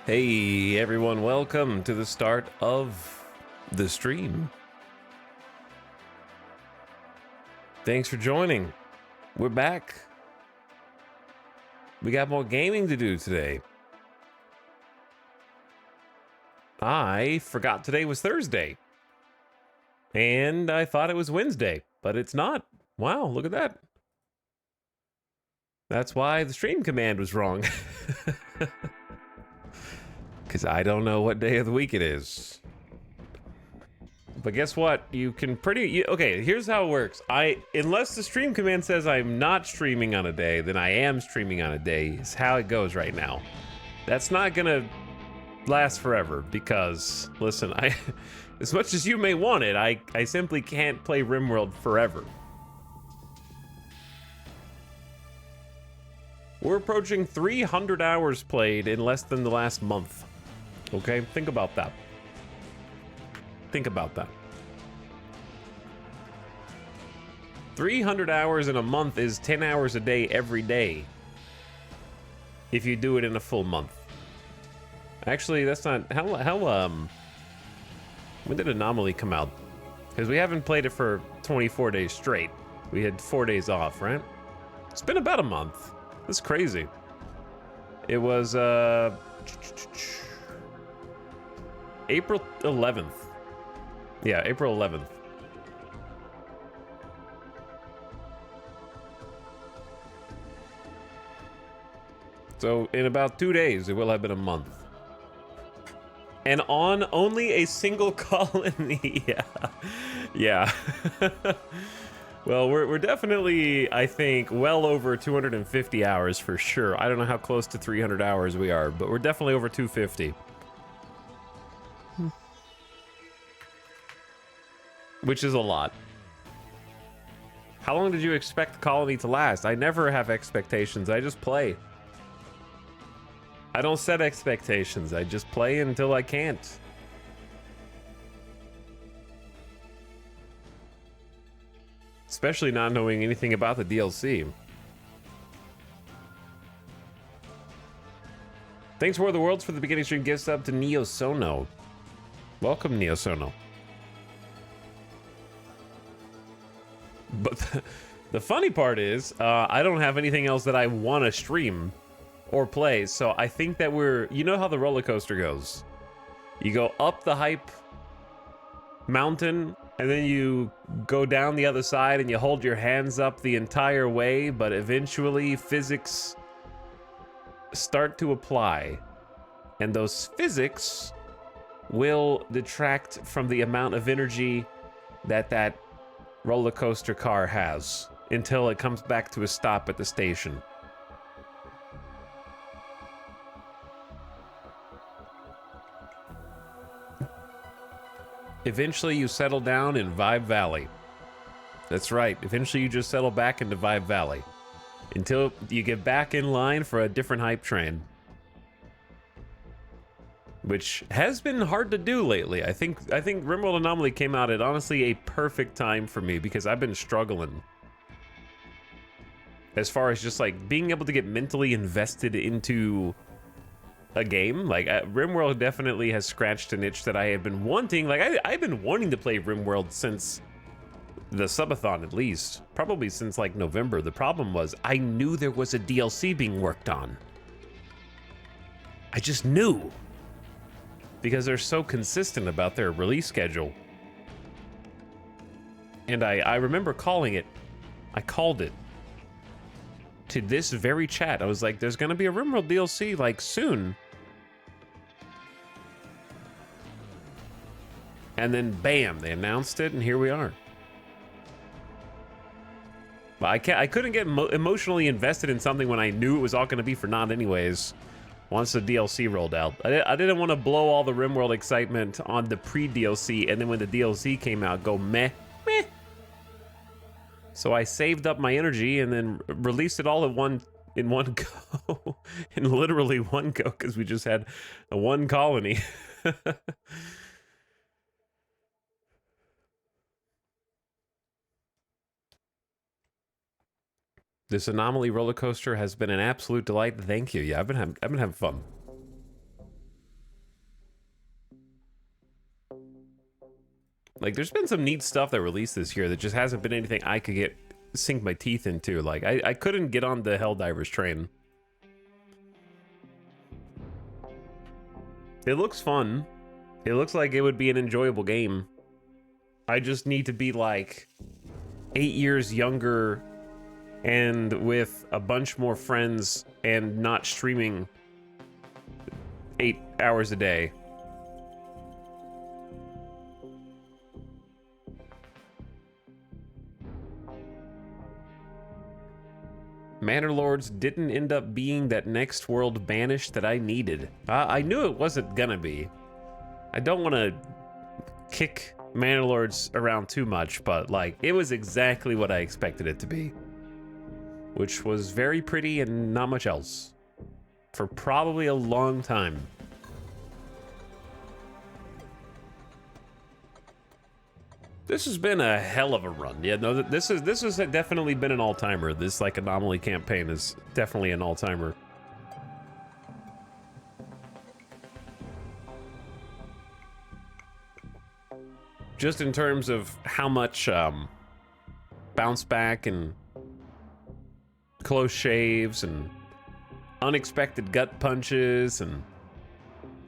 Hey everyone, welcome to the start of the stream. Thanks for joining. We're back. We got more gaming to do today. I forgot today was Thursday. And I thought it was Wednesday, but it's not. Wow, look at that. That's why the stream command was wrong. Because I don't know what day of the week it is. But guess what? You can okay, here's how it works. Unless the stream command says I'm not streaming on a day, then I am streaming on a day, is how it goes right now. That's not gonna last forever because, listen, as much as you may want it, I simply can't play RimWorld forever. We're approaching 300 hours played in less than the last month. Okay, think about that. Think about that. 300 hours in a month is 10 hours a day every day. If you do it in a full month. Actually, that's not when did Anomaly come out? Because we haven't played it for 24 days straight. We had 4 days off, right? It's been about a month. That's crazy. It was April 11th. Yeah, April 11th. So in about 2 days, it will have been a month. And on only a single colony. Yeah. Well, we're definitely, I think, well over 250 hours for sure. I don't know how close to 300 hours we are, but we're definitely over 250. Which is a lot. How long did you expect the colony to last? I never have expectations. I just play. I don't set expectations. I just play until I can't. Especially not knowing anything about the DLC. Thanks for the worlds for the beginning stream gift up to Neo Sono. Welcome, Neo Sono. But the funny part is, I don't have anything else that I want to stream or play, so I think that you know how the roller coaster goes. You go up the hype mountain, and then you go down the other side, and you hold your hands up the entire way, but eventually physics start to apply, and those physics will detract from the amount of energy that roller coaster car has until it comes back to a stop at the station. Eventually you settle down in Vibe Valley. That's right, eventually you just settle back into Vibe Valley until you get back in line for a different hype train. Which has been hard to do lately. I think RimWorld Anomaly came out at honestly a perfect time for me because I've been struggling. As far as just like being able to get mentally invested into a game. Like RimWorld definitely has scratched an itch that I have been wanting. Like I've been wanting to play RimWorld since the subathon, at least. Probably since like November. The problem was I knew there was a DLC being worked on. I just knew. Because they're so consistent about their release schedule. And I remember calling it. I called it to this very chat. I was like, there's gonna be a RimWorld DLC like soon. And then bam, they announced it and here we are. But I couldn't get emotionally invested in something when I knew it was all gonna be for naught anyways. Once the DLC rolled out. I didn't want to blow all the RimWorld excitement on the pre-DLC, and then when the DLC came out, go meh. So I saved up my energy and then released it all in one go. In literally one go, because we just had a one colony. This Anomaly roller coaster has been an absolute delight. Thank you. Yeah, I've been having fun. Like, there's been some neat stuff that released this year that just hasn't been anything I could sink my teeth into. Like, I couldn't get on the Helldivers train. It looks fun. It looks like it would be an enjoyable game. I just need to be like 8 years younger and with a bunch more friends and not streaming 8 hours a day. Manor Lords didn't end up being that next world banished that I needed. I knew it wasn't gonna be. I don't want to kick Manor Lords around too much, but like, it was exactly what I expected it to be. Which was very pretty and not much else. For probably a long time. This has been a hell of a run. Yeah, no, this has definitely been an all-timer. This like Anomaly campaign is definitely an all-timer. Just in terms of how much bounce back and close shaves and unexpected gut punches and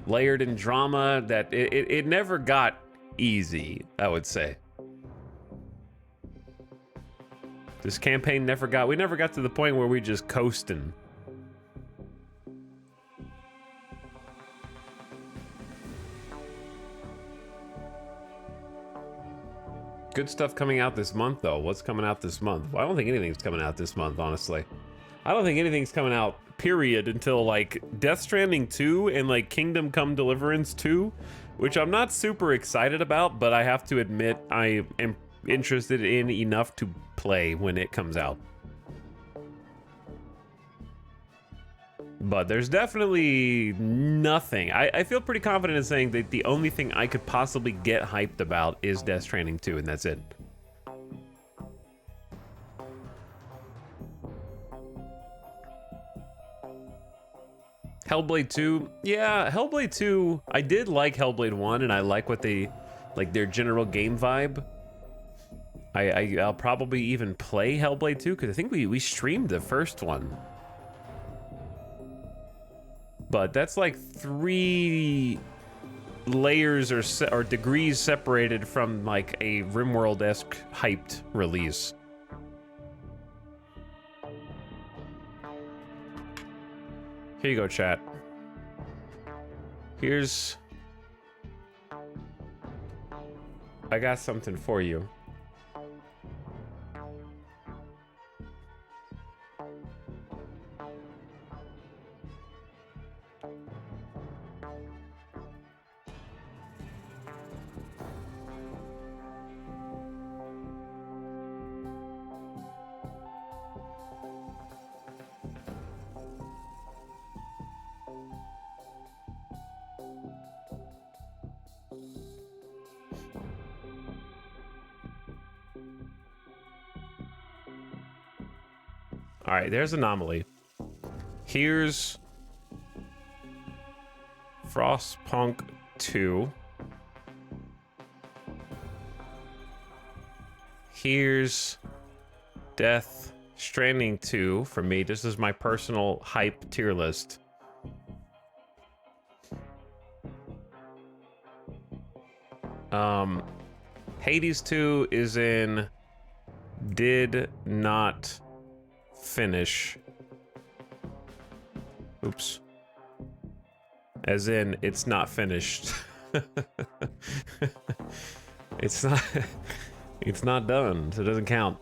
layered in drama, that it never got easy, I would say. This campaign we never got to the point where we just coasting. Good stuff coming out this month, though. What's coming out this month? Well, I don't think anything's coming out this month, honestly. I don't think anything's coming out, period, until, like, Death Stranding 2 and, like, Kingdom Come Deliverance 2, which I'm not super excited about, but I have to admit I am interested in enough to play when it comes out. But there's definitely nothing. I feel pretty confident in saying that the only thing I could possibly get hyped about is Death Stranding 2, and that's it. Hellblade 2, yeah, Hellblade 2, I did like Hellblade 1, and I like what they, like their general game vibe. I'll probably even play Hellblade 2, because I think we streamed the first one. But that's like 3 layers or degrees separated from like a RimWorld-esque hyped release. Here you go, chat. I got something for you. All right, there's Anomaly. Here's Frostpunk 2. Here's Death Stranding 2 for me. This is my personal hype tier list. Hades 2 is in did not finish. Oops. As in, it's not finished. It's not done, so it doesn't count.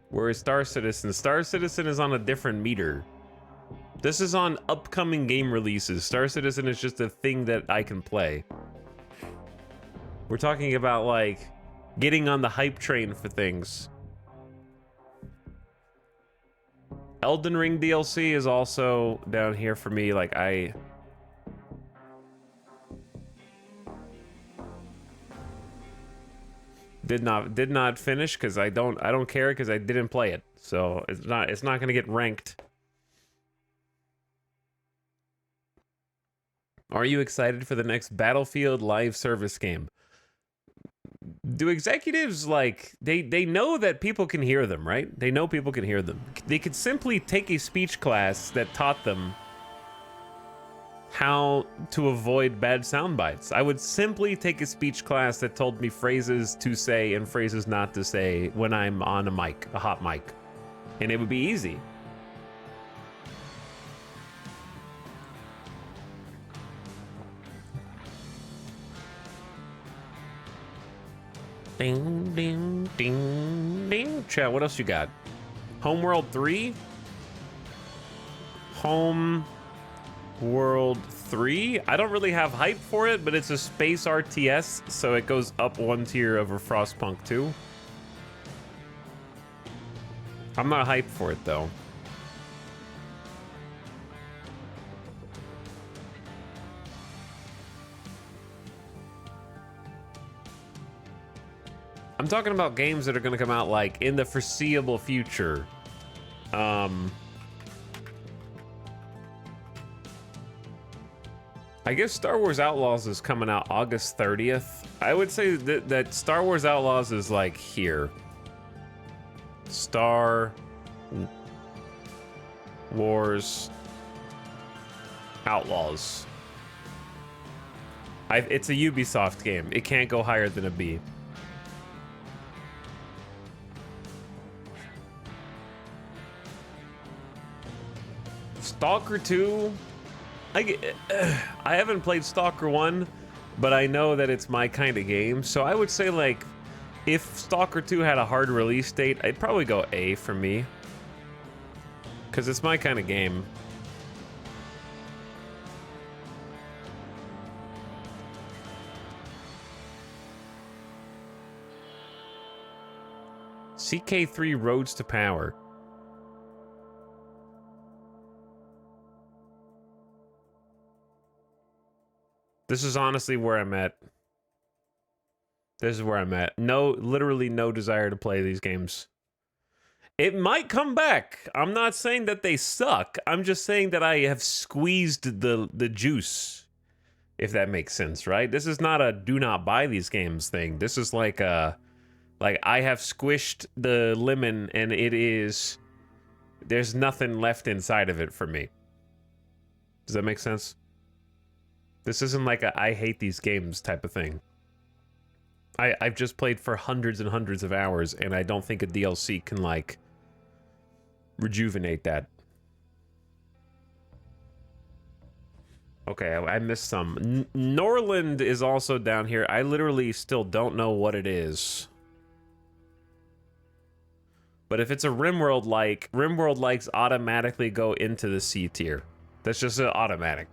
Whereas Star Citizen is on a different meter. This is on upcoming game releases. Star Citizen is just a thing that I can play. We're talking about like getting on the hype train for things. Elden Ring DLC is also down here for me. Like I did not finish because I don't care because I didn't play it. So it's not gonna get ranked. Are you excited for the next Battlefield live service game? Do executives, like, they know that people can hear them, right? They know people can hear them. They could simply take a speech class that taught them how to avoid bad sound bites. I would simply take a speech class that told me phrases to say and phrases not to say when I'm on a mic, a hot mic. And it would be easy. Ding, ding, ding, ding. Chat, what else you got? Homeworld 3? Homeworld 3? I don't really have hype for it, but it's a space RTS, so it goes up one tier over Frostpunk 2. I'm not hyped for it, though. I'm talking about games that are going to come out, like, in the foreseeable future. I guess Star Wars Outlaws is coming out August 30th. I would say that Star Wars Outlaws is, like, here. Star Wars Outlaws. It's a Ubisoft game. It can't go higher than a B. Stalker 2, I haven't played Stalker 1, but I know that it's my kind of game. So I would say, like, if Stalker 2 had a hard release date, I'd probably go A for me. Because it's my kind of game. CK3 Roads to Power. This is honestly where I'm at. This is where I'm at. Literally no desire to play these games. It might come back. I'm not saying that they suck. I'm just saying that I have squeezed the juice, if that makes sense, right? This is not a do not buy these games thing. This is like I have squished the lemon and there's nothing left inside of it for me. Does that make sense? This isn't like a I hate these games type of thing. I've just played for hundreds and hundreds of hours, and I don't think a DLC can, like, rejuvenate that. Okay, I missed some. Norland is also down here. I literally still don't know what it is. But if it's a RimWorld-like, RimWorld-likes automatically go into the C tier. That's just an automatic.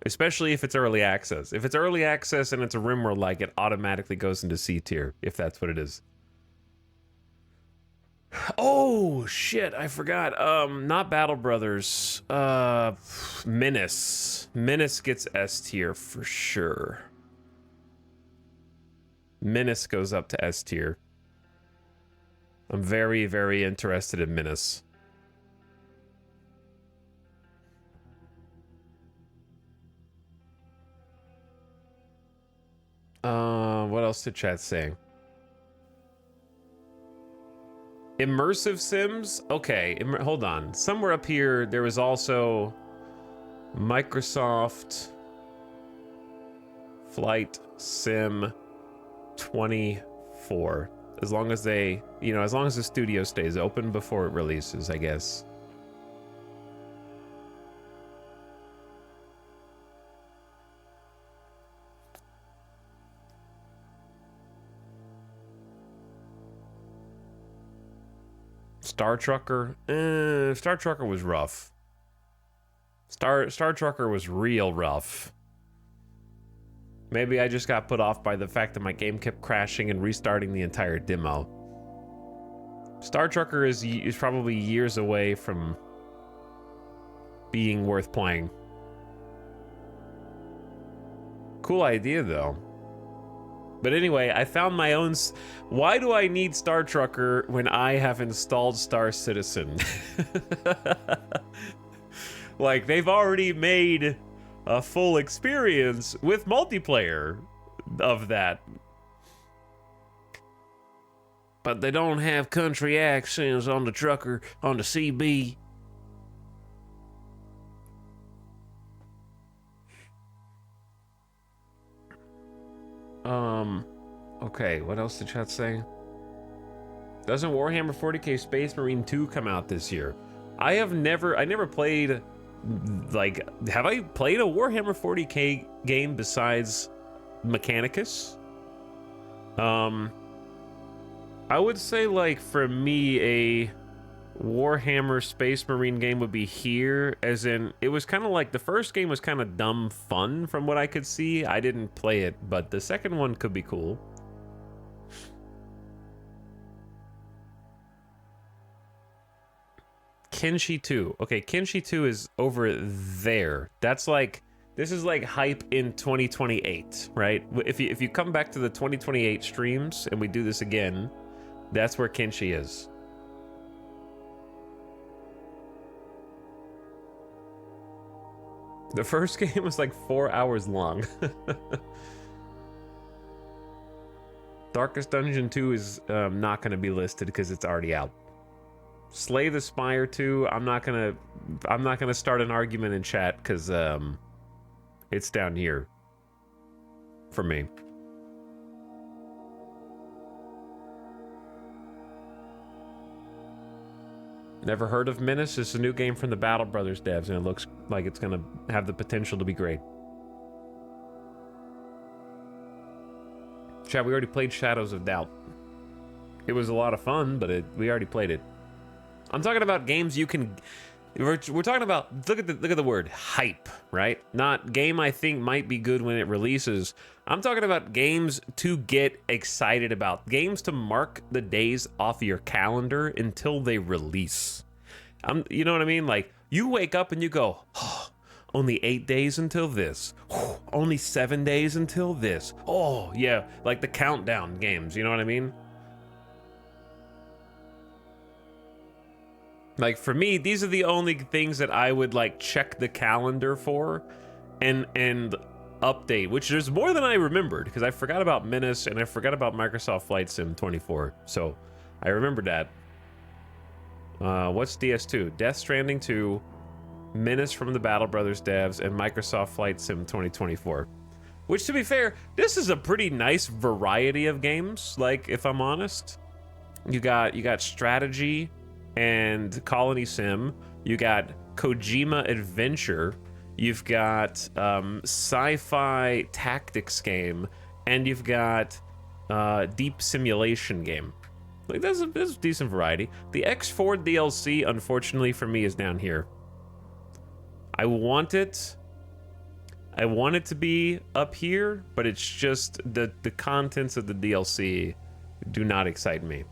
Especially if it's early access. If it's early access and it's a RimWorld like, it automatically goes into C tier, if that's what it is. Oh, shit, I forgot. Not Battle Brothers. Menace. Menace gets S tier for sure. Menace goes up to S tier. I'm very, very interested in Menace. What else did chat say? Immersive Sims? Okay, hold on. Somewhere up here, there was also Microsoft Flight Sim 24. As long as they, as long as the studio stays open before it releases, I guess. Star Trucker? Star Trucker was rough. Star Trucker was real rough. Maybe I just got put off by the fact that my game kept crashing and restarting the entire demo. Star Trucker is probably years away from being worth playing. Cool idea, though. But anyway, I found my own... Why do I need Star Trucker when I have installed Star Citizen? Like, they've already made a full experience with multiplayer of that. But they don't have country accents on the trucker, on the CB. Okay, what else did chat say? Doesn't Warhammer 40k Space Marine 2 come out this year? I never played, like, have I played a Warhammer 40k game besides Mechanicus? I would say, like, for me, a Warhammer Space Marine game would be here, as in, it was kind of like, the first game was kind of dumb fun from what I could see. I didn't play it, but the second one could be cool. Kenshi 2. Okay, Kenshi 2 is over there. That's like, this is like hype in 2028, right? If you come back to the 2028 streams and we do this again, that's where Kenshi is. The first game was like 4 hours long. Darkest Dungeon 2 is not going to be listed because it's already out. Slay the Spire 2, I'm not gonna start an argument in chat because it's down here for me. Never heard of Menace? It's a new game from the Battle Brothers devs, and it looks like it's gonna have the potential to be great. Chat, we already played Shadows of Doubt. It was a lot of fun, but we already played it. I'm talking about games you can. We're talking about, look at the word hype, right? Not game I think might be good when it releases. I'm talking about games to get excited about, games to mark the days off your calendar until they release. You know what I mean? Like, you wake up and you go, oh, only 8 days until this. Oh, only 7 days until this. Oh yeah, like the countdown games. You know what I mean? Like, for me, these are the only things that I would, like, check the calendar for and update, which is more than I remembered, because I forgot about Menace and I forgot about Microsoft Flight Sim 24. So, I remembered that. What's DS2? Death Stranding 2, Menace from the Battle Brothers devs, and Microsoft Flight Sim 2024. Which, to be fair, this is a pretty nice variety of games, like, if I'm honest. You got strategy and Colony Sim, you got Kojima Adventure, you've got sci-fi tactics game, and you've got deep simulation game. Like, there's a decent variety. The X4 DLC, unfortunately for me, is down here. I want it to be up here, but it's just the contents of the DLC do not excite me.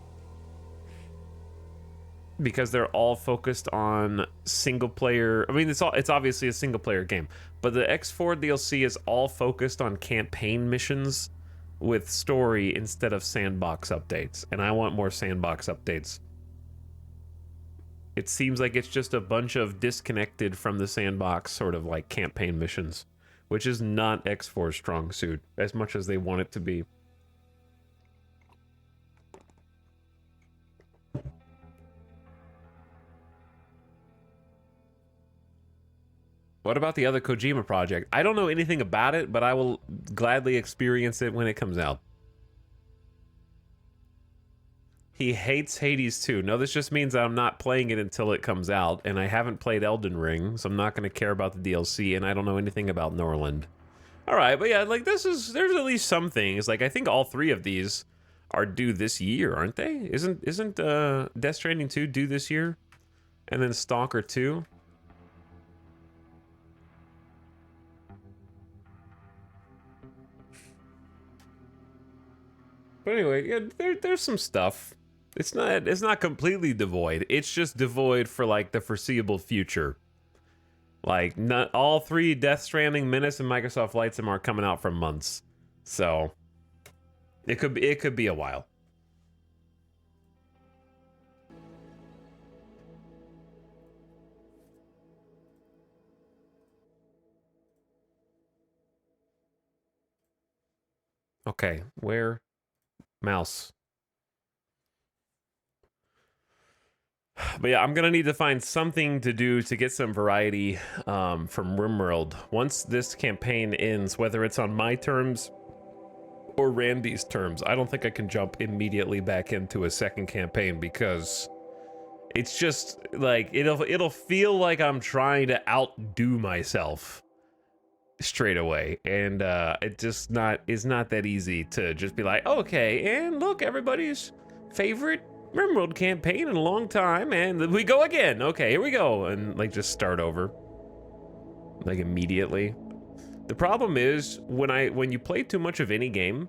Because they're all focused on single player. I mean, it's obviously a single player game, but the X4 DLC is all focused on campaign missions with story instead of sandbox updates, and I want more sandbox updates. It seems like it's just a bunch of disconnected from the sandbox sort of like campaign missions, which is not X4's strong suit as much as they want it to be. What about the other Kojima project? I don't know anything about it, but I will gladly experience it when it comes out. He hates Hades 2. No, this just means that I'm not playing it until it comes out, and I haven't played Elden Ring, so I'm not going to care about the DLC, and I don't know anything about Norland. All right, but yeah, like, there's at least some things. Like, I think all three of these are due this year, aren't they? Isn't Death Stranding 2 due this year? And then Stalker 2? But anyway, yeah, there's some stuff. It's not completely devoid. It's just devoid for like the foreseeable future. Like, not all three Death Stranding, Menace, and Microsoft Flight Sim are coming out for months. So it could be a while. Okay, where? Mouse. But yeah, I'm gonna need to find something to do to get some variety from RimWorld. Once this campaign ends, whether it's on my terms or Randy's terms, I don't think I can jump immediately back into a second campaign because it's just like it'll feel like I'm trying to outdo myself straight away, and it just is not that easy to just be like, okay, and look, everybody's favorite RimWorld campaign in a long time, and we go again. Okay, here we go, and like just start over, like immediately. The problem is when you play too much of any game,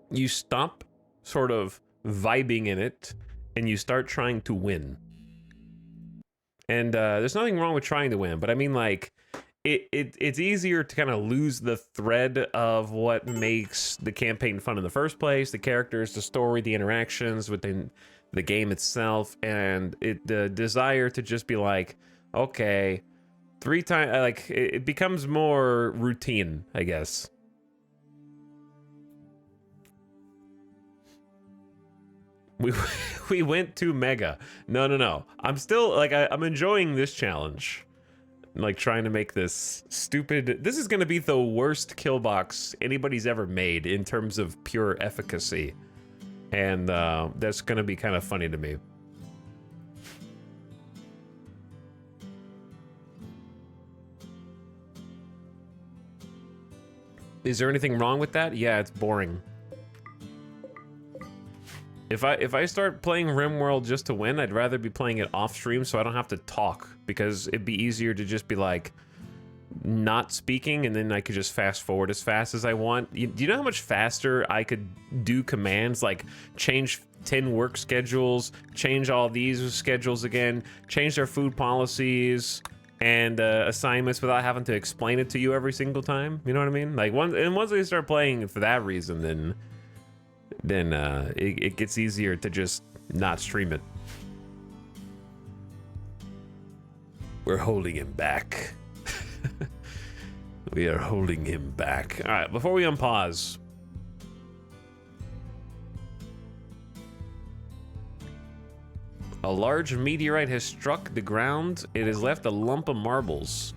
you stop sort of vibing in it, and you start trying to win. And there's nothing wrong with trying to win, but I mean, like, it's easier to kind of lose the thread of what makes the campaign fun in the first place: the characters, the story, the interactions within the game itself, and the desire to just be like, okay, 3 times, like, it becomes more routine, I guess. We went to Mega. No. I'm still, like, I'm enjoying this challenge. Like, trying to make this stupid... This is going to be the worst kill box anybody's ever made in terms of pure efficacy. And that's going to be kind of funny to me. Is there anything wrong with that? Yeah, it's boring. If I start playing RimWorld just to win, I'd rather be playing it off stream so I don't have to talk, because it'd be easier to just be like not speaking, and then I could just fast forward as fast as I want. Do you know how much faster I could do commands like change 10 work schedules, change all these schedules again, change their food policies and assignments without having to explain it to you every single time? You know what I mean? Like, once I start playing for that reason, then it gets easier to just not stream it. We're holding him back. We are holding him back. All right, before we unpause, a large meteorite has struck the ground. It has left a lump of marbles.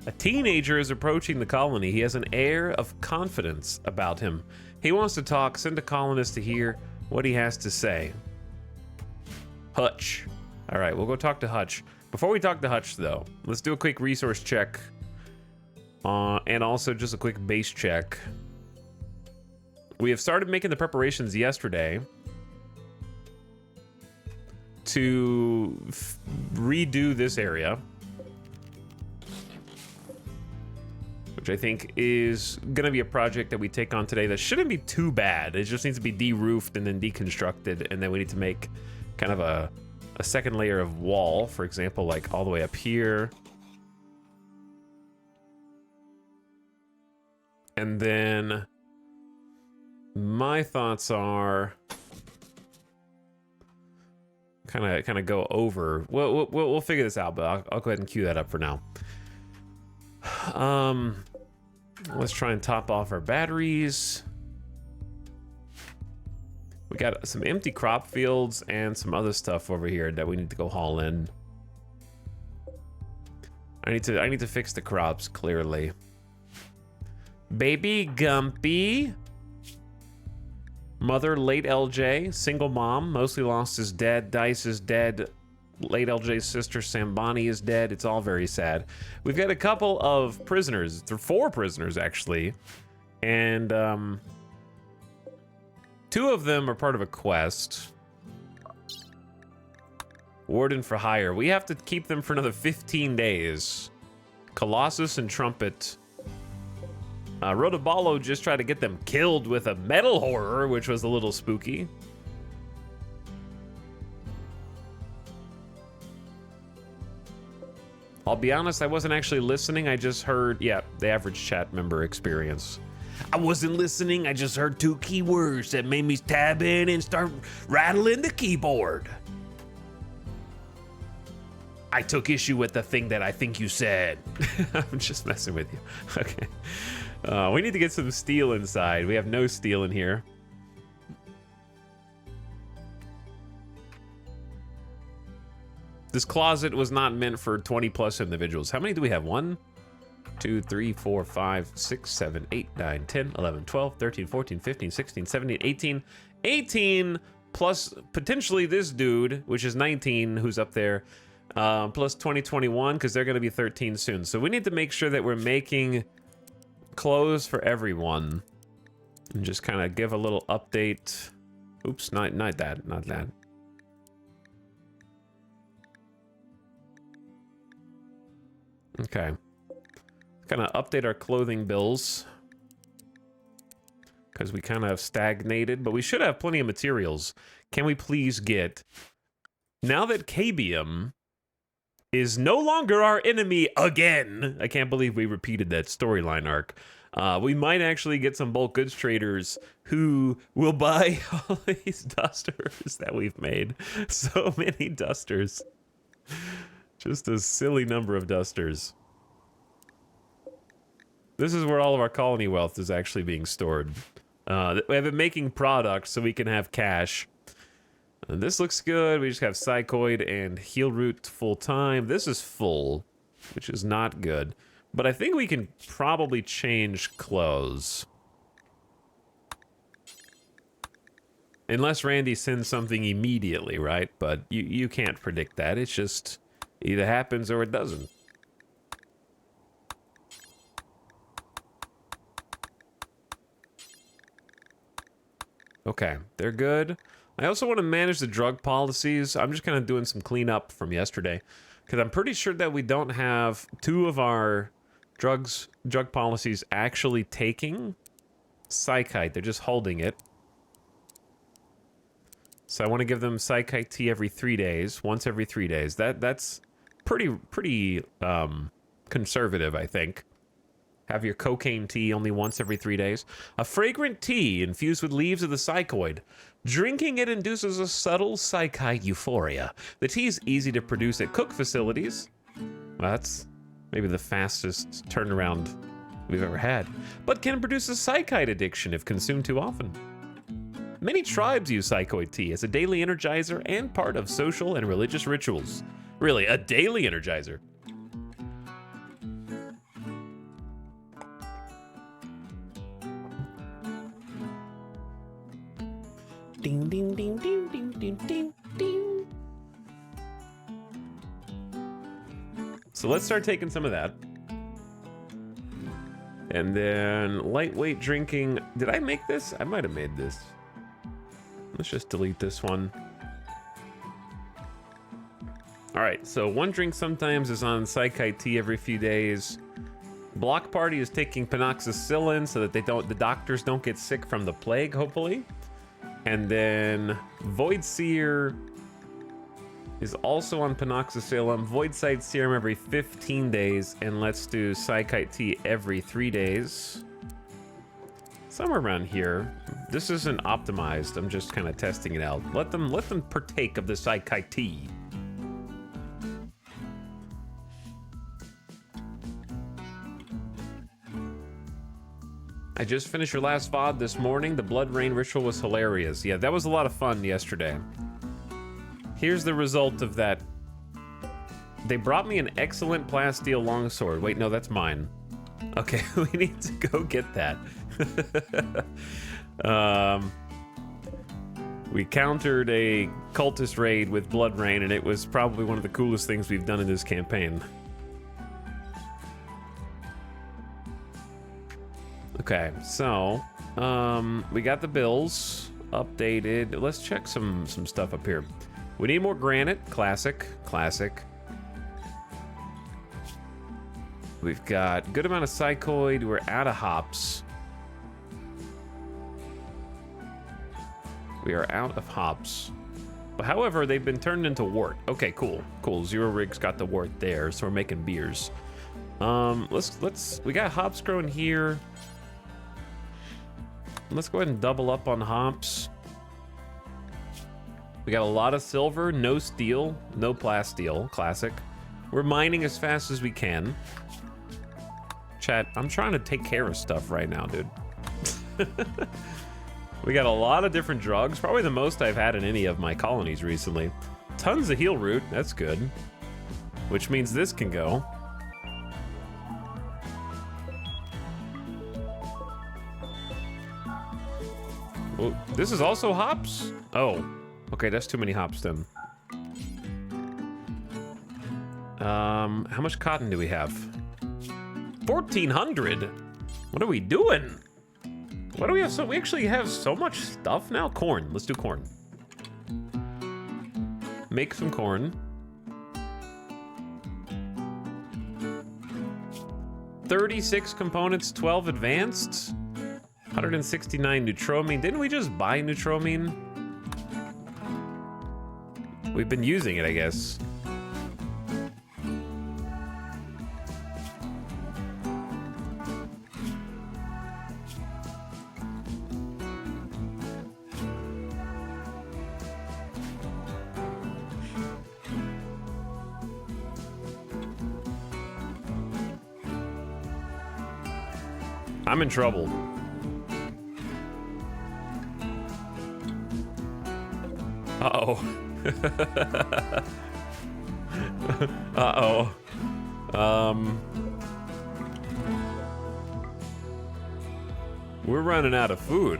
A teenager is approaching the colony. He has an air of confidence about him. He wants to talk. Send a colonist to hear what he has to say. Hutch. All right, we'll go talk to Hutch. Before we talk to Hutch, though, let's do a quick resource check. And also just a quick base check. We have started making the preparations yesterday to redo this area, which I think is going to be a project that we take on today that shouldn't be too bad. It just needs to be de-roofed and then deconstructed, and then we need to make kind of a second layer of wall, for example, like all the way up here. And then my thoughts are kind of go over. We'll figure this out, but I'll go ahead and cue that up for now. Let's try and top off our batteries. We got some empty crop fields and some other stuff over here that we need to go haul in. I need to fix the crops, clearly. Baby Gumpy. Mother, late LJ. Single mom, mostly lost is dead. Dice is dead. Late LJ's sister Sambani is dead. It's all very sad. We've got a couple of prisoners. There are 4 prisoners, actually. And 2 of them are part of a quest. Warden for hire. We have to keep them for another 15 days. Colossus and Trumpet. Rodaballo just tried to get them killed with a metal horror, which was a little spooky. I'll be honest, I wasn't actually listening. I just heard, yeah, the average chat member experience. I wasn't listening. I just heard 2 keywords that made me tab in and start rattling the keyboard. I took issue with the thing that I think you said. I'm just messing with you. Okay. We need to get some steel inside. We have no steel in here. This closet was not meant for 20 plus individuals. How many do we have? 1, 2, 3, 4, 5, 6, 7, 8, 9, 10, 11, 12, 13, 14, 15, 16, 17, 18. 18 plus potentially this dude, which is 19, who's up there, plus 2021, because they're going to be 13 soon. So we need to make sure that we're making clothes for everyone. And just kind of give a little update. Oops, not that, not that. Okay. Kind of update our clothing bills. Because we kind of stagnated, but we should have plenty of materials. Can we please get... Now that Cabium is no longer our enemy again. I can't believe we repeated that storyline arc. We might actually get some bulk goods traders who will buy all these dusters that we've made. So many dusters. Just a silly number of dusters. This is where all of our colony wealth is actually being stored. We have been making products so we can have cash. This looks good. We just have Psychoid and Heal Root full time. This is full, which is not good. But I think we can probably change clothes. Unless Randy sends something immediately, right? But you can't predict that. It's just either happens or it doesn't. Okay, they're good. I also want to manage the drug policies. I'm just kind of doing some cleanup from yesterday. Because I'm pretty sure that we don't have 2 of our drug policies actually taking Psychite. They're just holding it. So I want to give them Psychite tea every 3 days. Once every 3 days. That's pretty conservative, I think. Have your cocaine tea only once every 3 days. A fragrant tea infused with leaves of the psychoid. Drinking it induces a subtle psychite euphoria. The tea is easy to produce at cook facilities. Well, that's maybe the fastest turnaround we've ever had. But can produce a psychite addiction if consumed too often. Many tribes use psychoid tea as a daily energizer and part of social and religious rituals. Really, a daily energizer. Ding, ding, ding, ding, ding, ding, ding, ding. So let's start taking some of that. And then lightweight drinking. Did I make this? I might have made this. Let's just delete this one. All right, so one drink sometimes is on Psychite tea every few days. Block Party is taking panoxycillin so that the doctors don't get sick from the plague, hopefully. And then Void Seer is also on panoxycillin. Void Sight Serum every 15 days. And let's do Psychite tea every 3 days. Somewhere around here. This isn't optimized. I'm just kind of testing it out. Let them partake of the Psychite tea. I just finished your last VOD this morning. The Blood Rain ritual was hilarious. Yeah, that was a lot of fun yesterday. Here's the result of that. They brought me an excellent plasteel longsword. Wait, no, that's mine. Okay, we need to go get that. We countered a cultist raid with Blood Rain, and it was probably one of the coolest things we've done in this campaign. Okay, so we got the bills updated. Let's check some stuff up here. We need more granite. Classic. We've got good amount of psychoid. We're out of hops. We are out of hops. But however, they've been turned into wort. Okay, cool. Zero Rig's got the wort there, so we're making beers. We got hops growing here. Let's go ahead and double up on hops. We got a lot of silver, no steel, no plasteel. Classic. We're mining as fast as we can. Chat, I'm trying to take care of stuff right now, dude. We got a lot of different drugs, probably the most I've had in any of my colonies recently. Tons of heal root, that's good. Which means this can go. Oh, this is also hops? Oh, okay, that's too many hops then. How much cotton do we have? 1,400? What are we doing? What do we have? So we actually have so much stuff now? Corn, let's do corn. Make some corn. 36 components, 12 advanced. 169 Neutromine. Didn't we just buy Neutromine? We've been using it, I guess. I'm in trouble. Uh-oh. Uh-oh. We're running out of food.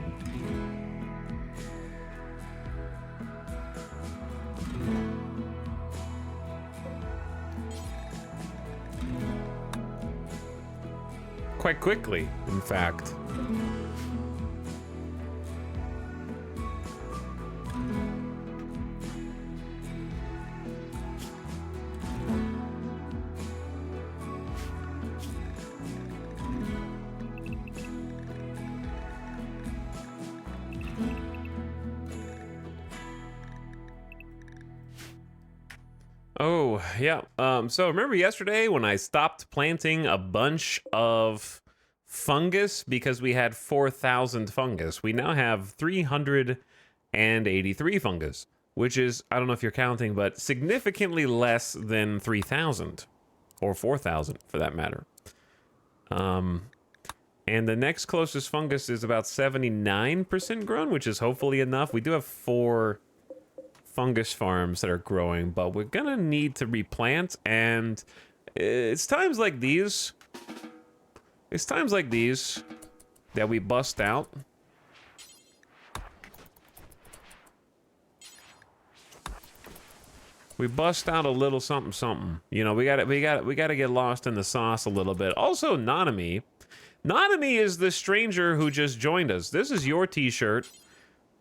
Quite quickly, in fact. Oh, yeah. So remember yesterday when I stopped planting a bunch of fungus because we had 4,000 fungus? We now have 383 fungus, which is, I don't know if you're counting, but significantly less than 3,000 or 4,000 for that matter. And the next closest fungus is about 79% grown, which is hopefully enough. We do have 4 fungus farms that are growing, but we're gonna need to replant, and it's times like these that we bust out. We bust out a little something something. You know, we gotta get lost in the sauce a little bit. Also, Nanami is the stranger who just joined us. This is your t-shirt.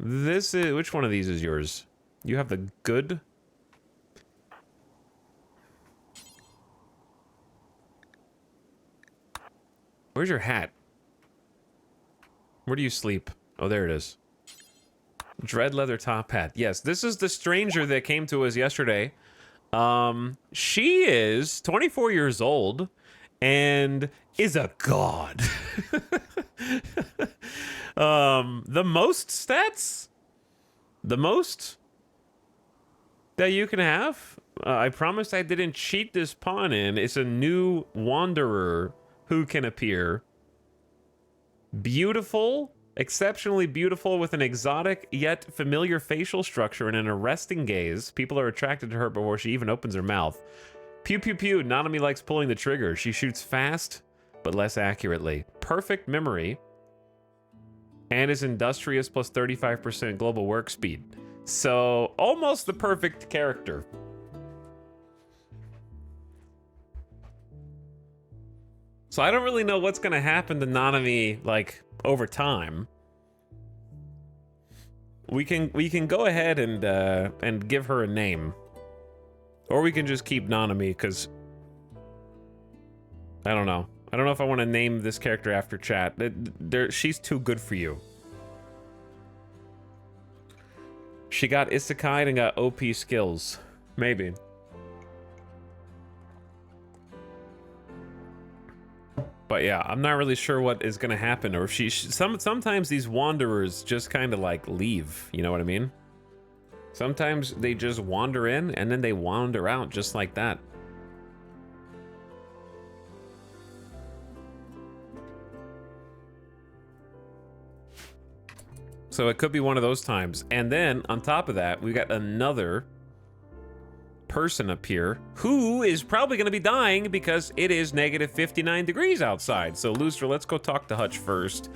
This is, which one of these is yours? You have the good. Where's your hat? Where do you sleep? Oh, there it is. Dread leather top hat. Yes, this is the stranger that came to us yesterday. She is 24 years old and is a god. The most stats? The most that you can have? I promised I didn't cheat this pawn in. It's a new wanderer who can appear. Beautiful, exceptionally beautiful, with an exotic yet familiar facial structure and an arresting gaze. People are attracted to her before she even opens her mouth. Pew pew pew, Nanami likes pulling the trigger. She shoots fast, but less accurately. Perfect memory, and is industrious plus 35% global work speed. So, almost the perfect character. So I don't really know what's gonna happen to Nanami, like, over time. We can go ahead and give her a name. Or we can just keep Nanami, because I don't know. I don't know if I want to name this character after chat. She's too good for you. She got isekai and got OP skills. Maybe. But yeah, I'm not really sure what is going to happen, or if sometimes these wanderers just kind of like leave, you know what I mean? Sometimes they just wander in and then they wander out just like that. So it could be one of those times. And then on top of that, we got another person up here who is probably going to be dying because it is negative 59 degrees outside. So Loser, let's go talk to Hutch first,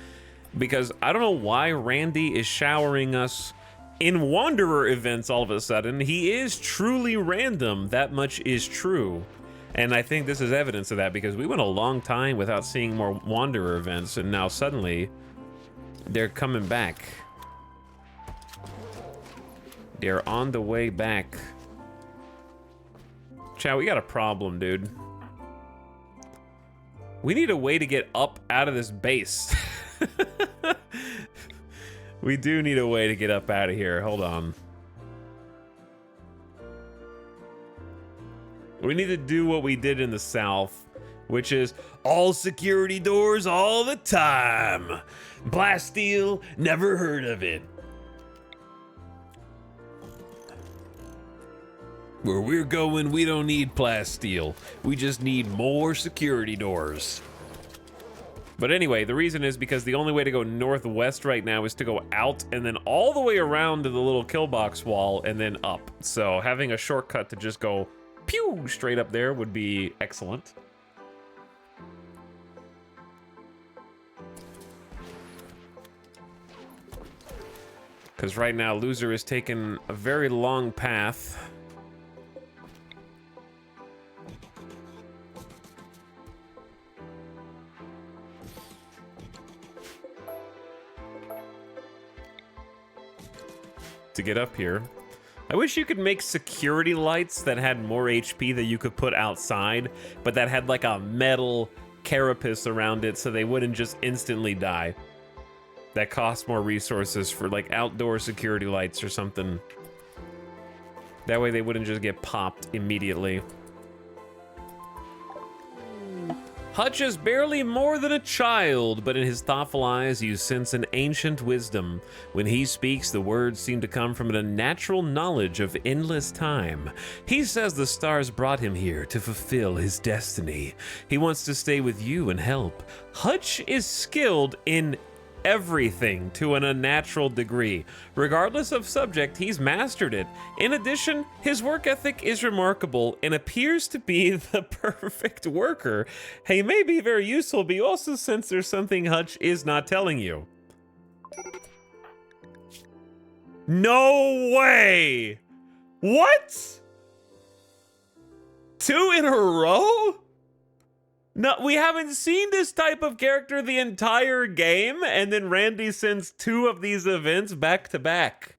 because I don't know why Randy is showering us in Wanderer events all of a sudden. He is truly random, that much is true. And I think this is evidence of that, because we went a long time without seeing more Wanderer events, and now suddenly they're coming back. They're on the way back. Chow, we got a problem, dude. We need a way to get up out of this base. We do need a way to get up out of here. Hold on. We need to do what we did in the south, which is all security doors all the time. Blasteel, never heard of it. Where we're going, we don't need plasteel. We just need more security doors. But anyway, the reason is because the only way to go northwest right now is to go out and then all the way around to the little kill box wall and then up. So having a shortcut to just go pew straight up there would be excellent. Because right now, Loser is taking a very long path. To get up here. I wish you could make security lights that had more HP that you could put outside, but that had like a metal carapace around it so they wouldn't just instantly die. That cost more resources for like outdoor security lights or something. That way they wouldn't just get popped immediately. Hutch is barely more than a child, but in his thoughtful eyes you sense an ancient wisdom. When he speaks, the words seem to come from a natural knowledge of endless time. He says the stars brought him here to fulfill his destiny. He wants to stay with you and help. Hutch is skilled in everything to an unnatural degree. Regardless of subject, he's mastered it. In addition, his work ethic is remarkable and appears to be the perfect worker. He may be very useful, but you also sense there's something Hutch is not telling you. No way! What? 2 in a row? No, we haven't seen this type of character the entire game, and then Randy sends 2 of these events back to back.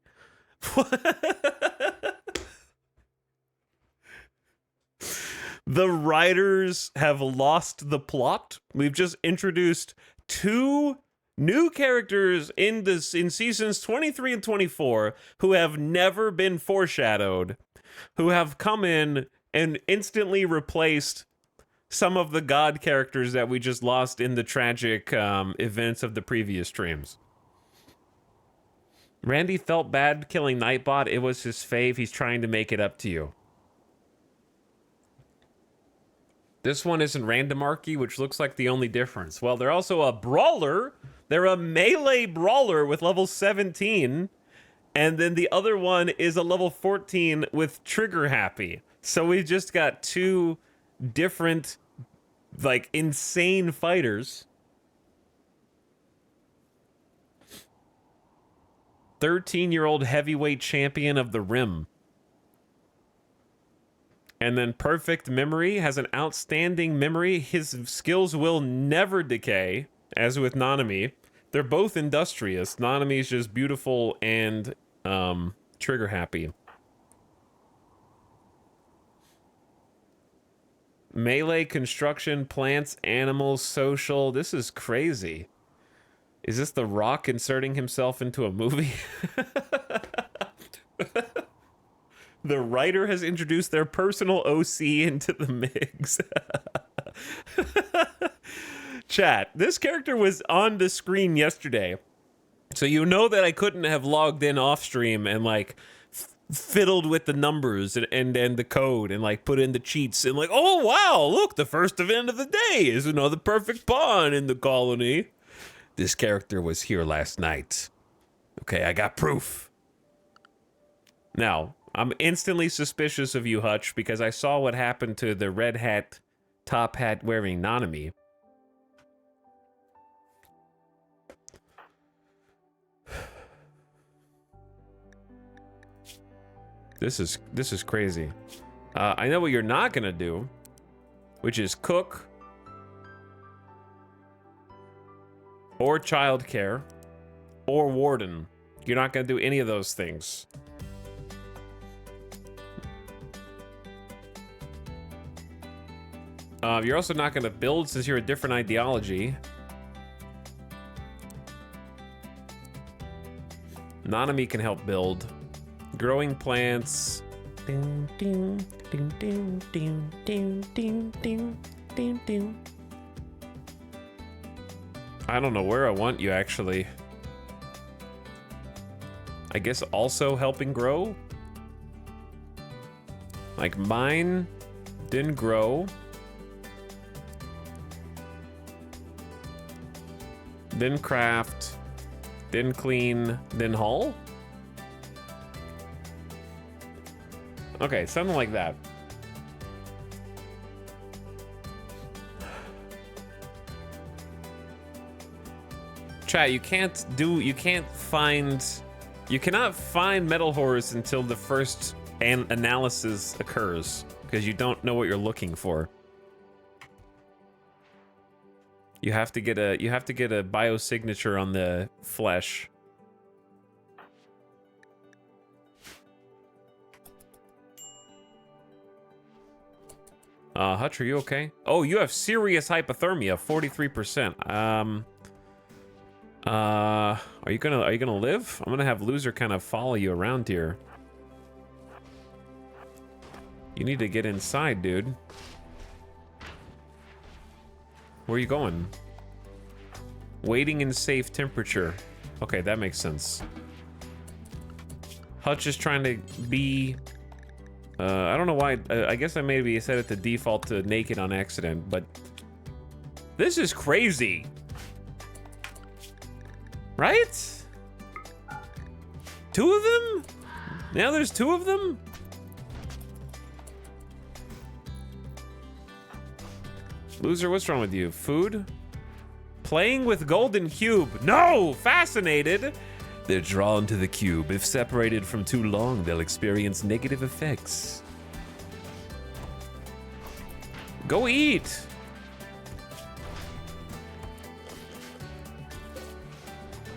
The writers have lost the plot. We've just introduced 2 new characters in seasons 23 and 24 who have never been foreshadowed, who have come in and instantly replaced some of the god characters that we just lost in the tragic events of the previous streams. Randy felt bad killing Nightbot. It was his fave. He's trying to make it up to you. This one isn't Randomarchy, which looks like the only difference. Well, they're also a brawler. They're a melee brawler with level 17. And then the other one is a level 14 with Trigger Happy. So we've just got 2 different, like, insane fighters. 13-year-old heavyweight champion of the Rim. And then Perfect Memory has an outstanding memory. His skills will never decay, as with Nanami. They're both industrious. Nanami is just beautiful and trigger happy. Melee, construction, plants, animals, social. This is crazy. Is this The Rock inserting himself into a movie? The writer has introduced their personal OC into the mix. Chat, this character was on the screen yesterday. So you know that I couldn't have logged in off stream and like fiddled with the numbers and the code and like put in the cheats and like, oh wow, look, the first event of the day is another perfect pawn in the colony. This character was here last night. Okay, I got proof. Now, I'm instantly suspicious of you, Hutch, because I saw what happened to the red hat, top hat wearing Nanami. This is crazy. I know what you're not gonna do, which is cook or childcare or warden. You're not gonna do any of those things. You're also not gonna build since you're a different ideology. Nanami can help build. Growing plants. Ding, ding, ding, ding, ding, ding, ding, ding, ding, ding. I don't know where I want you, actually. I guess also helping grow? Like mine didn't grow. Didn't craft. Didn't clean. Didn't haul? Okay, something like that. Chat, you cannot find metal horrors until the first analysis occurs, because you don't know what you're looking for. You have to get a biosignature on the flesh. Hutch, are you okay? Oh, you have serious hypothermia, 43%. Are you gonna live? I'm gonna have Loser kind of follow you around here. You need to get inside, dude. Where are you going? Waiting in safe temperature. Okay, that makes sense. Hutch is trying to be... I don't know why. I guess I maybe set it to default to naked on accident, but... This is crazy. Right? Two of them? Now there's two of them? Loser, what's wrong with you? Food? Playing with golden cube. No! Fascinated! They're drawn to the cube. If separated from too long, they'll experience negative effects. Go eat!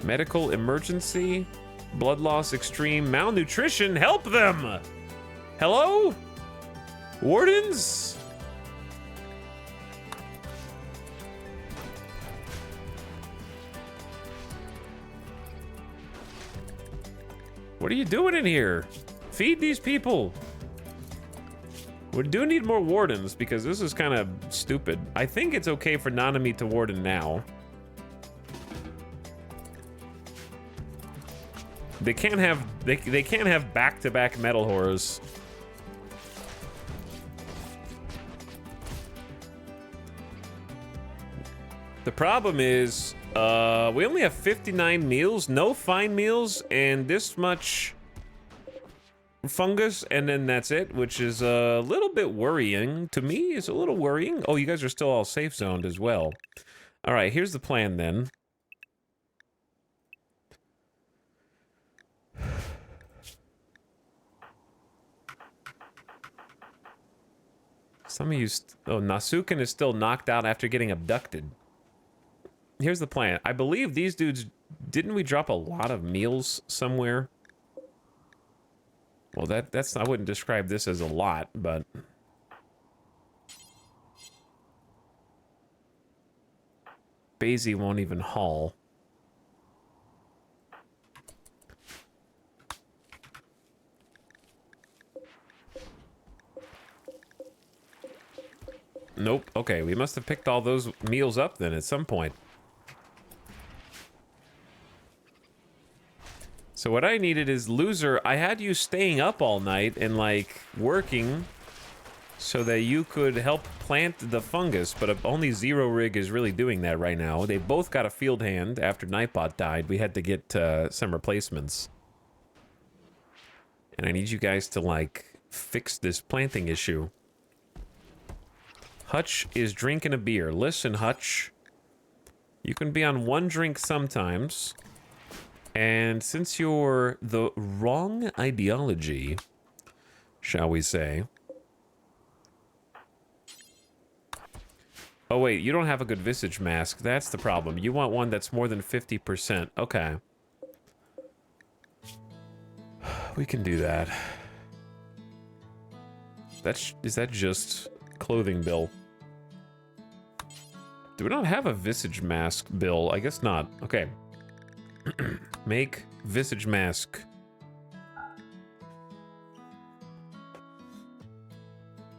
Medical emergency? Blood loss extreme. Malnutrition? Help them! Hello? Wardens? What are you doing in here? Feed these people. We do need more wardens because this is kind of stupid. I think it's okay for Nanami to warden now. They can't have back-to-back metal horrors. The problem is we only have 59 meals, no fine meals, and this much fungus, and then that's it, which is a little bit worrying. To me, it's a little worrying. Oh, you guys are still all safe zoned as well. All right, here's the plan then. Some of you... Oh, Nasuken is still knocked out after getting abducted. Here's the plan. I believe these dudes... Didn't we drop a lot of meals somewhere? Well, that's... I wouldn't describe this as a lot, but... Basie won't even haul. Nope. Okay, we must have picked all those meals up then at some point. So what I needed is Loser. I had you staying up all night and like working so that you could help plant the fungus, but only Zero Rig is really doing that right now. They both got a field hand after Nightbot died. We had to get some replacements. And I need you guys to, like, fix this planting issue. Hutch is drinking a beer. Listen, Hutch. You can be on one drink sometimes. And since you're the wrong ideology, shall we say... Oh, wait, you don't have a good visage mask. That's the problem. You want one that's more than 50%. Okay. We can do that. Is that just clothing bill? Do we not have a visage mask bill? I guess not. Okay. Make visage mask.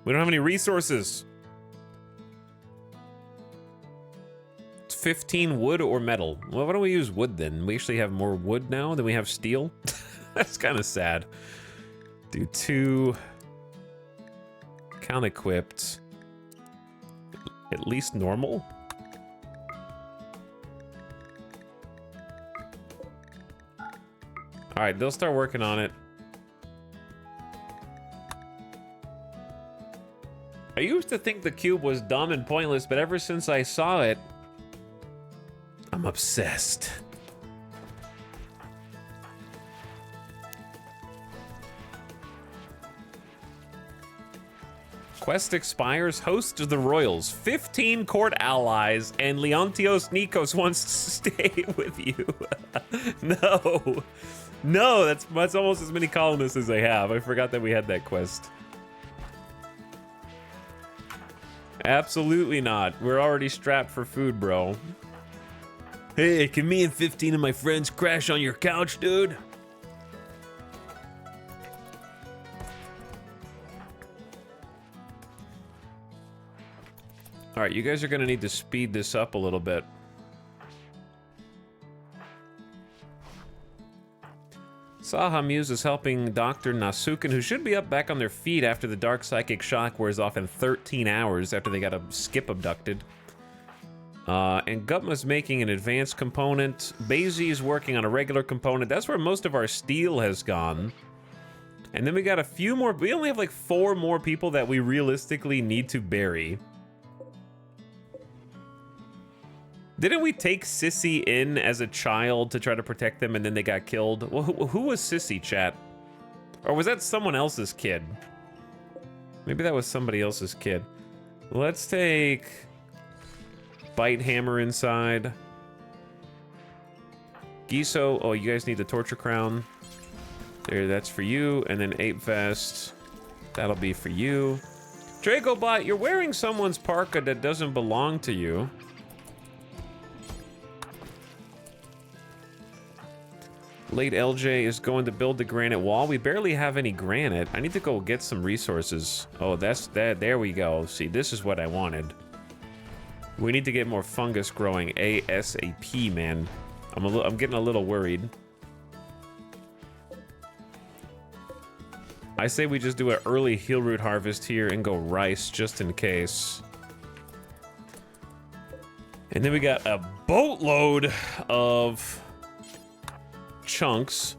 We don't have any resources. 15 wood or metal. Well, why don't we use wood then? We actually have more wood now than we have steel. That's kind of sad. Do 2. Count equipped. At least normal. All right, they'll start working on it. I used to think the cube was dumb and pointless, but ever since I saw it, I'm obsessed. Quest expires. Host of the Royals. 15 court allies, and Leontios Nikos wants to stay with you. No. No, that's almost as many colonists as I have. I forgot that we had that quest. Absolutely not. We're already strapped for food, bro. Hey, can me and 15 of my friends crash on your couch, dude? All right, you guys are gonna need to speed this up a little bit. Saha Muse is helping Dr. Nasukin, who should be up back on their feet after the dark psychic shock wears off in 13 hours after they got a skip abducted. And Gutma's making an advanced component. Basie is working on a regular component. That's where most of our steel has gone. And then we got a few more. We only have like 4 more people that we realistically need to bury. Didn't we take Sissy in as a child to try to protect them and then they got killed? Well, who was Sissy, chat? Or was that someone else's kid? Maybe that was somebody else's kid. Let's take Bite Hammer inside. Giso, oh, you guys need the Torture Crown. There, that's for you. And then Ape Vest, that'll be for you. Dracobot, you're wearing someone's parka that doesn't belong to you. Late LJ is going to build the granite wall. We barely have any granite. I need to go get some resources. Oh, that's that. There we go. See, this is what I wanted. We need to get more fungus growing ASAP, man. I'm getting a little worried. I say we just do an early heal root harvest here and go rice just in case. And then we got a boatload of chunks.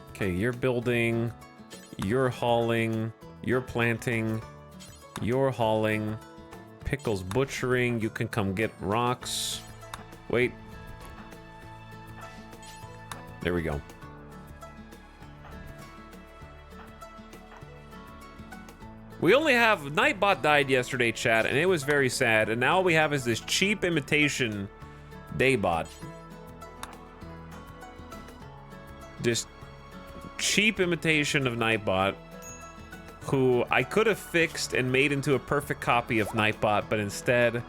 Okay, you're building, you're hauling, you're planting, you're hauling. Pickles butchering, you can come get rocks. Wait. There we go. We only have... Nightbot died yesterday, chat, and it was very sad. And now all we have is this cheap imitation Daybot. This cheap imitation of Nightbot, who I could have fixed and made into a perfect copy of Nightbot, but instead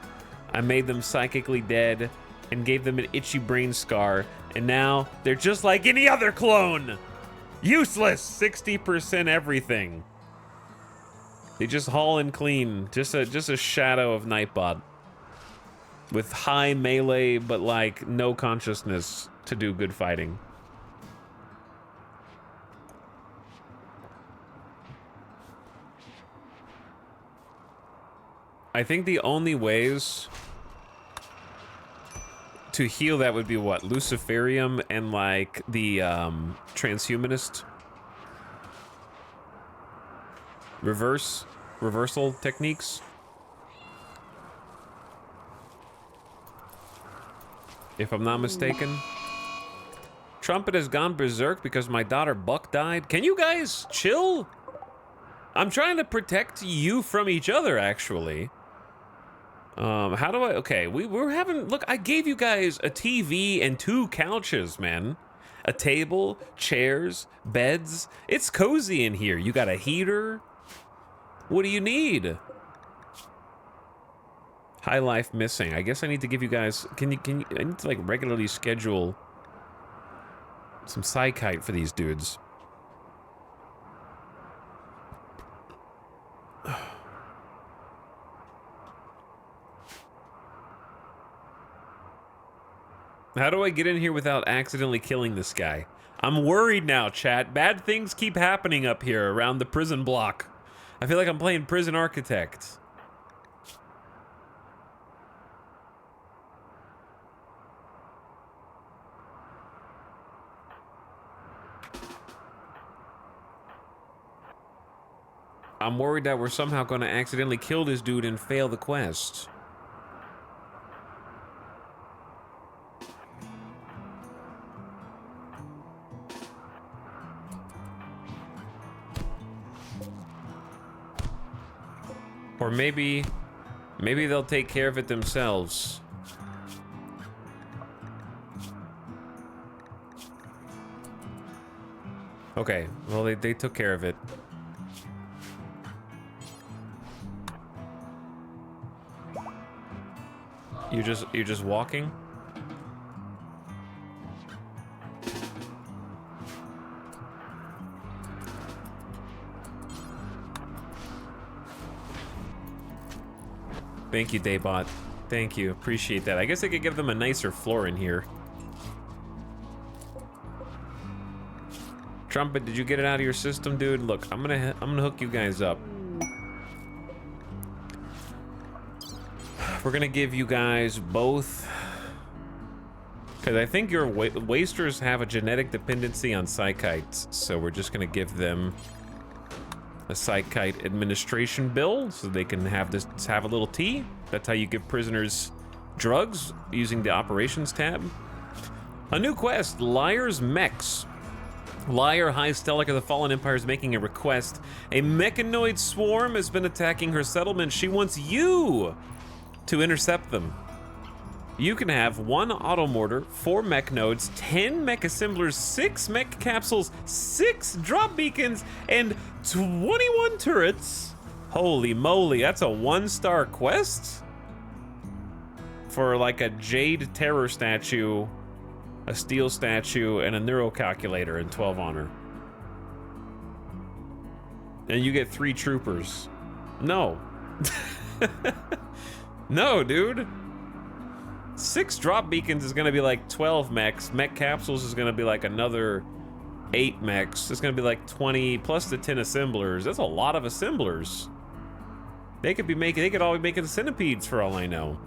I made them psychically dead and gave them an itchy brain scar, and now they're just like any other clone! Useless! 60% everything. They just haul and clean. Just a shadow of Nightbot. With high melee, but like no consciousness to do good fighting. I think the only ways to heal that would be what? Luciferium and like the transhumanist reversal techniques. If I'm not mistaken. Trumpet has gone berserk because my daughter Buck died. Can you guys chill? I'm trying to protect you from each other, actually. How do I... Okay, we're having... Look, I gave you guys a TV and 2 couches, man. A table, chairs, beds. It's cozy in here. You got a heater. What do you need? High life missing. I guess I need to give you guys... Can you... I need to, like, regularly schedule some psychite for these dudes. How do I get in here without accidentally killing this guy? I'm worried now, chat. Bad things keep happening up here around the prison block. I feel like I'm playing Prison Architect. I'm worried that we're somehow going to accidentally kill this dude and fail the quest. Or maybe they'll take care of it themselves. Okay, well they took care of it. You're just walking? Thank you, Daybot. Thank you. Appreciate that. I guess I could give them a nicer floor in here. Trumpet, did you get it out of your system, dude? Look, I'm gonna hook you guys up. We're gonna give you guys both, because I think your wasters have a genetic dependency on psychites, so we're just gonna give them a psychite administration bill so they can have a little tea. That's how you give prisoners drugs, using the operations tab. A new quest, Liar's Mechs. Liar, High Stelic of the Fallen Empire is making a request. A mechanoid swarm has been attacking her settlement. She wants you to intercept them. You can have 1 automortar, 4 mech nodes, 10 mech assemblers, 6 mech capsules, 6 drop beacons, and 21 turrets. Holy moly, that's a 1-star quest? For like a jade terror statue, a steel statue, and a neuro calculator and 12 honor. And you get 3 troopers. No. No, dude. 6 drop beacons is gonna be like 12 mechs. Mech capsules is gonna be like another 8 mechs. It's gonna be like 20 plus the 10 assemblers. That's a lot of assemblers. They could all be making centipedes for all I know.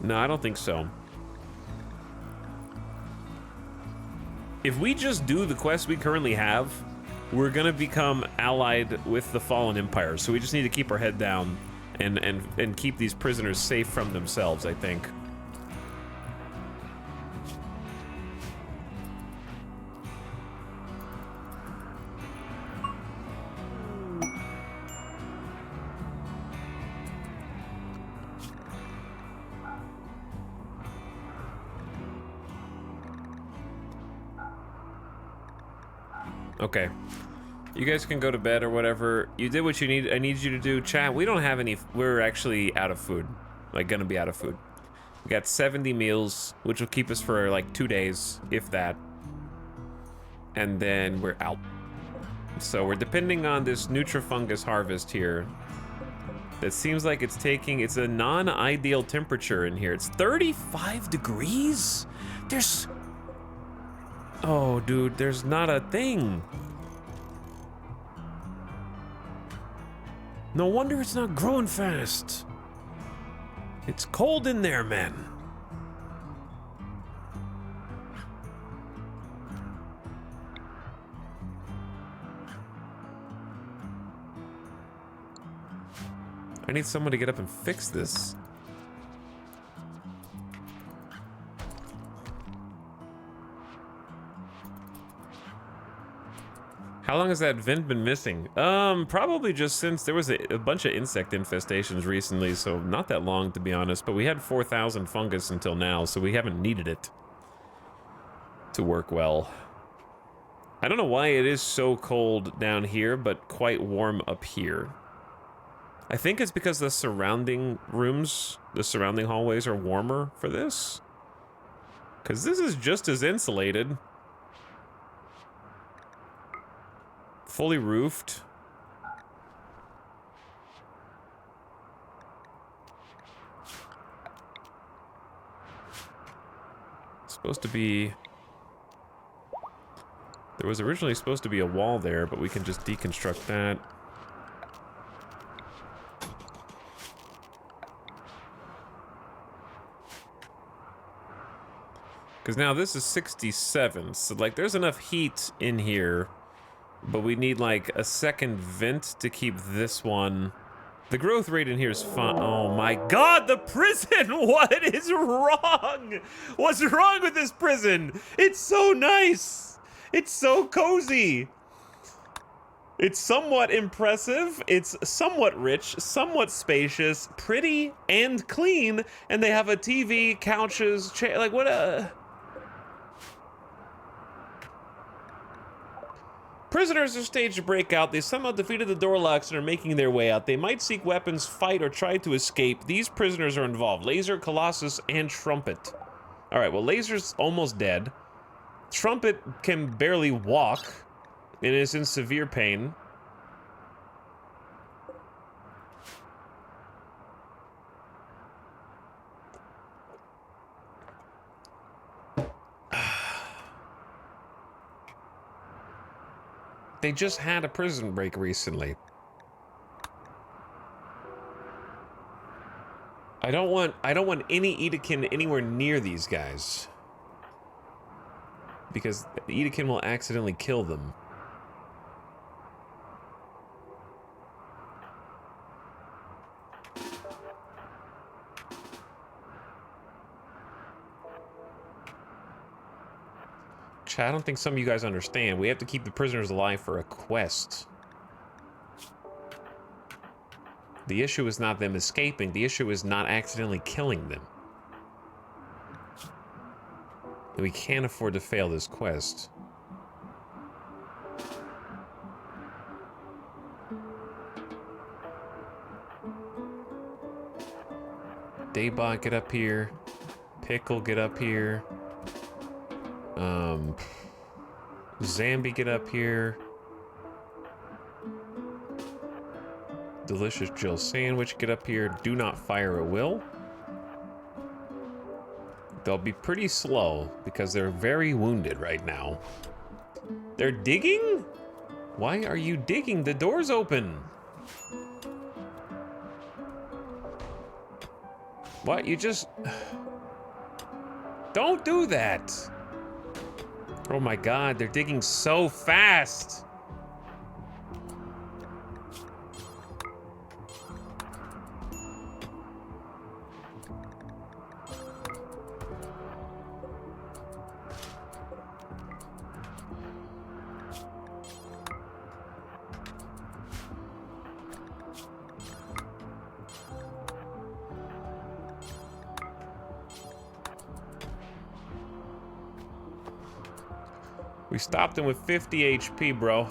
No, I don't think so. If we just do the quests we currently have, we're gonna become allied with the Fallen Empire. So we just need to keep our head down and keep these prisoners safe from themselves, I think. Okay. You guys can go to bed or whatever. You did what you need. I need you to do. Chat, we don't have any. We're actually out of food. Like, gonna be out of food. We got 70 meals, which will keep us for like 2 days, if that. And then we're out. So we're depending on this Nutrifungus harvest here. That seems like it's a non-ideal temperature in here. It's 35 degrees? Oh, dude, there's not a thing. No wonder it's not growing fast. It's cold in there, man. I need someone to get up and fix this. How long has that vent been missing? Probably just since there was a bunch of insect infestations recently, so not that long to be honest, but we had 4,000 fungus until now, so we haven't needed it to work well. I don't know why it is so cold down here, but quite warm up here. I think it's because the surrounding rooms, the surrounding hallways are warmer for this. Because this is just as insulated. Fully roofed. It's supposed to be... There was originally supposed to be a wall there, but we can just deconstruct that. Because now this is 67, so like there's enough heat in here, but we need like a second vent to keep this one. The growth rate in here is fine. Oh my god, the prison! What is wrong? What's wrong with this prison? It's so nice! It's so cozy! It's somewhat impressive, it's somewhat rich, somewhat spacious, pretty and clean, and they have a TV, couches, chair, like what a... Prisoners are staged to break out. They somehow defeated the door locks and are making their way out. They might seek weapons, fight, or try to escape. These prisoners are involved. Laser, Colossus, and Trumpet. Alright, well, Laser's almost dead. Trumpet can barely walk and is in severe pain. They just had a prison break recently. I don't want any Edekin anywhere near these guys. Because the Edekin will accidentally kill them. I don't think some of you guys understand. We have to keep the prisoners alive for a quest. The issue is not them escaping. The issue is not accidentally killing them. And we can't afford to fail this quest. Daybot, get up here. Pickle, get up here. Zambi, get up here. Delicious Jill Sandwich, get up here. Do not fire at will. They'll be pretty slow because they're very wounded right now. They're digging? Why are you digging? The door's open. What? You just... Don't do that. Oh my god, they're digging so fast! We stopped him with 50 HP, bro.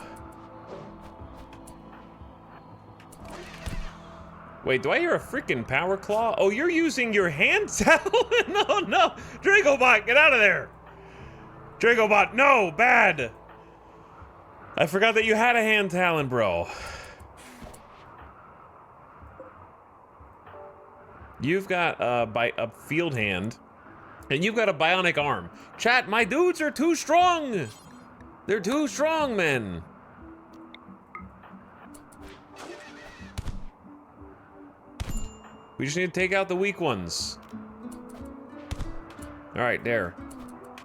Wait, do I hear a freaking power claw? Oh, you're using your hand talon? No, no. Dragobot, get out of there. Dragobot, no, bad. I forgot that you had a hand talon, bro. You've got a field hand, and you've got a bionic arm. Chat, my dudes are too strong. They're too strong, men. We just need to take out the weak ones. All right, there.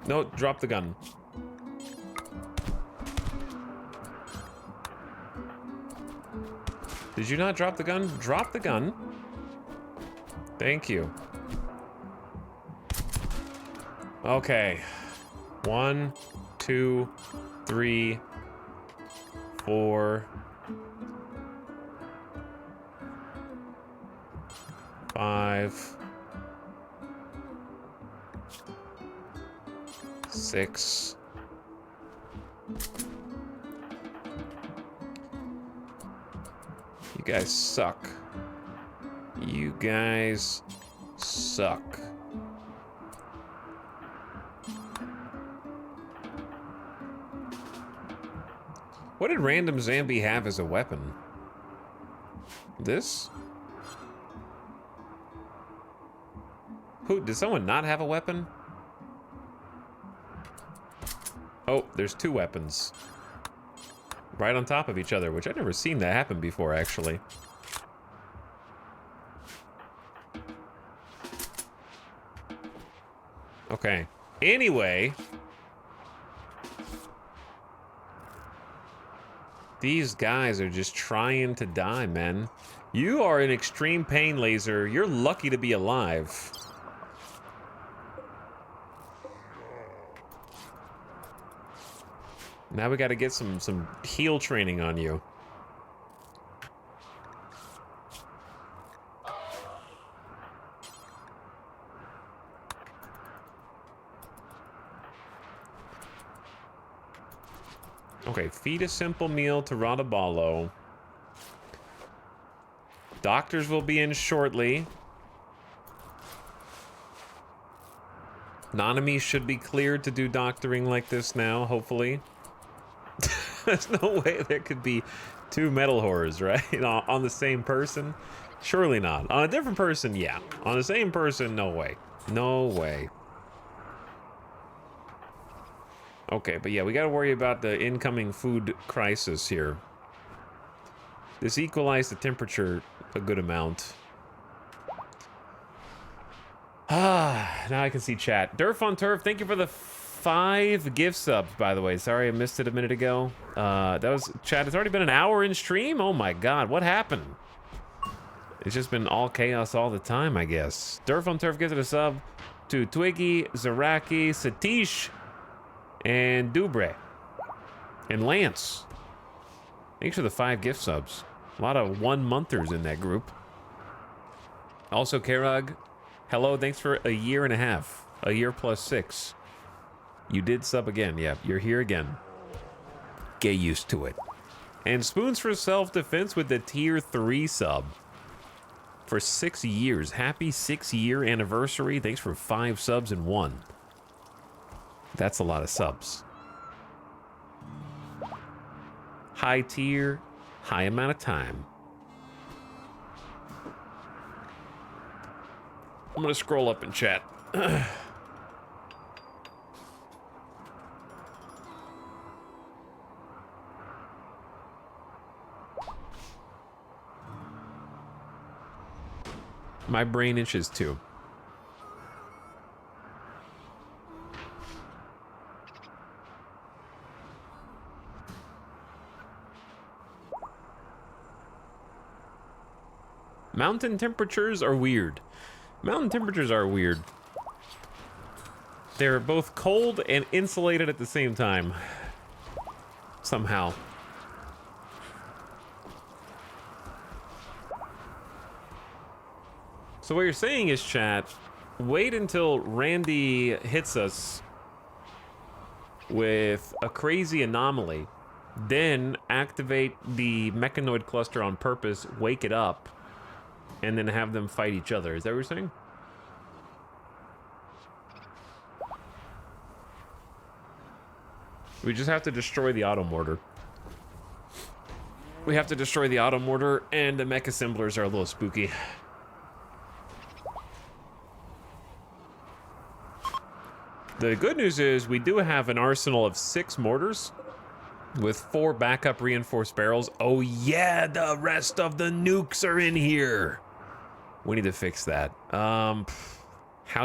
No, drop the gun. Did you not drop the gun? Drop the gun. Thank you. Okay. 1, 2, 3, 4, 5, 6. You guys suck. You guys suck. What did random Zambi have as a weapon? This? Who, did someone not have a weapon? Oh, there's 2 weapons. Right on top of each other, which I've never seen that happen before, actually. Okay. Anyway. These guys are just trying to die, man. You are in extreme pain, Laser. You're lucky to be alive. Now we gotta get some heal training on you. Okay, feed a simple meal to Radabalo. Doctors will be in shortly. Nanami should be cleared to do doctoring like this now, hopefully. There's no way there could be 2 metal horrors, right? On the same person? Surely not. On a different person, yeah. On the same person, no way. No way. Okay, but yeah, we gotta worry about the incoming food crisis here. This equalized the temperature a good amount. Ah, now I can see chat. Durf on Turf, thank you for the 5 gift subs, by the way. Sorry I missed it a minute ago. That was, chat, it's already been an hour in stream? Oh my god, what happened? It's just been all chaos all the time, I guess. Durf on Turf gives it a sub to Twiggy, Zaraki, Satish, and Dubre. And Lance. Thanks for the 5 gift subs. A lot of 1-monthers in that group. Also, Kerag, hello, thanks for a year and a half. A year plus 6. You did sub again, yeah, you're here again. Get used to it. And Spoons for Self-Defense with the tier 3 sub. For 6 years. Happy 6-year anniversary. Thanks for 5 subs in 1. That's a lot of subs. High tier, high amount of time. I'm gonna scroll up in chat. My brain itches too. Mountain temperatures are weird. Mountain temperatures are weird. They're both cold and insulated at the same time. Somehow. So what you're saying is, chat, wait until Randy hits us with a crazy anomaly, then activate the mechanoid cluster on purpose, wake it up, and then have them fight each other. Is that what you're saying? We just have to destroy the auto mortar. We have to destroy the auto mortar, and the mech assemblers are a little spooky. The good news is we do have an arsenal of 6 mortars with 4 backup reinforced barrels. Oh yeah, the rest of the nukes are in here. We need to fix that. How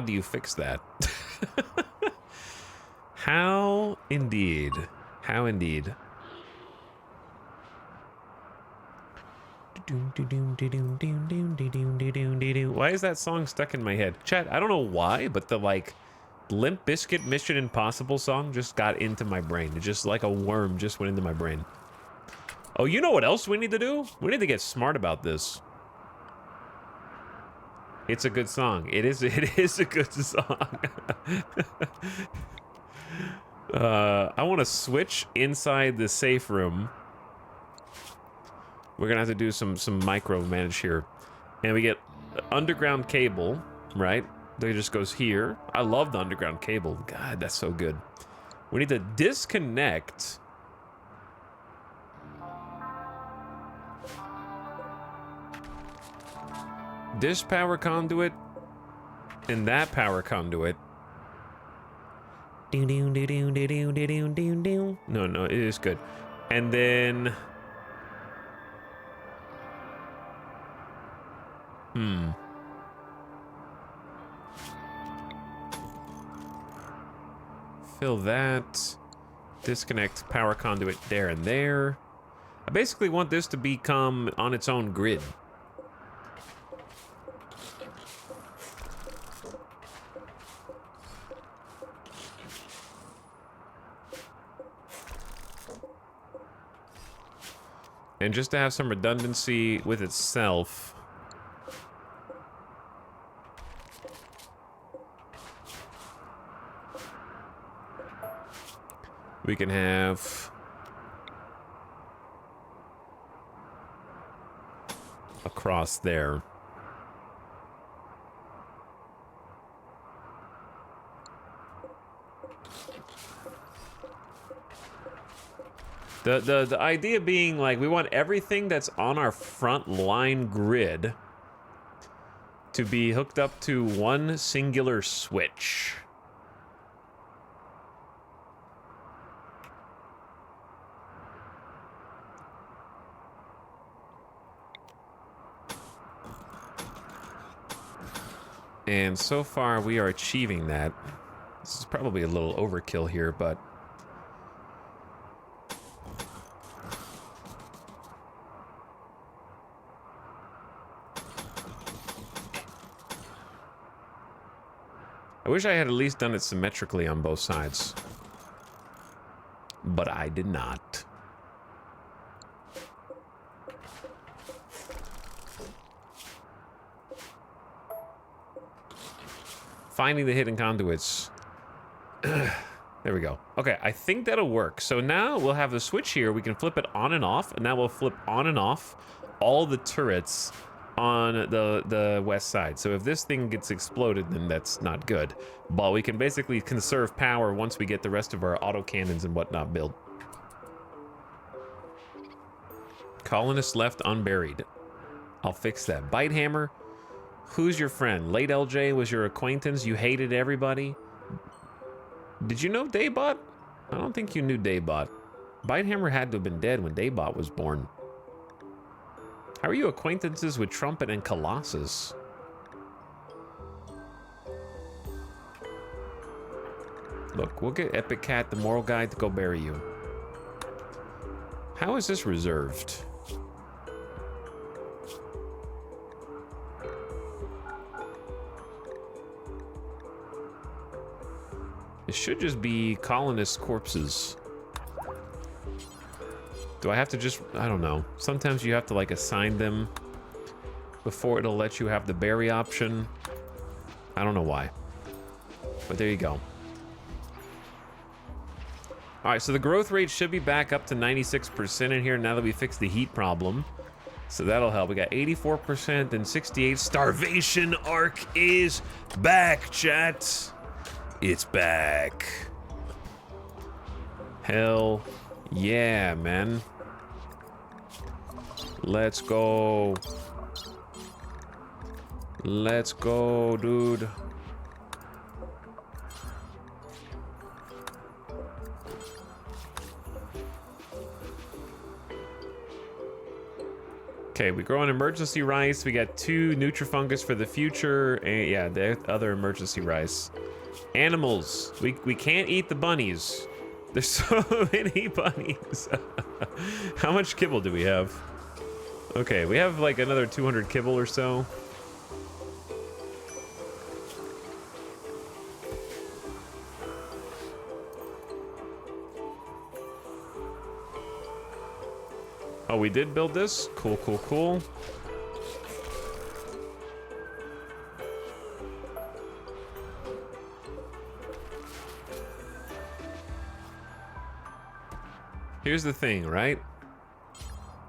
do you fix that? How indeed? How indeed? Why is that song stuck in my head? Chat, I don't know why, but the like Limp Bizkit Mission Impossible song just got into my brain. It just like a worm just went into my brain. Oh, you know what else we need to do? We need to get smart about this. It's a good song. It is a good song. I want to switch inside the safe room. We're gonna have to do some micromanage here. And we get underground cable, right? That just goes here. I love the underground cable. God, that's so good. We need to disconnect. This power conduit and that power conduit. No, it is good. And then fill that. Disconnect power conduit there and there. I basically want this to become on its own grid. And just to have some redundancy with itself, we can have across there. The idea being, like, we want everything that's on our front line grid to be hooked up to one singular switch. And so far, we are achieving that. This is probably a little overkill here, but I wish I had at least done it symmetrically on both sides. But I did not. Finding the hidden conduits. There we go. Okay, I think that'll work. So now we'll have the switch here. We can flip it on and off, and now we'll flip on and off all the turrets on the west side. So if this thing gets exploded, then that's not good. But we can basically conserve power once we get the rest of our autocannons and whatnot built. Colonists left unburied. I'll fix that. Bite Hammer. Who's your friend? Late LJ was your acquaintance. You hated everybody. Did you know Daybot? I don't think you knew Daybot. Bite Hammer had to have been dead when Daybot was born. How are you acquaintances with Trumpet and Colossus? Look, we'll get Epic Cat, the moral guide, to go bury you. How is this reserved? It should just be colonist corpses. Do I have to just, I don't know. Sometimes you have to like assign them before it'll let you have the bury option. I don't know why. But there you go. All right, so the growth rate should be back up to 96% in here now that we fixed the heat problem. So that'll help. We got 84% and 68. Starvation Arc is back, chat. It's back. Hell yeah, man. Let's go. Let's go, dude. Okay, we grow an emergency rice. We got 2 Nutrifungus for the future. And yeah, the other emergency rice. Animals. We can't eat the bunnies. There's so many bunnies. How much kibble do we have? Okay, we have like another 200 kibble or so. Oh, we did build this? Cool, cool, cool. Here's the thing, right?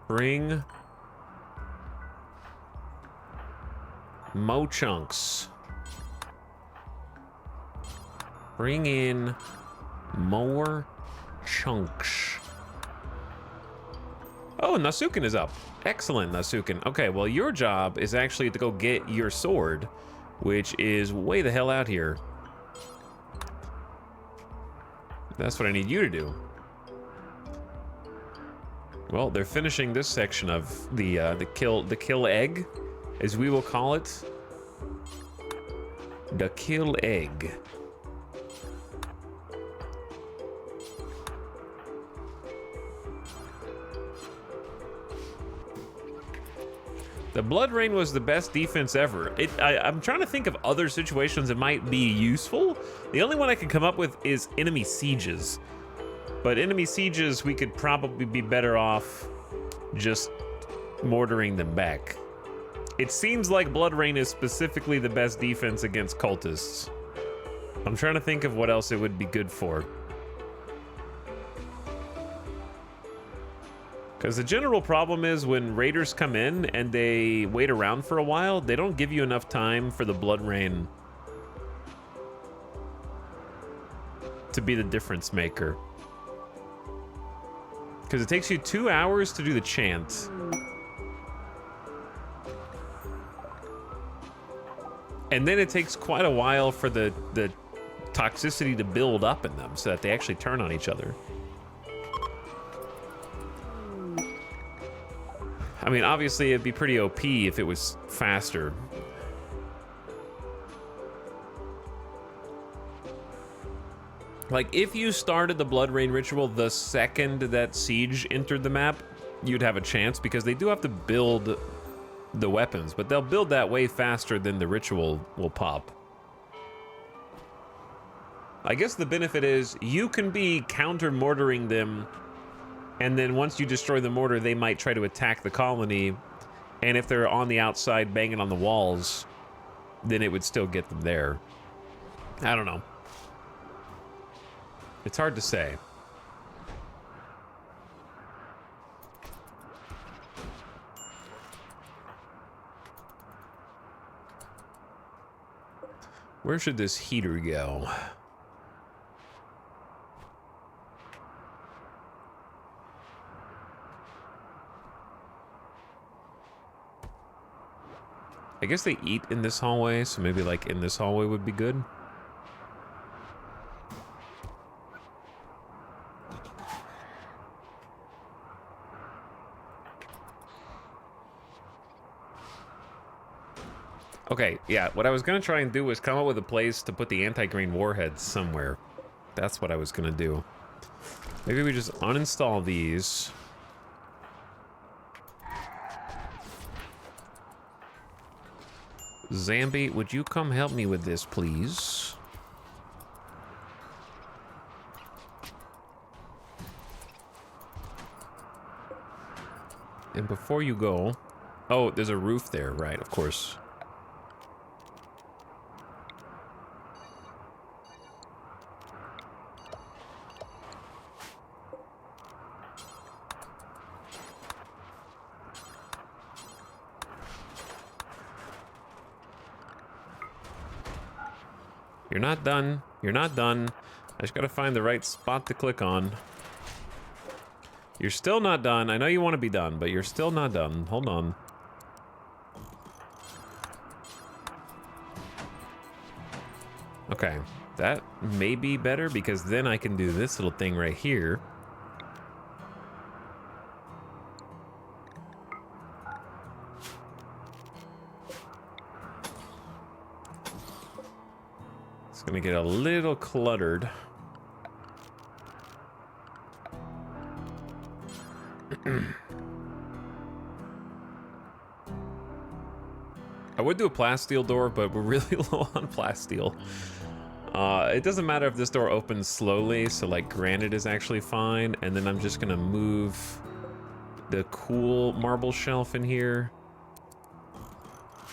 Bring mo chunks. Bring in more chunks. Oh, Nasukin is up. Excellent, Nasukin. Okay, well, your job is actually to go get your sword, which is way the hell out here. That's what I need you to do. Well, they're finishing this section of the kill egg, as we will call it. The kill egg. The Blood Rain was the best defense ever. I'm trying to think of other situations that might be useful. The only one I can come up with is enemy sieges. But enemy sieges, we could probably be better off just mortaring them back. It seems like Blood Rain is specifically the best defense against cultists. I'm trying to think of what else it would be good for. Because the general problem is when raiders come in and they wait around for a while, they don't give you enough time for the Blood Rain to be the difference maker. Because it takes you 2 hours to do the chant. And then it takes quite a while for the toxicity to build up in them so that they actually turn on each other. I mean, obviously, it'd be pretty OP if it was faster. Like, if you started the Blood Rain ritual the second that Siege entered the map, you'd have a chance, because they do have to build the weapons, but they'll build that way faster than the ritual will pop. I guess the benefit is you can be counter-mortaring them, and then once you destroy the mortar, they might try to attack the colony, and if they're on the outside banging on the walls, then it would still get them there. I don't know. It's hard to say. Where should this heater go? I guess they eat in this hallway, so maybe like in this hallway would be good. Okay, yeah, what I was gonna try and do was come up with a place to put the anti-green warheads somewhere. That's what I was gonna do. Maybe we just uninstall these. Zambi, would you come help me with this, please? And before you go... Oh, there's a roof there, right, of course. You're not done. You're not done. I just gotta find the right spot to click on. You're still not done. I know you want to be done, but you're still not done. Hold on. Okay, that may be better because then I can do this little thing right here. Gonna get a little cluttered. I would do a plasteel door, but we're really low on plasteel. It doesn't matter if this door opens slowly, so like granite is actually fine, and then I'm just gonna move the cool marble shelf in here.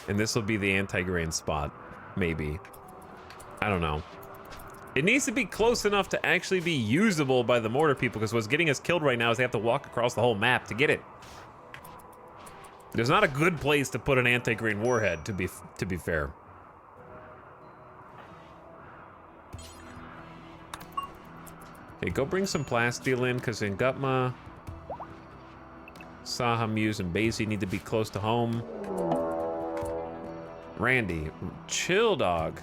And this will be the anti-grain spot, maybe. I don't know. It needs to be close enough to actually be usable by the mortar people, because what's getting us killed right now is they have to walk across the whole map to get it. There's not a good place to put an anti-grain warhead, to be fair. Okay, go bring some plasteel in, because in Gutma, Saha, Muse, and Basie need to be close to home. Randy, chill, dog.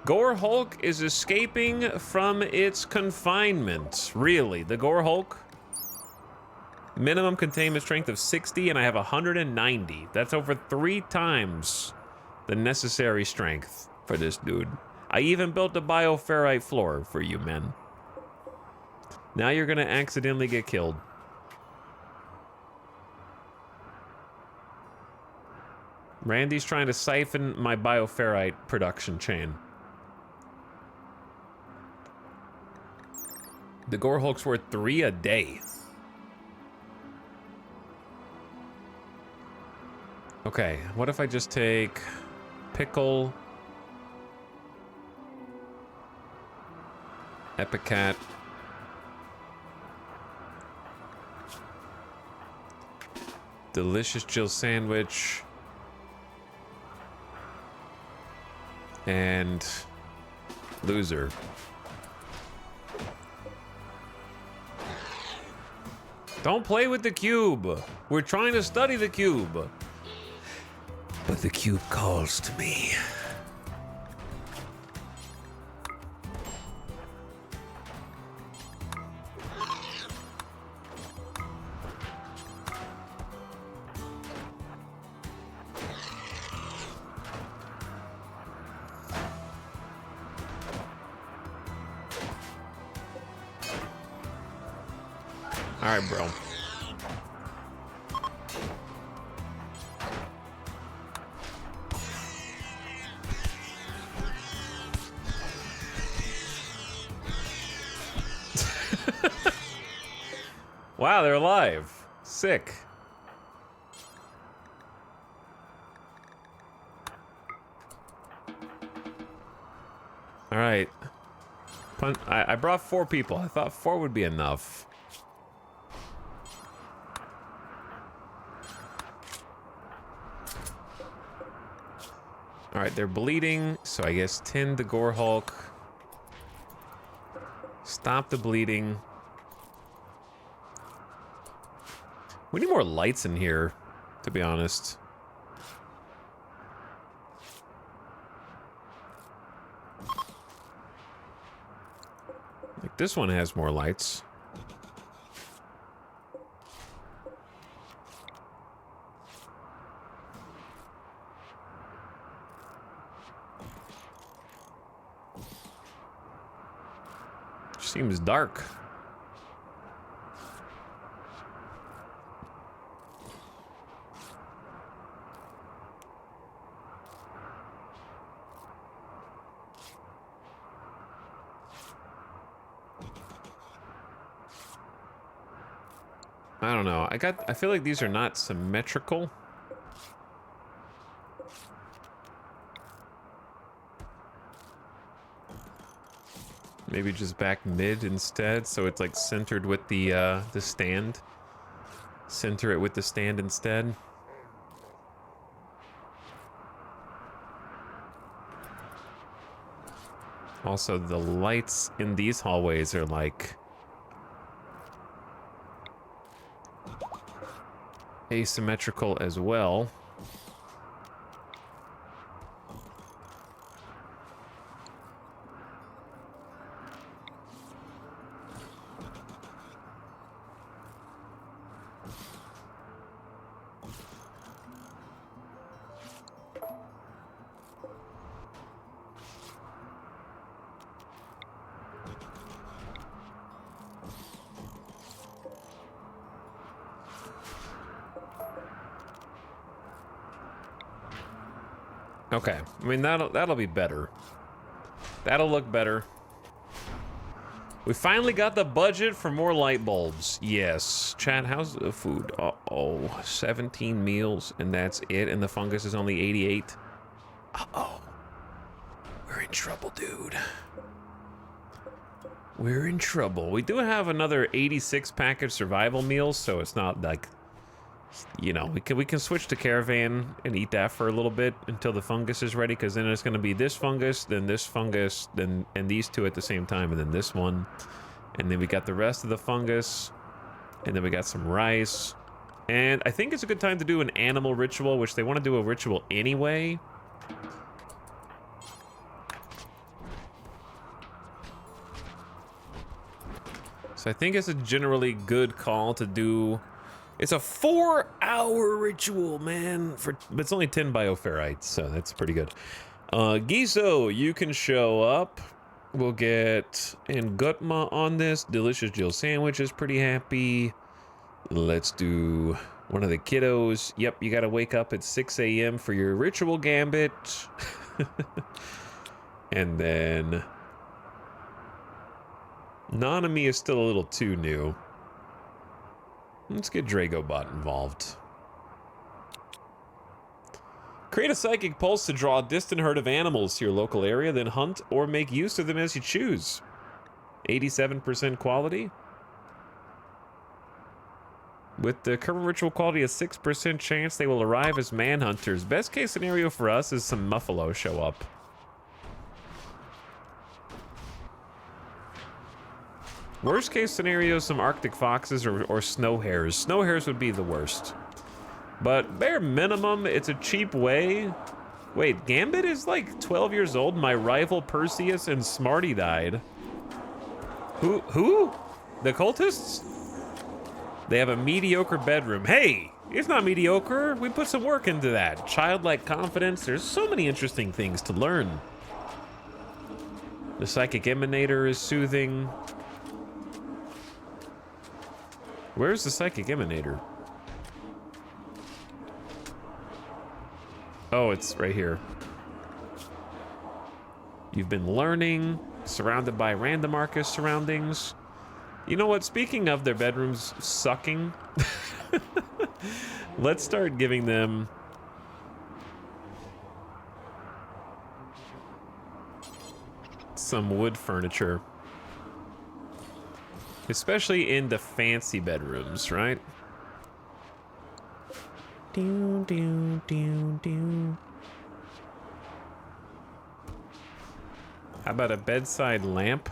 Gore Hulk is escaping from its confinement. Really, the Gore Hulk? Minimum containment strength of 60, and I have 190. That's over 3 times the necessary strength for this dude. I even built a bioferrite floor for you, men. Now you're gonna accidentally get killed. Randy's trying to siphon my bioferrite production chain. The Gore Hulk's worth 3 a day. Okay, what if I just take Pickle, Epicat, Delicious Jill Sandwich, and Loser. Don't play with the cube. We're trying to study the cube. But the cube calls to me. All right, bro. Wow, they're alive. Sick. All right. I brought 4 people. I thought 4 would be enough. All right, they're bleeding, so I guess tend the Gore Hulk. Stop the bleeding. We need more lights in here, to be honest. Like this one has more lights. Seems dark. I don't know. I feel like these are not symmetrical. Maybe just back mid instead, so it's like centered with the stand. Center it with the stand instead. Also, the lights in these hallways are like asymmetrical as well. Okay, I mean, that'll be better. That'll look better. We finally got the budget for more light bulbs. Yes. Chad, how's the food? Uh-oh. 17 meals, and that's it, and the fungus is only 88. Uh-oh. We're in trouble, dude. We're in trouble. We do have another 86 package survival meals, so it's not like, you know, we can switch to caravan and eat that for a little bit until the fungus is ready, because then it's going to be this fungus, then and these two at the same time, and then this one, and then we got the rest of the fungus, and then we got some rice, and I think it's a good time to do an animal ritual, which they want to do a ritual anyway. So I think it's a generally good call to do. It's a 4-hour ritual, man. But it's only 10 bioferrites, so that's pretty good. Giso, you can show up. We'll get Ngutma on this. Delicious Jill sandwich is pretty happy. Let's do one of the kiddos. Yep, you gotta wake up at 6 a.m. for your ritual gambit. And then Nanami is still a little too new. Let's get Dragobot involved. Create a psychic pulse to draw a distant herd of animals to your local area, then hunt or make use of them as you choose. 87% quality. With the current ritual quality, a 6% chance they will arrive as manhunters. Best case scenario for us is some Muffalo show up. Worst case scenario, some Arctic foxes or snow hares. Snow hares would be the worst. But bare minimum, it's a cheap way. Wait, Gambit is like 12 years old. My rival Perseus and Smarty died. Who? The cultists? They have a mediocre bedroom. Hey, it's not mediocre. We put some work into that. Childlike confidence. There's so many interesting things to learn. The psychic emanator is soothing. Where's the psychic emanator? Oh, it's right here. You've been learning, surrounded by random Arcus surroundings. You know what? Speaking of their bedrooms sucking, let's start giving them some wood furniture. Especially in the fancy bedrooms, right? How about a bedside lamp?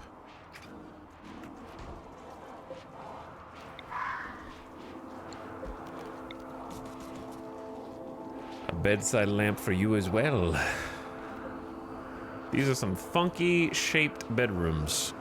A bedside lamp for you as well. These are some funky shaped bedrooms.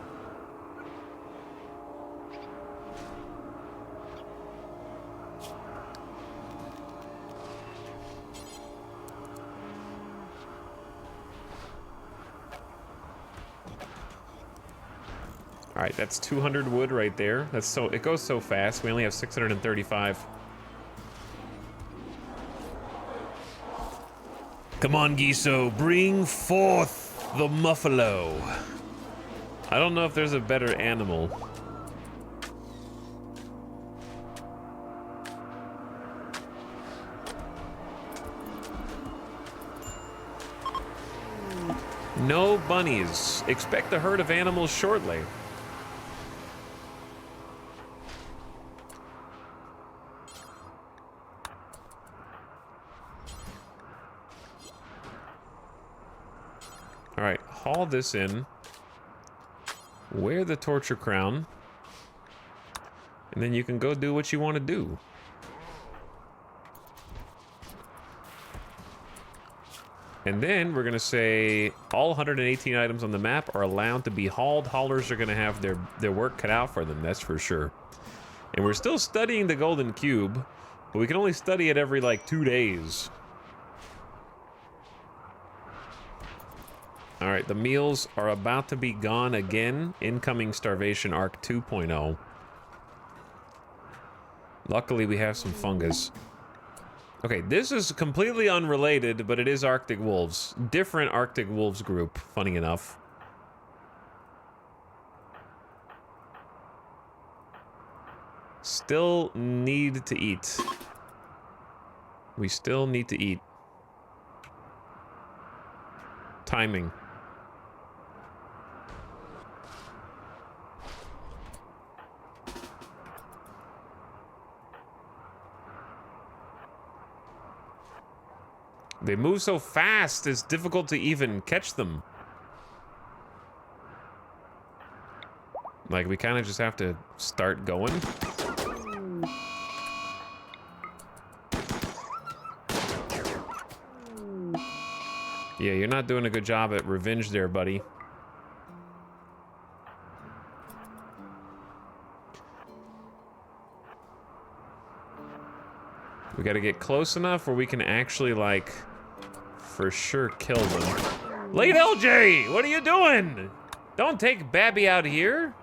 All right, that's 200 wood right there. That's so, it goes so fast. We only have 635. Come on, Giso, bring forth the Muffalo. I don't know if there's a better animal. No bunnies. Expect a herd of animals shortly. All right, haul this in. Wear the torture crown. And then you can go do what you want to do. And then we're going to say all 118 items on the map are allowed to be hauled. Haulers are going to have their work cut out for them, that's for sure. And we're still studying the golden cube, but we can only study it every like 2 days. All right, the meals are about to be gone again. Incoming starvation arc 2.0. Luckily, we have some fungus. Okay, this is completely unrelated, but it is Arctic Wolves. Different Arctic Wolves group, funny enough. Still need to eat. We still need to eat. Timing. They move so fast, it's difficult to even catch them. Like, we kind of just have to start going. Yeah, you're not doing a good job at revenge there, buddy. We gotta get close enough where we can actually, like, for sure kill them. Late LJ, what are you doing? Don't take Babby out here.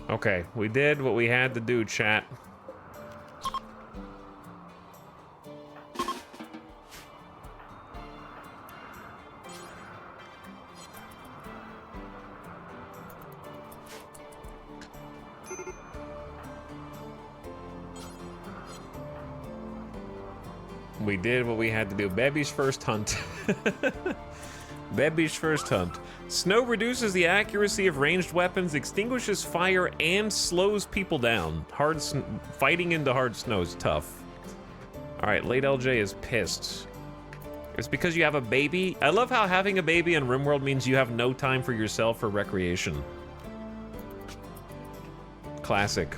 Okay, we did what we had to do, chat. We did what we had to do. Baby's first hunt. Baby's first hunt. Snow reduces the accuracy of ranged weapons, extinguishes fire, and slows people down. Fighting into hard snow is tough. All right, late LJ is pissed. It's because you have a baby. I love how having a baby in RimWorld means you have no time for yourself or recreation. Classic.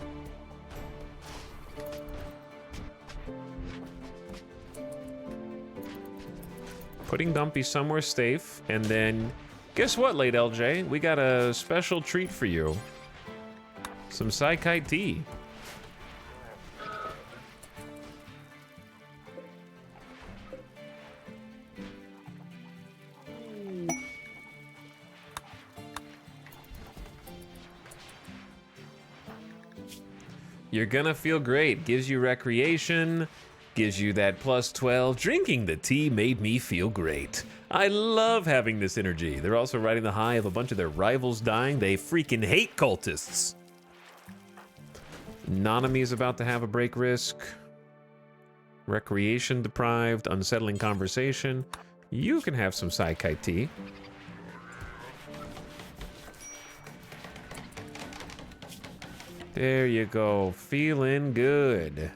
Putting Dumpy somewhere safe, and then guess what, late LJ? We got a special treat for you. Some Psykite tea. You're gonna feel great. Gives you recreation. Gives you that plus 12. Drinking the tea made me feel great. I love having this energy. They're also riding the high of a bunch of their rivals dying. They freaking hate cultists. Nanami's about to have a break risk. Recreation deprived. Unsettling conversation. You can have some Psykite tea. There you go. Feeling good.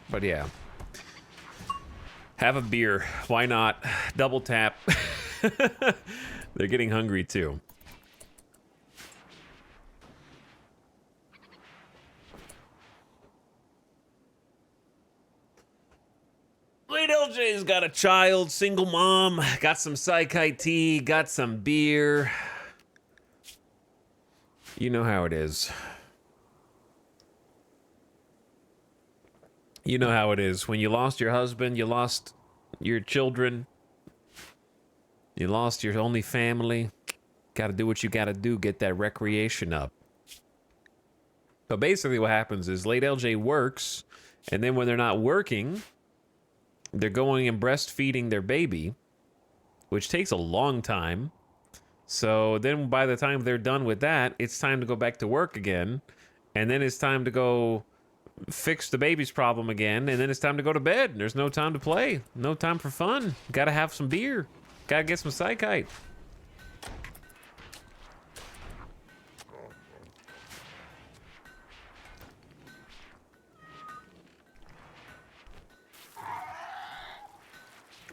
But yeah, have a beer. Why not? Double tap. They're getting hungry too. Late LJ's got a child, single mom, got some Psykite tea, got some beer. You know how it is. You know how it is. When you lost your husband, you lost your children, you lost your only family. Gotta do what you gotta do, get that recreation up. So basically what happens is late LJ works, and then when they're not working, they're going and breastfeeding their baby, which takes a long time. So then by the time they're done with that, it's time to go back to work again. And then it's time to go fix the baby's problem again, and then it's time to go to bed. There's no time to play, no time for fun. Gotta have some beer, gotta get some Psykite.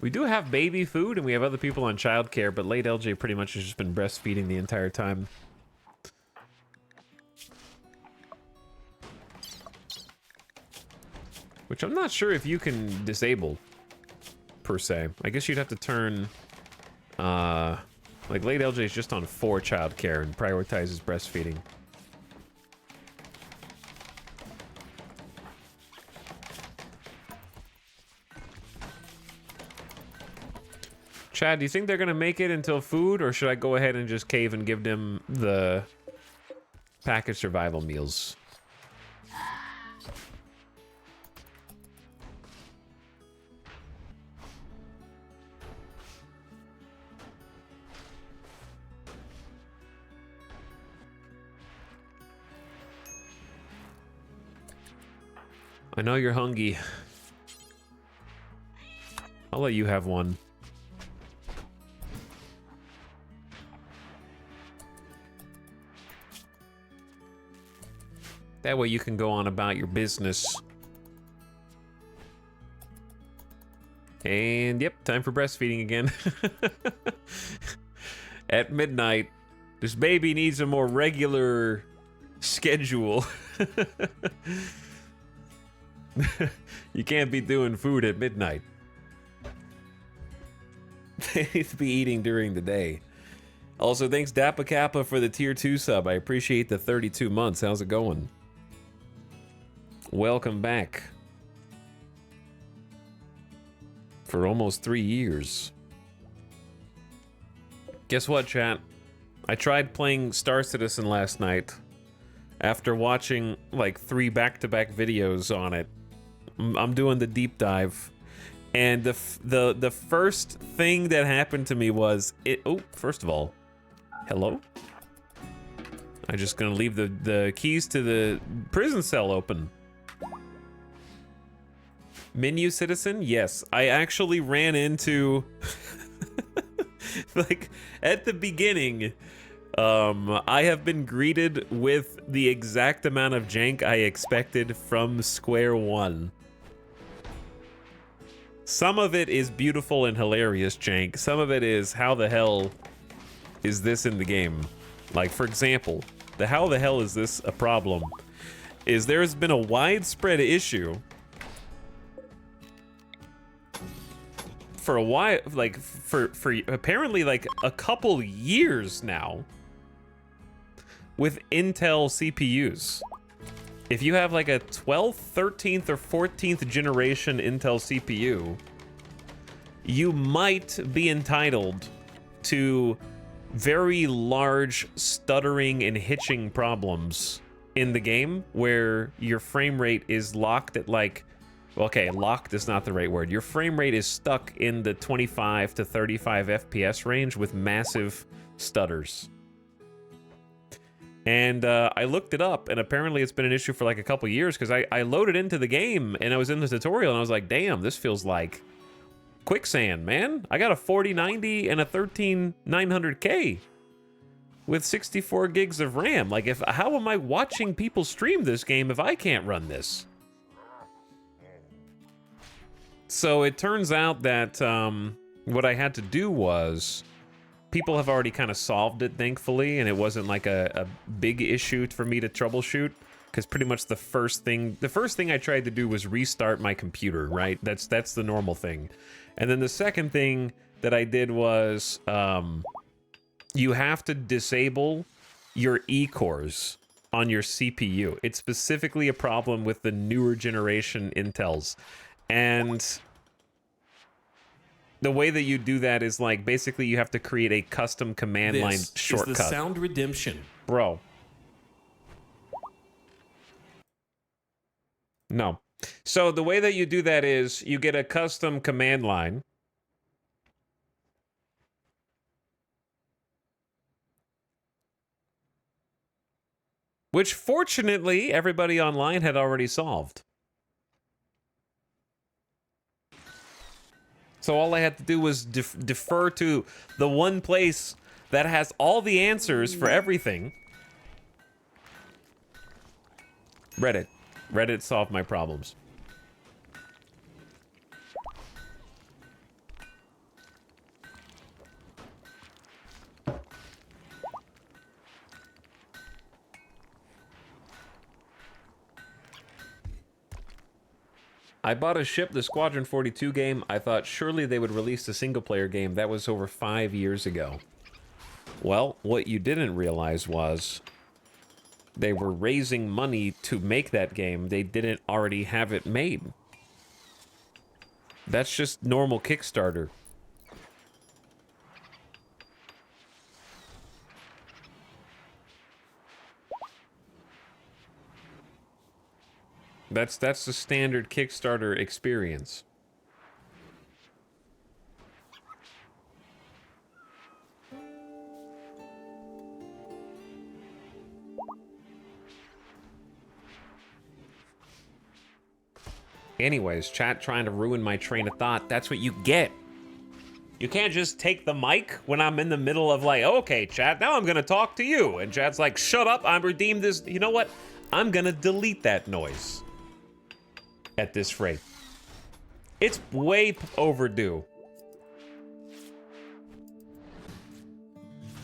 We do have baby food, and we have other people on childcare, but late LJ pretty much has just been breastfeeding the entire time. Which I'm not sure if you can disable, per se. I guess you'd have to turn, like late LJ is just on 4 childcare and prioritizes breastfeeding. Chad, do you think they're gonna make it until food, or should I go ahead and just cave and give them the packaged survival meals? I know you're hungry. I'll let you have one. That way you can go on about your business. And yep, time for breastfeeding again. At midnight, this baby needs a more regular schedule. You can't be doing food at midnight. They need to be eating during the day. Also, thanks Dappa Kappa for the tier 2 sub. I appreciate the 32 months. How's it going? Welcome back. For almost 3 years. Guess what, chat? I tried playing Star Citizen last night. After watching like 3 back-to-back videos on it. I'm doing the deep dive. And the first thing that happened to me was it. Oh, first of all, hello. I'm just gonna leave the keys to the prison cell open. Menu citizen, yes. I actually ran into like at the beginning. I have been greeted with the exact amount of jank I expected from square one. Some of it is beautiful and hilarious jank. Some of it is, how the hell is this in the game? Like, for example, the how the hell is this a problem? Is there's been a widespread issue for a while, like for apparently like a couple years now with Intel CPUs. If you have like a 12th, 13th, or 14th generation Intel CPU, you might be entitled to very large stuttering and hitching problems in the game where your frame rate is locked at like, okay, locked is not the right word. Your frame rate is stuck in the 25 to 35 FPS range with massive stutters. And I looked it up, and apparently it's been an issue for like a couple years because I loaded into the game and I was in the tutorial and I was like, damn, this feels like quicksand, man. I got a 4090 and a 13900K with 64 gigs of RAM. Like, how am I watching people stream this game if I can't run this? So it turns out that what I had to do was, people have already kind of solved it, thankfully, and it wasn't like a big issue for me to troubleshoot, because pretty much the first thing I tried to do was restart my computer, right? That's the normal thing. And then the second thing that I did was you have to disable your E-cores on your CPU. It's specifically a problem with the newer generation Intels. And the way that you do that is like, basically you have to create a custom command line shortcut. This is the sound redemption. Bro. No. So the way that you do that is you get a custom command line. Which fortunately everybody online had already solved. So all I had to do was defer to the one place that has all the answers for everything. Reddit. Reddit solved my problems. I bought a ship, the Squadron 42 game. I thought surely they would release a single-player game. That was over 5 years ago. Well, what you didn't realize was they were raising money to make that game. They didn't already have it made. That's just normal Kickstarter. That's the standard Kickstarter experience. Anyways, chat trying to ruin my train of thought. That's what you get. You can't just take the mic when I'm in the middle of like, okay, chat, now I'm gonna talk to you. And chat's like, shut up, I'm redeemed this. You know what? I'm gonna delete that noise. At this rate. It's way overdue.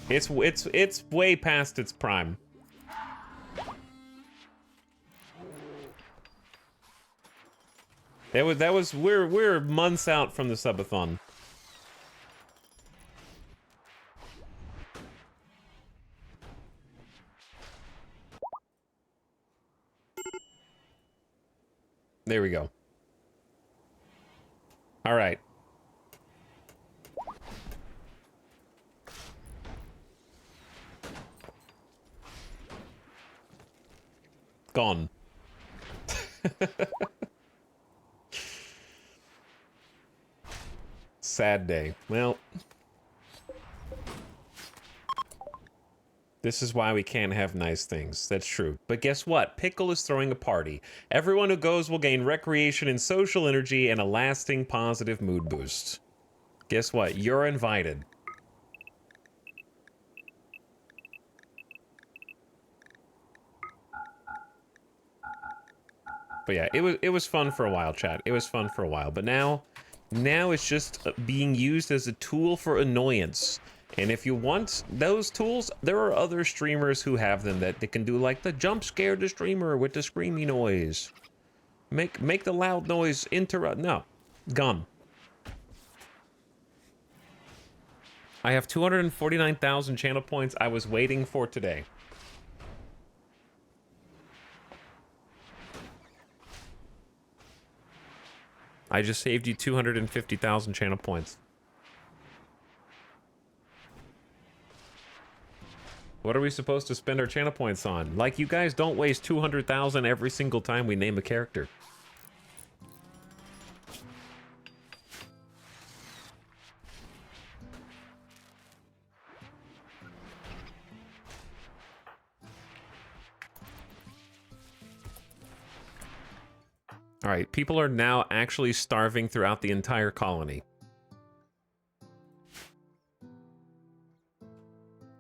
It's way past its prime. We're months out from the subathon. There we go. All right. Gone. Sad day. Well, this is why we can't have nice things. That's true. But guess what? Pickle is throwing a party. Everyone who goes will gain recreation and social energy and a lasting positive mood boost. Guess what? You're invited. But yeah, it was fun for a while, chat. It was fun for a while. But now it's just being used as a tool for annoyance. And if you want those tools, there are other streamers who have them that they can do, like the jump scare the streamer with the screamy noise. Make the loud noise interrupt. No, gone. I have 249,000 channel points I was waiting for today. I just saved you 250,000 channel points. What are we supposed to spend our channel points on? Like, you guys don't waste 200,000 every single time we name a character. All right, people are now actually starving throughout the entire colony.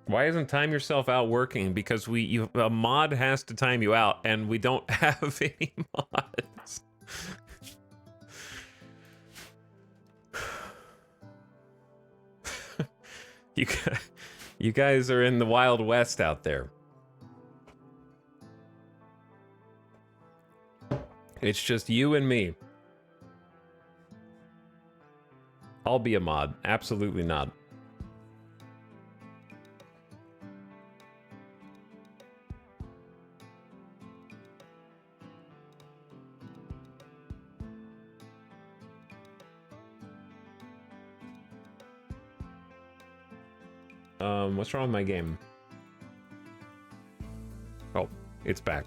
Why isn't time yourself out working? Because a mod has to time you out, and we don't have any mods. You guys are in the Wild West out there. It's just you and me. I'll be a mod. Absolutely not. What's wrong with my game? Oh, it's back.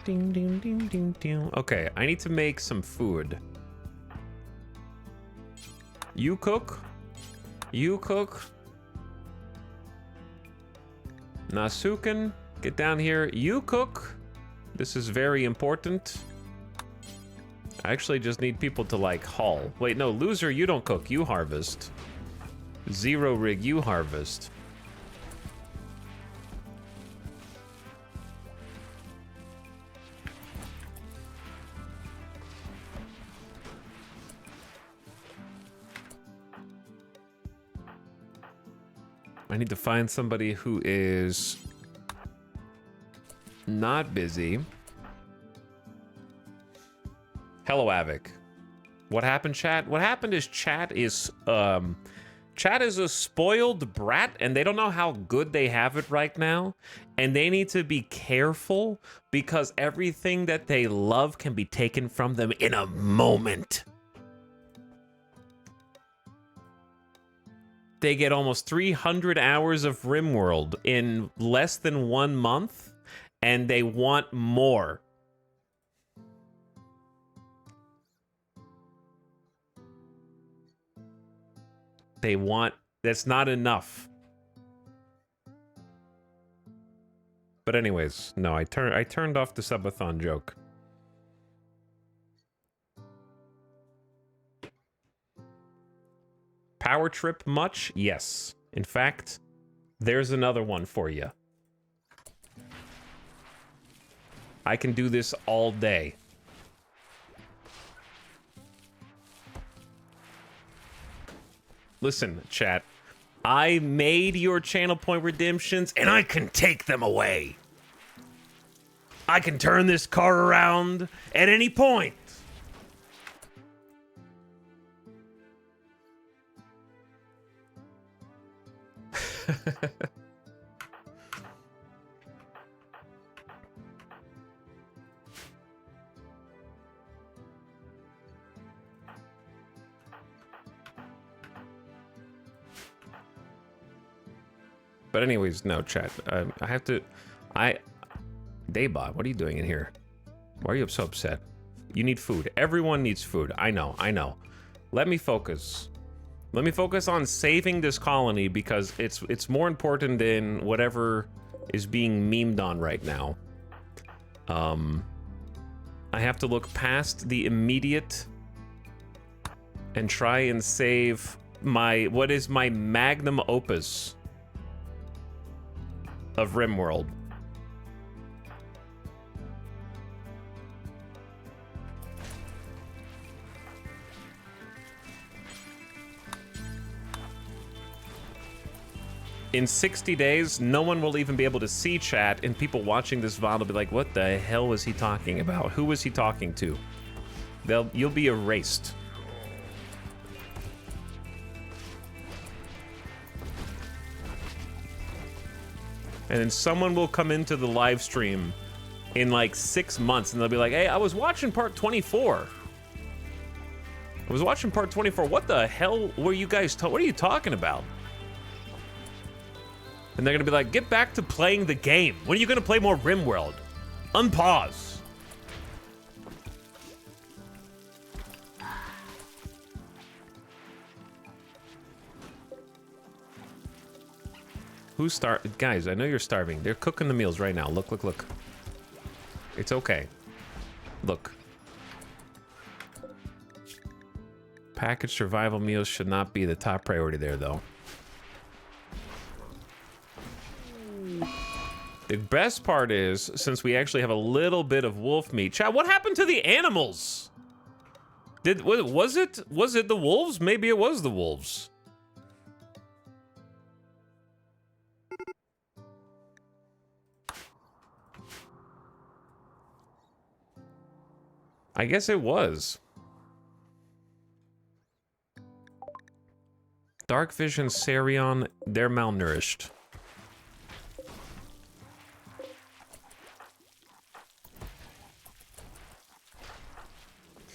Ding, ding, ding, ding, ding. Okay, I need to make some food. You cook. You cook. Nasuken, get down here. You cook. This is very important. I actually just need people to, like, haul. Wait, no, loser, you don't cook. You harvest. Zero rig, you harvest. I need to find somebody who is not busy. Hello, Avic. What happened, chat? What happened is chat is a spoiled brat, and they don't know how good they have it right now, and they need to be careful because everything that they love can be taken from them in a moment. They get almost 300 hours of RimWorld in less than 1 month, and they want more. They want... That's not enough. But anyways, no, I turned off the subathon joke. Power trip much? Yes. In fact, there's another one for you. I can do this all day. Listen, chat. I made your channel point redemptions, and I can take them away. I can turn this car around at any point. But anyways, no, chat. I have to... Daybot, what are you doing in here? Why are you so upset? You need food. Everyone needs food. I know, I know. Let me focus. Let me focus on saving this colony because it's more important than whatever is being memed on right now. I have to look past the immediate and try and save my... What is my magnum opus of RimWorld. In 60 days, no one will even be able to see chat, and people watching this VOD will be like, what the hell was he talking about? Who was he talking to? You'll be erased. And then someone will come into the live stream in like 6 months, and they'll be like, hey, I was watching part 24. I was watching part 24. What the hell were you guys what are you talking about? And they're gonna be like, get back to playing the game. When are you gonna play more RimWorld? Unpause. Who's Guys, I know you're starving. They're cooking the meals right now. Look, look, look. It's okay. Look. Packaged survival meals should not be the top priority there, though. The best part is, since we actually have a little bit of wolf meat. Chat, what happened to the animals? Was it the wolves? Maybe it was the wolves. I guess it was. Dark Vision, Sarion, they're malnourished.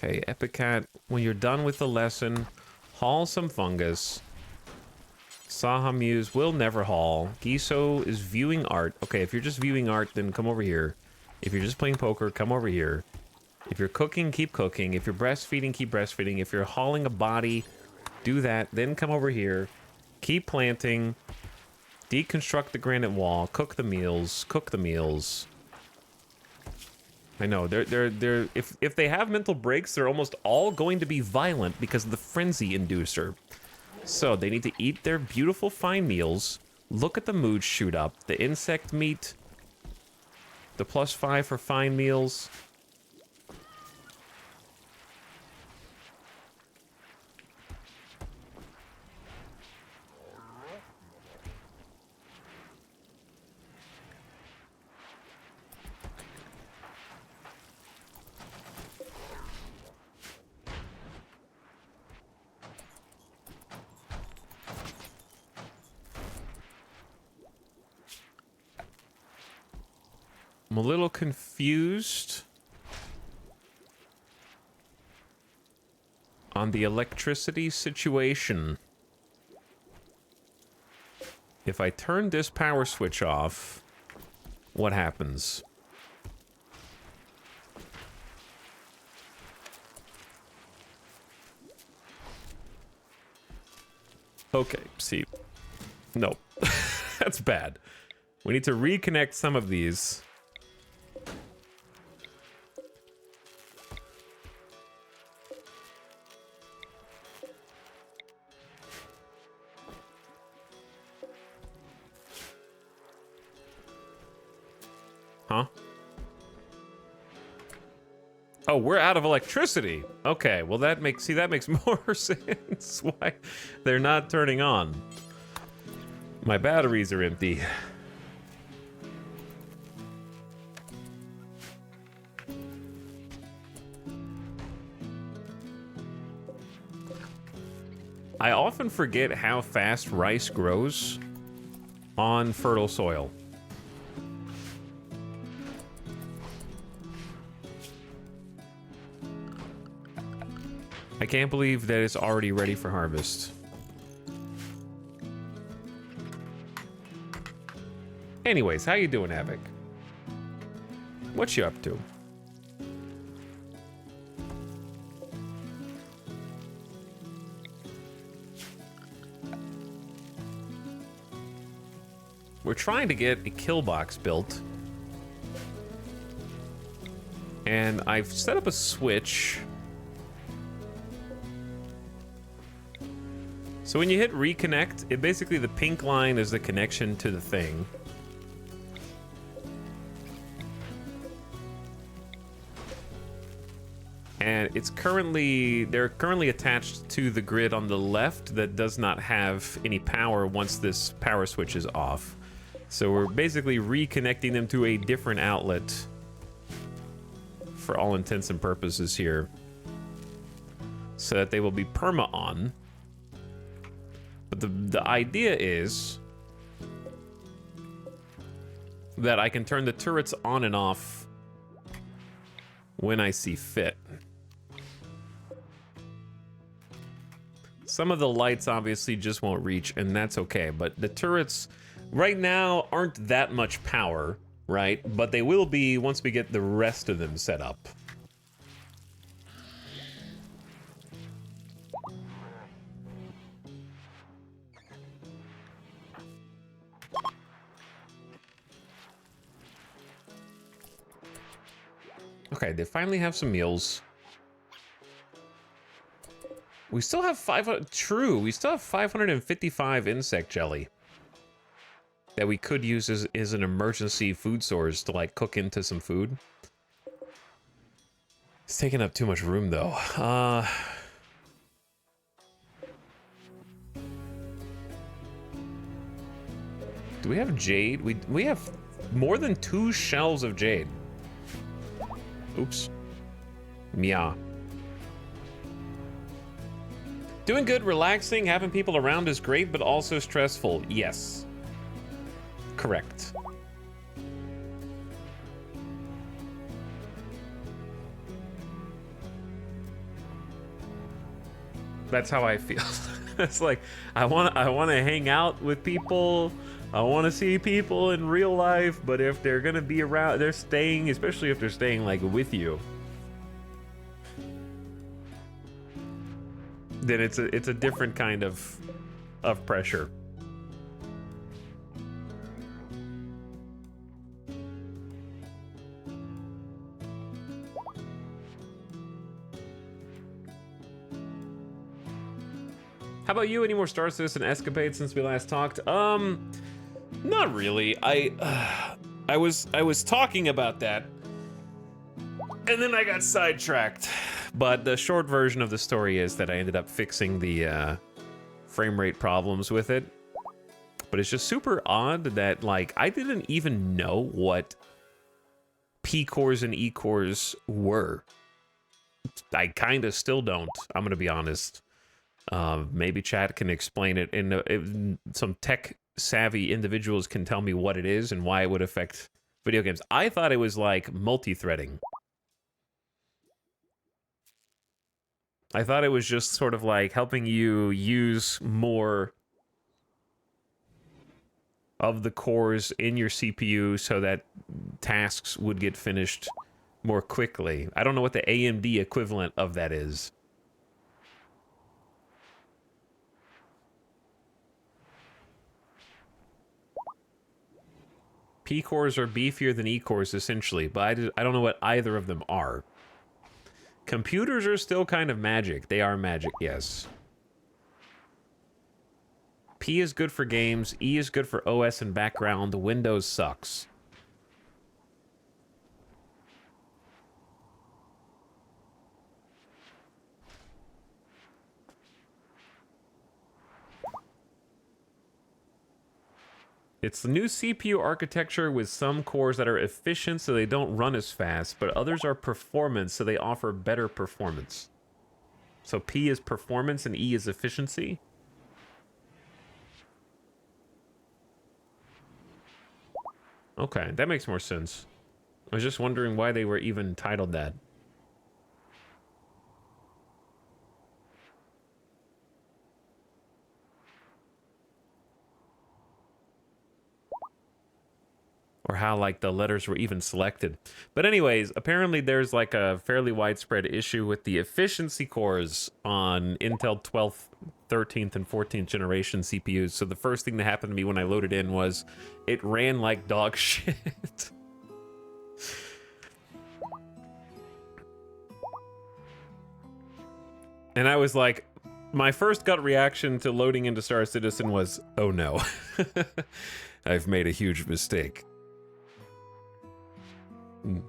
Okay, Epicat, when you're done with the lesson, haul some fungus. Sahamuse will never haul. Giso is viewing art. Okay, if you're just viewing art, then come over here. If you're just playing poker, come over here. If you're cooking, keep cooking. If you're breastfeeding, keep breastfeeding. If you're hauling a body, do that. Then come over here. Keep planting. Deconstruct the granite wall. Cook the meals. Cook the meals. I know, if they have mental breaks, they're almost all going to be violent because of the frenzy inducer. So they need to eat their beautiful fine meals. Look at the mood shoot up. The insect meat. The +5 for fine meals. I'm a little confused on the electricity situation. If I turn this power switch off, what happens? Okay, see. Nope. That's bad. We need to reconnect some of these. Huh? Oh, we're out of electricity. Okay, well that makes more sense why they're not turning on. My batteries are empty. I often forget how fast rice grows on fertile soil. I can't believe that it's already ready for harvest. Anyways, how you doing, Havoc? What you up to? We're trying to get a kill box built. And I've set up a switch. So when you hit reconnect, it basically, the pink line is the connection to the thing. And it's they're currently attached to the grid on the left that does not have any power once this power switch is off. So we're basically reconnecting them to a different outlet for all intents and purposes here, so that they will be perma on. But the idea is that I can turn the turrets on and off when I see fit. Some of the lights obviously just won't reach, and that's okay. But the turrets right now aren't that much power, right? But they will be once we get the rest of them set up. Okay, they finally have some meals. We still have 500. True, we still have 555 insect jelly that we could use as an emergency food source to like cook into some food. It's taking up too much room though. Do we have jade? We have more than 2 shelves of jade. Oops. Meow. Doing good, relaxing, having people around is great, but also stressful. Yes. Correct. That's how I feel. It's like I want to hang out with people. I want to see people in real life, but if they're gonna be around, they're staying, especially if they're staying like with you, then it's a different kind of pressure. How about you? Any more Star Citizen escapades since we last talked? Not really. I was talking about that, and then I got sidetracked. But the short version of the story is that I ended up fixing the frame rate problems with it. But it's just super odd that, like, I didn't even know what P cores and E cores were. I kind of still don't. I'm gonna be honest. Maybe chat can explain it, and some tech savvy individuals can tell me what it is and why it would affect video games. I thought it was like multi-threading. I thought it was just sort of like helping you use more of the cores in your CPU so that tasks would get finished more quickly. I don't know what the AMD equivalent of that is. P cores are beefier than E cores essentially, but I don't know what either of them are. Computers are still kind of magic. They are magic, yes. P is good for games. E is good for OS and background. Windows sucks. It's the new CPU architecture with some cores that are efficient so they don't run as fast, but others are performance so they offer better performance. So P is performance and E is efficiency. Okay, that makes more sense. I was just wondering why they were even titled that. Or how, like, the letters were even selected. But anyways, apparently there's, like, a fairly widespread issue with the efficiency cores on Intel 12th, 13th, and 14th generation CPUs. So the first thing that happened to me when I loaded in was it ran like dog shit. And I was like, my first gut reaction to loading into Star Citizen was, oh no, I've made a huge mistake.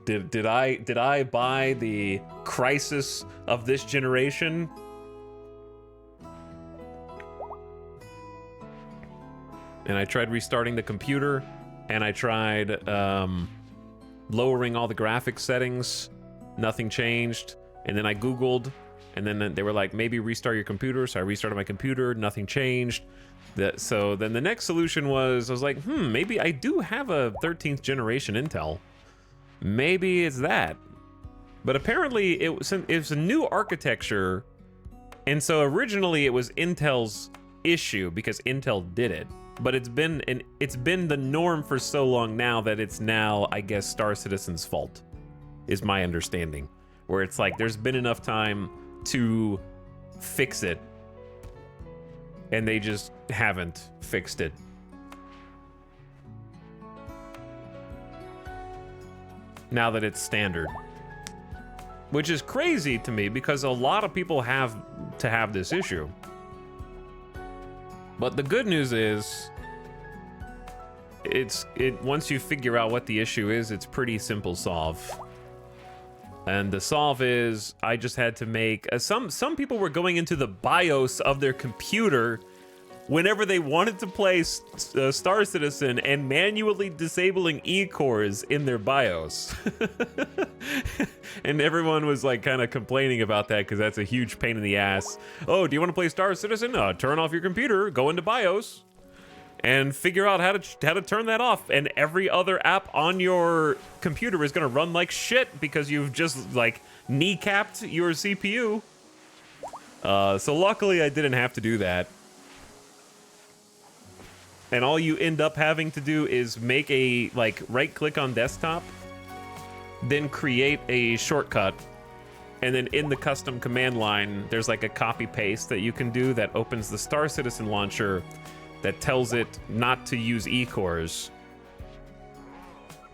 Did I buy the crisis of this generation? And I tried restarting the computer, and I tried lowering all the graphics settings. Nothing changed. And then I Googled, and then they were like, maybe restart your computer. So I restarted my computer. Nothing changed. So then the next solution was, I was like, maybe I do have a 13th generation Intel. Maybe it's that. But apparently it was a new architecture, and so originally it was Intel's issue because Intel did it. But it's been the norm for so long now that it's now, I guess, Star Citizen's fault, is my understanding. Where it's like there's been enough time to fix it, and they just haven't fixed it. Now that it's standard. Which is crazy to me because a lot of people have to have this issue. But the good news is once you figure out what the issue is, it's pretty simple solve. And the solve is I just had to make some people were going into the BIOS of their computer whenever they wanted to play Star Citizen and manually disabling E-cores in their BIOS. And everyone was like kind of complaining about that because that's a huge pain in the ass. Oh, do you want to play Star Citizen? Turn off your computer, go into BIOS, and figure out how to turn that off. And every other app on your computer is going to run like shit because you've just like kneecapped your CPU. So luckily I didn't have to do that. And all you end up having to do is make a, like, right-click on desktop, then create a shortcut, and then in the custom command line, there's like a copy-paste that you can do that opens the Star Citizen launcher that tells it not to use E-cores.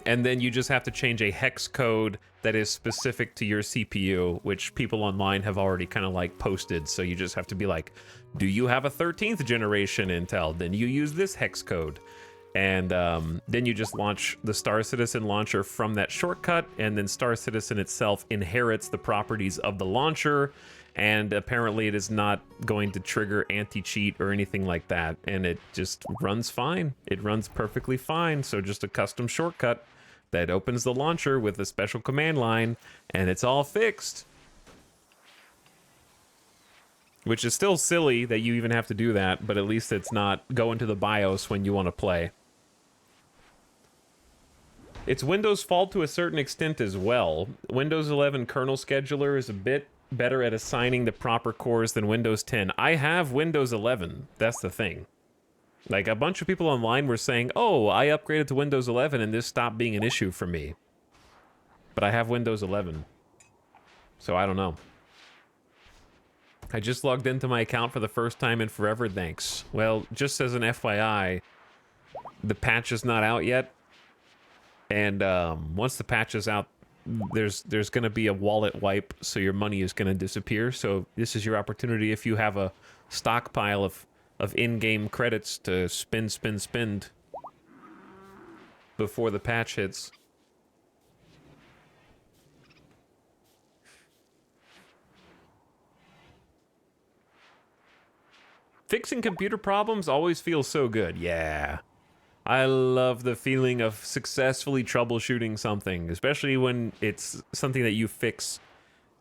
And then you just have to change a hex code that is specific to your CPU, which people online have already kind of like posted. So you just have to be like, do you have a 13th generation Intel? Then you use this hex code. And then you just launch the Star Citizen launcher from that shortcut, and then Star Citizen itself inherits the properties of the launcher, and apparently it is not going to trigger anti-cheat or anything like that, and it just runs fine. It runs perfectly fine, so just a custom shortcut that opens the launcher with a special command line, and it's all fixed. Which is still silly that you even have to do that, but at least it's not go into the BIOS when you want to play. It's Windows' fault to a certain extent as well. Windows 11 kernel scheduler is a bit better at assigning the proper cores than Windows 10. I have Windows 11. That's the thing. Like, a bunch of people online were saying, oh, I upgraded to Windows 11 and this stopped being an issue for me. But I have Windows 11. So I don't know. I just logged into my account for the first time in forever, thanks. Well, just as an FYI, the patch is not out yet. And once the patch is out, there's going to be a wallet wipe, so your money is going to disappear. So this is your opportunity if you have a stockpile of in-game credits to spend before the patch hits. Fixing computer problems always feels so good. Yeah. I love the feeling of successfully troubleshooting something, especially when it's something that you fix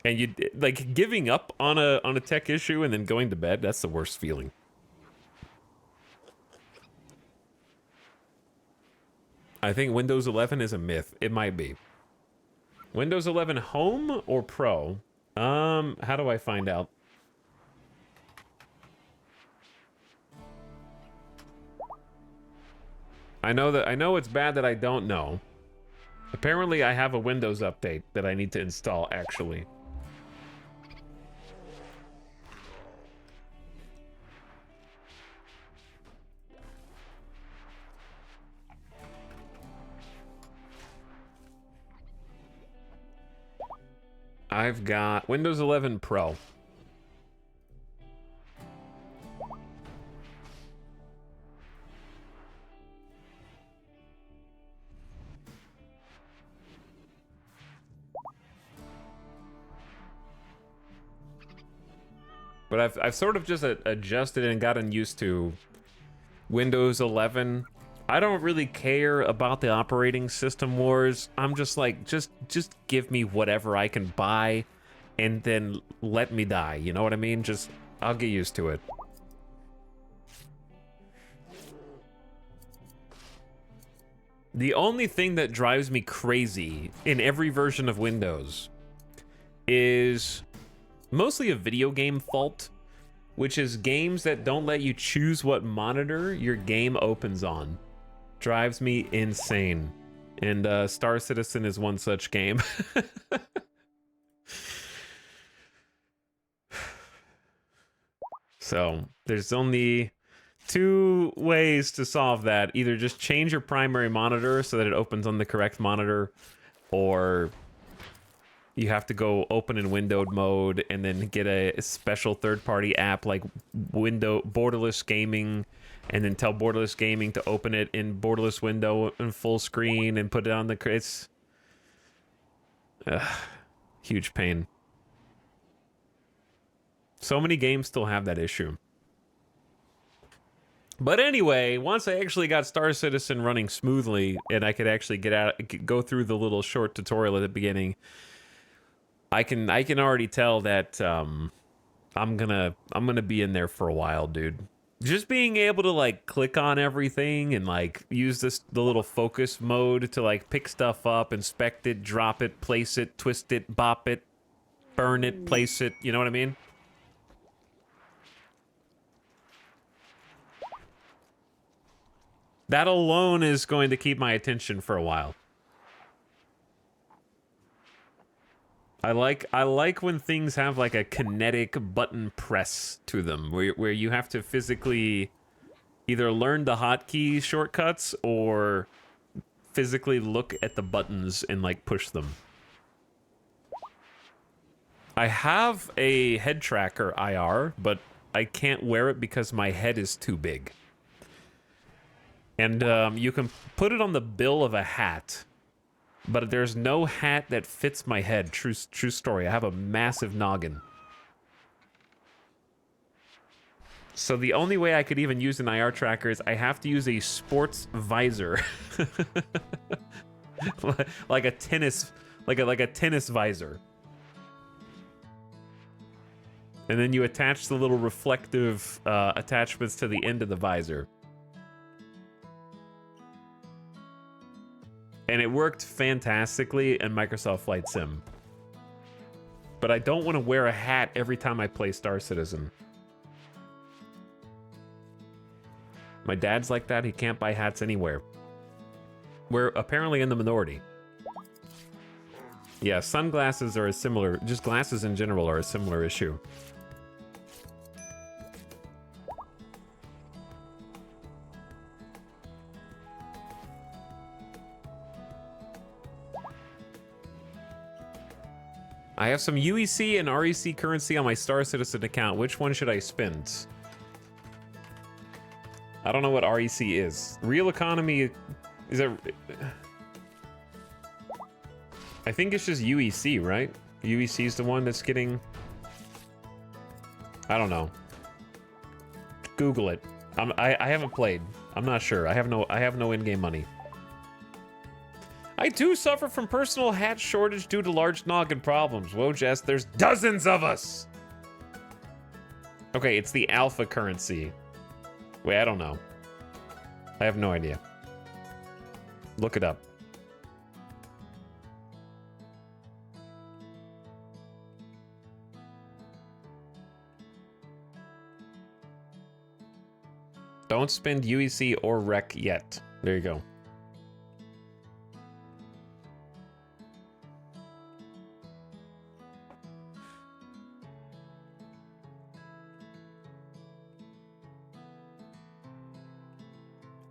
and you like giving up on a tech issue and then going to bed. That's the worst feeling. I think Windows 11 is a myth. It might be. Windows 11 Home or Pro? How do I find out? I know it's bad that I don't know. Apparently I have a Windows update that I need to install, actually. I've got Windows 11 Pro. But I've sort of just adjusted and gotten used to Windows 11. I don't really care about the operating system wars. I'm just like, just give me whatever I can buy and then let me die. You know what I mean? Just, I'll get used to it. The only thing that drives me crazy in every version of Windows is mostly a video game fault, which is games that don't let you choose what monitor your game opens on. Drives me insane. And Star Citizen is one such game. So there's only two ways to solve that. Either just change your primary monitor so that it opens on the correct monitor, or you have to go open in windowed mode and then get a special third-party app like Borderless Gaming, and then tell Borderless Gaming to open it in Borderless window in full screen and put it on the... It's... huge pain. So many games still have that issue. But anyway, once I actually got Star Citizen running smoothly and I could actually go through the little short tutorial at the beginning, I can already tell that I'm gonna be in there for a while, dude. Just being able to like click on everything and like use the little focus mode to like pick stuff up, inspect it, drop it, place it, twist it, bop it, burn it, place it, you know what I mean? That alone is going to keep my attention for a while. I like when things have like a kinetic button press to them, where you have to physically either learn the hotkey shortcuts or physically look at the buttons and like push them. I have a head tracker IR, but I can't wear it because my head is too big. And you can put it on the bill of a hat, but there's no hat that fits my head. True story. I have a massive noggin. So the only way I could even use an IR tracker is I have to use a sports visor. like a tennis visor. And then you attach the little reflective attachments to the end of the visor. And it worked fantastically in Microsoft Flight Sim. But I don't want to wear a hat every time I play Star Citizen. My dad's like that. He can't buy hats anywhere. We're apparently in the minority. Yeah, sunglasses are a similar... Just glasses in general are a similar issue. I have some UEC and REC currency on my Star Citizen account. Which one should I spend? I don't know what REC is. Real economy is a... I think it's just UEC, right? UEC is the one that's getting... I don't know. Google it. I haven't played. I'm not sure. I have no in-game money. I do suffer from personal hat shortage due to large noggin problems. Whoa, Jess, there's dozens of us! Okay, it's the alpha currency. Wait, I don't know. I have no idea. Look it up. Don't spend UEC or REC yet. There you go.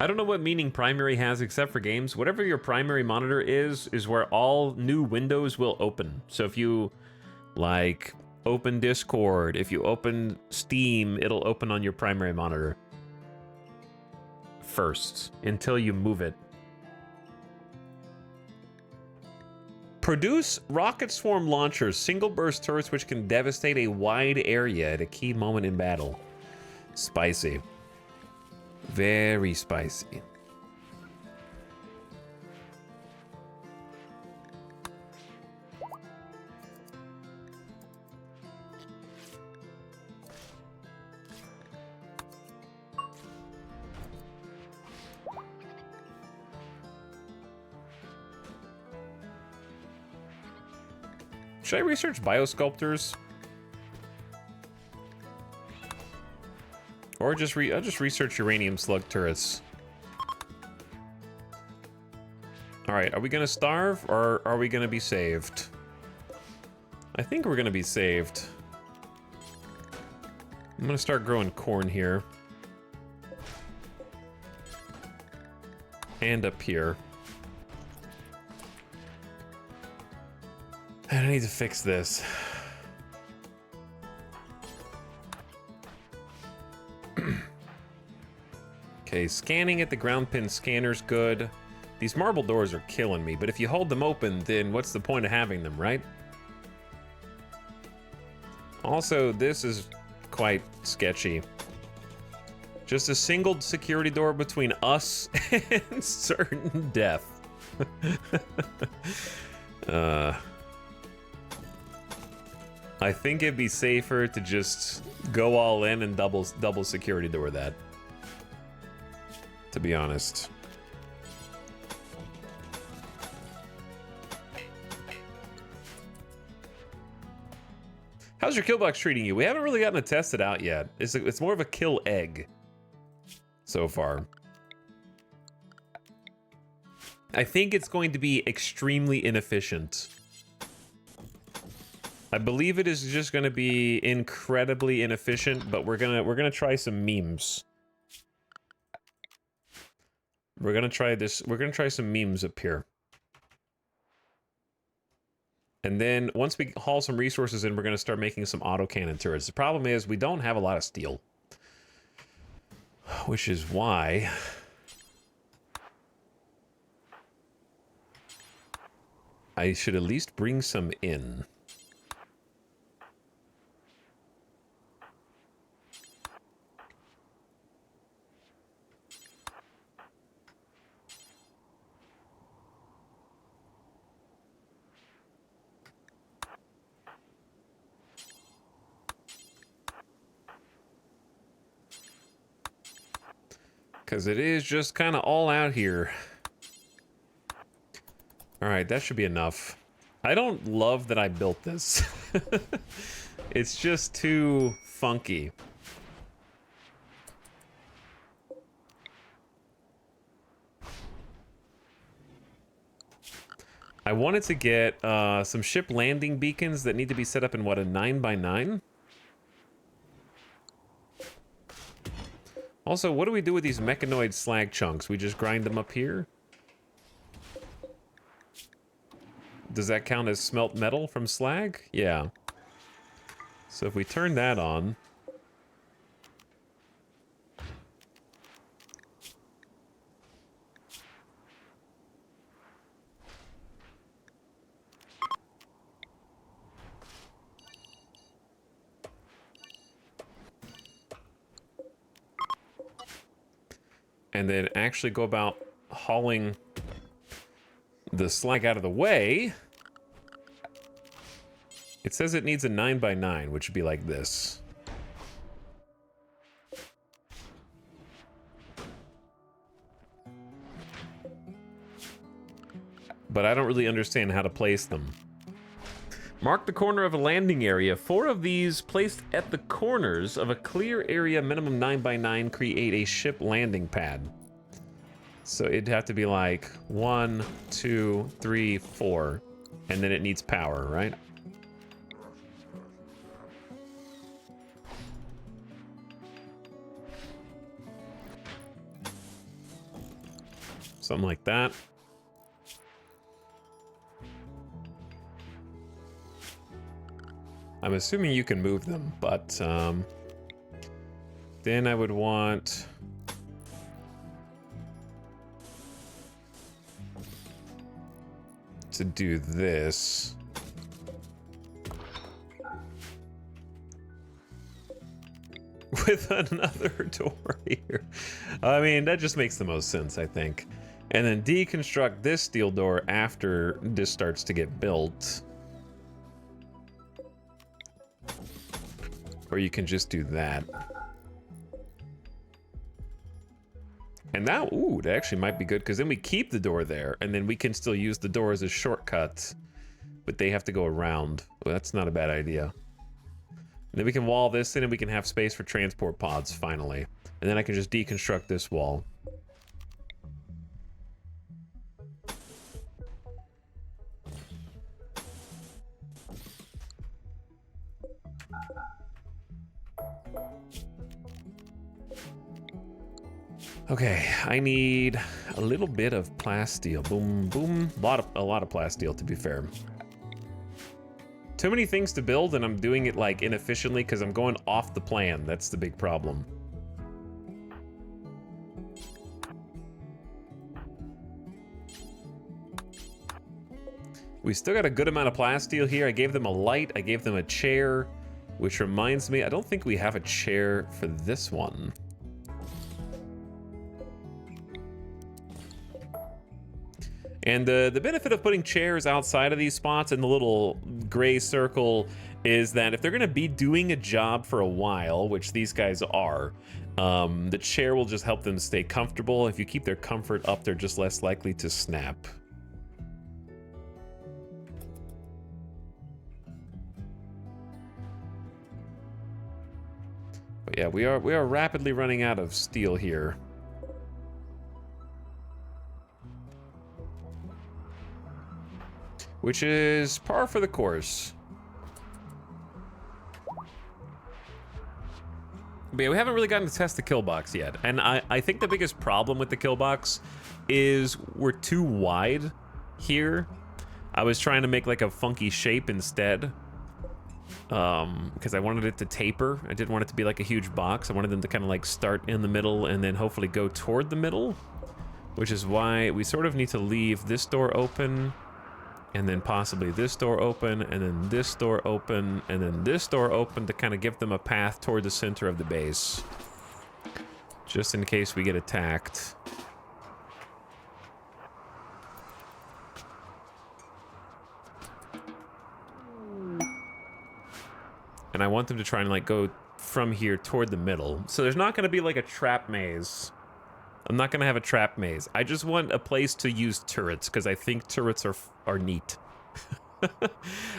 I don't know what meaning primary has except for games. Whatever your primary monitor is where all new windows will open. So if you, like, open Discord, if you open Steam, it'll open on your primary monitor first until you move it. Produce rocket swarm launchers, single burst turrets which can devastate a wide area at a key moment in battle. Spicy. Very spicy. Should I research biosculptors? Or just I'll just research uranium slug turrets. Alright, are we gonna starve or are we gonna be saved? I think we're gonna be saved. I'm gonna start growing corn here. And up here. And I need to fix this. Okay, scanning at the ground pin scanner's good. These marble doors are killing me, but if you hold them open, then what's the point of having them, right? Also, this is quite sketchy. Just a single security door between us and certain death. I think it'd be safer to just go all in and double security door that. To be honest. How's your kill box treating you? We haven't really gotten to test it out yet. It's more of a kill egg so far. I think it's going to be extremely inefficient. I believe it is just going to be incredibly inefficient, but we're gonna try some memes. We're gonna try this. We're gonna try some memes up here. And then once we haul some resources in, we're gonna start making some autocannon turrets. The problem is we don't have a lot of steel. Which is why I should at least bring some in. Because it is just kind of all out here. All right, that should be enough. I don't love that I built this. It's just too funky. I wanted to get some ship landing beacons that need to be set up in, what, a 9x9? Also, what do we do with these mechanoid slag chunks? We just grind them up here? Does that count as smelt metal from slag? Yeah. So if we turn that on... and then actually go about hauling the slag out of the way. It says it needs a 9x9, which would be like this. But I don't really understand how to place them. Mark the corner of a landing area. 4 of these placed at the corners of a clear area, minimum 9x9, create a ship landing pad. So it'd have to be like 1, 2, 3, 4. And then it needs power, right? Something like that. I'm assuming you can move them, but then I would want to do this. With another door here. I mean, that just makes the most sense, I think. And then deconstruct this steel door after this starts to get built. Or you can just do that. And now, ooh, that actually might be good, because then we keep the door there, and then we can still use the door as a shortcut, but they have to go around. Well, that's not a bad idea. And then we can wall this in, and we can have space for transport pods, finally. And then I can just deconstruct this wall. Okay, I need a little bit of plasteel. Boom, boom. A lot of plasteel, to be fair. Too many things to build, and I'm doing it like inefficiently because I'm going off the plan. That's the big problem. We still got a good amount of plasteel here. I gave them a light. I gave them a chair, which reminds me, I don't think we have a chair for this one. And the benefit of putting chairs outside of these spots in the little gray circle is that if they're going to be doing a job for a while, which these guys are, the chair will just help them stay comfortable. If you keep their comfort up, they're just less likely to snap. But yeah, we are rapidly running out of steel here. Which is par for the course. But yeah, we haven't really gotten to test the kill box yet. And I think the biggest problem with the kill box is we're too wide here. I was trying to make like a funky shape instead. Because I wanted it to taper. I didn't want it to be like a huge box. I wanted them to kind of like start in the middle and then hopefully go toward the middle. Which is why we sort of need to leave this door open. And then possibly this door open, and then this door open, and then this door open to kind of give them a path toward the center of the base. Just in case we get attacked. And I want them to try and like go from here toward the middle. So there's not going to be like a trap maze I'm not gonna have a trap maze. I just want a place to use turrets because I think turrets are neat.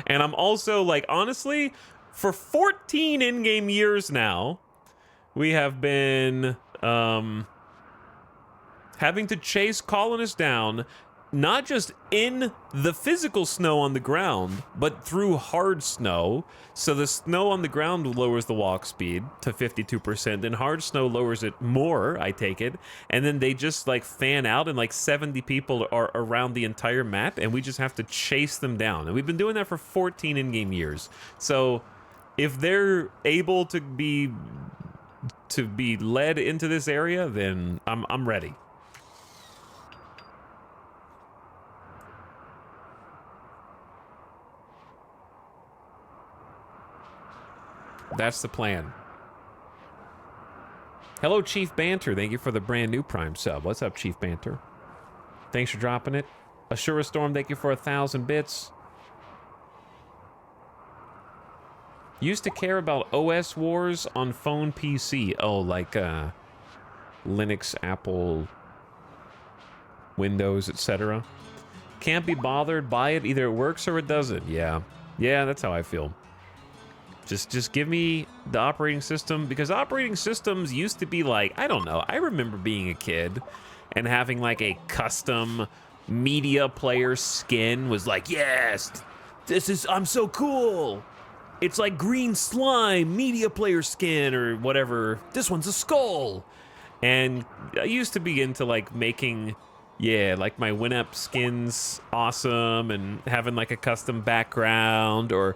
And I'm also like, honestly, for 14 in-game years now, we have been having to chase colonists down, not just in the physical snow on the ground, but through hard snow. So the snow on the ground lowers the walk speed to 52%, and hard snow lowers it more, I take it. And then they just like fan out, and like 70 people are around the entire map, and we just have to chase them down. And we've been doing that for 14 in-game years. So if they're able to be led into this area, then I'm ready. That's the plan. Hello, Chief Banter. Thank you for the brand new Prime sub. What's up, Chief Banter? Thanks for dropping it. Assura Storm, thank you for 1,000 bits. Used to care about OS wars on phone PC. Oh, like Linux, Apple, Windows, etc. Can't be bothered by it. Either it works or it doesn't. Yeah. Yeah, that's how I feel. Just give me the operating system, because operating systems used to be like, I don't know, I remember being a kid and having like a custom media player skin was like, yes, I'm so cool. It's like green slime, media player skin or whatever. This one's a skull. And I used to be into like making, yeah, like my Winamp skins awesome and having like a custom background, or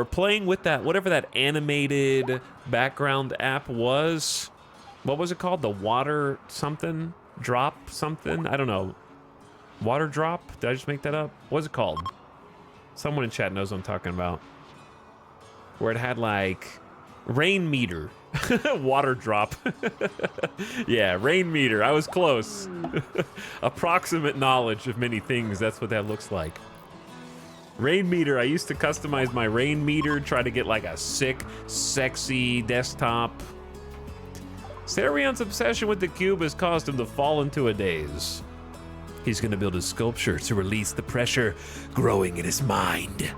playing with that, whatever that animated background app was. What was it called? The water something? Drop something? I don't know. Water drop? Did I just make that up? What's it called? Someone in chat knows what I'm talking about. Where it had like rain meter. Water drop. Yeah, rain meter. I was close. Approximate knowledge of many things. That's what that looks like. Rain meter. I used to customize my rain meter, try to get like a sick, sexy desktop. Sarion's obsession with the cube has caused him to fall into a daze. He's gonna build a sculpture to release the pressure growing in his mind.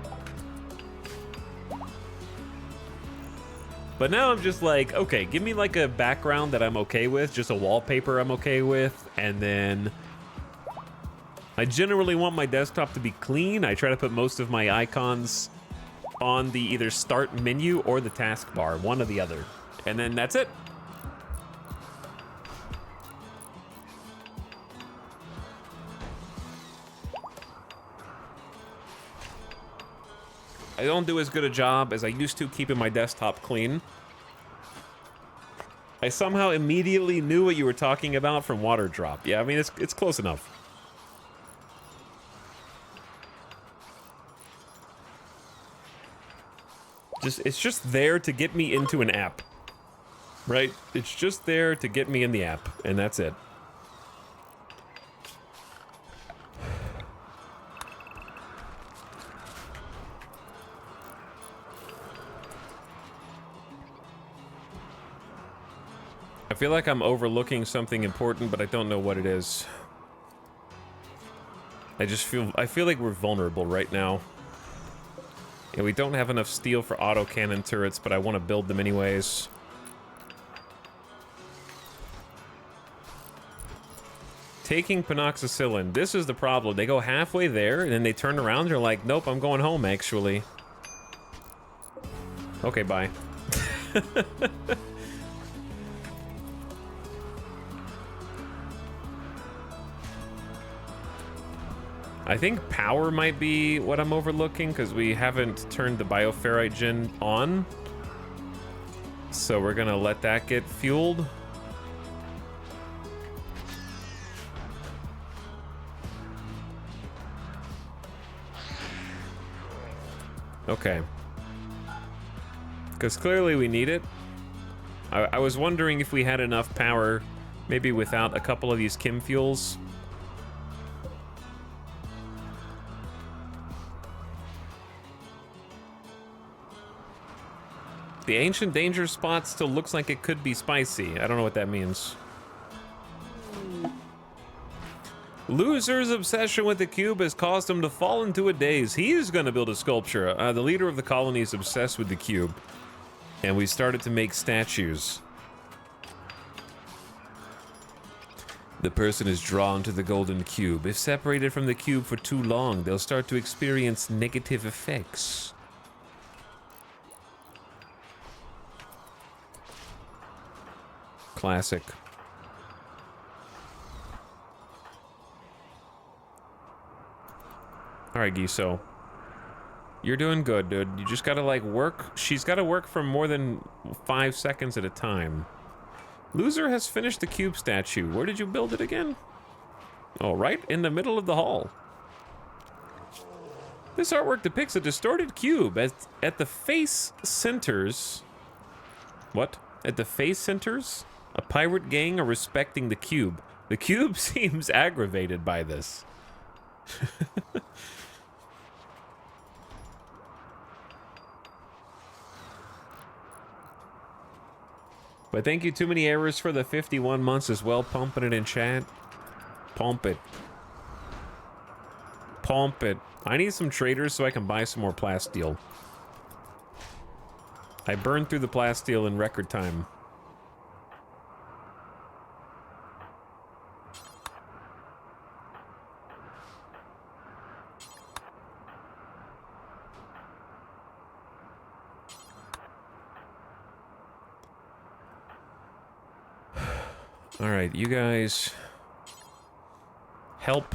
But now I'm just like, okay, give me like a background that I'm okay with, just a wallpaper I'm okay with, and then I generally want my desktop to be clean. I try to put most of my icons on the either start menu or the taskbar, one or the other. And then that's it. I don't do as good a job as I used to keeping my desktop clean. I somehow immediately knew what you were talking about from water drop. Yeah, I mean, it's close enough. It's just there to get me into an app, right? It's just there to get me in the app, and that's it. I feel like I'm overlooking something important, but I don't know what it is. I feel like we're vulnerable right now. And we don't have enough steel for autocannon turrets, but I want to build them anyways. Taking penoxycillin. This is the problem. They go halfway there, and then they turn around, and they're like, nope, I'm going home, actually. Okay, bye. I think power might be what I'm overlooking, because we haven't turned the bioferrite gen on. So we're gonna let that get fueled. Okay. Because clearly we need it. I was wondering if we had enough power, maybe without a couple of these chem fuels. The ancient danger spot still looks like it could be spicy. I don't know what that means. Loser's obsession with the cube has caused him to fall into a daze. He is going to build a sculpture. The leader of the colony is obsessed with the cube. And we started to make statues. The person is drawn to the golden cube. If separated from the cube for too long, they'll start to experience negative effects. Classic. Alright, Giso. You're doing good, dude. You just gotta, like, work. She's gotta work for more than 5 seconds at a time. Loser has finished the cube statue. Where did you build it again? Oh, right in the middle of the hall. This artwork depicts a distorted cube at the face centers. What? At the face centers? A pirate gang are respecting the cube. The cube seems aggravated by this. But thank you, Too Many Errors, for the 51 months as well. Pumping it in chat. Pump it. Pump it. I need some traders so I can buy some more plasteel. I burned through the plasteel in record time. All right, you guys help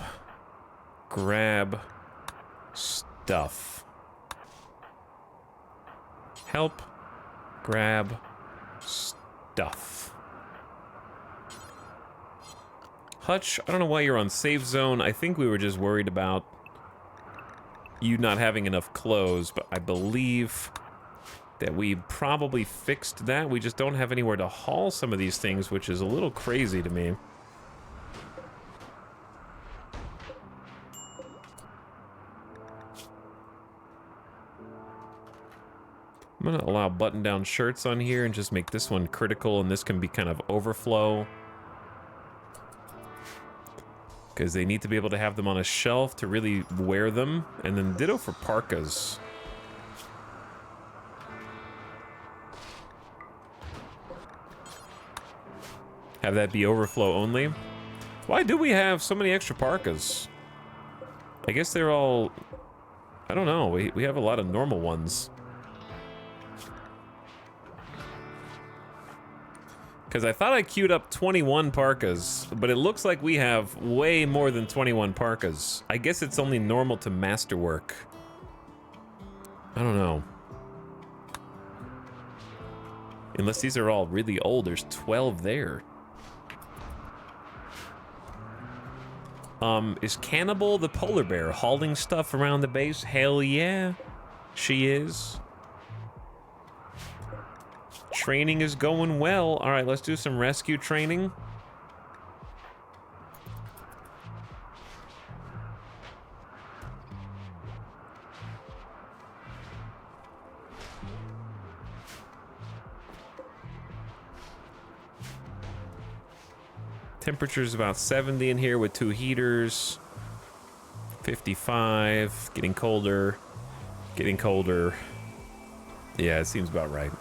grab stuff. Help grab stuff. Hutch, I don't know why you're on safe zone. I think we were just worried about you not having enough clothes, but I believe that we probably fixed that. We just don't have anywhere to haul some of these things, which is a little crazy to me. I'm gonna allow button-down shirts on here and just make this one critical, and this can be kind of overflow. Because they need to be able to have them on a shelf to really wear them. And then ditto for parkas. Have that be overflow only. Why do we have so many extra parkas? I guess they're all... I don't know. We have a lot of normal ones. Because I thought I queued up 21 parkas, but it looks like we have way more than 21 parkas. I guess it's only normal to masterwork. I don't know. Unless these are all really old, there's 12 there. Is Cannibal the polar bear hauling stuff around the base? Hell yeah, she is. Training is going well. All right, let's do some rescue training. Temperature's about 70 in here with 2 heaters. 55, getting colder. Getting colder. Yeah, it seems about right.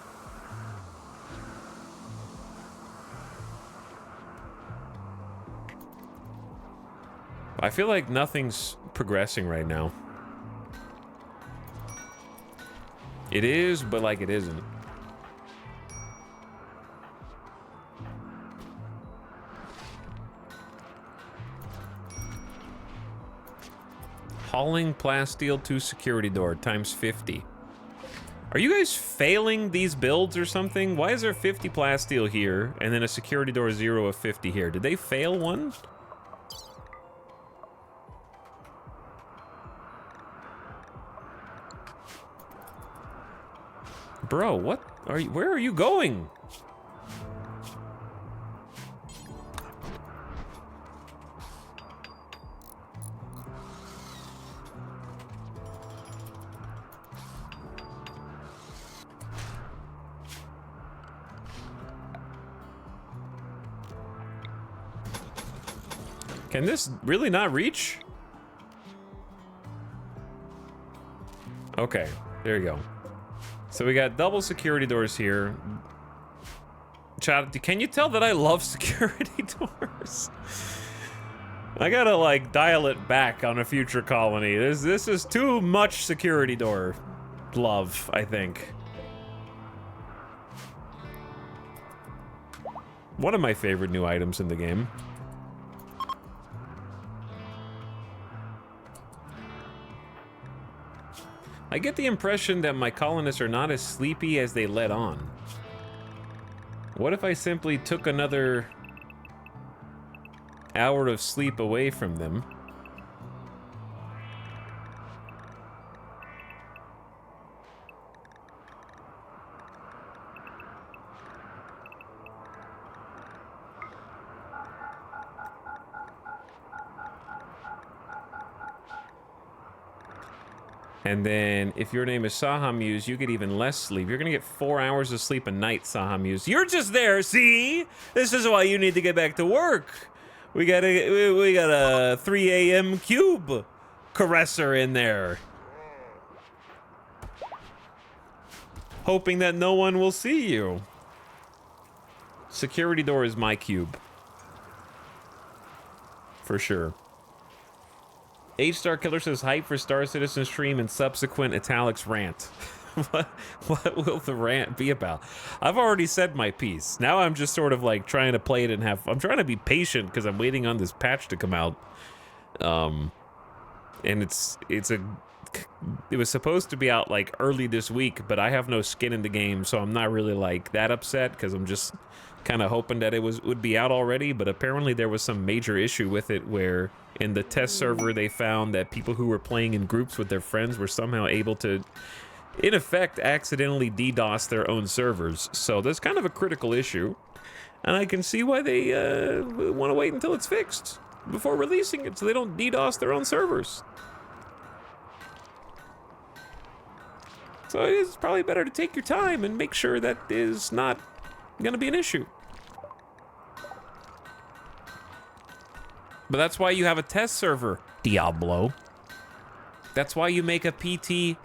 I feel like nothing's progressing right now. It is, but like it isn't. Hauling plasteel to security door times 50. Are you guys failing these builds or something? Why is there 50 plasteel here and then a security door 0 of 50 here? Did they fail one? Bro, what are you? Where are you going? Can this really not reach? Okay, there you go. So we got double security doors here. Chat, can you tell that I love security doors? I gotta like dial it back on a future colony. This is too much security door love, I think. One of my favorite new items in the game. I get the impression that my colonists are not as sleepy as they let on. What if I simply took another hour of sleep away from them? And then, if your name is Sahamuse, you get even less sleep. You're gonna get 4 hours of sleep a night, Sahamuse. You're just there, see? This is why you need to get back to work. We got a 3 a.m. cube caresser in there. Hoping that no one will see you. Security door is my cube. For sure. H-Star Killer says hype for Star Citizen stream and subsequent italics rant. What will the rant be about? I've already said my piece. Now I'm just sort of like trying to play it and I'm trying to be patient because I'm waiting on this patch to come out. And it was supposed to be out like early this week, but I have no skin in the game, so I'm not really like that upset because I'm just kind of hoping that it would be out already. But apparently there was some major issue with it where in the test server they found that people who were playing in groups with their friends were somehow able to, in effect, accidentally DDoS their own servers. So that's kind of a critical issue, and I can see why they want to wait until it's fixed before releasing it so they don't DDoS their own servers. So it is probably better to take your time and make sure that is not going to be an issue. But that's why you have a test server, Diablo. That's why you make a PTU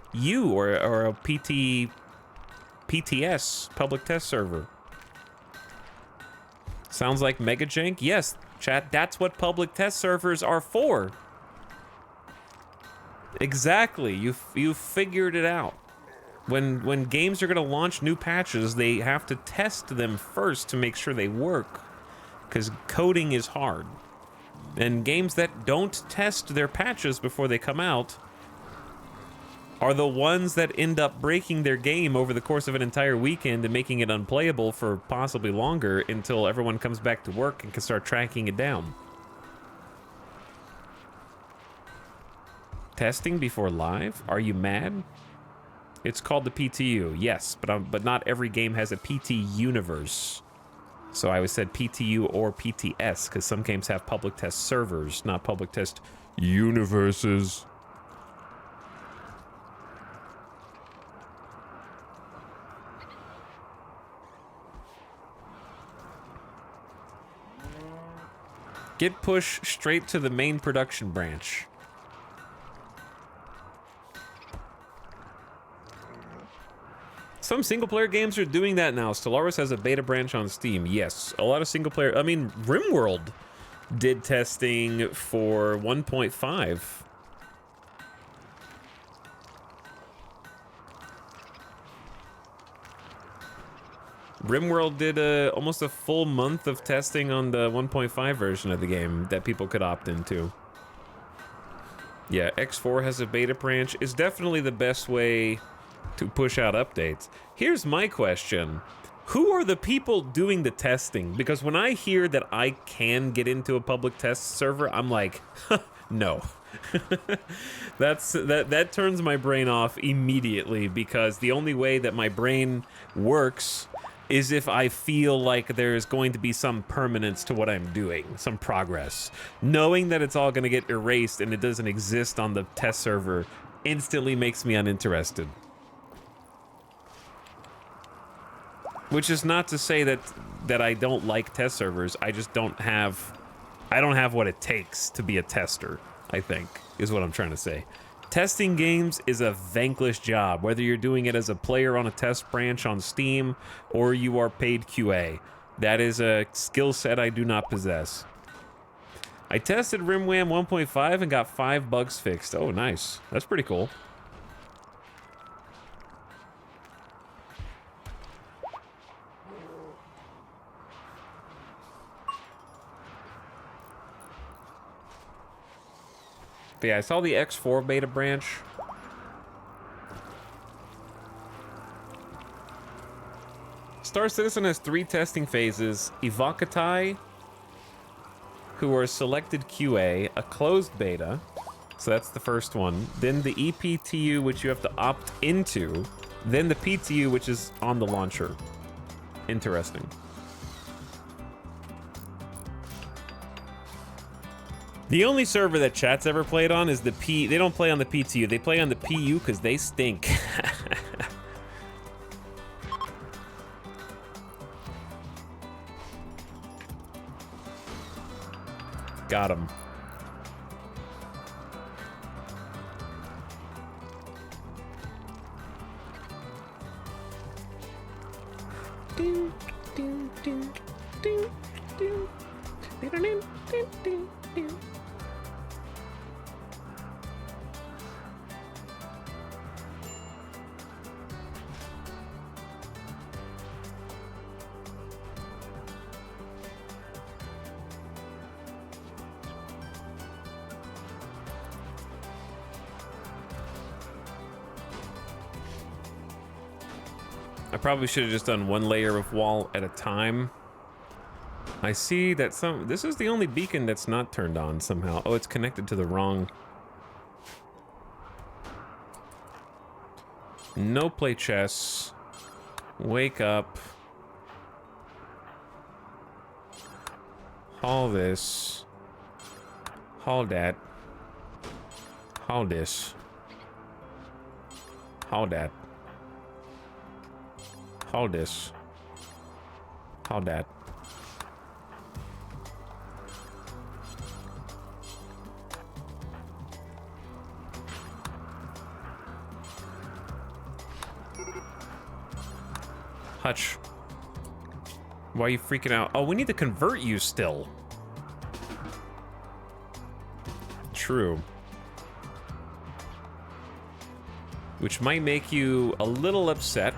or a PTS, public test server. Sounds like mega jank? Yes, chat, that's what public test servers are for. Exactly, you figured it out. When games are gonna launch new patches, they have to test them first to make sure they work, because coding is hard. And games that don't test their patches before they come out are the ones that end up breaking their game over the course of an entire weekend and making it unplayable for possibly longer until everyone comes back to work and can start tracking it down. Testing before live? Are you mad? It's called the PTU, yes, but not every game has a PT universe. So I always said PTU or PTS, because some games have public test servers, not public test universes. Git push straight to the main production branch. Some single-player games are doing that now. Stellaris has a beta branch on Steam. Yes, a lot of single-player... I mean, RimWorld did testing for 1.5. RimWorld did almost a full month of testing on the 1.5 version of the game that people could opt into. Yeah, X4 has a beta branch. It's definitely the best way to push out updates. Here's my question. Who are the people doing the testing? Because when I hear that I can get into a public test server, I'm like, no. That turns my brain off immediately, because the only way that my brain works is if I feel like there's going to be some permanence to what I'm doing, some progress. Knowing that it's all going to get erased and it doesn't exist on the test server instantly makes me uninterested. Which is not to say that I don't like test servers. I just don't have I don't have what it takes to be a tester, I think, is what I'm trying to say. Testing games is a thankless job, whether you're doing it as a player on a test branch on Steam or you are paid QA. That is a skill set I do not possess. I tested RimWorld 1.5 and got 5 bugs fixed. Oh, nice. That's pretty cool. But yeah, I saw the X4 beta branch. Star Citizen has 3 testing phases. Evocatai, who are selected QA, a closed beta, so that's the first one. Then the EPTU, which you have to opt into. Then the PTU, which is on the launcher. Interesting. The only server that chat's ever played on is the P. They don't play on the PTU. They play on the PU because they stink. Got him. Ding, ding, ding, ding, ding, ding, ding, ding, ding. I probably should have just done one layer of wall at a time. I see that this is the only beacon that's not turned on somehow. Oh, it's connected to the wrong. No play chess. Wake up. Haul this. Haul that. Haul this. Haul that. Haul this. Haul that. Hutch. Why are you freaking out? Oh, we need to convert you still. True. Which might make you a little upset.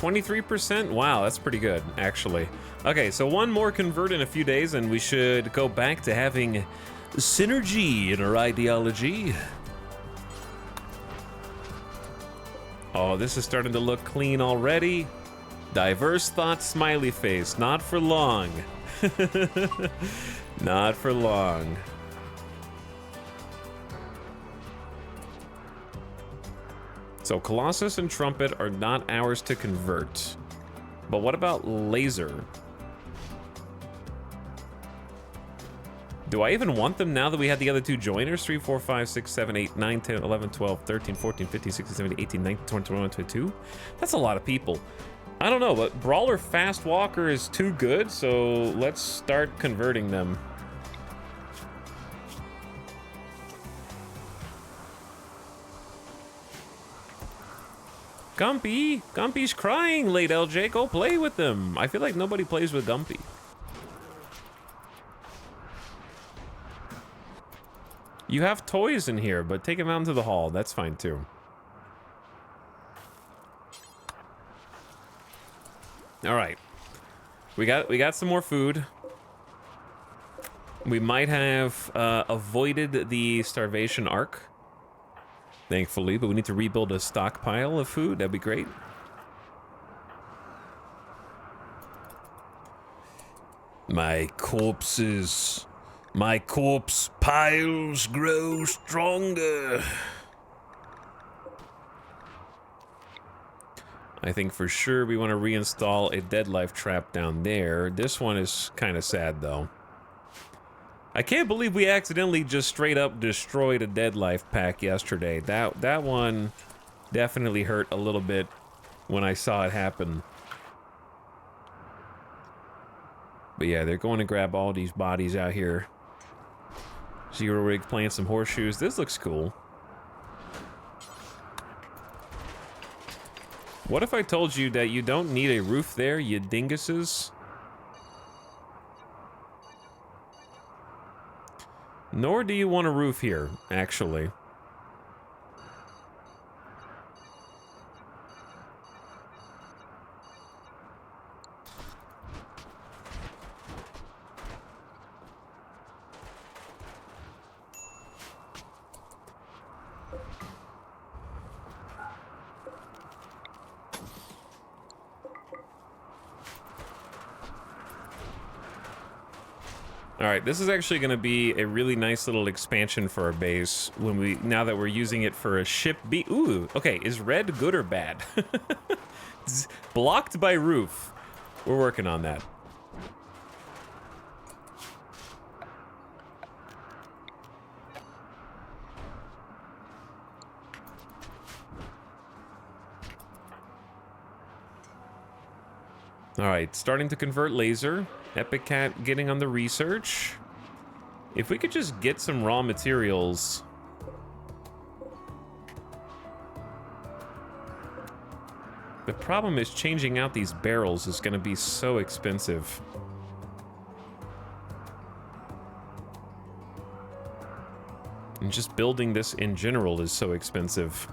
%? Wow, that's pretty good, actually. Okay, so one more convert in a few days, and we should go back to having synergy in our ideology. Oh, this is starting to look clean already. Diverse thought smiley face. Not for long. Not for long. So Colossus and Trumpet are not ours to convert. But what about Laser? Do I even want them now that we had the other two joiners? 3, 4, 5, 6, 7, 8, 9, 10, 11, 12, 13, 14, 15, 16, 17, 18, 19, 20, 21, 22? That's a lot of people. I don't know, but Brawler Fast Walker is too good, so let's start converting them. Gumpy! Gumpy's crying, late LJ. Go play with them. I feel like nobody plays with Gumpy. You have toys in here, but take him out into the hall. That's fine too. All right. We got some more food. We might have avoided the starvation arc, thankfully, but we need to rebuild a stockpile of food. That'd be great. My corpse piles grow stronger. I think for sure we want to reinstall a dead life trap down there. This one is kind of sad though. I can't believe we accidentally just straight up destroyed a dead life pack yesterday. That one definitely hurt a little bit when I saw it happen. But yeah, they're going to grab all these bodies out here. Zero Rig playing some horseshoes. This looks cool. What if I told you that you don't need a roof there, you dinguses? Nor do you want a roof here, actually. Alright, this is actually going to be a really nice little expansion for our base now that we're using it for a ship Ooh, okay, is red good or bad? It's blocked by roof. We're working on that. Alright, starting to convert laser. Epic Cat getting on the research. If we could just get some raw materials. The problem is changing out these barrels is going to be so expensive. And just building this in general is so expensive.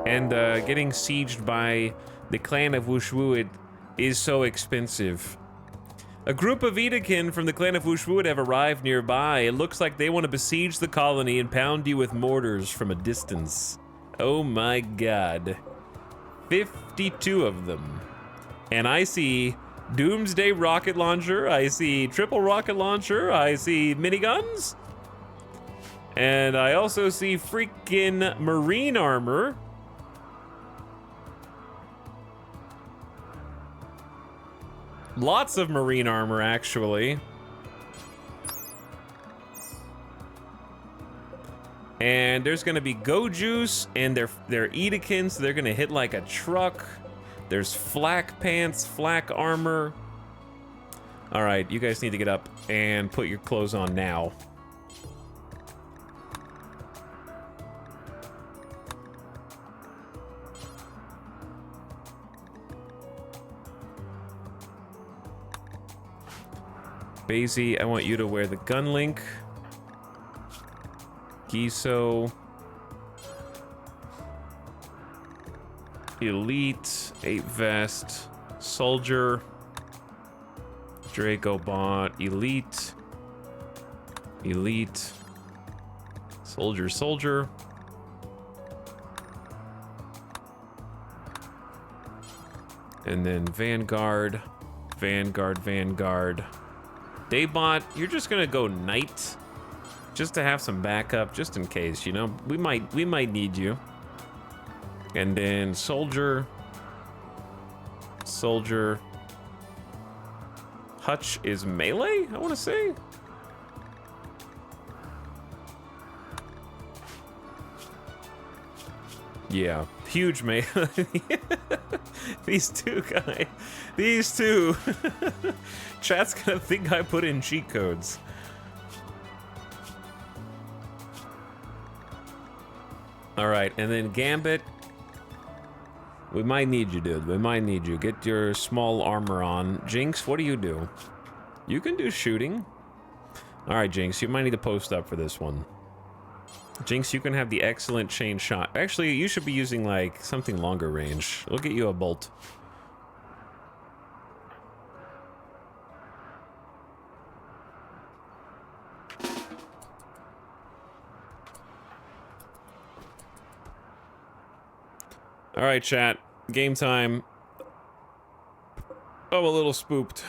And getting sieged by the clan of Wushwuit is so expensive. A group of Edakin from the clan of Wushwuit have arrived nearby. It looks like they want to besiege the colony and pound you with mortars from a distance. Oh my god. 52 of them. And I see Doomsday rocket launcher, I see triple rocket launcher, I see miniguns. And I also see freaking marine armor. Lots of marine armor, actually. And there's gonna be Go Juice, and they're Edakin, so they're gonna hit like a truck. There's flak pants, flak armor. All right, you guys need to get up and put your clothes on now. Basie, I want you to wear the gun link. Giso. Elite. 8 vest. Soldier. Draco bot. Elite. Elite. Soldier, soldier. And then Vanguard. Vanguard, Vanguard. Daybot, you're just gonna go Knight, just to have some backup, just in case, you know, we might need you. And then Soldier, Soldier. Hutch is melee, I want to say. Yeah, huge melee. These two guys, these two. Chat's gonna think I put in cheat codes. All right, and then Gambit. We might need you, dude. We might need you. Get your small armor on. Jinx, what do you do? You can do shooting. All right, Jinx, you might need to post up for this one. Jinx, you can have the excellent chain shot. Actually, you should be using, like, something longer range. We'll get you a bolt. All right, chat. Game time. I'm a little spooked.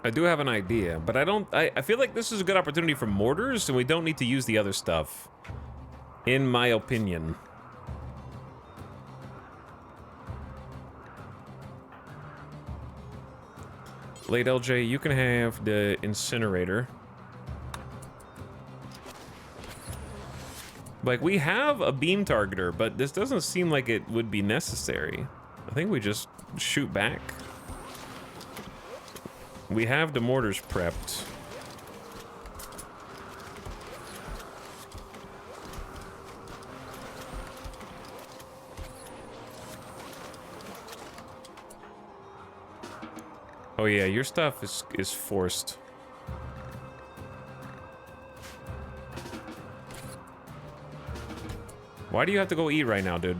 I do have an idea, but I feel like this is a good opportunity for mortars, and we don't need to use the other stuff. In my opinion. Late LJ, you can have the incinerator. Like, we have a beam targeter, but this doesn't seem like it would be necessary. I think we just shoot back. We have the mortars prepped. Oh yeah, your stuff is forced. Why do you have to go eat right now, dude?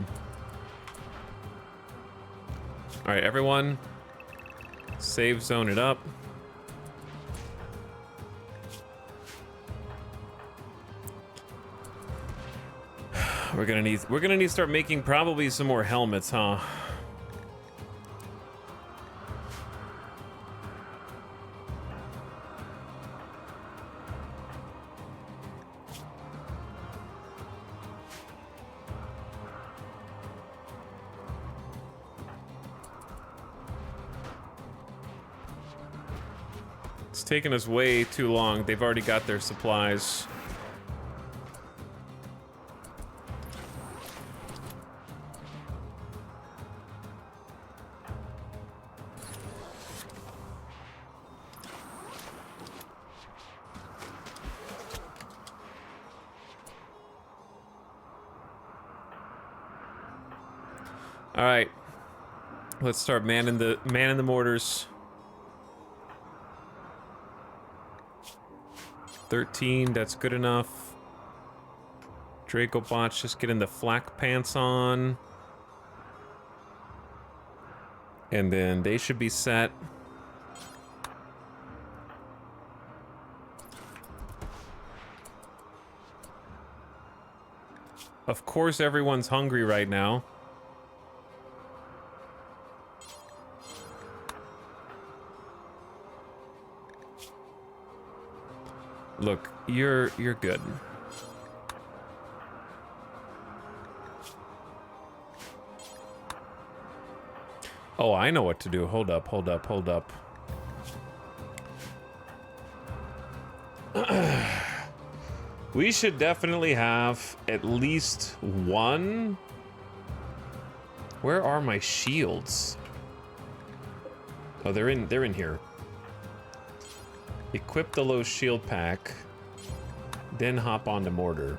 All right, everyone, save zone it up. We're gonna need to start making probably some more helmets, huh? It's taken us way too long. They've already got their supplies. All right, let's start manning the mortars. 13, that's good enough. Draco bots, just getting the flak pants on. And then they should be set. Of course, everyone's hungry right now. Look, you're good. Oh, I know what to do. Hold up, hold up, hold up. We should definitely have at least one. Where are my shields? Oh, they're in here. Equip the low shield pack, then hop on the mortar.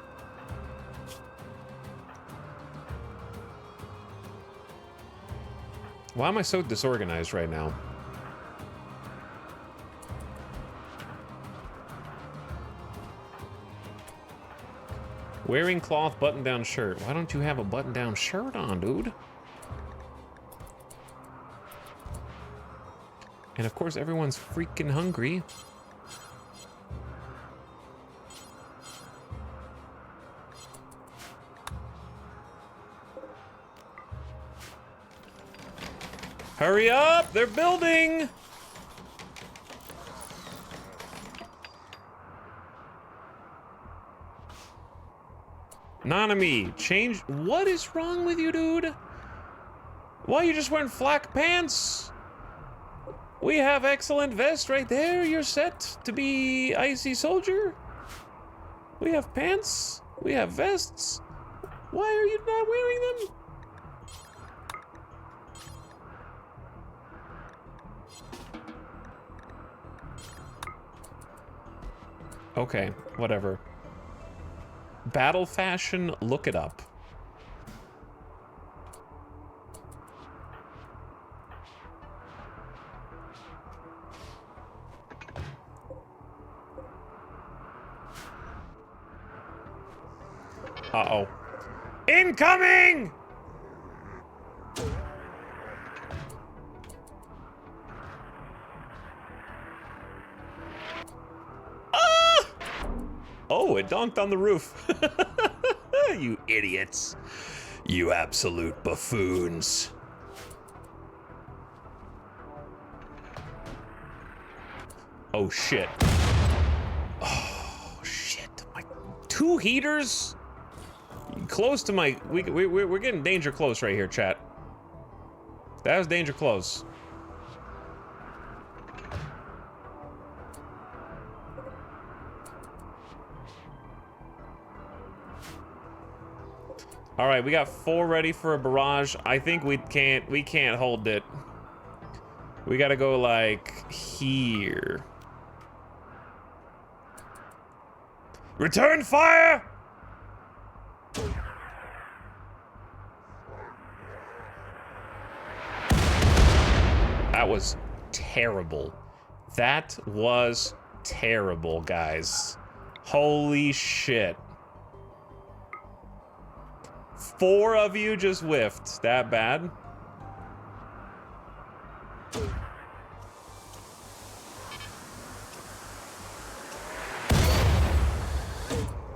Why am I so disorganized right now? Wearing cloth button-down shirt. Why don't you have a button-down shirt on, dude? And of course, everyone's freaking hungry. Hurry up! They're building! Nanami, change. What is wrong with you, dude? Why are you just wearing flak pants? We have excellent vest right there. You're set to be icy soldier. We have pants. We have vests. Why are you not wearing them? Okay, whatever. Battle fashion, look it up. Uh-oh. Incoming! Oh, it donked on the roof. You idiots. You absolute buffoons. Oh, shit. Oh, shit. My 2 heaters? Close to my... We're getting danger close right here, chat. That was danger close. All right, we got 4 ready for a barrage. I think we can't hold it. We gotta go like here. Return fire! That was terrible. That was terrible, guys. Holy shit. 4 of you just whiffed. That bad?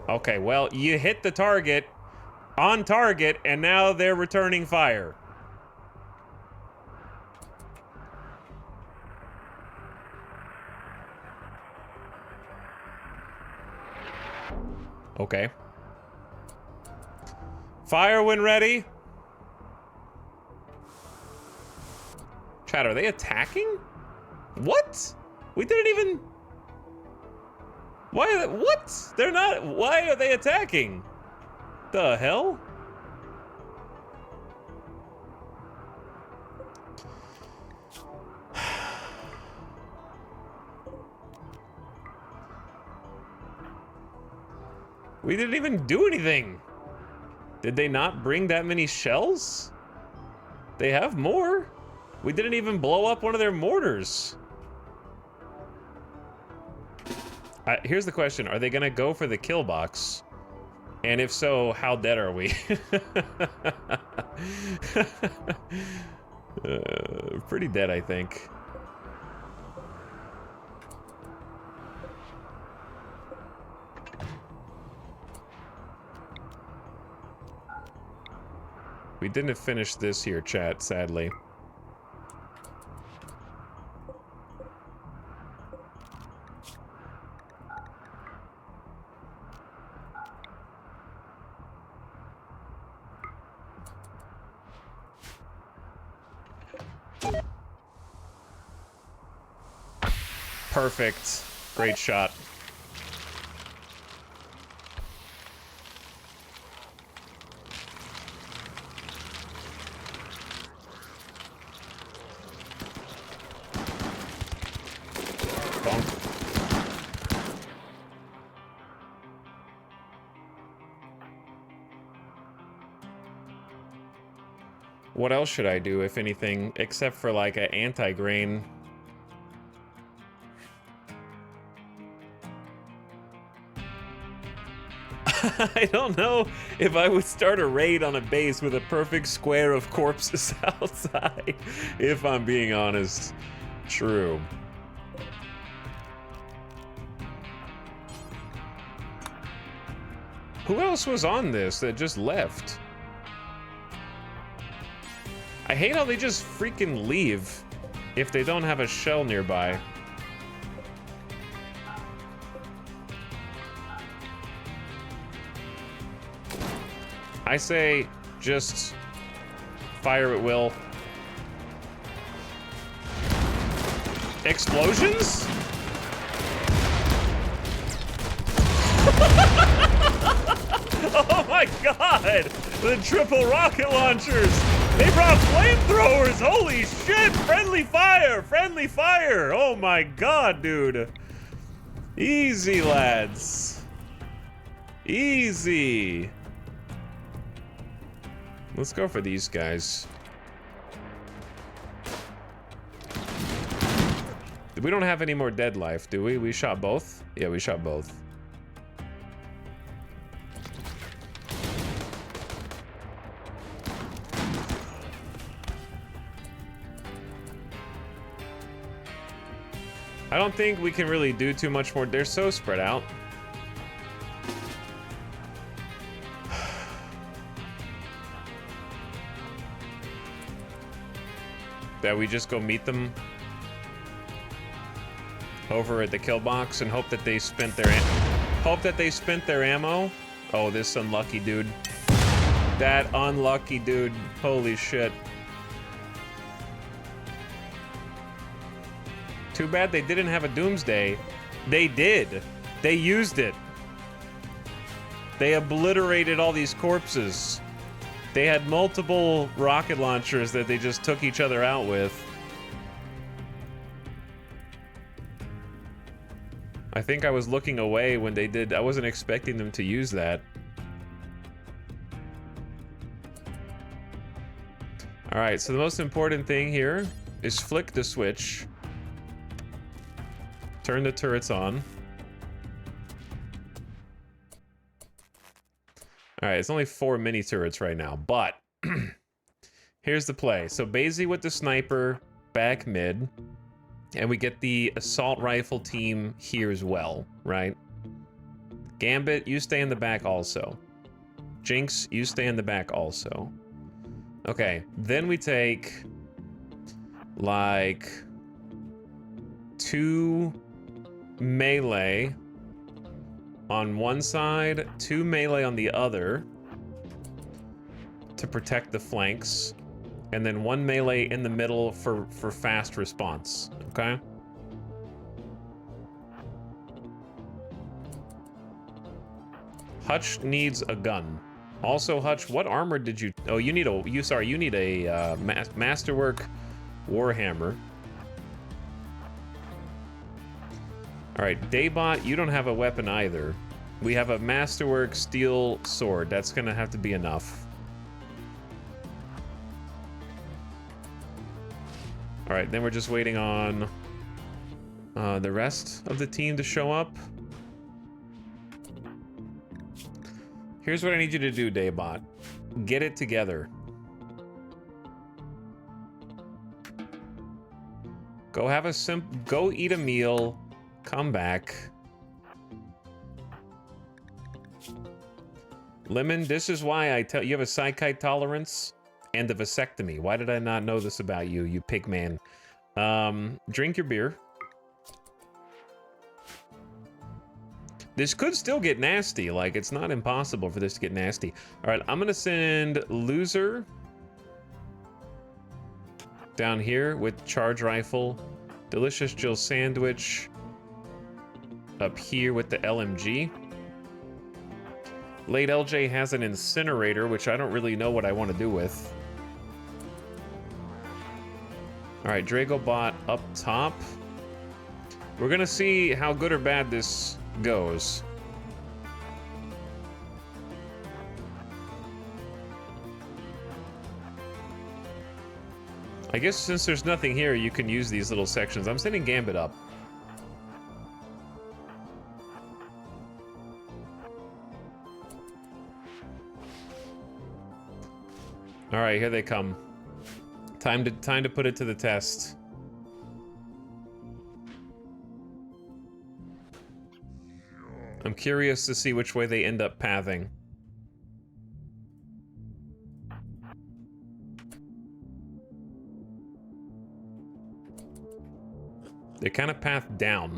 Okay, well, you hit the target, on target, and now they're returning fire. Okay. Fire when ready. Chat, are they attacking? What? We didn't even... Why? What? They're not... Why are they attacking? The hell? We didn't even do anything. Did they not bring that many shells? They have more. We didn't even blow up one of their mortars. Here's the question. Are they gonna go for the kill box? And if so, how dead are we? Pretty dead, I think. We didn't finish this here, chat, sadly. Perfect. Great shot. What else should I do, if anything, except for like an anti-grain? I don't know if I would start a raid on a base with a perfect square of corpses outside, if I'm being honest. True. Who else was on this that just left? I hate how they just freaking leave if they don't have a shell nearby. I say just fire at will. Explosions? Oh my god! The triple rocket launchers! They brought flamethrowers! Holy shit! Friendly fire! Friendly fire! Oh my god, dude. Easy, lads. Easy. Let's go for these guys. We don't have any more dead life, do we? We shot both? Yeah, we shot both. I don't think we can really do too much more. They're so spread out. That we just go meet them. over at the kill box and hope that they spent their ammo. Oh, this unlucky dude. That unlucky dude. Holy shit. Too bad they didn't have a doomsday. They did. They used it. They obliterated all these corpses. They had multiple rocket launchers that they just took each other out with. I think I was looking away when they did. I wasn't expecting them to use that. All right, so the most important thing here is flick the switch. Turn the turrets on. All right, it's only 4 mini turrets right now, but here's the play. So Basie with the sniper back mid, and we get the assault rifle team here as well, right? Gambit, you stay in the back also. Jinx, you stay in the back also. Okay, then we take like 2 melee on one side, 2 melee on the other to protect the flanks, and then 1 melee in the middle for fast response, okay? Hutch needs a gun. Also, Hutch, what armor did you... Oh, you need a Masterwork Warhammer. All right, Daybot, you don't have a weapon either. We have a Masterwork Steel Sword. That's gonna have to be enough. All right, then we're just waiting on the rest of the team to show up. Here's what I need you to do, Daybot. Get it together. Go eat a meal, come back. Lemon, this is why I tell you have a psychite tolerance and a vasectomy. Why did I not know this about you, you pig man? Drink your beer. This could still get nasty. Like, it's not impossible for this to get nasty. All right, I'm gonna send Loser down here with charge rifle. Delicious Jill sandwich up here with the LMG. Late LJ has an incinerator, which I don't really know what I want to do with. All right, Dragobot up top. We're gonna see how good or bad this goes. I guess since there's nothing here, you can use these little sections. I'm sending Gambit up. All right, here they come. Time to put it to the test. I'm curious to see which way they end up pathing. They kind of path down.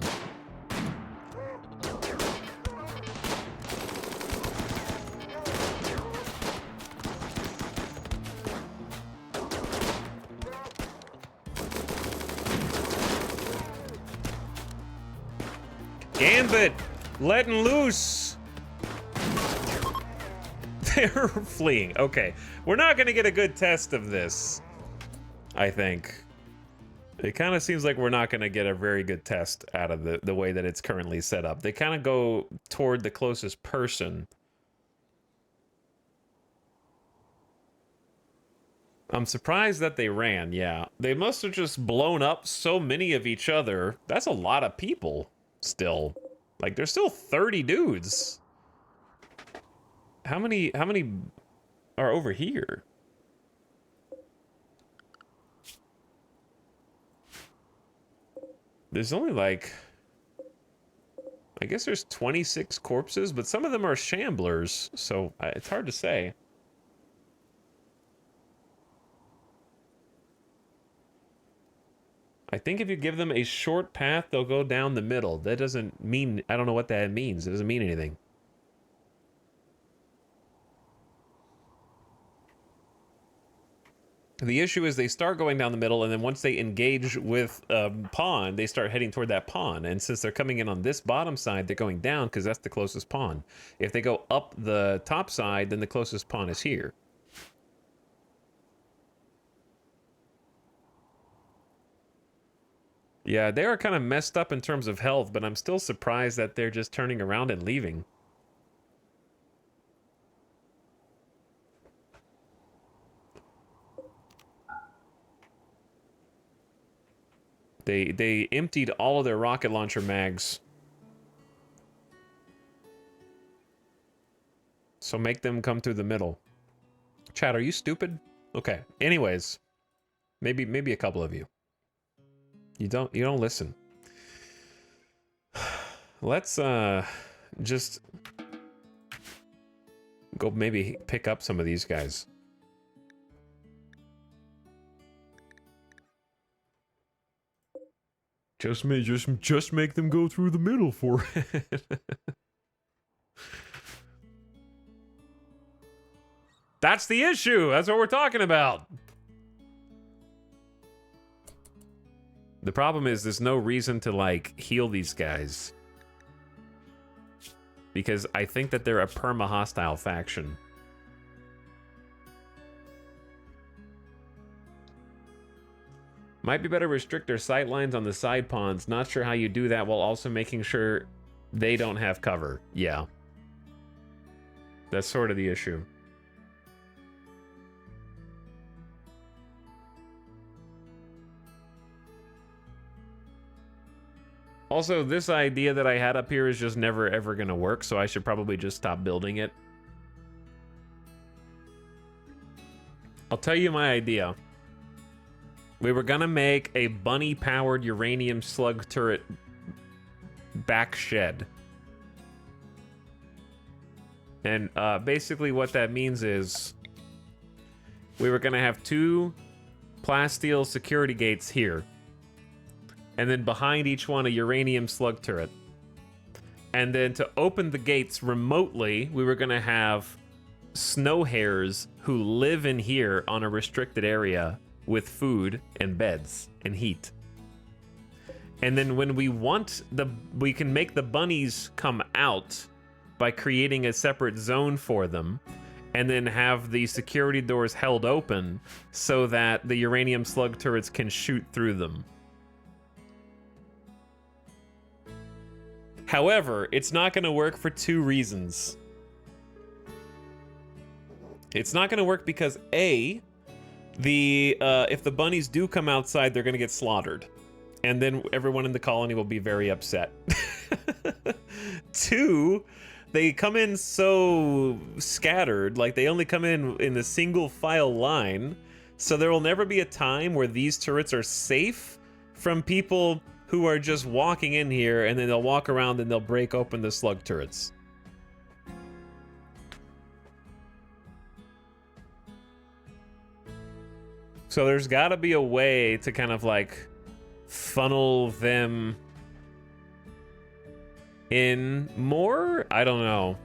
Gambit! Letting loose! They're fleeing. Okay. We're not gonna get a good test of this, I think. It kind of seems like we're not gonna get a very good test out of the way that it's currently set up. They kind of go toward the closest person. I'm surprised that they ran, yeah. They must have just blown up so many of each other. That's a lot of people still. Like, there's still 30 dudes. How many are over here? There's only like, I guess there's 26 corpses, but some of them are shamblers, so it's hard to say. I think if you give them a short path, they'll go down the middle. That doesn't mean... I don't know what that means. It doesn't mean anything. The issue is they start going down the middle, and then once they engage with a pawn, they start heading toward that pawn. And since they're coming in on this bottom side, they're going down because that's the closest pawn. If they go up the top side, then the closest pawn is here. Yeah, they are kind of messed up in terms of health, but I'm still surprised that they're just turning around and leaving. They emptied all of their rocket launcher mags. So make them come through the middle. Chat, are you stupid? Okay. Anyways, maybe a couple of you. You don't listen. Let's just go maybe pick up some of these guys. Just make them go through the middle for it. That's the issue. That's what we're talking about. The problem is there's no reason to, like, heal these guys. Because I think that they're a perma-hostile faction. Might be better to restrict their sight lines on the side pawns. Not sure how you do that while also making sure they don't have cover. Yeah. That's sort of the issue. Also, this idea that I had up here is just never ever gonna work, so I should probably just stop building it. I'll tell you my idea. We were gonna make a bunny-powered uranium slug turret back shed. And basically what that means is we were gonna have 2 plasteel security gates here. And then behind each one, a uranium slug turret. And then to open the gates remotely, we were gonna have snow hares who live in here on a restricted area with food and beds and heat. And then when we want we can make the bunnies come out by creating a separate zone for them, and then have the security doors held open so that the uranium slug turrets can shoot through them. However, it's not going to work for 2 reasons. It's not going to work because A, if the bunnies do come outside, they're going to get slaughtered. And then everyone in the colony will be very upset. 2, they come in so scattered, like they only come in a single file line, so there will never be a time where these turrets are safe from people who are just walking in here, and then they'll walk around and they'll break open the slug turrets. So there's gotta be a way to kind of like funnel them in more? I don't know.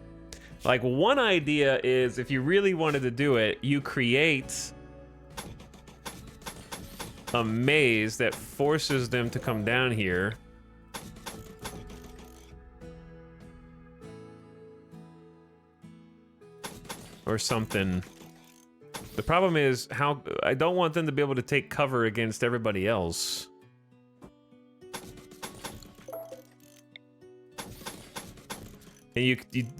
Like, one idea is if you really wanted to do it, you create a maze that forces them to come down here. Or something. The problem is how I don't want them to be able to take cover against everybody else. And you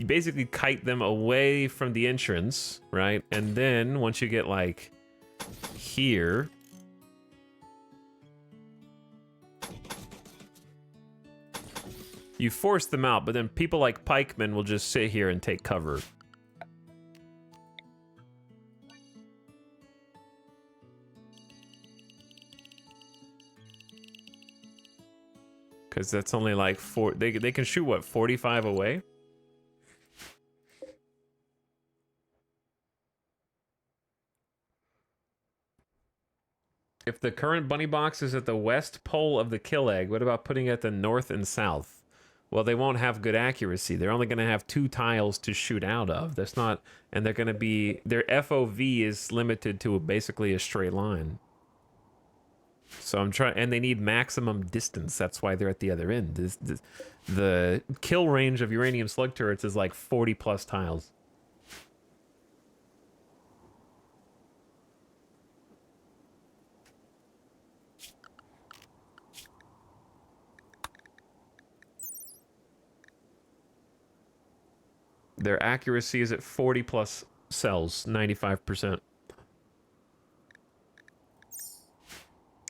basically kite them away from the entrance, right? And then once you get like here, you force them out, but then people like pikemen will just sit here and take cover. Because that's only like they can shoot what, 45 away? If the current bunny box is at the west pole of the kill egg, what about putting it at the north and south? Well, they won't have good accuracy. They're only going to have 2 tiles to shoot out of. That's not, and they're going to be, their FOV is limited to basically a straight line. So I'm trying, and they need maximum distance. That's why they're at the other end. The kill range of uranium slug turrets is like 40 plus tiles. Their accuracy is at 40 plus cells, 95%.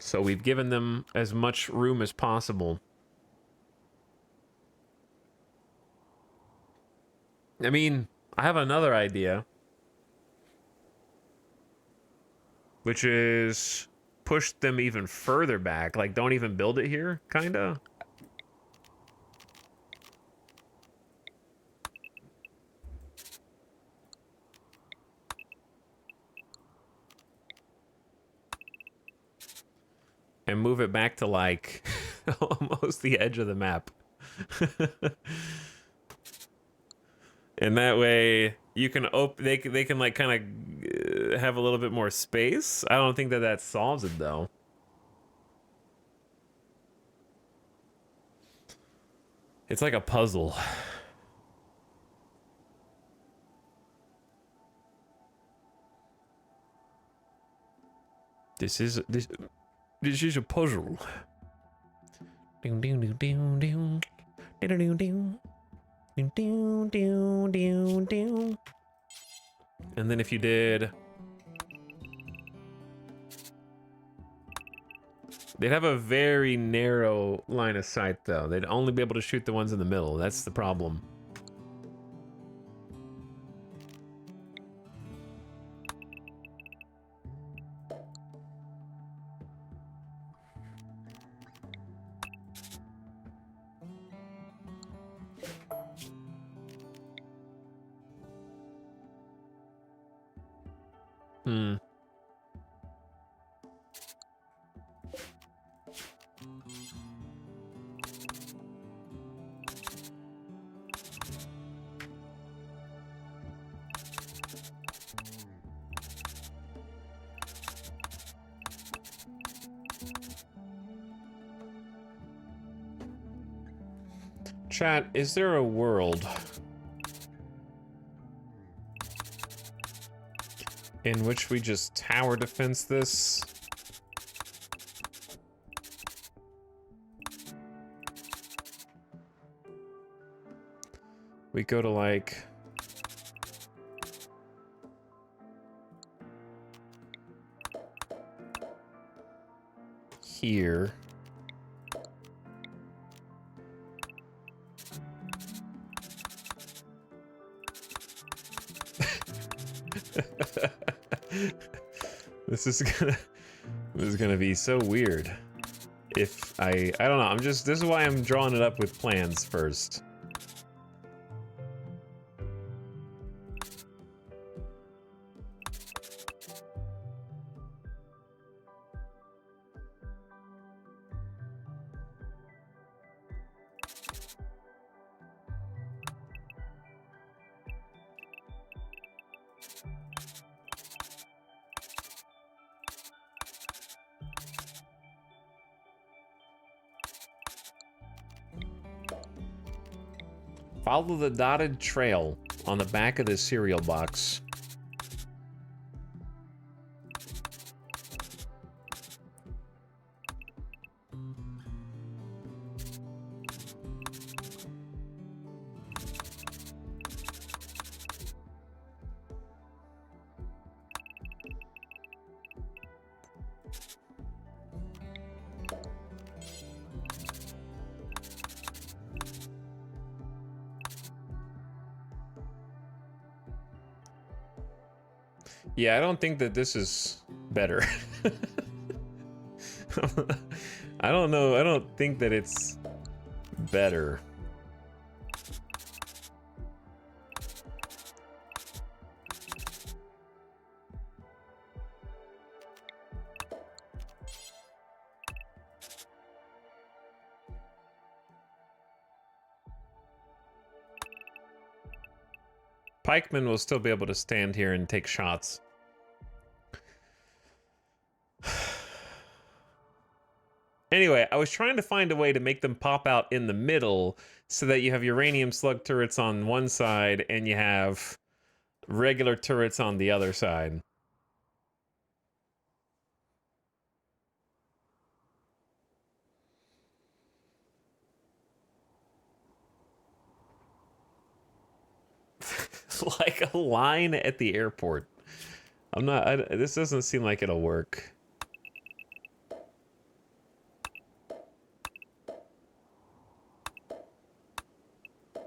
So we've given them as much room as possible. I mean, I have another idea, which is push them even further back. Like, don't even build it here, kinda. And move it back to, like, almost the edge of the map. And that way, you can they can like kind of have a little bit more space. I don't think that solves it though. It's like a puzzle. This is a puzzle. Ding ding ding ding ding ding ding ding. And then if you did, they'd have a very narrow line of sight though. They'd only be able to shoot the ones in the middle. That's the problem. Chat, is there a world in which we just tower defense this? We go to like here. This is gonna be so weird. If I don't know, this is why I'm drawing it up with plans first. Follow the dotted trail on the back of the cereal box. Yeah, I don't think that this is better. I don't know. I don't think that it's better. Pikemen will still be able to stand here and take shots. Anyway, I was trying to find a way to make them pop out in the middle so that you have uranium slug turrets on one side and you have regular turrets on the other side. Like a line at the airport. This doesn't seem like it'll work.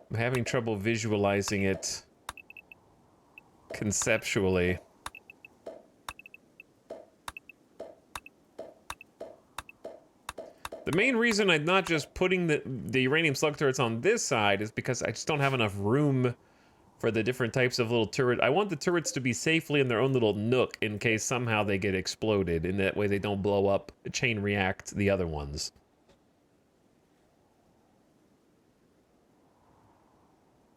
I'm having trouble visualizing it conceptually. The main reason I'm not just putting the uranium slug turrets on this side is because I just don't have enough room for the different types of little turret. I want the turrets to be safely in their own little nook in case somehow they get exploded, and that way they don't blow up, chain react the other ones.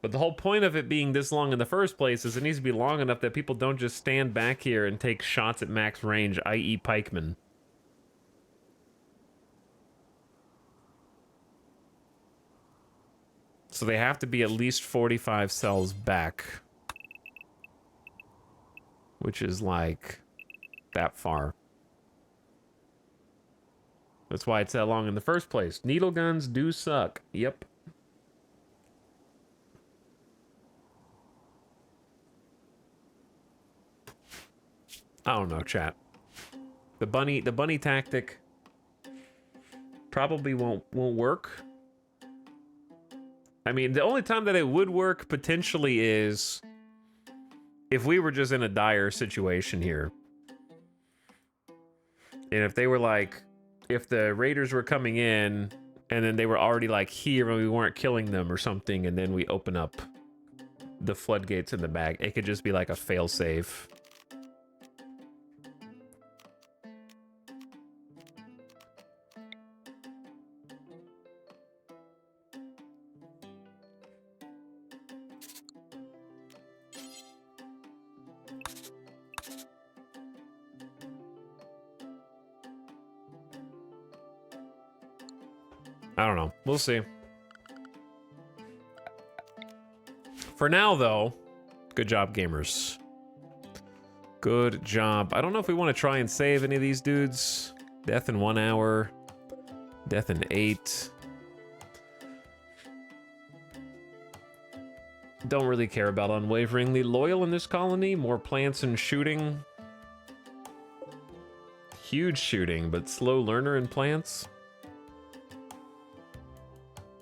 But the whole point of it being this long in the first place is it needs to be long enough that people don't just stand back here and take shots at max range, i.e. pikemen. So they have to be at least 45 cells back. Which is like that far. That's why it's that long in the first place. Needle guns do suck. Yep. I don't know, chat. The bunny tactic probably won't work. I mean, the only time that it would work potentially is if we were just in a dire situation here. And if they were like, if the raiders were coming in and then they were already like here and we weren't killing them or something, and then we open up the floodgates in the back, it could just be like a fail-safe. I don't know. We'll see. For now, though, good job, gamers. Good job. I don't know if we want to try and save any of these dudes. Death in 1 hour. Death in 8. Don't really care about unwaveringly loyal in this colony. More plants and shooting. Huge shooting, but slow learner in plants.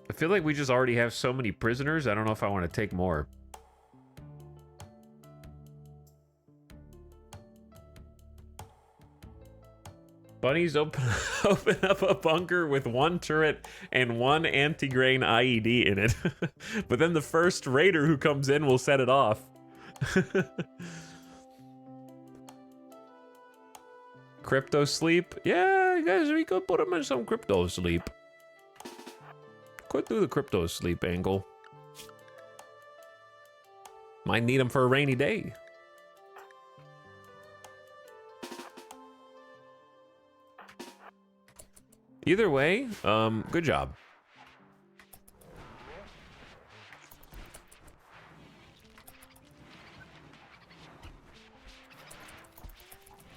I feel like we just already have so many prisoners. I don't know if I want to take more. Bunnies open up a bunker with 1 turret and 1 anti-grain IED in it. But then the first raider who comes in will set it off. Crypto sleep? Yeah, guys, we could put them in some crypto sleep. Could do the crypto sleep angle. Might need them for a rainy day. Either way, good job.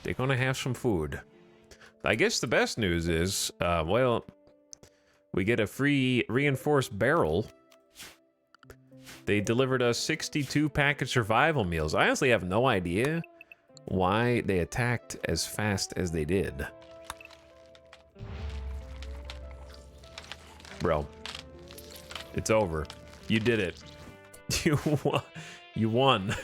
They're gonna have some food. I guess the best news is, well, we get a free reinforced barrel. They delivered us 62 package survival meals. I honestly have no idea why they attacked as fast as they did. Bro, it's over. You did it. You won. You won.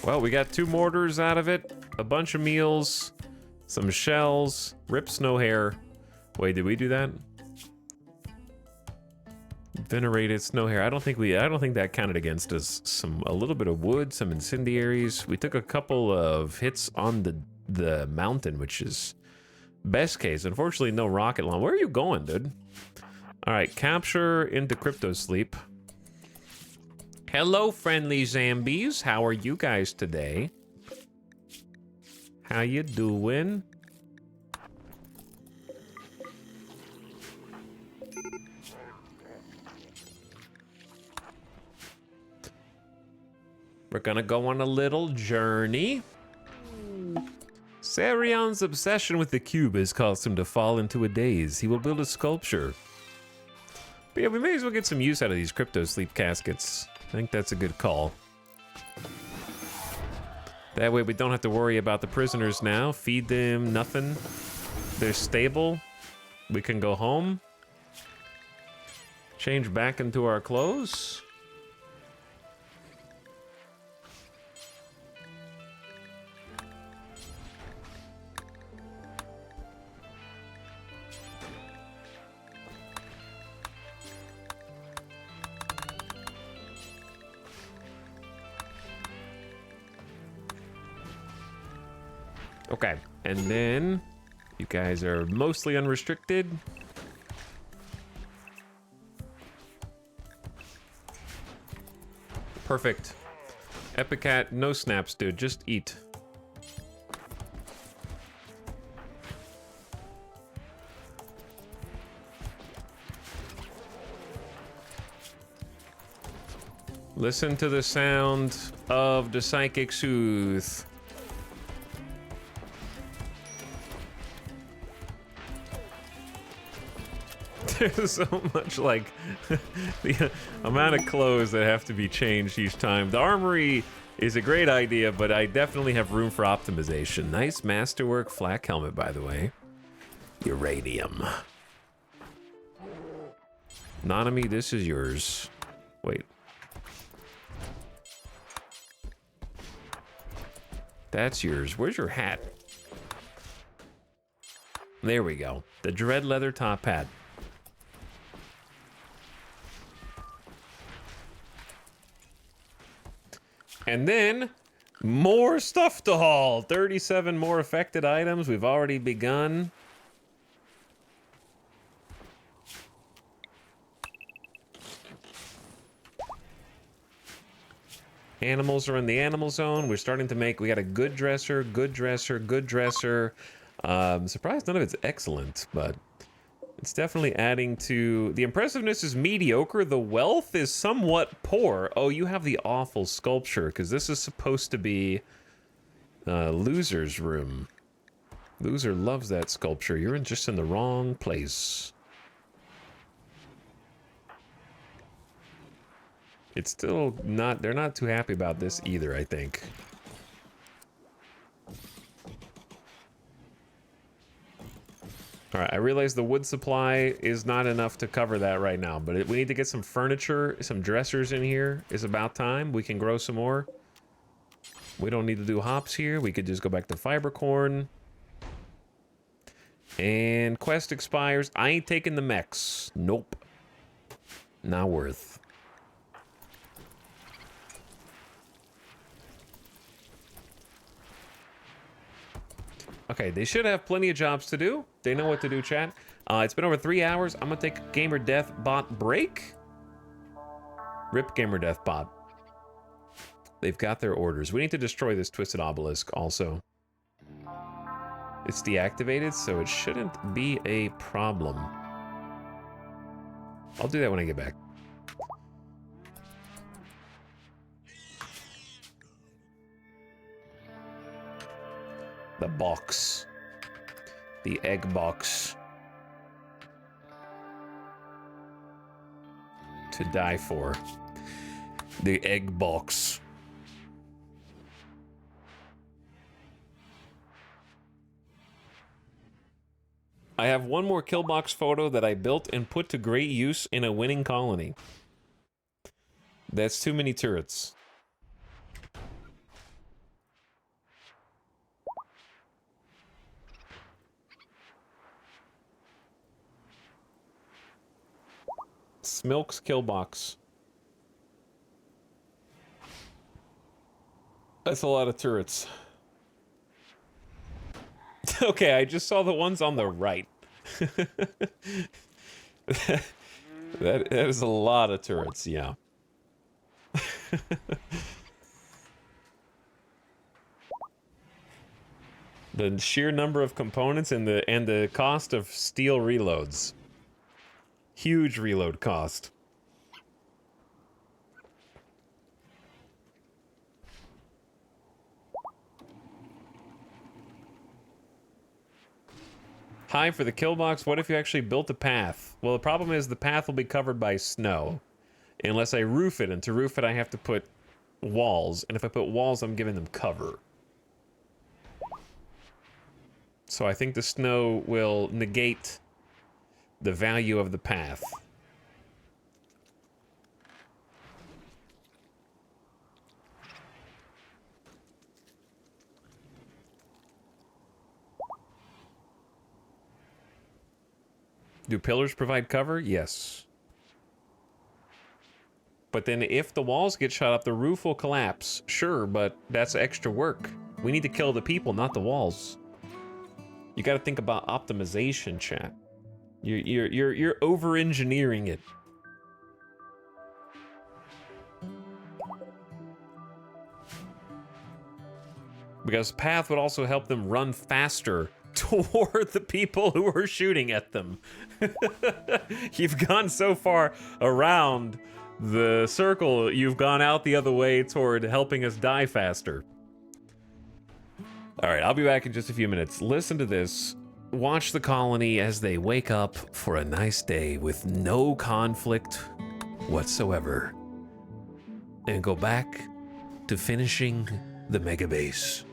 Well, we got 2 mortars out of it, a bunch of meals, Some shells. Rip snow hair. Wait, did we do that? Venerated snow hair. I don't think that counted against us. A little bit of wood, some incendiaries. We took a couple of hits on the mountain, which is best case. Unfortunately, no rocket launch. Where are you going, dude? All right, capture into crypto sleep. Hello, friendly zombies. How are you guys today? How you doing? We're gonna go on a little journey. Sarion's obsession with the cube has caused him to fall into a daze. He will build a sculpture. But yeah, we may as well get some use out of these crypto sleep caskets. I think that's a good call. That way we don't have to worry about the prisoners now. Feed them nothing. They're stable. We can go home. Change back into our clothes. Okay, and then you guys are mostly unrestricted. Perfect. Epicat, no snaps, dude. Just eat. Listen to the sound of the psychic soothe. There's so much, like, the amount of clothes that have to be changed each time. The armory is a great idea, but I definitely have room for optimization. Nice masterwork flak helmet, by the way. Uranium. Nanami, this is yours. Wait. That's yours. Where's your hat? There we go. The dread leather top hat. And then, more stuff to haul. 37 more affected items. We've already begun. Animals are in the animal zone. We're starting to make, we got a good dresser, good dresser, good dresser. Surprised none of it's excellent, but it's definitely adding to... The impressiveness is mediocre. The wealth is somewhat poor. Oh, you have the awful sculpture, because this is supposed to be Loser's room. Loser loves that sculpture. You're just in the wrong place. It's still not... They're not too happy about this either, I think. All right, I realize the wood supply is not enough to cover that right now, but we need to get some furniture, some dressers in here. It's about time. We can grow some more. We don't need to do hops here. We could just go back to fiber corn. And quest expires. I ain't taking the mechs. Nope. Not worth. Okay, they should have plenty of jobs to do. They know what to do, chat. It's been over 3 hours. I'm gonna take a Gamer Death bot break. Rip Gamer Death bot. They've got their orders. We need to destroy this Twisted Obelisk also. It's deactivated, so it shouldn't be a problem. I'll do that when I get back. The box. The egg box. To die for. The egg box. I have one more kill box photo that I built and put to great use in a winning colony. That's too many turrets. Smilk's kill box. That's a lot of turrets. Okay, I just saw the ones on the right. That is a lot of turrets, yeah. The sheer number of components and the cost of steel reloads. Huge reload cost. Hi, for the kill box, what if you actually built a path? Well, the problem is the path will be covered by snow. Unless I roof it, and to roof it I have to put walls. And if I put walls, I'm giving them cover. So I think the snow will negate the value of the path. Do pillars provide cover? Yes. But then if the walls get shot up, the roof will collapse. Sure, but that's extra work. We need to kill the people, not the walls. You gotta think about optimization, chat. You're over-engineering it. Because path would also help them run faster toward the people who are shooting at them. You've gone so far around the circle, you've gone out the other way toward helping us die faster. All right, I'll be back in just a few minutes. Listen to this. Watch the colony as they wake up for a nice day with no conflict whatsoever. And go back to finishing the mega base.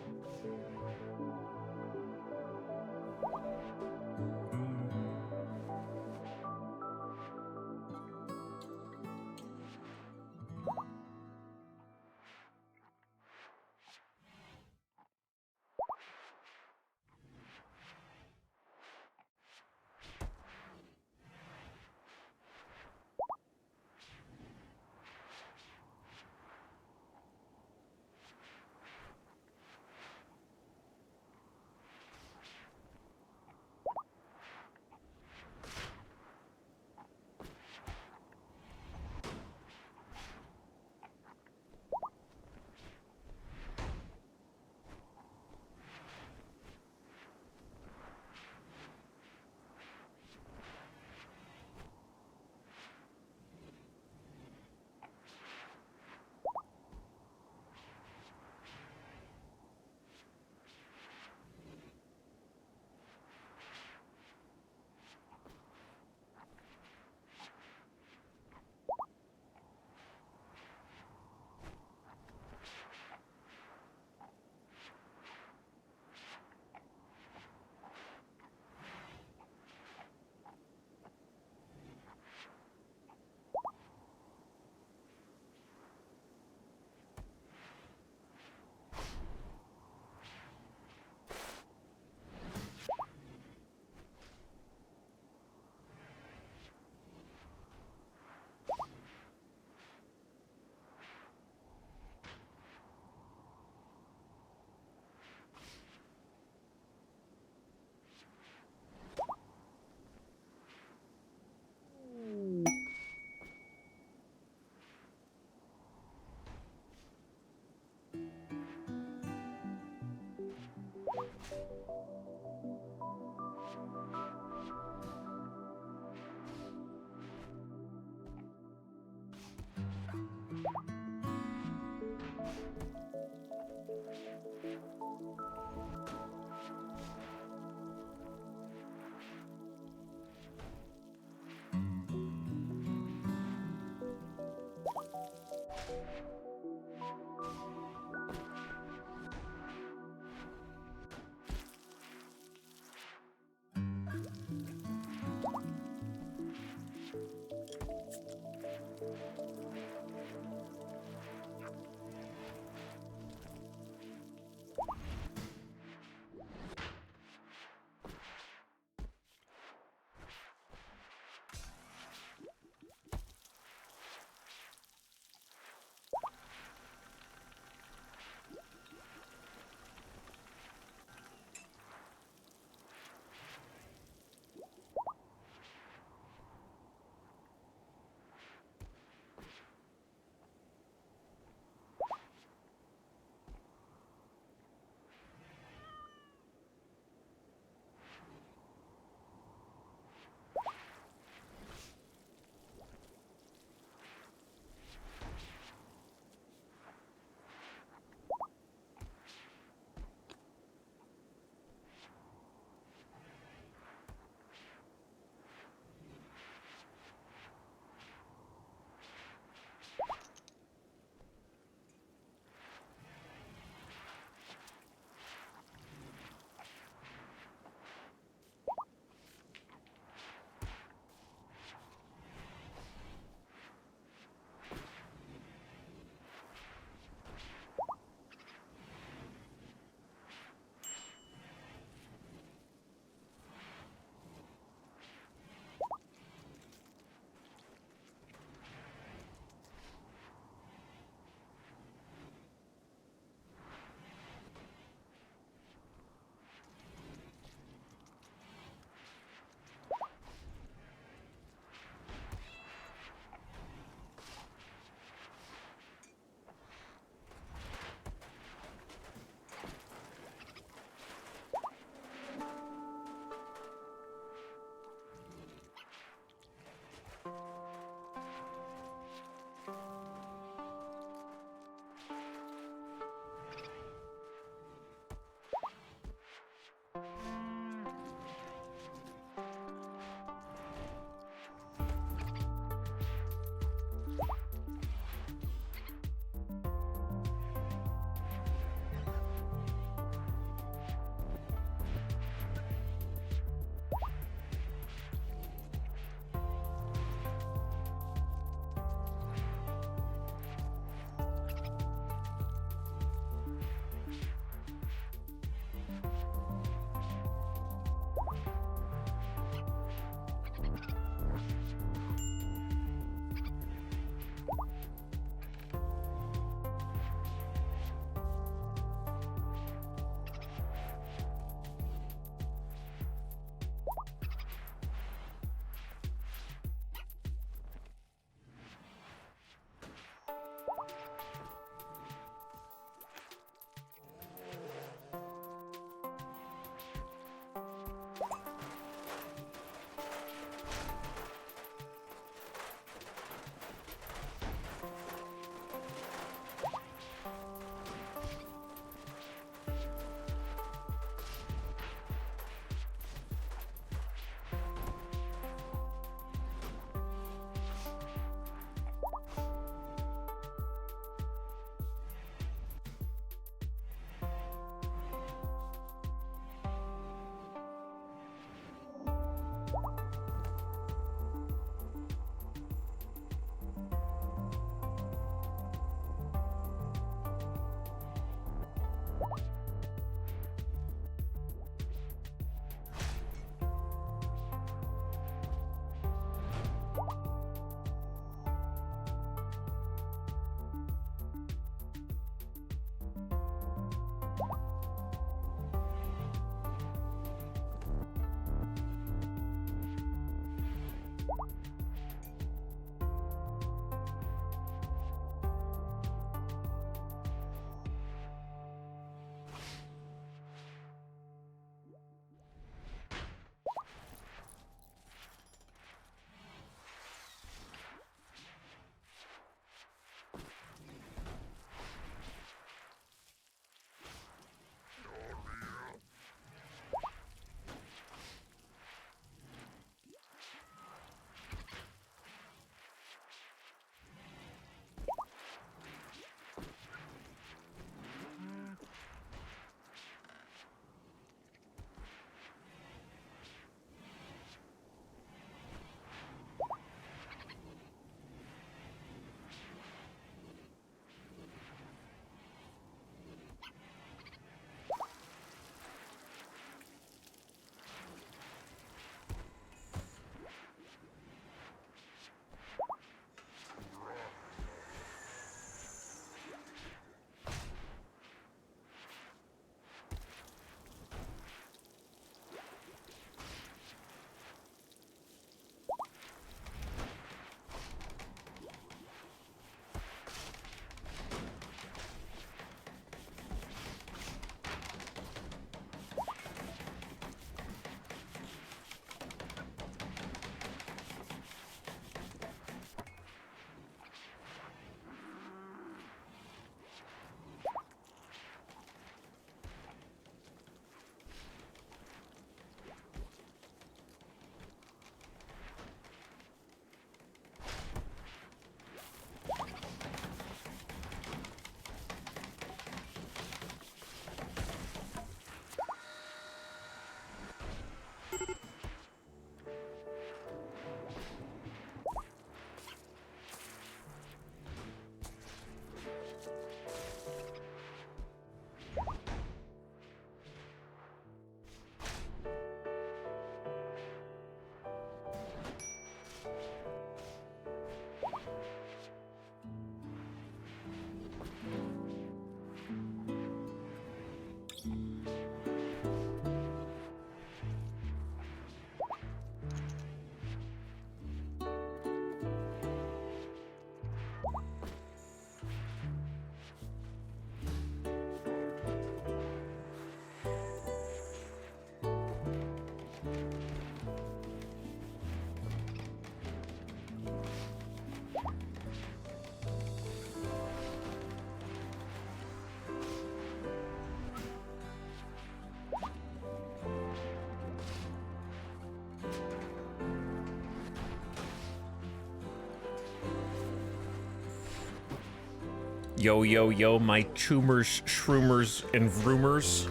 Yo, yo, yo, my tumors, shroomers, and vroomers.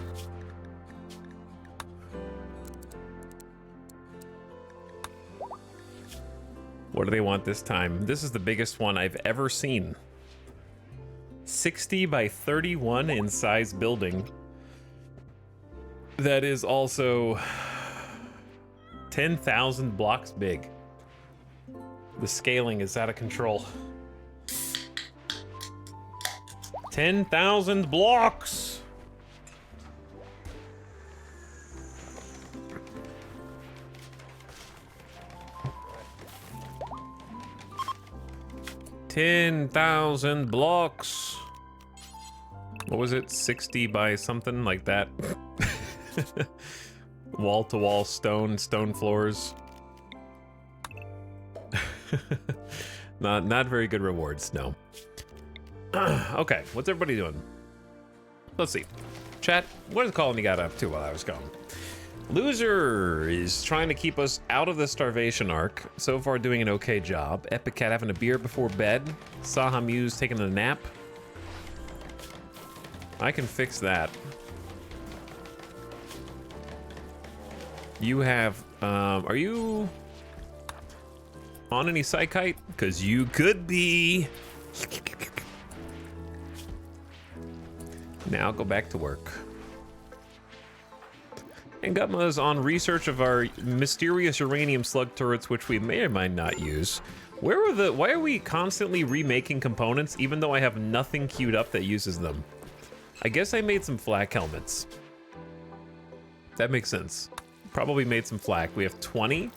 What do they want this time? This is the biggest one I've ever seen. 60 by 31 in size building. That is also 10,000 blocks big. The scaling is out of control. 10,000 blocks! $10,000 blocks. What was it? 60 by something like that. Wall to wall stone floors. Not very good rewards, no. Okay, what's everybody doing? Let's see. Chat, what has Colony got up to while I was gone? Loser is trying to keep us out of the starvation arc. So far doing an okay job. Epic Cat having a beer before bed. Saha Muse taking a nap. I can fix that. You have, are you on any Psychite? Because you could be. Now go back to work. And Gutma's on research of our mysterious uranium slug turrets, which we may or might not use. Why are we constantly remaking components, even though I have nothing queued up that uses them? I guess I made some flak helmets. That makes sense. Probably made some flak. We have 20.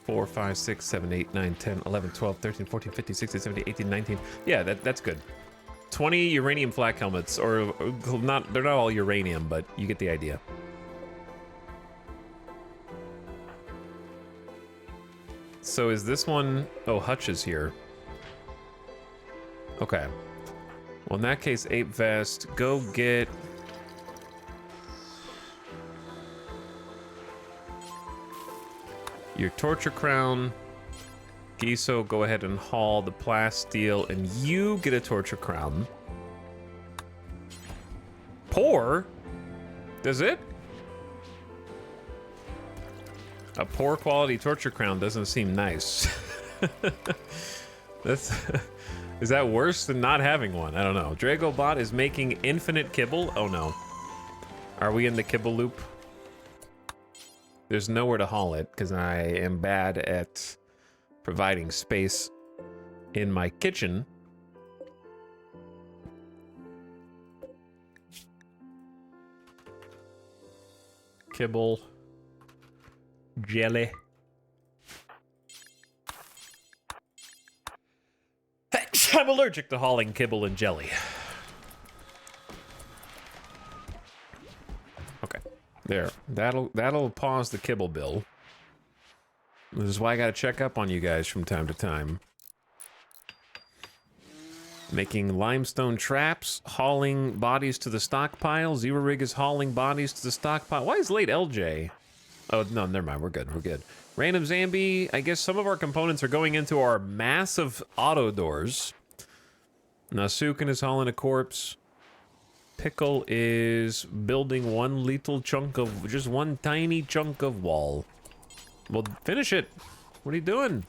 4, 5, 6, 7, 8, 9, 10, 11, 12, 13, 14, 15, 16, 17, 18, 19. Yeah, that's good. 20 uranium flak helmets, or not, they're not all uranium, but you get the idea. So is this one, oh, Hutch is here. Okay. Well, in that case, Ape Vest, go get... your Torture Crown. Giso, go ahead and haul the Plasteel, and you get a Torture Crown. Poor? Does it? A poor quality Torture Crown doesn't seem nice. That's... is that worse than not having one? I don't know. Dragobot is making infinite kibble. Oh no. Are we in the kibble loop? There's nowhere to haul it because I am bad at providing space in my kitchen. Kibble. Jelly. I'm allergic to hauling kibble and jelly. Okay, there. That'll pause the kibble bill. This is why I gotta check up on you guys from time to time. Making limestone traps, hauling bodies to the stockpile. Zero Rig is hauling bodies to the stockpile. Why is late LJ? Oh, no, never mind. We're good. We're good. Random Zambi, I guess some of our components are going into our massive auto doors. Nasukin is hauling a corpse. Pickle is building one little chunk of, just one tiny chunk of wall. Well, finish it. What are you doing?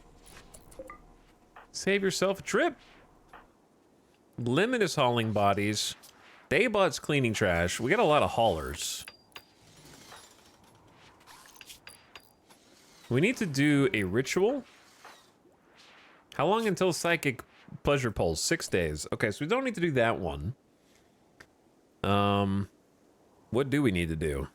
Save yourself a trip. Limit is hauling bodies. Daybot's cleaning trash. We got a lot of haulers. We need to do a ritual. How long until Psychic Pleasure Pulse? 6 days. Okay, so we don't need to do that one. What do we need to do?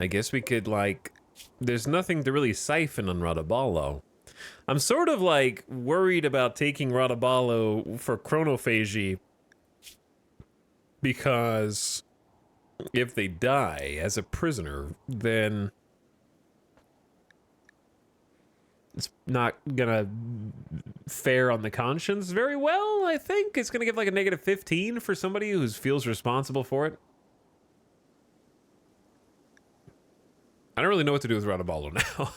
I guess we could, like... there's nothing to really siphon on Radabalo. I'm sort of, like, worried about taking Radabalo for chronophagy. Because... if they die as a prisoner, then it's not gonna fare on the conscience very well, I think. It's gonna give like a -15 for somebody who feels responsible for it. I don't really know what to do with Radabalo now.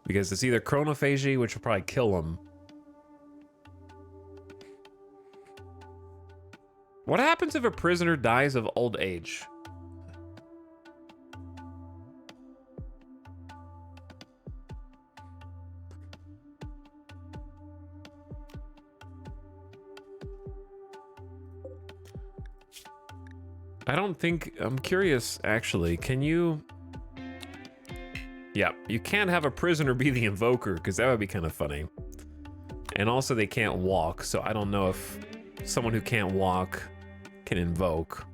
Because it's either chronophagy, which will probably kill him. What happens if a prisoner dies of old age? I don't think... I'm curious, actually. Can you... Yeah, you can't have a prisoner be the invoker, because that would be kind of funny. And also, they can't walk, so I don't know if someone who can't walk can invoke.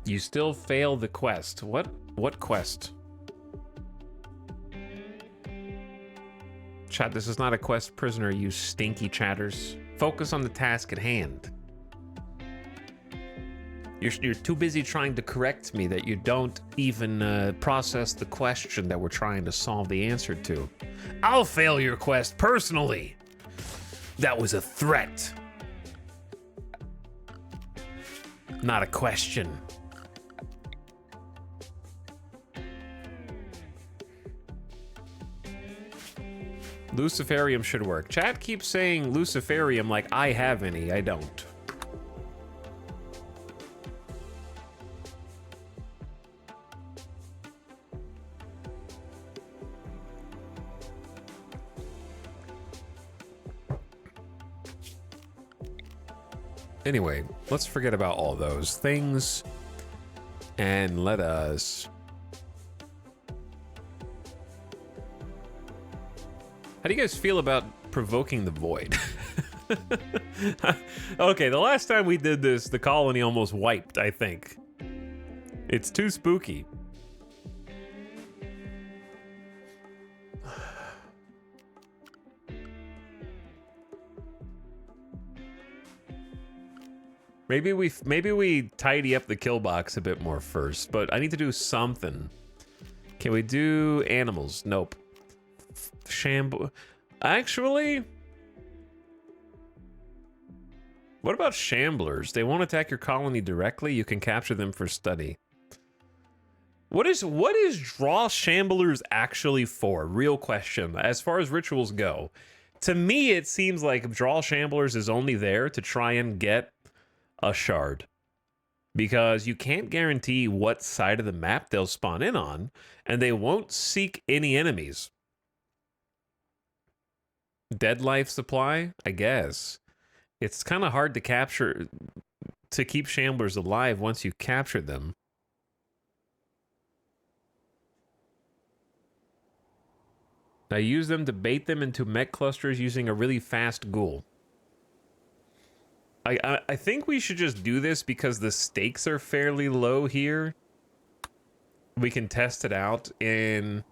You still fail the quest. What quest? Chat, this is not a quest, prisoner, you stinky chatters. Focus on the task at hand. You're too busy trying to correct me that you don't even process the question that we're trying to solve the answer to. I'll fail your quest personally. That was a threat. Not a question. Luciferium should work. Chat keeps saying Luciferium like I have any. I don't. Anyway, let's forget about all those things and let us... How do you guys feel about provoking the void? Okay, the last time we did this, the colony almost wiped, I think. It's too spooky. Maybe we tidy up the kill box a bit more first, but I need to do something. Can we do animals? Nope. Actually, what about shamblers? They won't attack your colony directly. You can capture them for study. What is draw shamblers actually for? Real question. As far as rituals go, to me it seems like draw shamblers is only there to try and get a shard, because you can't guarantee what side of the map they'll spawn in on, and they won't seek any enemies. Dead life supply, I guess. It's kind of hard to capture, to keep shamblers alive once you capture them. I use them to bait them into mech clusters using a really fast ghoul. I think we should just do this because the stakes are fairly low here. We can test it out in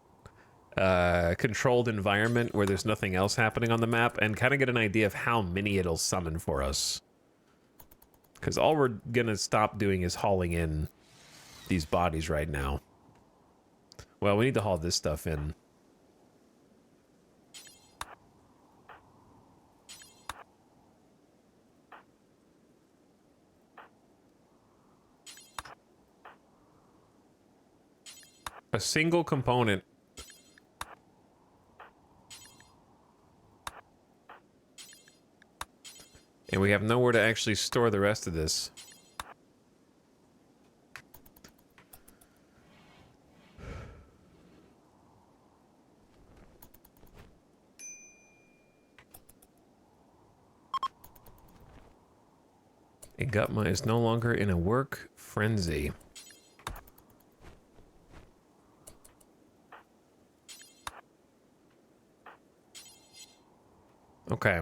a controlled environment where there's nothing else happening on the map and kind of get an idea of how many it'll summon for us. Because all we're going to stop doing is hauling in these bodies right now. Well, we need to haul this stuff in. A single component. And we have nowhere to actually store the rest of this. Gutma is no longer in a work frenzy. Okay.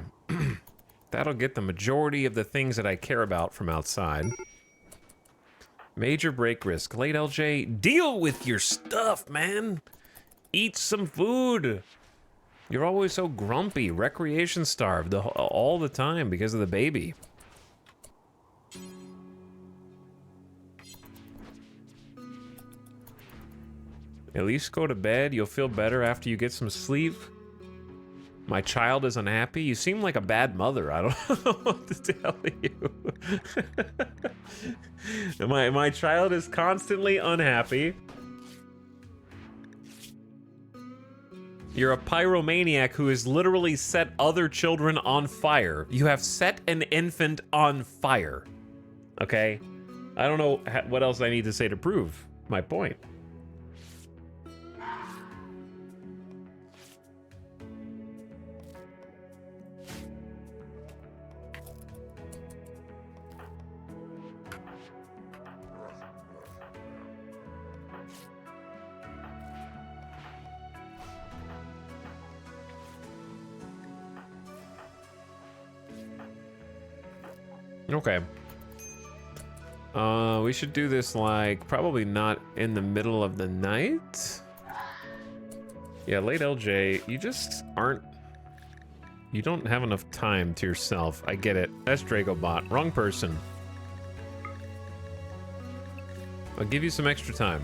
That'll get the majority of the things that I care about from outside. Major break risk. Late LJ, deal with your stuff, man. Eat some food. You're always so grumpy, recreation starved all the time because of the baby. At least go to bed. You'll feel better after you get some sleep. My child is unhappy? You seem like a bad mother. I don't know what to tell you. My child is constantly unhappy. You're a pyromaniac who has literally set other children on fire. You have set an infant on fire. Okay? I don't know what else I need to say to prove my point. Okay. We should do this, like, probably not in the middle of the night. Yeah, late LJ, you just aren't... You don't have enough time to yourself. I get it. That's Dragobot. Wrong person. I'll give you some extra time.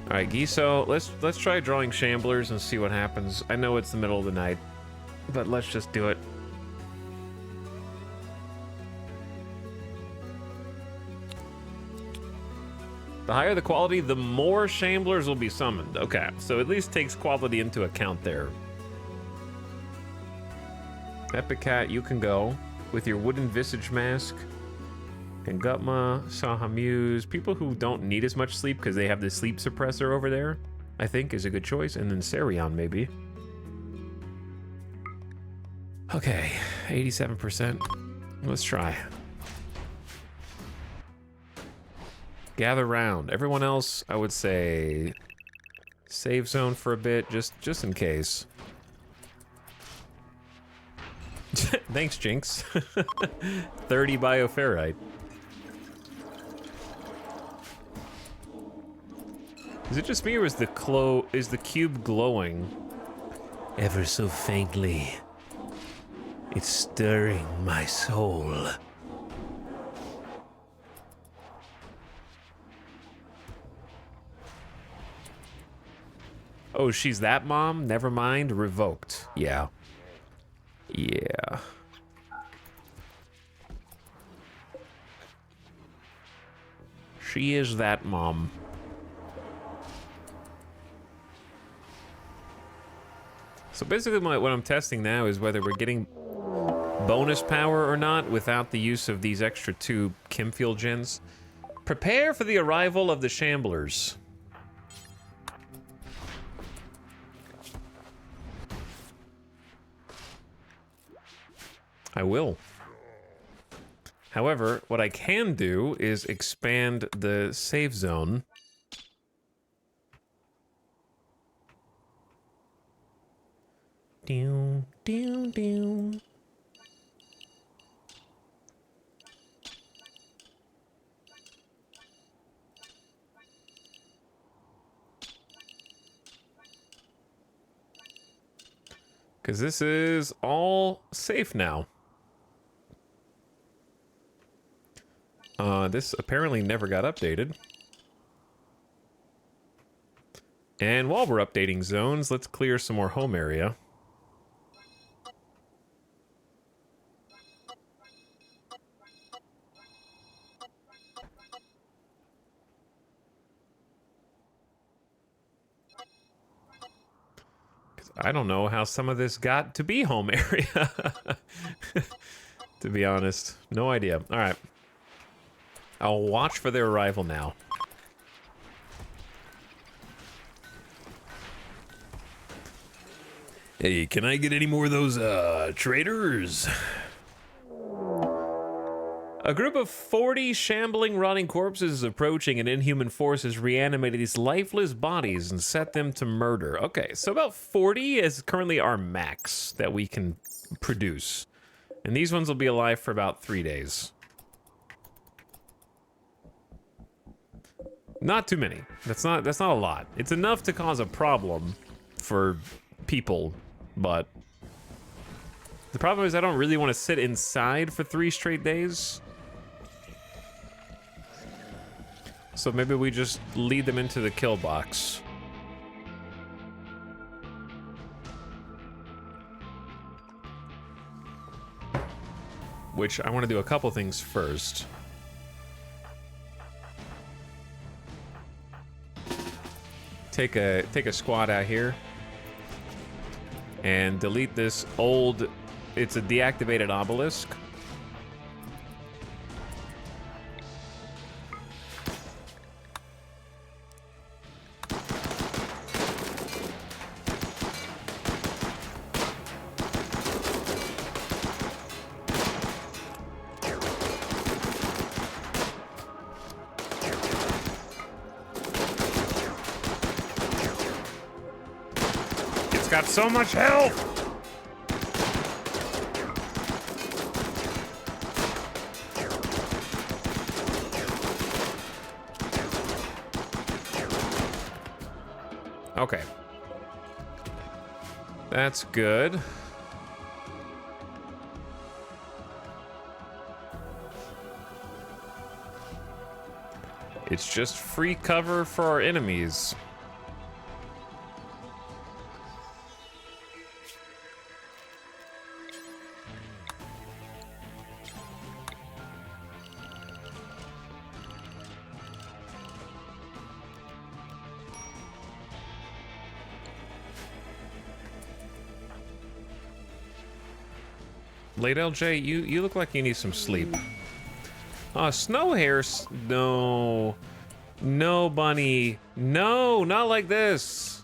Alright, Giso, let's try drawing Shamblers and see what happens. I know it's the middle of the night, but let's just do it. The higher the quality, the more Shamblers will be summoned. Okay, so at least takes quality into account there. Epic Cat, you can go with your wooden visage mask. And Gutma, Sahamuse, people who don't need as much sleep because they have the sleep suppressor over there, I think is a good choice. And then Sarion, maybe. Okay, 87%. Let's try. Gather round. Everyone else, I would say, save zone for a bit, just in case. Thanks, Jinx. 30 bioferrite. Is it just me, or is the cube glowing ever so faintly? It's stirring my soul. Oh, she's that mom? Never mind. Revoked. Yeah. Yeah. She is that mom. So basically what I'm testing now is whether we're getting bonus power or not without the use of these extra 2 Chemfuel gens. Prepare for the arrival of the Shamblers. I will. However, what I can do is expand the save zone. Doom, doom, doom. Because this is all safe now. This apparently never got updated. And while we're updating zones, let's clear some more home area. I don't know how some of this got to be home area. To be honest, no idea. All right. I'll watch for their arrival now. Hey, can I get any more of those, traders? A group of 40 shambling, rotting corpses is approaching, and inhuman forces reanimated these lifeless bodies and set them to murder. Okay, so about 40 is currently our max that we can produce. And these ones will be alive for about 3 days. Not too many. That's not a lot. It's enough to cause a problem for people, but the problem is I don't really want to sit inside for 3 straight days. So maybe we just lead them into the kill box. Which I want to do a couple things first. Take a squad out here and delete this old, it's a deactivated obelisk. Got so much health. Okay. That's good. It's just free cover for our enemies. Late LJ, you look like you need some sleep. Snow hairs. No. No, bunny. No, not like this.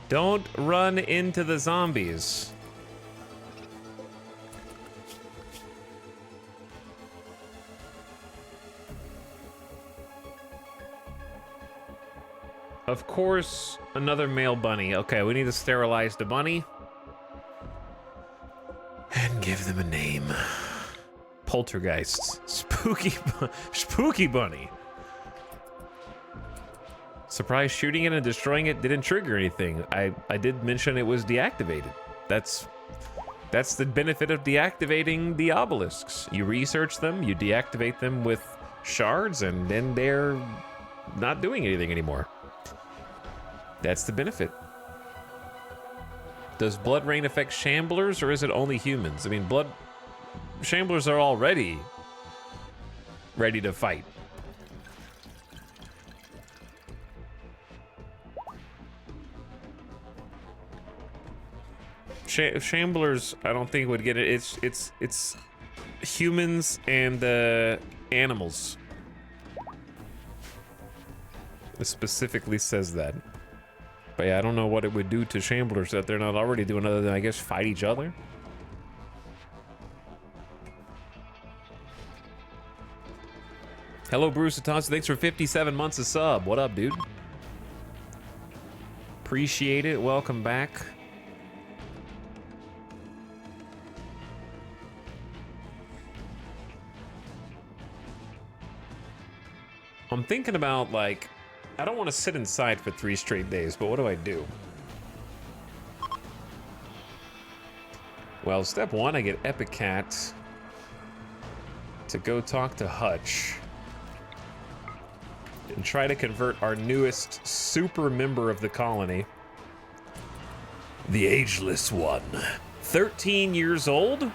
Don't run into the zombies. Of course, another male bunny. Okay, we need to sterilize the bunny. And give them a name. Poltergeists. Spooky bunny. Surprise shooting it and destroying it didn't trigger anything. I did mention it was deactivated. That's the benefit of deactivating the obelisks. You research them, you deactivate them with shards, and then they're not doing anything anymore. That's the benefit. Does Blood Rain affect Shamblers, or is it only humans? I mean, Shamblers are already ready to fight. Shamblers, I don't think would get it. It's humans and animals. It specifically says that. But yeah, I don't know what it would do to Shamblers that they're not already doing other than, I guess, fight each other. Hello, Bruce Atansi. Thanks for 57 months of sub. What up, dude? Appreciate it. Welcome back. I'm thinking about, like, I don't want to sit inside for 3 straight days, but what do I do? Well, step 1, I get Epic Cat to go talk to Hutch and try to convert our newest super member of the colony, the Ageless One. 13 years old?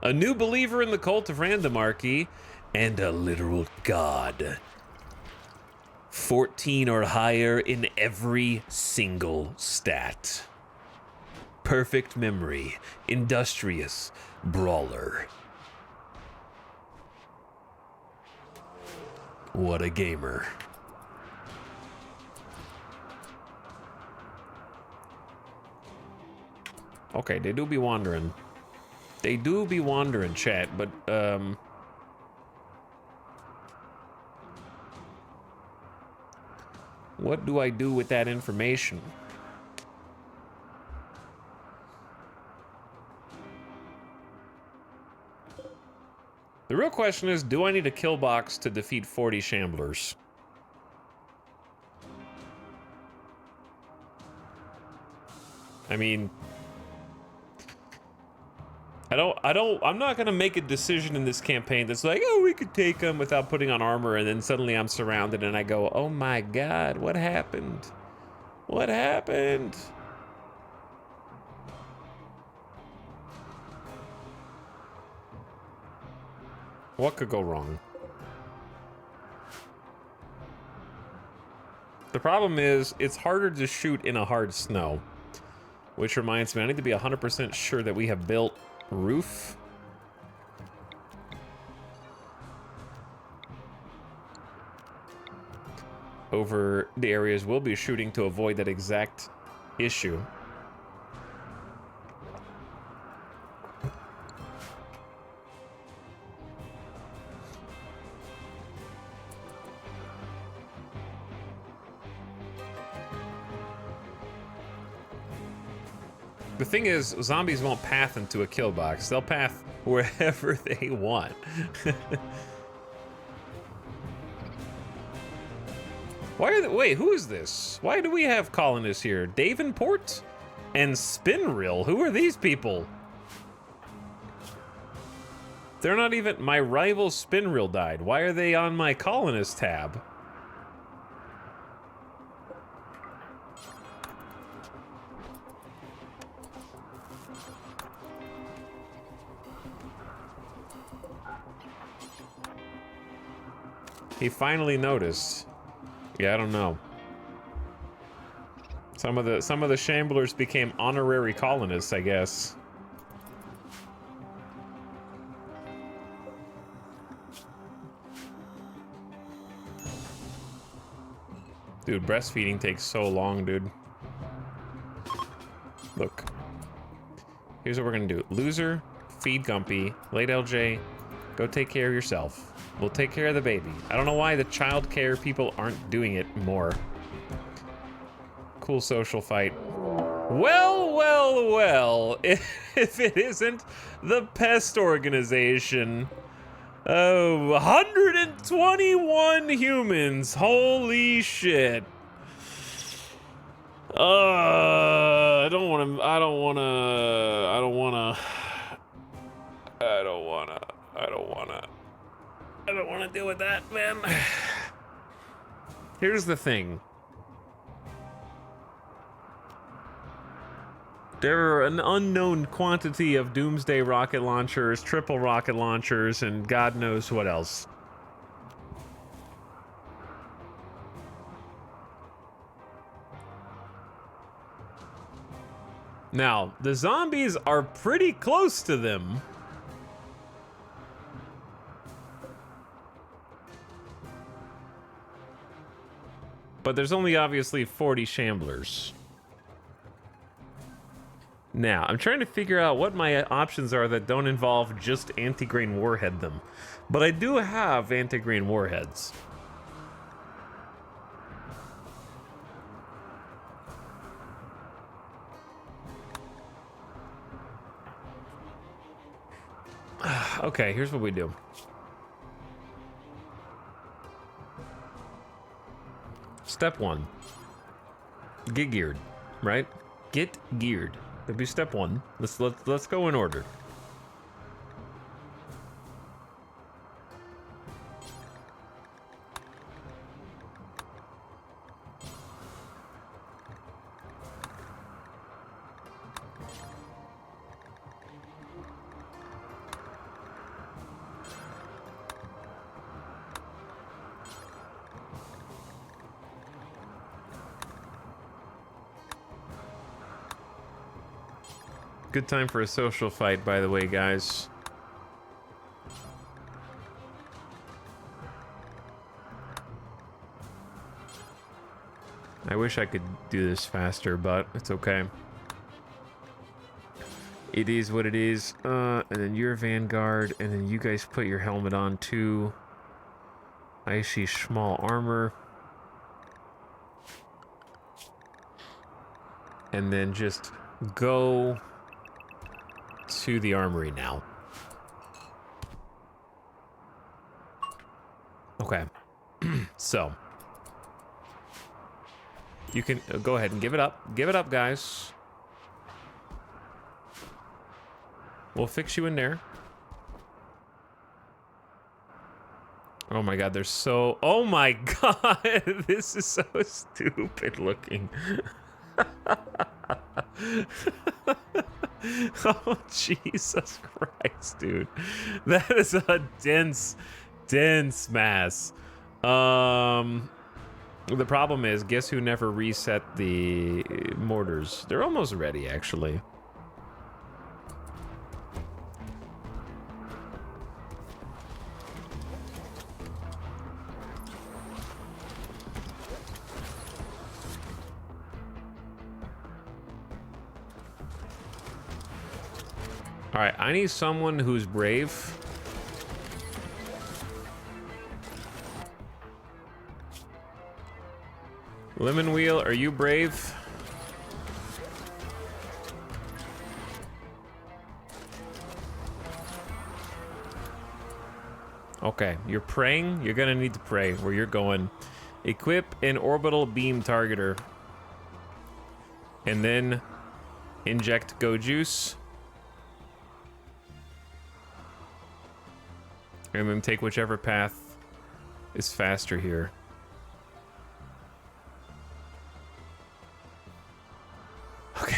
A new believer in the cult of Randomarchy, and a literal god. 14 or higher in every single stat. Perfect memory, industrious, brawler. What a gamer. Okay, they do be wandering. They do be wandering, chat, but, what do I do with that information? The real question is, do I need a kill box to defeat 40 Shamblers? I mean, I'm not gonna make a decision in this campaign that's like, oh, we could take them without putting on armor, and then suddenly I'm surrounded and I go, oh my god, what happened? What happened? What could go wrong? The problem is, it's harder to shoot in a hard snow. Which reminds me, I need to be 100% sure that we have built roof. Over the areas we'll be shooting to avoid that exact issue. The thing is, zombies won't path into a kill box. They'll path wherever they want. Wait, who is this? Why do we have colonists here? Davenport and Spinril? Who are these people? They're not even... My rival Spinril died. Why are they on my colonist tab? He finally noticed. Yeah, I don't know. Some of the Shamblers became honorary colonists, I guess. Dude, breastfeeding takes so long, dude. Look. Here's what we're gonna do. Loser, feed Gumpy, late LJ, go take care of yourself. We'll take care of the baby. I don't know why the child care people aren't doing it more. Cool social fight. Well, well, well. If it isn't the pest organization. Oh, 121 humans. Holy shit. I don't want to deal with that, man. Here's the thing. There are an unknown quantity of doomsday rocket launchers, triple rocket launchers, and God knows what else. Now, the zombies are pretty close to them. But there's only obviously 40 Shamblers. Now, I'm trying to figure out what my options are that don't involve just anti-grain warhead them. But I do have anti-grain warheads. Okay, here's what we do. Step 1. Get geared, right? Get geared. That'd be step 1. Let's go in order. Good time for a social fight, by the way, guys. I wish I could do this faster, but it's okay. It is what it is. And then you're Vanguard, and then you guys put your helmet on too. I see small armor. And then just go to the armory now. Okay. So you can go ahead and give it up. Give it up, guys. We'll fix you in there. Oh my god, they're so... Oh my god! This is so stupid looking. Oh, Jesus Christ, dude. That is a dense, dense mass. The problem is, guess who never reset the mortars? They're almost ready, actually. All right, I need someone who's brave. Lemon Wheel, are you brave? Okay, you're praying. You're gonna need to pray where you're going. Equip an orbital beam targeter. And then inject Go Juice. And then take whichever path is faster here. Okay,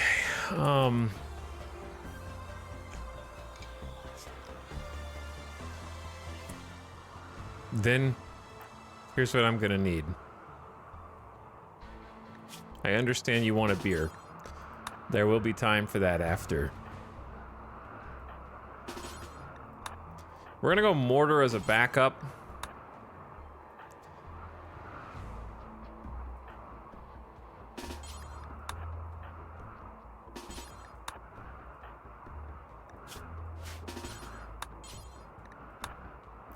then here's what I'm gonna need. I understand you want a beer. There will be time for that after. We're gonna go mortar as a backup.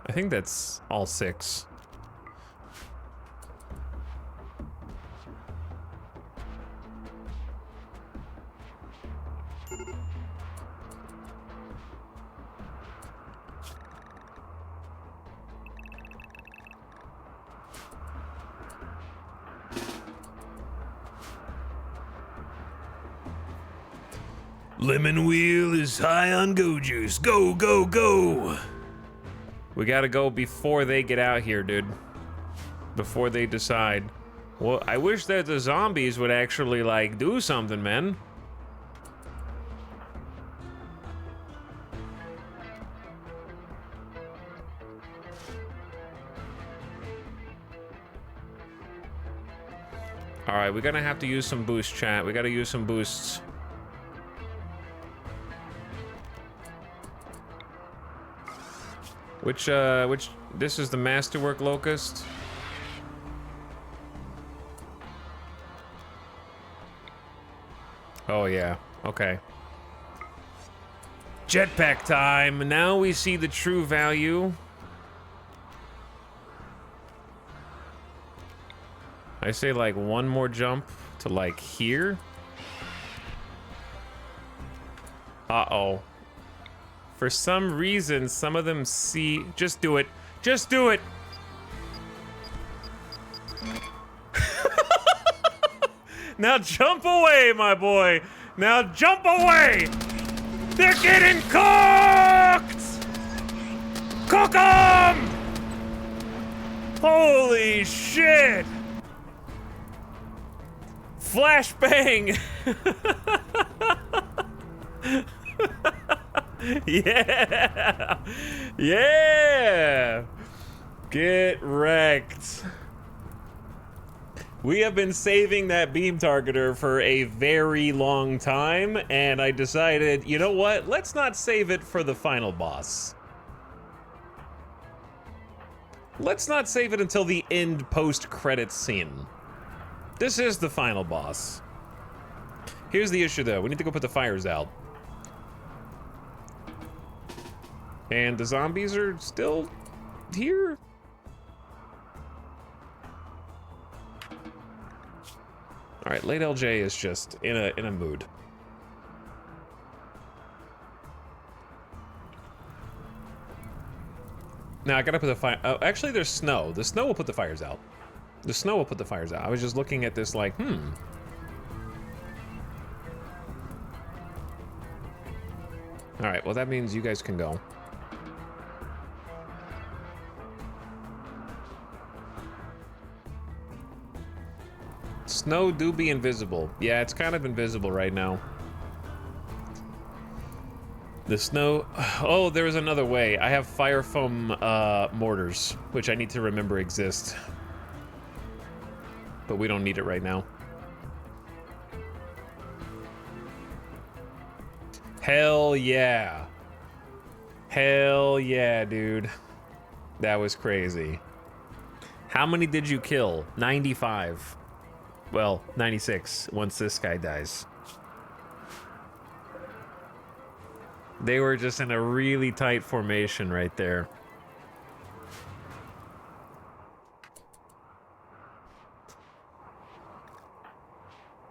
I think that's all 6. Lemon Wheel is high on Go Juice. Go, go, go! We gotta go before they get out here, dude. Before they decide. Well, I wish that the zombies would actually, like, do something, man. Alright, we're gonna have to use some boost, chat. We gotta use some boosts. Which, this is the Masterwork Locust. Oh, yeah. Okay. Jetpack time. Now we see the true value. I say, like, one more jump to, like, here. Uh-oh. For some reason, some of them see... Just do it. Just do it! Now jump away, my boy! Now jump away! They're getting cooked! Cook 'em! Holy shit! Flashbang! Yeah! Yeah! Get wrecked. We have been saving that beam targeter for a very long time, and I decided, you know what? Let's not save it for the final boss. Let's not save it until the end post-credits scene. This is the final boss. Here's the issue, though. We need to go put the fires out. And the zombies are still here? All right, late LJ is just in a mood. Now I gotta put the fire. Oh, actually, there's snow. The snow will put the fires out. The snow will put the fires out. I was just looking at this like, All right, well, that means you guys can go. Snow do be invisible. Yeah, it's kind of invisible right now. The snow... Oh, there was another way. I have fire foam mortars, which I need to remember exist. But we don't need it right now. Hell yeah. Hell yeah, dude. That was crazy. How many did you kill? 95. Well, 96 once this guy dies. They were just in a really tight formation right there.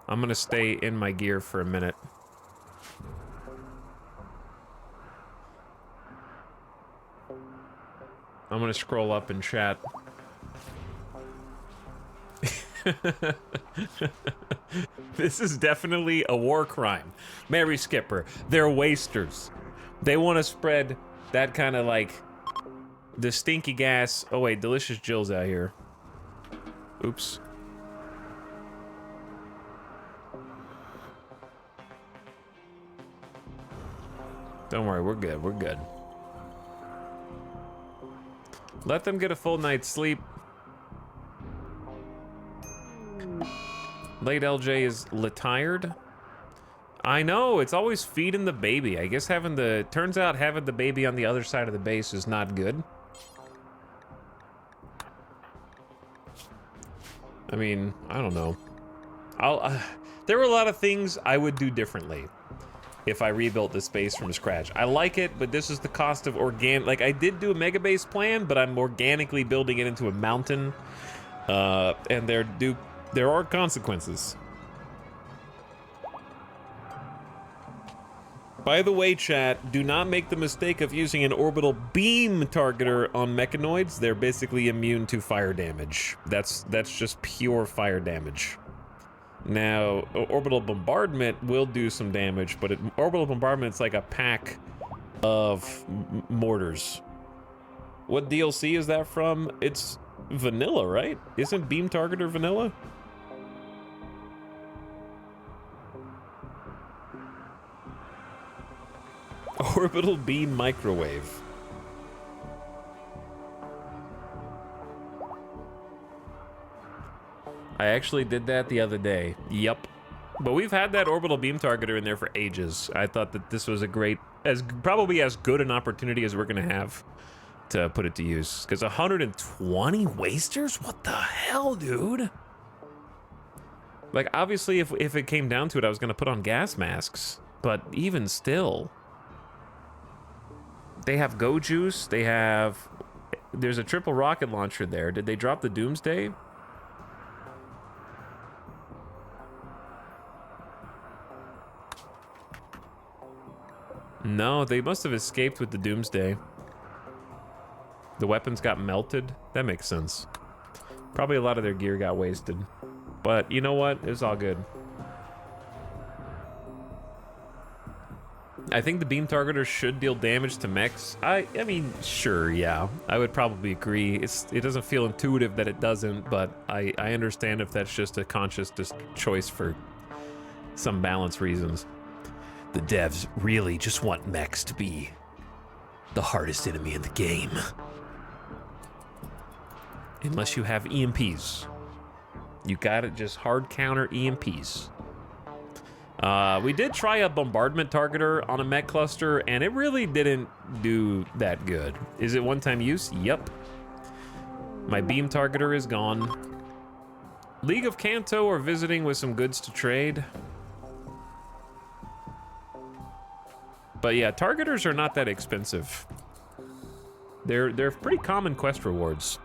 I'm gonna stay in my gear for a minute. I'm gonna scroll up and chat. This is definitely a war crime. Mary Skipper, they're wasters. They want to spread that kind of like the stinky gas. Oh wait, Delicious Jill's out here. Oops. Don't worry, we're good, we're good. Let them get a full night's sleep. Late LJ is tired. I know, it's always feeding the baby. I guess turns out having the baby on the other side of the base is not good. I mean, I don't know. There were a lot of things I would do differently if I rebuilt this base from scratch. I like it, but this is the cost of like I did do a mega base plan, but I'm organically building it into a mountain. And there are consequences. By the way, chat, do not make the mistake of using an orbital beam targeter on mechanoids. They're basically immune to fire damage. That's just pure fire damage. Now, orbital bombardment will do some damage, but orbital bombardment's like a pack of mortars. What DLC is that from? It's vanilla, right? Isn't beam targeter vanilla? Orbital beam microwave. I actually did that the other day. Yup. But we've had that orbital beam targeter in there for ages. I thought that this was a great, probably as good an opportunity as we're gonna have to put it to use. Because 120 wasters? What the hell, dude? Like, obviously, if it came down to it, I was gonna put on gas masks. But even still. They have Go Juice, there's a triple rocket launcher there. Did they drop the Doomsday? No, they must have escaped with the Doomsday. The weapons got melted. That makes sense. Probably a lot of their gear got wasted. But you know what? It's all good. I think the beam targeter should deal damage to mechs. I mean, sure, yeah. I would probably agree. It doesn't feel intuitive that it doesn't, but I understand if that's just a conscious choice for some balance reasons. The devs really just want mechs to be the hardest enemy in the game. Unless you have EMPs. You gotta just hard counter EMPs. We did try a bombardment targeter on a mech cluster, and it really didn't do that good. Is it one-time use? Yep. My beam targeter is gone. League of Kanto are visiting with some goods to trade. But yeah, targeters are not that expensive. They're pretty common quest rewards.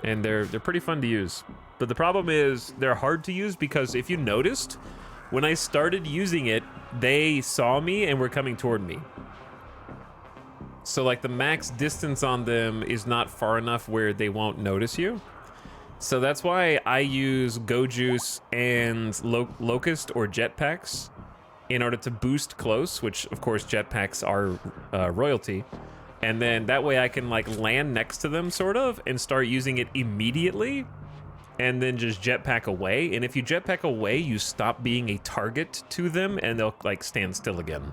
And they're pretty fun to use. But the problem is they're hard to use because if you noticed, when I started using it, they saw me and were coming toward me. So like the max distance on them is not far enough where they won't notice you. So that's why I use Go Juice and Locust or jetpacks. in order to boost close, which of course jetpacks are royalty. And then that way I can like land next to them sort of and start using it immediately and then just jetpack away. And if you jetpack away, you stop being a target to them and they'll like stand still again.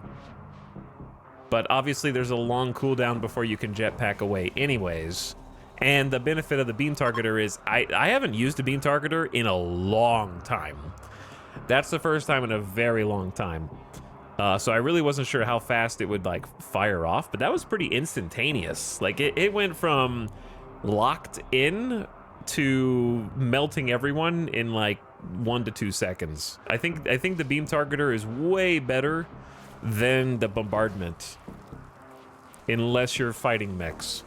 But obviously there's a long cooldown before you can jetpack away anyways. And the benefit of the beam targeter is I haven't used a beam targeter in a long time. That's the first time in a very long time. So I really wasn't sure how fast it would like fire off, but that was pretty instantaneous. Like it went from locked in to melting everyone in like 1 to 2 seconds. I think the beam targeter is way better than the bombardment, unless you're fighting mechs.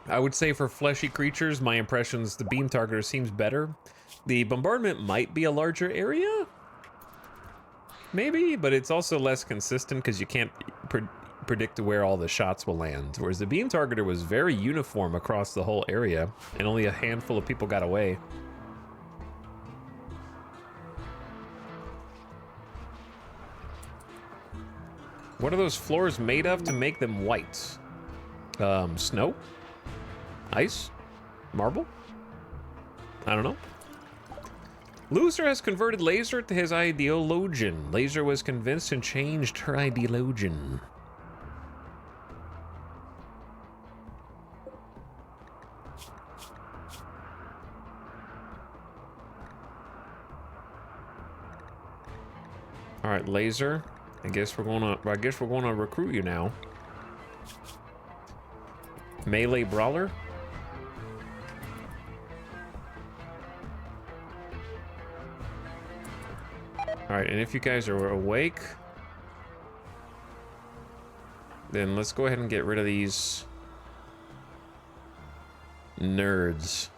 I would say for fleshy creatures, my impressions, the beam targeter seems better. The bombardment might be a larger area, maybe, but it's also less consistent because you can't predict where all the shots will land. Whereas the beam targeter was very uniform across the whole area, and only a handful of people got away. What are those floors made of to make them white? Snow? Ice? Marble? I don't know. Loser has converted Laser to his ideologian. Laser was convinced and changed her ideologian. All right, Laser. I guess we're gonna recruit you now. Melee brawler. All right, and if you guys are awake, then let's go ahead and get rid of these nerds.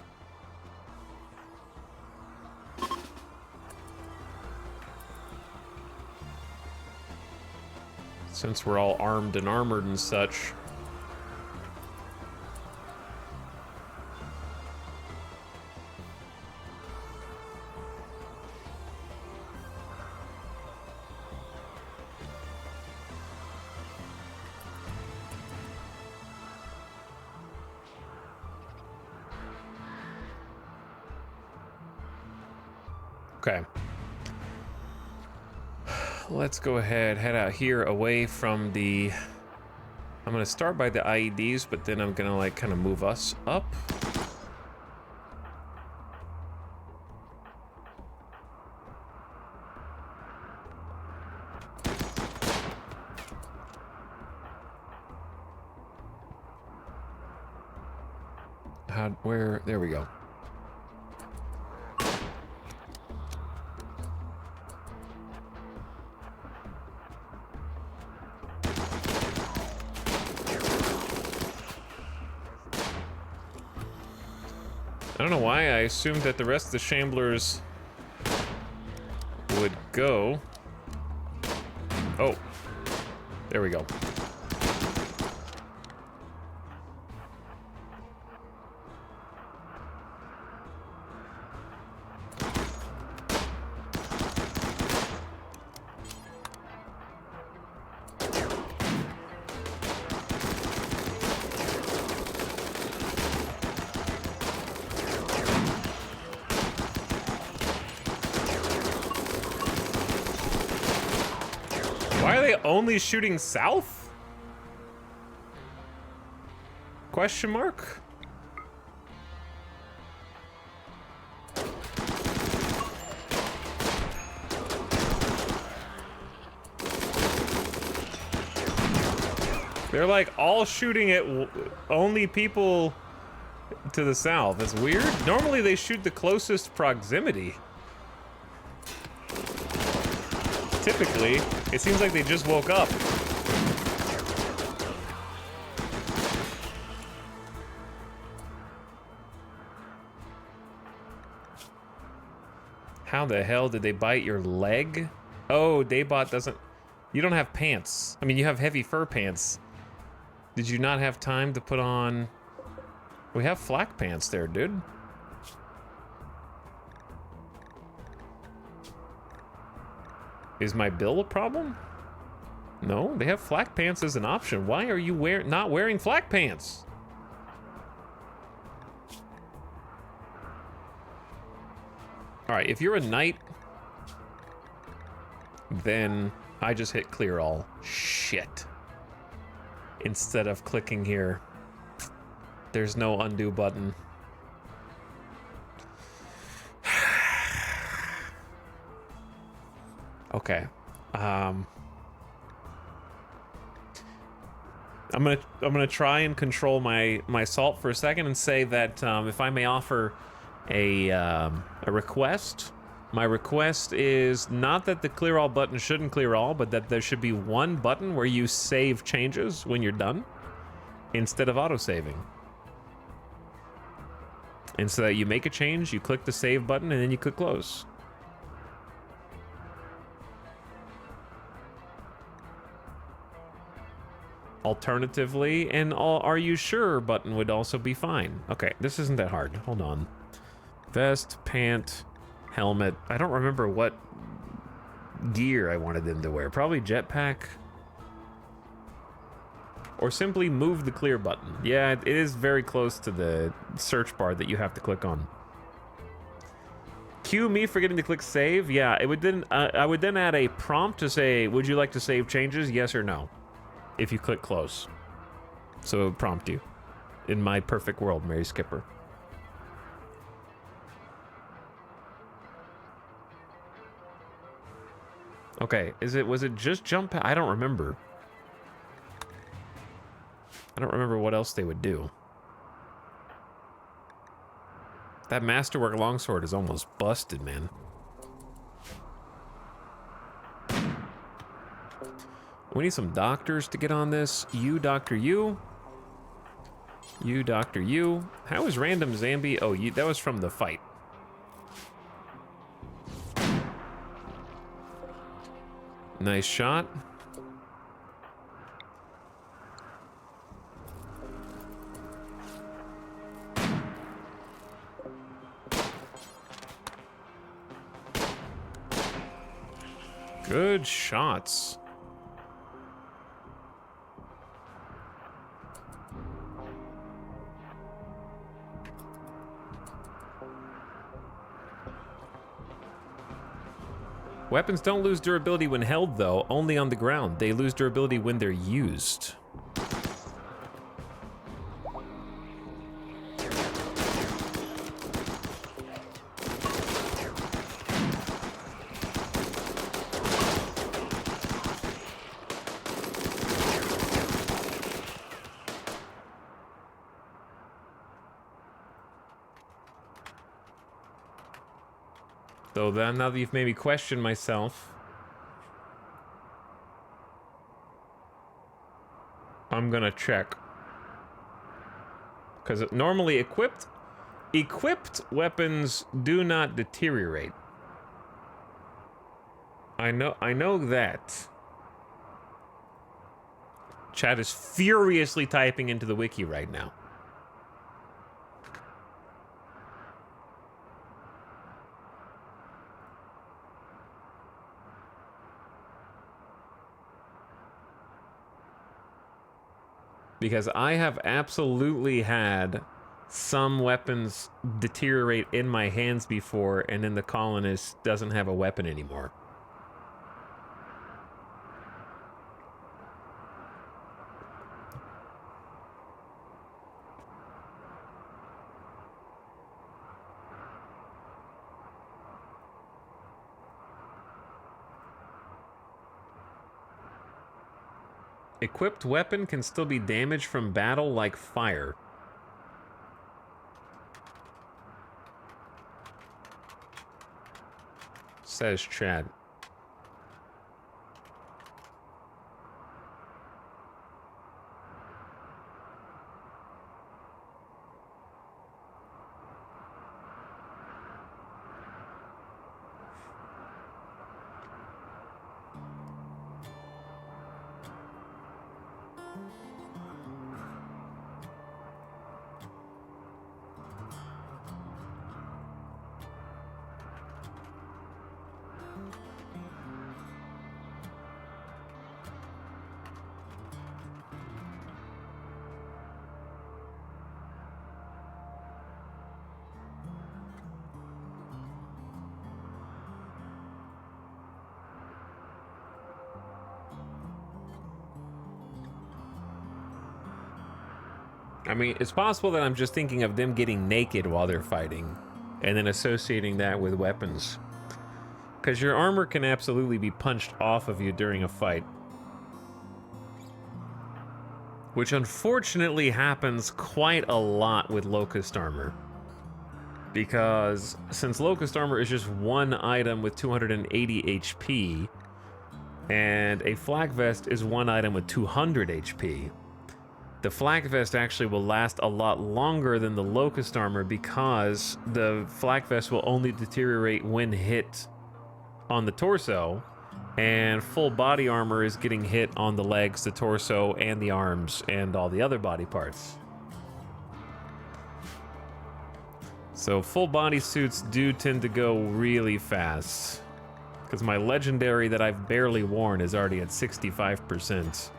Since we're all armed and armored and such. Okay. Let's go ahead, head out here away from the... I'm gonna start by the IEDs, but then I'm gonna like kind of move us up. Where, there we go. I don't know why I assumed that the rest of the Shamblers would go. Oh, there we go. Why are they only shooting south? Question mark? They're like all shooting at only people to the south. That's weird. Normally they shoot the closest proximity. Typically, it seems like they just woke up. How the hell did they bite your leg? Oh, Daybot doesn't... You don't have pants. I mean, you have heavy fur pants. Did you not have time to put on... We have flak pants there, dude. Is my bill a problem? No, they have flak pants as an option. Why are you not wearing flak pants? All right, if you're a knight, then I just hit clear all. Shit. Instead of clicking here, there's no undo button. Okay. I'm gonna try and control my salt for a second and say that if I may offer a request, my request is not that the clear all button shouldn't clear all, but that there should be one button where you save changes when you're done instead of auto-saving. And so that you make a change, you click the save button, and then you click close. Alternatively, an are you sure button would also be fine. Okay, this isn't that hard. Hold on. Vest, pant, helmet. I don't remember what gear I wanted them to wear. Probably jetpack. Or simply move the clear button. Yeah, it is very close to the search bar that you have to click on. Cue me forgetting to click save. Yeah, it would then I would then add a prompt to say, would you like to save changes? Yes or no. If you click close. So it would prompt you. In my perfect world, Mary Skipper. Okay, was it just jump? I don't remember. I don't remember what else they would do. That masterwork longsword is almost busted, man. We need some doctors to get on this. You, Dr. You. You, Dr. You. How is random Zambi? Oh, that was from the fight. Nice shot. Good shots. Weapons don't lose durability when held, though, only on the ground. They lose durability when they're used. So then, now that you've made me question myself, I'm gonna check. Because normally equipped weapons do not deteriorate. I know that. Chat is furiously typing into the wiki right now. Because I have absolutely had some weapons deteriorate in my hands before, and then the colonist doesn't have a weapon anymore. Equipped weapon can still be damaged from battle like fire. Says Chad. I mean, it's possible that I'm just thinking of them getting naked while they're fighting, and then associating that with weapons. Because your armor can absolutely be punched off of you during a fight. Which unfortunately happens quite a lot with Locust Armor. Because since Locust Armor is just one item with 280 HP, and a Flak Vest is one item with 200 HP, the Flak Vest actually will last a lot longer than the Locust Armor because the Flak Vest will only deteriorate when hit on the torso, and full body armor is getting hit on the legs, the torso, and the arms, and all the other body parts. So full body suits do tend to go really fast, because my legendary that I've barely worn is already at 65%.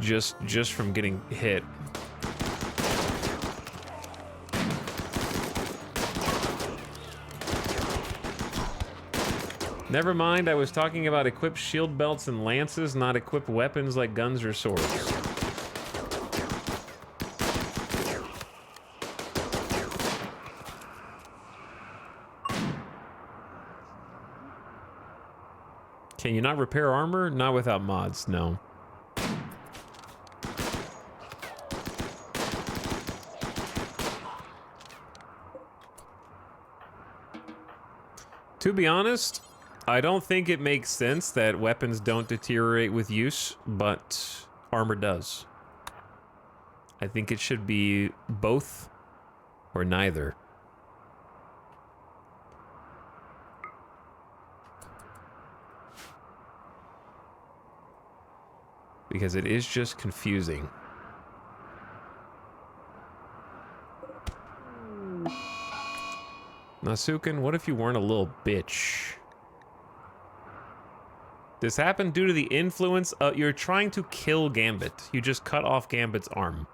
Just from getting hit. Never mind, I was talking about equipped shield belts and lances, not equipped weapons like guns or swords. Can you not repair armor? Not without mods, no. To be honest, I don't think it makes sense that weapons don't deteriorate with use, but armor does. I think it should be both or neither. Because it is just confusing. Nasuken, what if you weren't a little bitch? This happened due to the influence of... You're trying to kill Gambit. You just cut off Gambit's arm.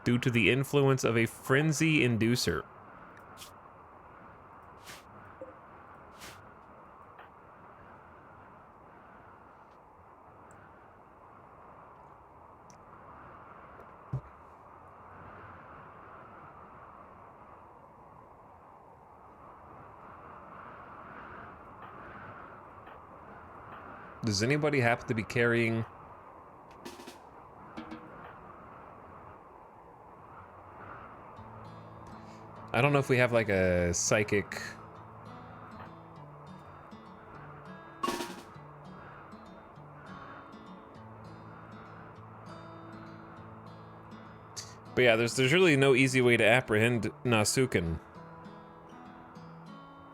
Due to the influence of a frenzy inducer. Does anybody happen to be carrying... I don't know if we have like a psychic... But yeah, there's really no easy way to apprehend Nasuken.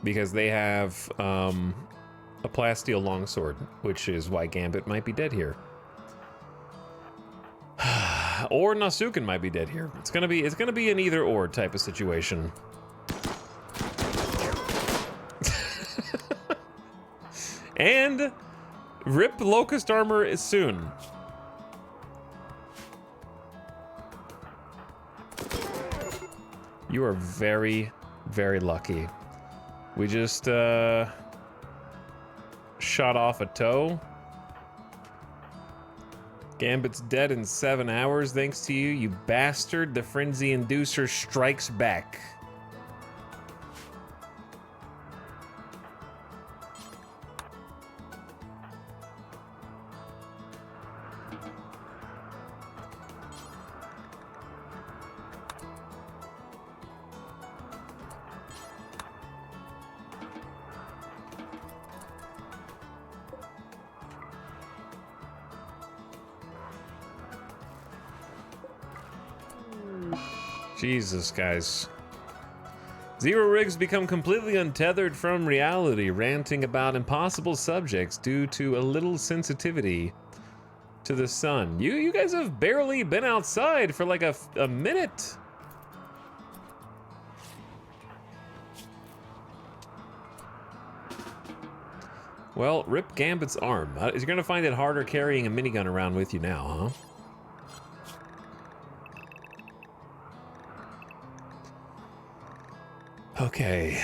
Because they have, a plasteel longsword, which is why Gambit might be dead here. Or Nasuken might be dead here. It's gonna be an either or type of situation. And rip Locust Armor is soon. You are very, very lucky. We just shot off a toe. Gambit's dead in 7 hours thanks to you, you bastard. The frenzy inducer strikes back. Jesus, guys. Zero Rigs become completely untethered from reality, ranting about impossible subjects due to a little sensitivity to the sun. You guys have barely been outside for like a minute. Well, rip Gambit's arm. You're gonna find it harder carrying a minigun around with you now, huh? Okay.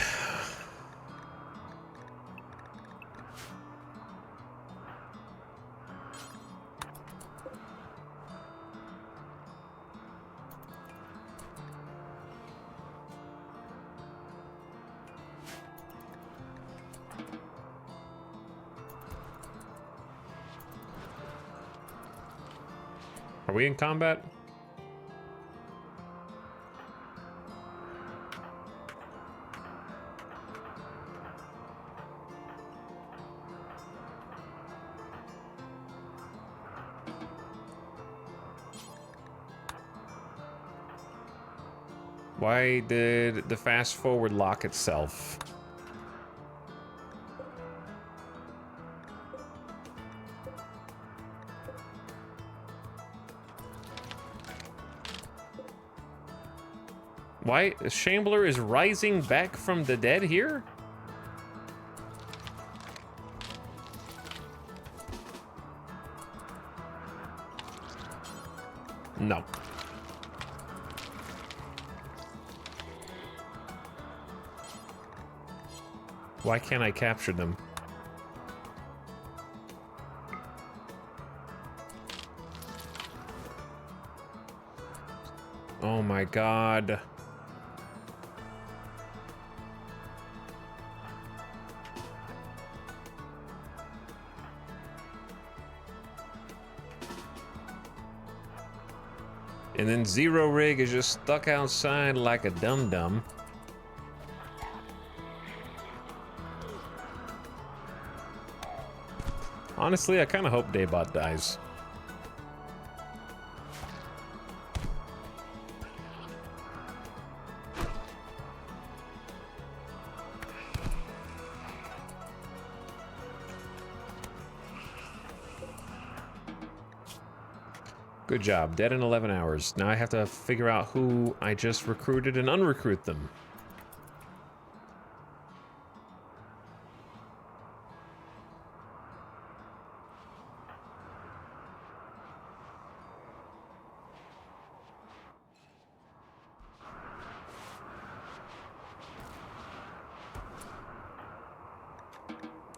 Are we in combat? Why did the fast forward lock itself? Why? Shambler is rising back from the dead here? No. Why can't I capture them? Oh my god. And then Zero Rig is just stuck outside like a dum-dum. Honestly, I kind of hope Daybot dies. Good job. Dead in 11 hours. Now I have to figure out who I just recruited and unrecruit them.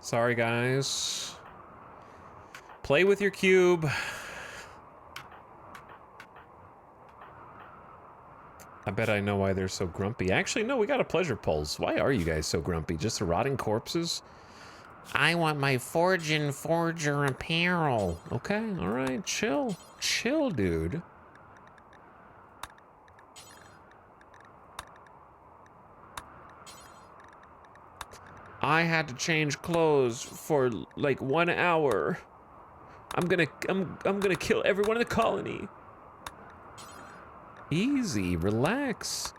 Sorry, guys. Play with your cube. I bet I know why they're so grumpy. Actually, no, we got a pleasure pulse. Why are you guys so grumpy? Just the rotting corpses? I want my Forgin' Forger apparel. Okay, alright, chill. Chill, dude. I had to change clothes for like 1 hour. I'm gonna kill everyone in the colony. Easy, relax.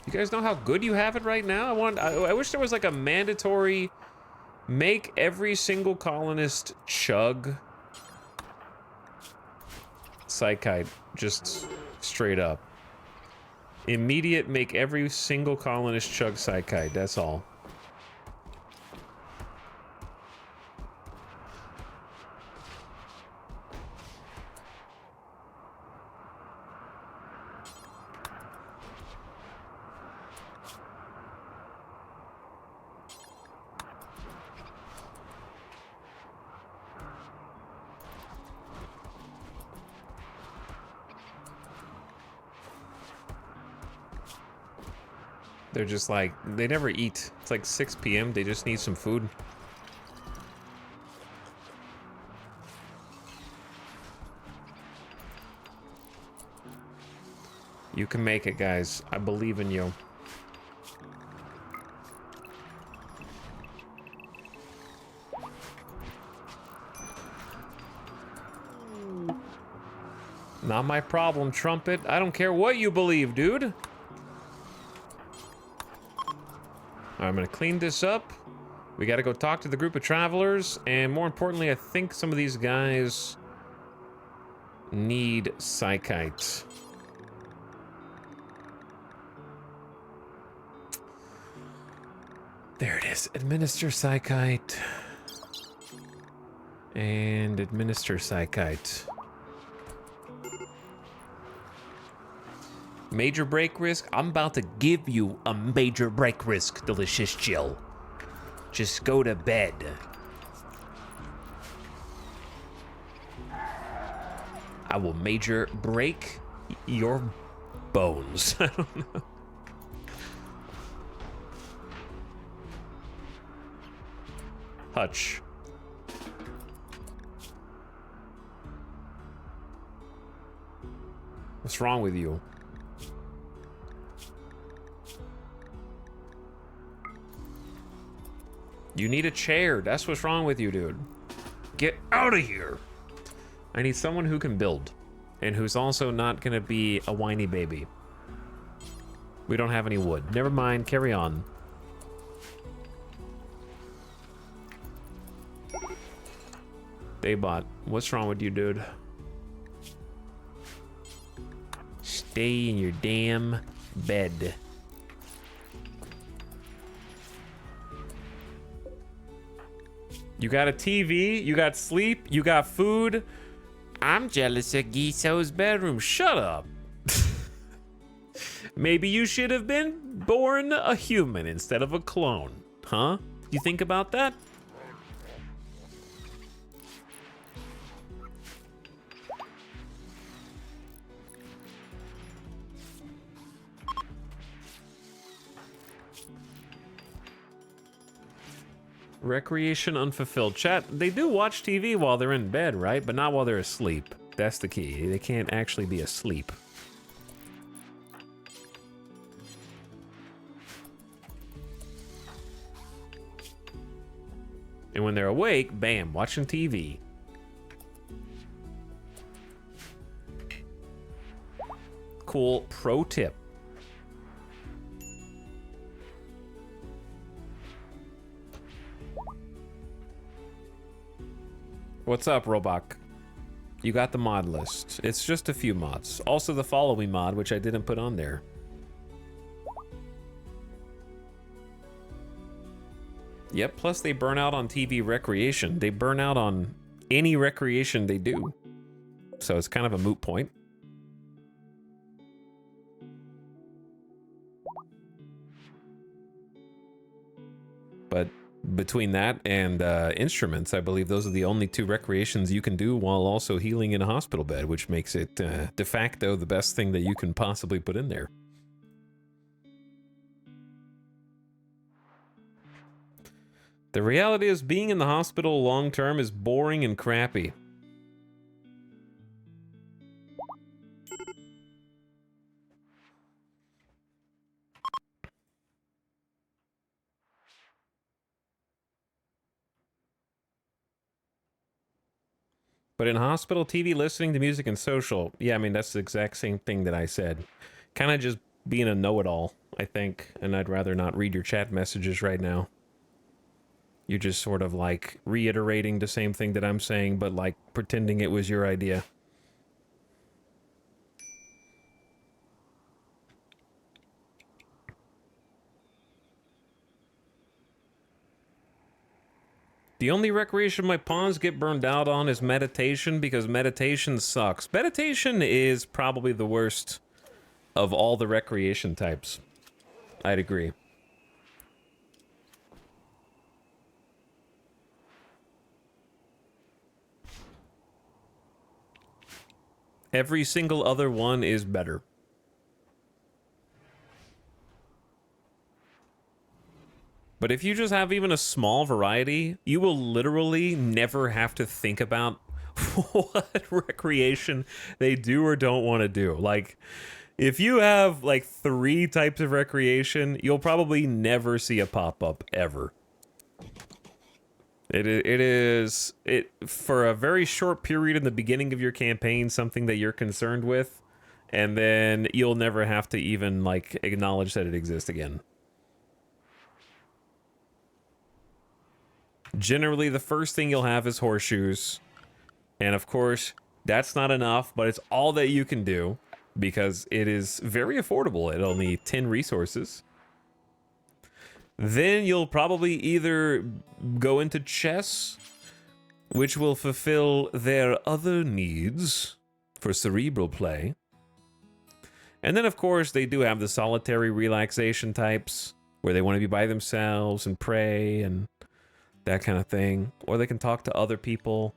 You guys know how good you have it right now? I wish there was like a mandatory make every single colonist chug Psychite, just straight up. Immediate make every single colonist chug Psychite, that's all. They're just like, they never eat. It's like 6 p.m. They just need some food. You can make it, guys. I believe in you. Not my problem, Trumpet. I don't care what you believe, dude. I'm gonna clean this up. We gotta go talk to the group of travelers, and more importantly, I think some of these guys need Psychite. There it is. Administer Psychite. And administer Psychite. Major break risk? I'm about to give you a major break risk, Delicious Jill. Just go to bed. I will major break your bones. I don't know. Hutch. What's wrong with you? You need a chair. That's what's wrong with you, dude. Get out of here. I need someone who can build and who's also not gonna be a whiny baby. We don't have any wood. Never mind, carry on. Daybot, what's wrong with you, dude? Stay in your damn bed. You got a TV, you got sleep, you got food. I'm jealous of Giso's bedroom. Shut up. Maybe you should have been born a human instead of a clone, huh? You think about that? Recreation unfulfilled. Chat, they do watch TV while they're in bed, right? But not while they're asleep. That's the key. They can't actually be asleep. And when they're awake, bam, watching TV. Cool pro tip. What's up, Robok? You got the mod list. It's just a few mods. Also the follow me mod, which I didn't put on there. Yep, plus they burn out on TV recreation. They burn out on any recreation they do. So it's kind of a moot point. But between that and instruments, I believe those are the only two recreations you can do while also healing in a hospital bed, which makes it de facto the best thing that you can possibly put in there. The reality is being in the hospital long term is boring and crappy. But in hospital, TV, listening to music, and social, yeah, I mean, that's the exact same thing that I said. Kind of just being a know-it-all, I think, and I'd rather not read your chat messages right now. You're just sort of, like, reiterating the same thing that I'm saying, but, like, pretending it was your idea. The only recreation my pawns get burned out on is meditation, because meditation sucks. Meditation is probably the worst of all the recreation types. I'd agree. Every single other one is better. But if you just have even a small variety, you will literally never have to think about what recreation they do or don't want to do. Like, if you have like 3 types of recreation, you'll probably never see a pop-up ever. It is for a very short period in the beginning of your campaign, something that you're concerned with, and then you'll never have to even like acknowledge that it exists again. Generally, the first thing you'll have is horseshoes. And of course, that's not enough, but it's all that you can do because it is very affordable at only 10 resources. Then you'll probably either go into chess, which will fulfill their other needs for cerebral play. And then, of course, they do have the solitary relaxation types where they want to be by themselves and pray and that kind of thing, or they can talk to other people.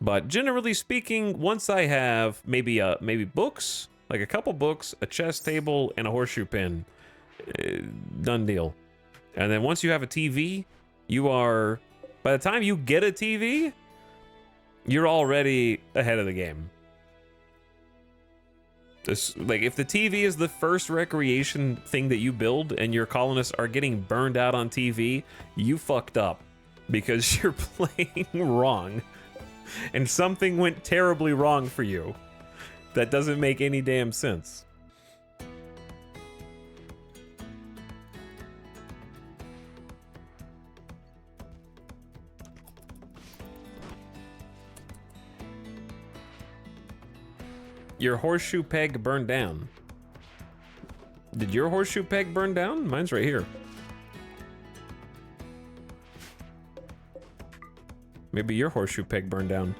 But generally speaking, once I have maybe books, like a couple books, a chess table, and a horseshoe pin, done deal. And then once you have a TV, You are, by the time you get a TV, you're already ahead of the game. This, like, if the TV is the first recreation thing that you build and your colonists are getting burned out on TV, you fucked up because you're playing wrong. And something went terribly wrong for you. That doesn't make any damn sense. Your horseshoe peg burned down. Did your horseshoe peg burn down? Mine's right here. Maybe your horseshoe peg burned down.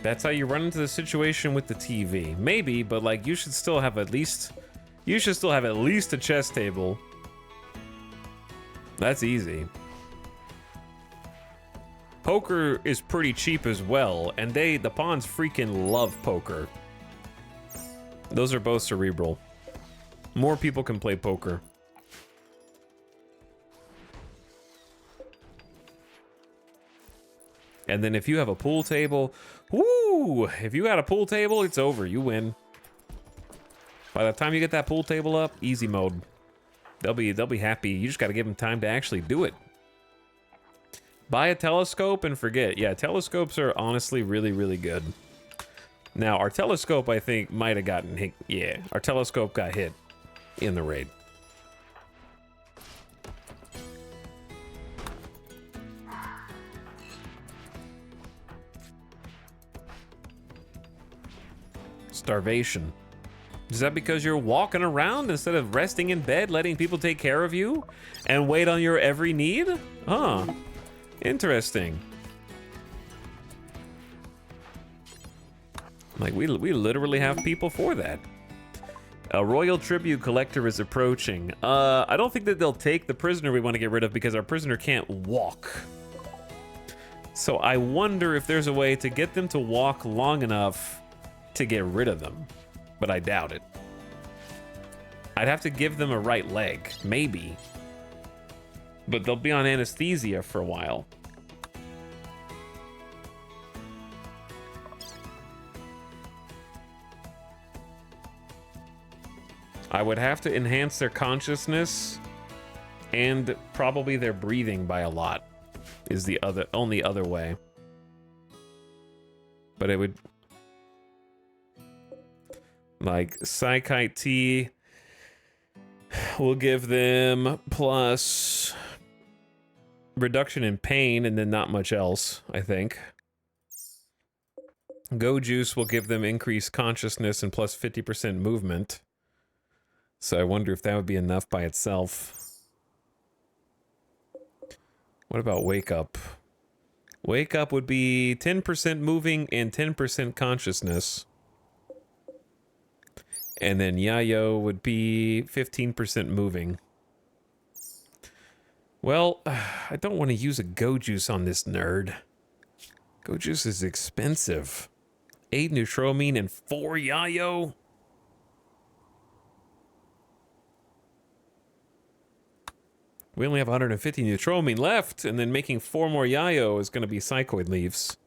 That's how you run into the situation with the TV. Maybe, but like you should still have at least a chess table. That's easy. Poker is pretty cheap as well, and the pawns freaking love poker. Those are both cerebral. More people can play poker. And then if you have a pool table, woo! If you got a pool table, it's over. You win. By the time you get that pool table up, easy mode. They'll be happy. You just got to give them time to actually do it. Buy a telescope and forget. Yeah, telescopes are honestly really, really good. Now, our telescope, I think, might have gotten hit. Yeah, our telescope got hit in the raid. Starvation. Is that because you're walking around instead of resting in bed, letting people take care of you and wait on your every need? Huh. Interesting. Like, we literally have people for that. A royal tribute collector is approaching. I don't think that they'll take the prisoner we want to get rid of because our prisoner can't walk. So I wonder if there's a way to get them to walk long enough to get rid of them, but I doubt it. I'd have to give them a right leg, maybe. But they'll be on anesthesia for a while. I would have to enhance their consciousness and probably their breathing by a lot is the only other way. But it would, like, Psychite T will give them plus reduction in pain and then not much else, I think. Go Juice will give them increased consciousness and plus 50% movement. So I wonder if that would be enough by itself. What about Wake Up? Wake Up would be 10% moving and 10% consciousness. And then Yayo would be 15% moving. Well, I don't want to use a Go Juice on this nerd. Go Juice is expensive. 8 Neutромine and 4 Yayo? We only have 150 Neutромine left, and then making 4 more Yayo is going to be Psychoid Leaves.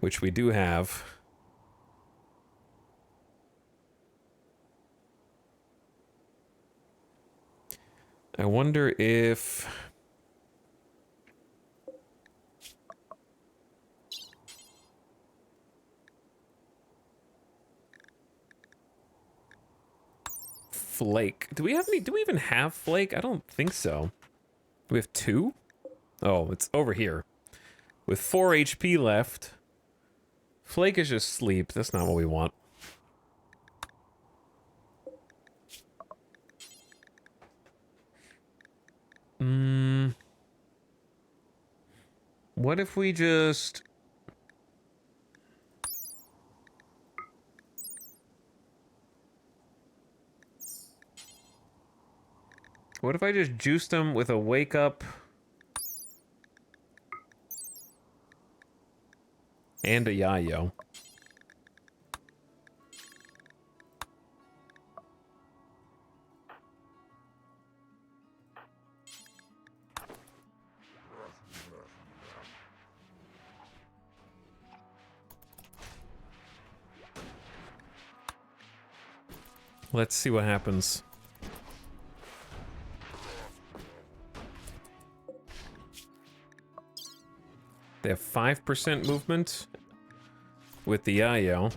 Which we do have. I wonder if... Flake. Do we have any? Do we even have Flake? I don't think so. Do we have 2? Oh, it's over here. With 4 HP left. Flake is just sleep. That's not what we want. What if we just... What if I just juiced him with a wake up and a yayo? Let's see what happens. They have 5% movement with the yayo.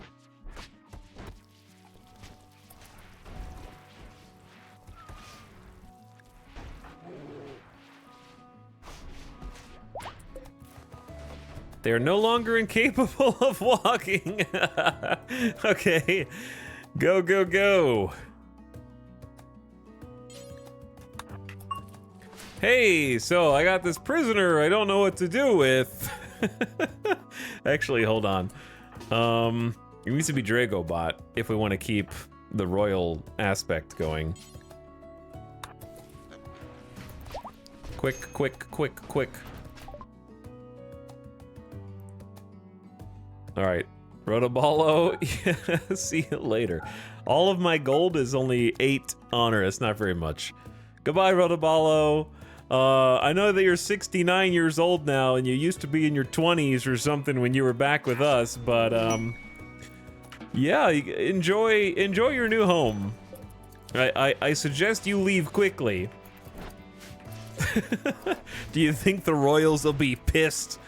They are no longer incapable of walking. Okay. Go, go, go. Hey, so I got this prisoner I don't know what to do with. Actually, hold on. It needs to be Dragobot if we want to keep the royal aspect going. Quick, quick, quick, quick. All right, Rotoballo, yeah, see you later. All of my gold is only 8 honor, that's not very much. Goodbye, Rotoballo. I know that you're 69 years old now and you used to be in your 20s or something when you were back with us, but yeah, enjoy your new home. I suggest you leave quickly. Do you think the royals will be pissed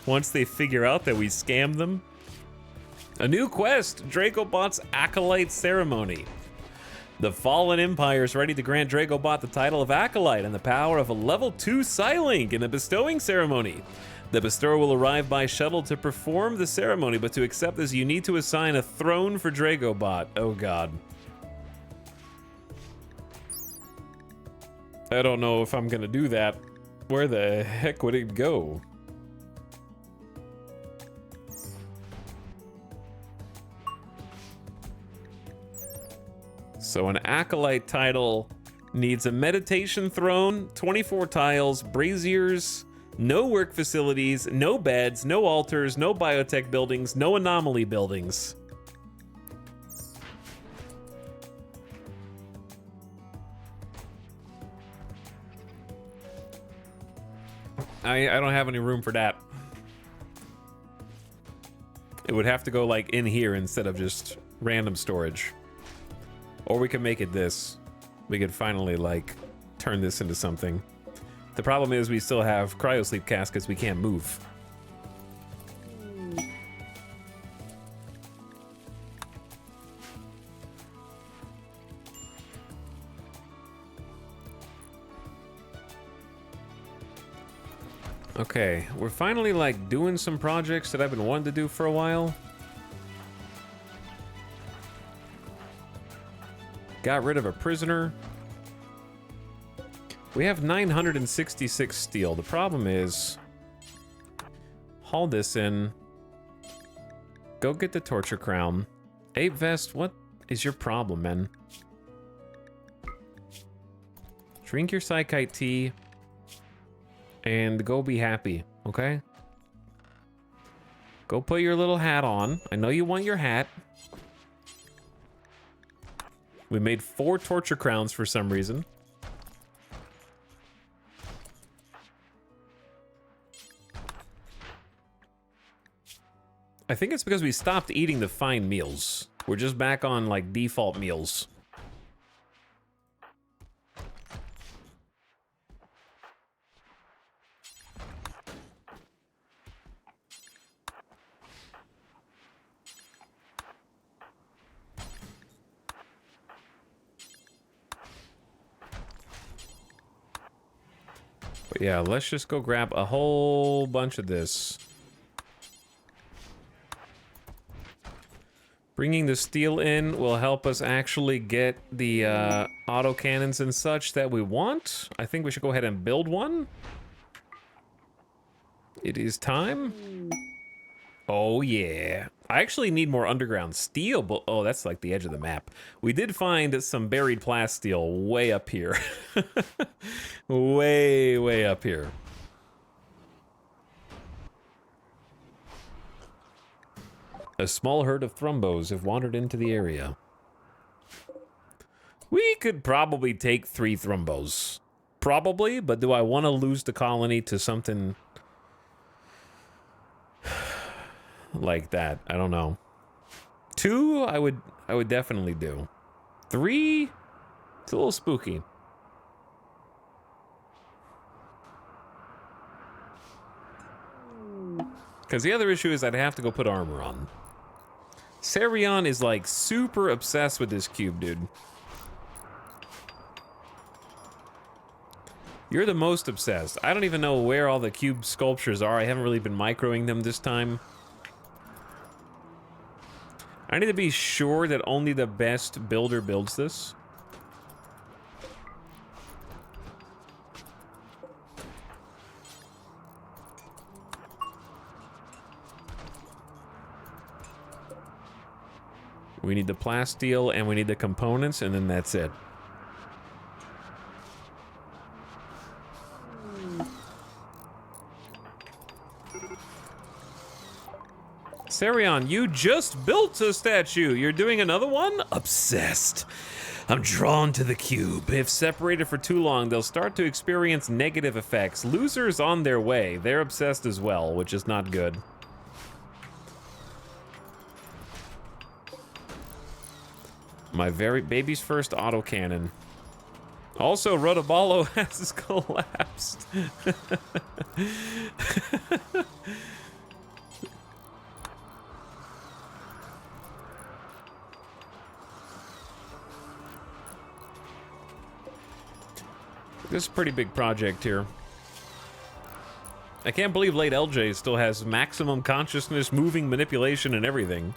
once they figure out that we scammed them? A new quest, Dragobot's Acolyte Ceremony. The Fallen Empire is ready to grant Dragobot the title of Acolyte and the power of a level 2 Psylink in a bestowing ceremony. The bestower will arrive by shuttle to perform the ceremony, but to accept this you need to assign a throne for Dragobot. Oh god. I don't know if I'm gonna do that. Where the heck would it go? So an Acolyte title needs a meditation throne, 24 tiles, braziers, no work facilities, no beds, no altars, no biotech buildings, no anomaly buildings. I don't have any room for that. It would have to go like in here instead of just random storage. Or we could make it this. We could finally like turn this into something. The problem is we still have cryosleep caskets we can't move. Okay, we're finally like doing some projects that I've been wanting to do for a while. Got rid of a prisoner. We have 966 steel. The problem is, haul this in. Go get the torture crown. Ape vest, what is your problem, man? Drink your psychite tea. And go be happy, okay? Go put your little hat on. I know you want your hat. We made 4 torture crowns for some reason. I think it's because we stopped eating the fine meals. We're just back on like default meals. But yeah, let's just go grab a whole bunch of this. Bringing the steel in will help us actually get the auto cannons and such that we want. I think we should go ahead and build one. It is time. Oh yeah. I actually need more underground steel, but oh, that's like the edge of the map. We did find some buried plasteel way up here. Way up here. A small herd of thrumbos have wandered into the area. We could probably take 3 thrumbos. Probably, but do I want to lose the colony to something like that? I don't know. 2, I would definitely do. 3, it's a little spooky. Because the other issue is I'd have to go put armor on. Sarion is like super obsessed with this cube, dude. You're the most obsessed. I don't even know where all the cube sculptures are. I haven't really been microing them this time. I need to be sure that only the best builder builds this. We need the plasteel and we need the components, and then that's it. Sarion, you just built a statue. You're doing another one? Obsessed. I'm drawn to the cube. If separated for too long, they'll start to experience negative effects. Losers on their way. They're obsessed as well, which is not good. My very baby's first autocannon. Also, Rotoballo has collapsed. This is a pretty big project here. I can't believe late LJ still has maximum consciousness, moving, manipulation, and everything.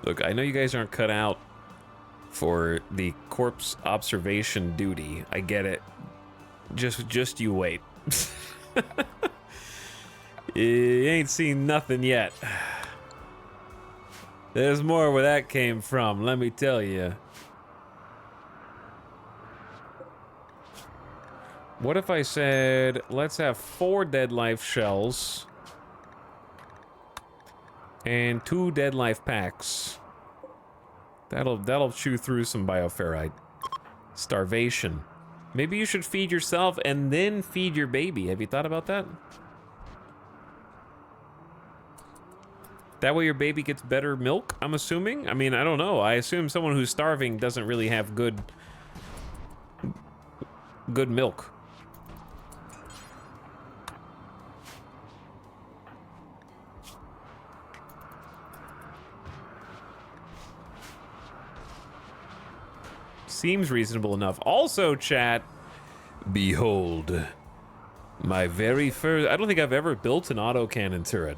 Look, I know you guys aren't cut out for the corpse observation duty. I get it. Just you wait. You ain't seen nothing yet. There's more where that came from, let me tell you. What if I said, let's have 4 dead life shells and 2 dead life packs. That'll chew through some bioferrite. Starvation. Maybe you should feed yourself and then feed your baby. Have you thought about that? That way your baby gets better milk, I'm assuming? I mean, I don't know. I assume someone who's starving doesn't really have good milk. Seems reasonable enough. Also, chat, behold, my very first... I don't think I've ever built an autocannon turret.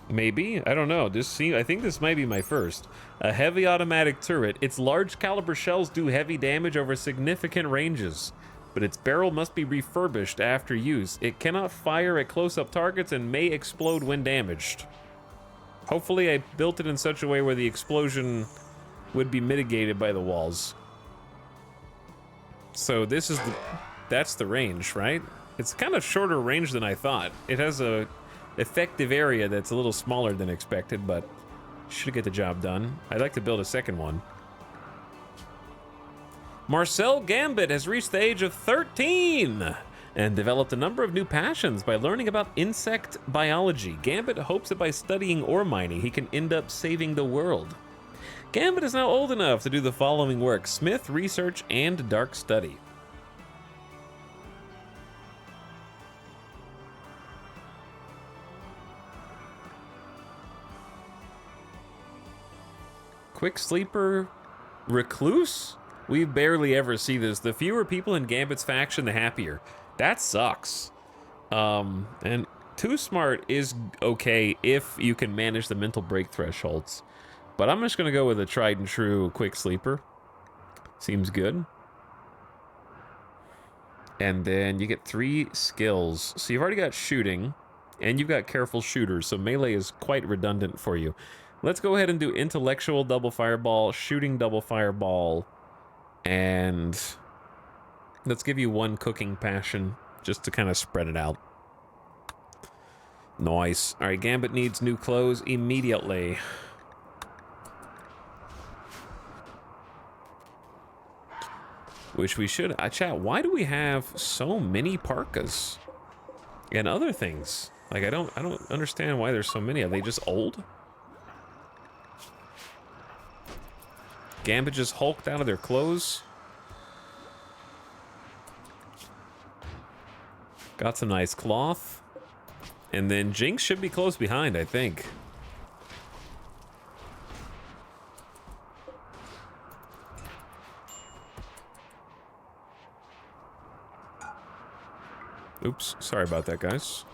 Maybe? I don't know. I think this might be my first. A heavy automatic turret. Its large caliber shells do heavy damage over significant ranges, but its barrel must be refurbished after use. It cannot fire at close-up targets and may explode when damaged. Hopefully I built it in such a way where the explosion would be mitigated by the walls. So this is that's the range, right? It's kind of shorter range than I thought. It has a effective area that's a little smaller than expected, but should get the job done. I'd like to build a second one. Marcel Gambit has reached the age of 13 and developed a number of new passions by learning about insect biology. Gambit hopes that by studying ore mining, he can end up saving the world. Gambit is now old enough to do the following work: Smith, Research, and Dark Study. Quick Sleeper Recluse? We barely ever see this. The fewer people in Gambit's faction, the happier. That sucks. And Too Smart is okay if you can manage the mental break thresholds. But I'm just going to go with a tried and true Quick Sleeper. Seems good. And then you get 3 skills. So you've already got shooting, and you've got careful shooters, so melee is quite redundant for you. Let's go ahead and do intellectual double fireball, shooting double fireball, and let's give you 1 cooking passion, just to kind of spread it out. Nice. All right, Gambit needs new clothes immediately. Which we should... chat, why do we have so many parkas? And other things? Like, I don't understand why there's so many. Are they just old? Gambit just hulked out of their clothes. Got some nice cloth. And then Jinx should be close behind, I think. Oops, sorry about that, guys.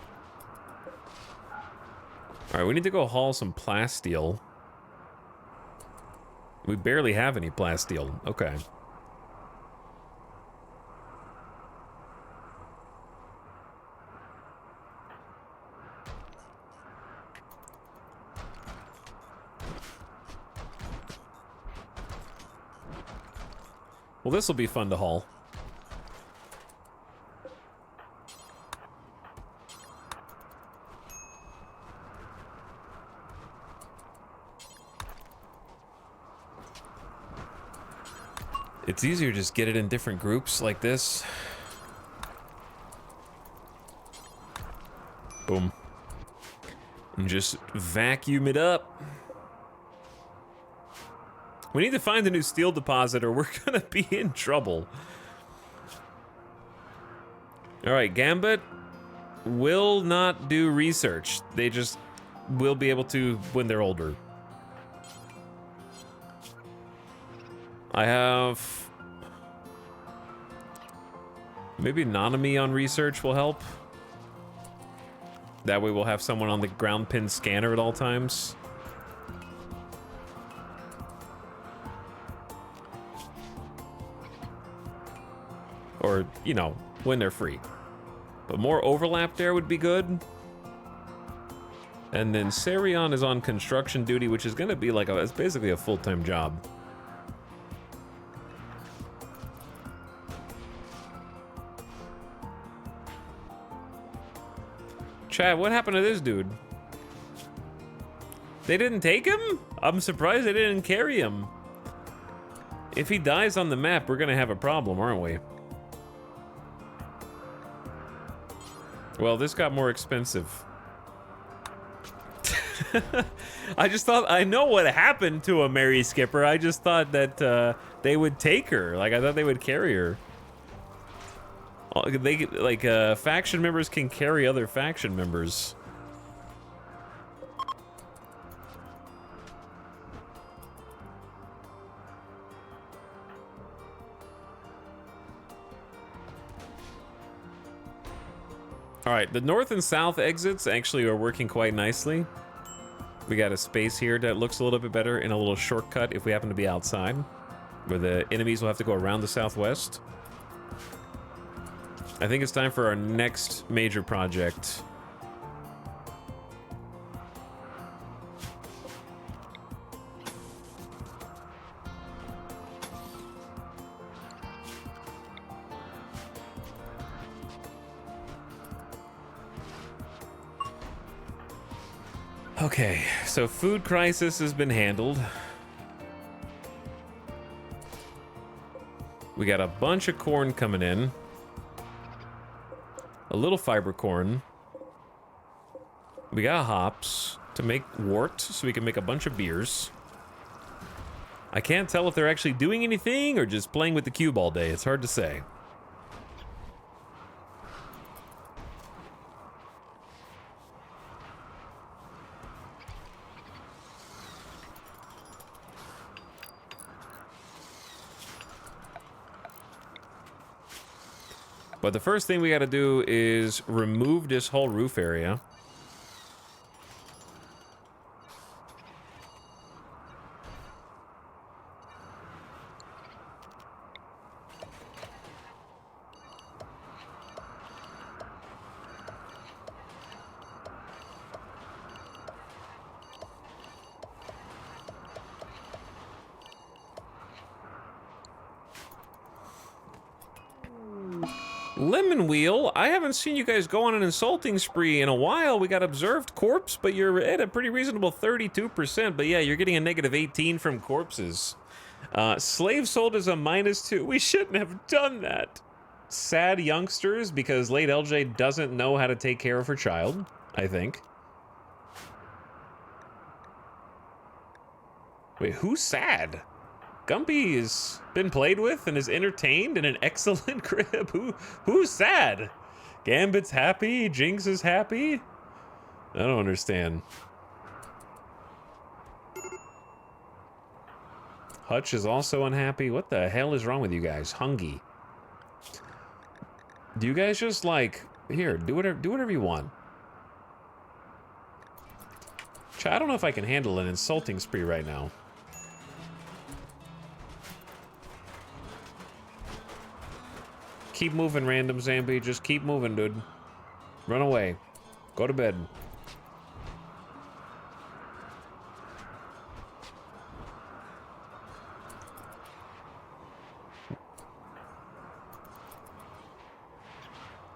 All right, we need to go haul some plasteel. We barely have any plasteel. Okay. Well, this will be fun to haul. It's easier to just get it in different groups like this. Boom. And just vacuum it up. We need to find a new steel deposit or we're gonna be in trouble. Alright, Gambit will not do research. They just will be able to when they're older. I have... maybe Anomaly on research will help. That way we'll have someone on the ground pin scanner at all times. Or, you know, when they're free. But more overlap there would be good. And then Sarion is on construction duty, which is going to be like it's basically a full-time job. Chad, what happened to this dude? They didn't take him? I'm surprised they didn't carry him. If he dies on the map, we're gonna have a problem, aren't we? Well, this got more expensive. I just thought, I know what happened to a Mary Skipper. I just thought that they would take her. Like, I thought they would carry her. They, like, faction members can carry other faction members. Alright, the north and south exits actually are working quite nicely. We got a space here that looks a little bit better and a little shortcut if we happen to be outside, where the enemies will have to go around the southwest. I think it's time for our next major project. Okay, so food crisis has been handled. We got a bunch of corn coming in. A little fiber corn. We got hops to make wort, so we can make a bunch of beers. I can't tell if they're actually doing anything or just playing with the cube all day. It's hard to say. But the first thing we gotta do is remove this whole roof area. Lemon Wheel, I haven't seen you guys go on an insulting spree in a while. We got observed corpse, but you're at a pretty reasonable 32%. But yeah, you're getting a negative 18 from corpses. Slave sold is a -2. We shouldn't have done that. Sad youngsters, because late LJ doesn't know how to take care of her child, I think. Wait, who's sad? Gumpy's been played with and is entertained in an excellent crib. Who's sad? Gambit's happy? Jinx is happy? I don't understand. Hutch is also unhappy. What the hell is wrong with you guys? Hungy. Do you guys just like, here, do whatever you want. I don't know if I can handle an insulting spree right now. Keep moving, random Zambi. Just keep moving, dude. Run away. Go to bed.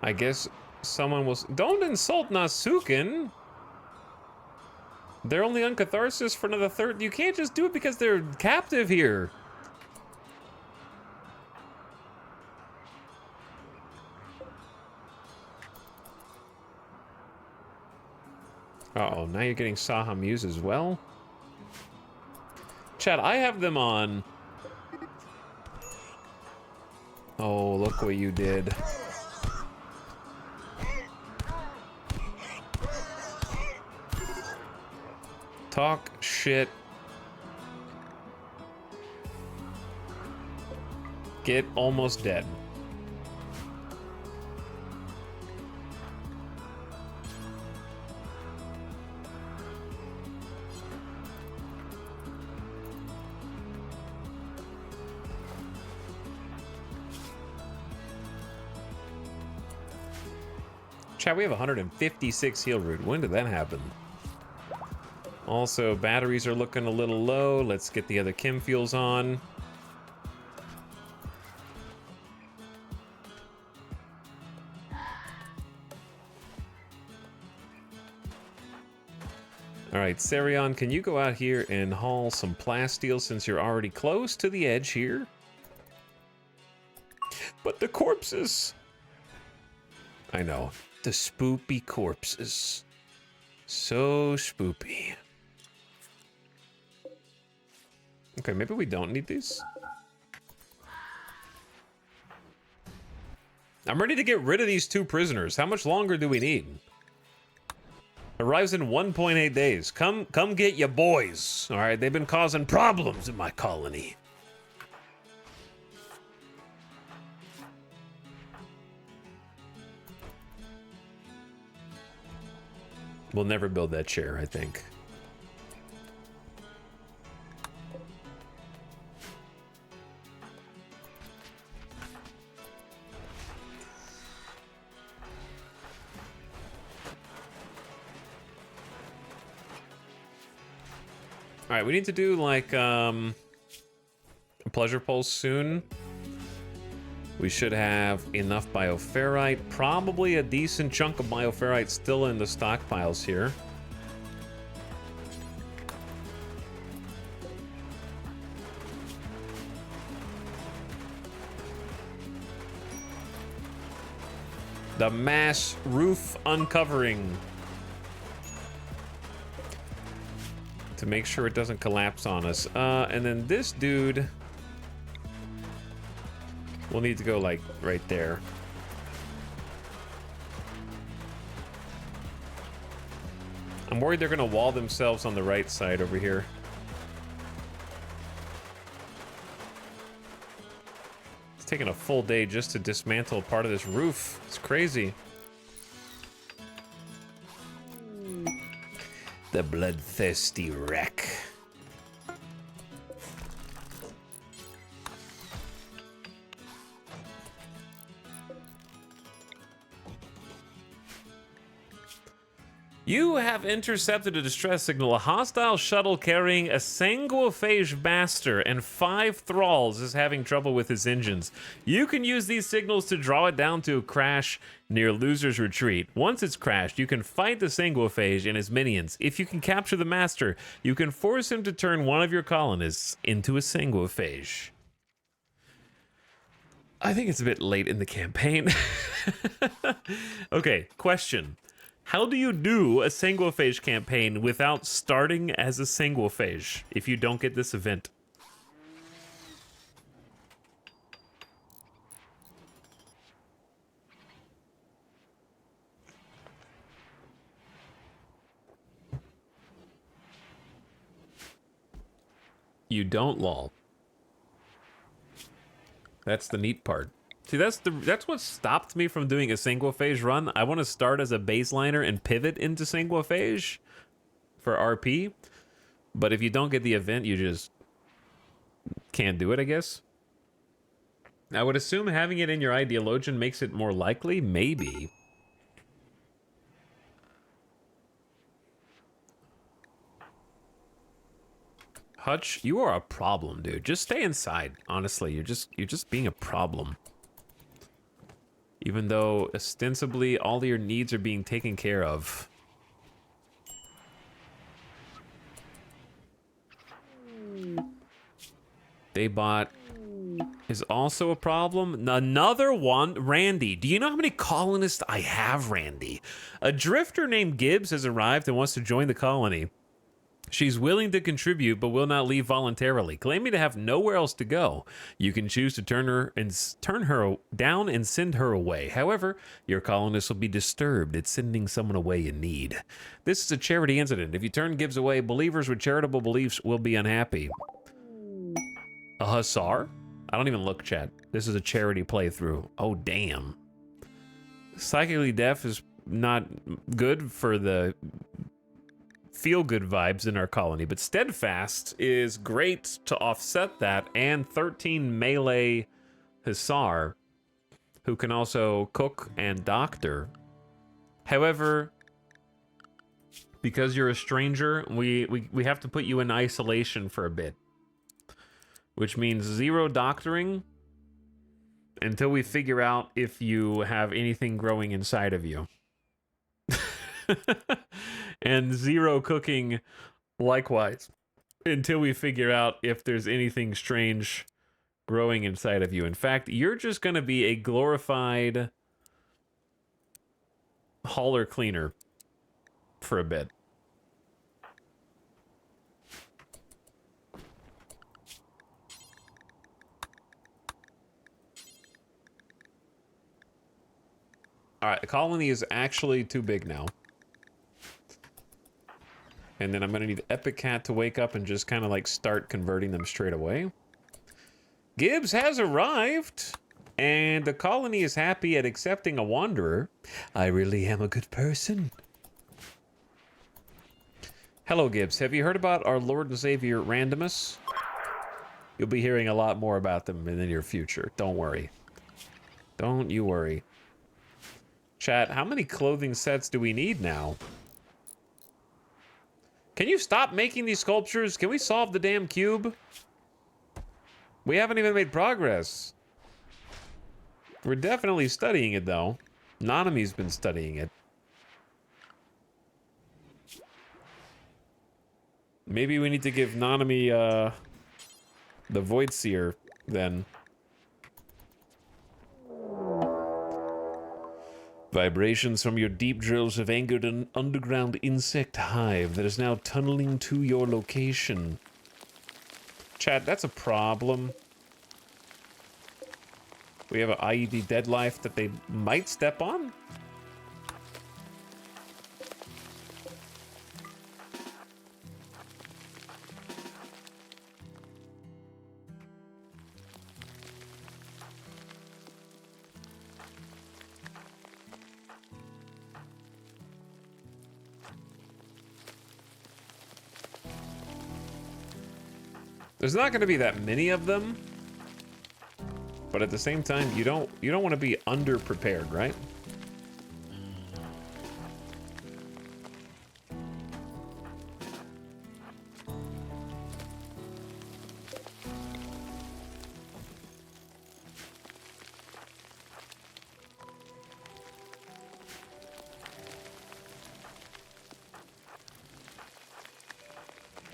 I guess someone will... Don't insult Nasukin! They're only on catharsis for another third. You can't just do it because they're captive here. Uh-oh, now you're getting Saha Muse as well? Chad, I have them on... Oh, look what you did. Talk shit. Get almost dead. Chat, we have 156 heal root. When did that happen? Also, batteries are looking a little low. Let's get the other chem fuels on. All right, Serion, can you go out here and haul some plasteel since you're already close to the edge here? But the corpses... I know. The spoopy corpses. So spoopy. Okay, maybe we don't need these. I'm ready to get rid of these 2 prisoners. How much longer do we need? Arrives in 1.8 days. Come get your boys. All right, they've been causing problems in my colony. We'll never build that chair, I think. All right, we need to do like a pleasure pulse soon. We should have enough bioferrite, probably a decent chunk of bioferrite still in the stockpiles here. The mass roof uncovering. To make sure it doesn't collapse on us. And then this dude... We'll need to go, like, right there. I'm worried they're gonna wall themselves on the right side over here. It's taking a full day just to dismantle part of this roof. It's crazy. The bloodthirsty wreck. You have intercepted a distress signal. A hostile shuttle carrying a sanguiphage master and 5 thralls is having trouble with its engines. You can use these signals to draw it down to a crash near Loser's Retreat. Once it's crashed, you can fight the sanguiphage and his minions. If you can capture the master, you can force him to turn one of your colonists into a sanguiphage. I think it's a bit late in the campaign. Okay, question. How do you do a sanguiphage campaign without starting as a sanguiphage if you don't get this event? You don't, lol. That's the neat part. See, that's what stopped me from doing a sanguiphage run. I want to start as a baseliner and pivot into sanguiphage for RP. But if you don't get the event, you just can't do it, I guess. I would assume having it in your ideologian makes it more likely. Maybe. Hutch, you are a problem, dude. Just stay inside. Honestly, you're just being a problem. Even though ostensibly all your needs are being taken care of. Daybot is also a problem. Another one, Randy. Do you know how many colonists I have, Randy? A drifter named Gibbs has arrived and wants to join the colony. She's willing to contribute, but will not leave voluntarily, claiming to have nowhere else to go. You can choose to turn her down and send her away. However, your colonists will be disturbed at sending someone away in need. This is a charity incident. If you turn Gibbs away, believers with charitable beliefs will be unhappy. A hussar? I don't even look, chat. This is a charity playthrough. Oh, damn. Psychically deaf is not good for the feel-good vibes in our colony, but steadfast is great to offset that, and 13 melee hussar who can also cook and doctor. However, because you're a stranger, we have to put you in isolation for a bit, which means 0 doctoring until we figure out if you have anything growing inside of you. And 0 cooking likewise until we figure out if there's anything strange growing inside of you. In fact, you're just going to be a glorified hauler cleaner for a bit. All right, the colony is actually too big now. And then I'm going to need Epic Cat to wake up and just kind of like start converting them straight away. Gibbs has arrived, and the colony is happy at accepting a wanderer. I really am a good person. Hello, Gibbs. Have you heard about our Lord and Savior Randomus? You'll be hearing a lot more about them in the near future. Don't worry. Don't you worry. Chat, how many clothing sets do we need now? Can you stop making these sculptures? Can we solve the damn cube? We haven't even made progress. We're definitely studying it, though. Nanami's been studying it. Maybe we need to give Nanami, the Void Seer, then. Vibrations from your deep drills have angered an underground insect hive that is now tunneling to your location. Chat, that's a problem. We have an IED dead life that they might step on? There's not going to be that many of them, but at the same time, you don't want to be underprepared, right?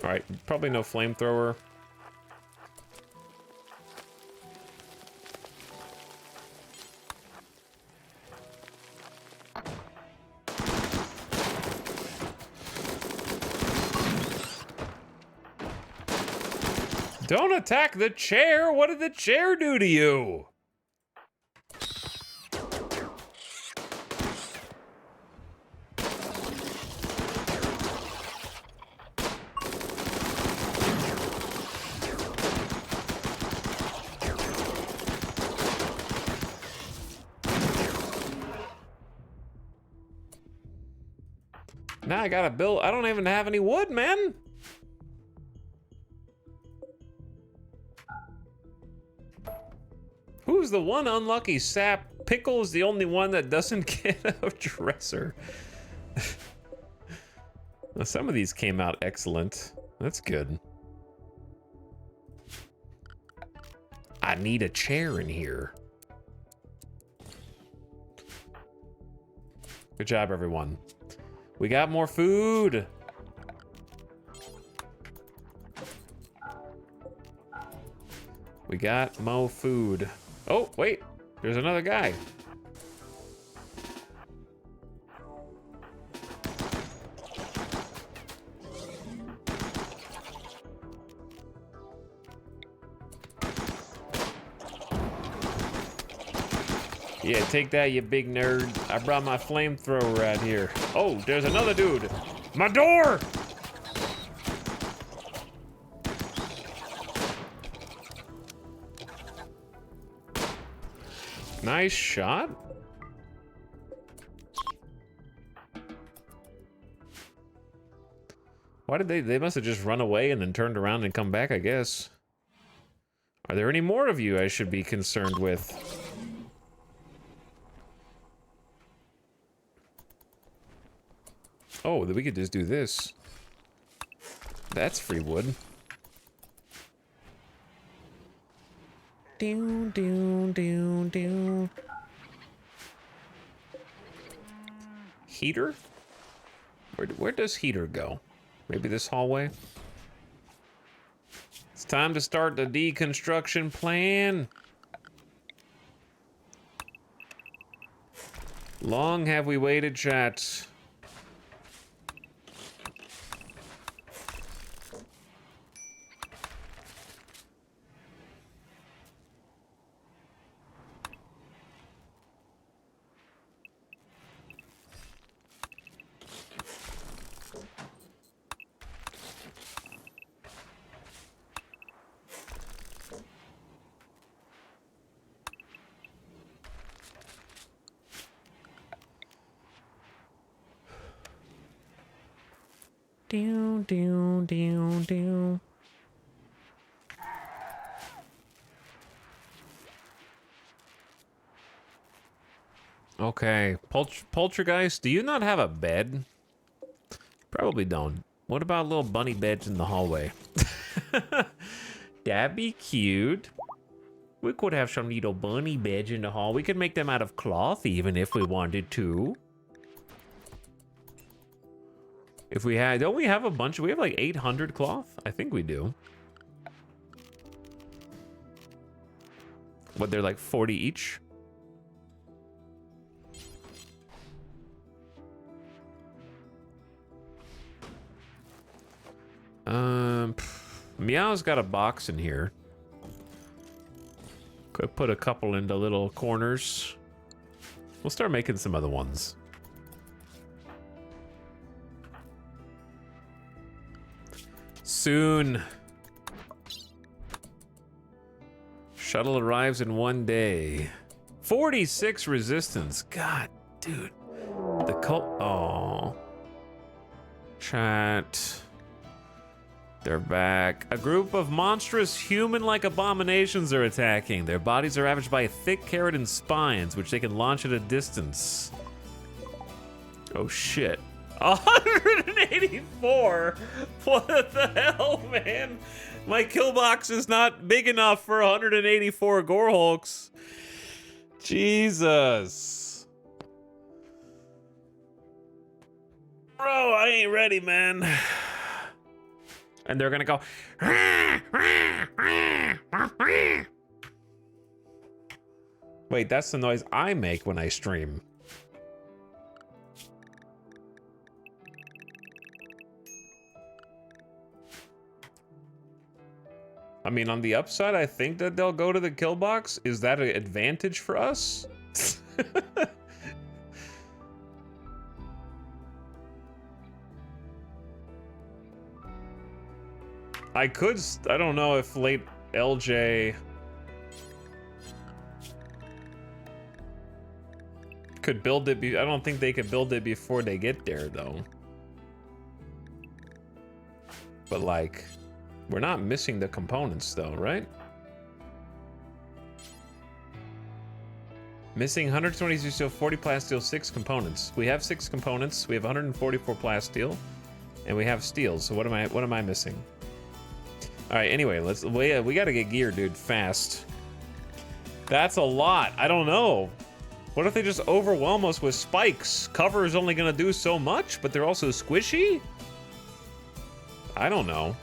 Alright, probably no flamethrower. Don't attack the chair! What did the chair do to you? Now I gotta build. I don't even have any wood, man. Who's the one unlucky sap? Pickle's the only one that doesn't get a dresser. Well, some of these came out excellent. That's good. I need a chair in here. Good job, everyone. We got more food. We got more food. Oh, wait, there's another guy. Yeah, take that, you big nerd. I brought my flamethrower right here. Oh, there's another dude. My door! Nice shot. Why did they must have just run away and then turned around and come back, I guess. Are there any more of you I should be concerned with? Oh, we could just do this. That's free wood. Down, down, down, down. Heater? Where does heater go? Maybe this hallway? It's time to start the deconstruction plan. Long have we waited, chat. Down, down, down, down. Okay, Poltergeist, do you not have a bed? Probably don't. What about little bunny beds in the hallway? That'd be cute. We could have some little bunny beds in the hall. We could make them out of cloth even if we wanted to. If we had, don't we have a bunch? We have like 800 cloth? I think we do. What, they're like 40 each? Meow's got a box in here. Could put a couple into little corners. We'll start making some other ones. Soon. Shuttle arrives in 1 day. 46 resistance. God, dude. The cult. Oh. Chat. They're back. A group of monstrous human-like abominations are attacking. Their bodies are ravaged by thick keratin spines, which they can launch at a distance. Oh shit. 184? What the hell, man? My kill box is not big enough for 184 gore hulks. Jesus. Bro, I ain't ready, man. and they're gonna go. Wait, that's the noise I make when I stream. I mean, on the upside, I think that they'll go to the kill box. Is that an advantage for us? I don't know if late LJ could build it. I don't think they could build it before they get there, though. But, like, we're not missing the components, though, right? Missing 122 steel, 40 plasteel, 6 components. We have 6 components. We have 144 plasteel, and we have steel. So what am I missing? All right. Anyway, we gotta get gear, dude, fast. That's a lot. I don't know. What if they just overwhelm us with spikes? Cover is only gonna do so much, but they're also squishy. I don't know.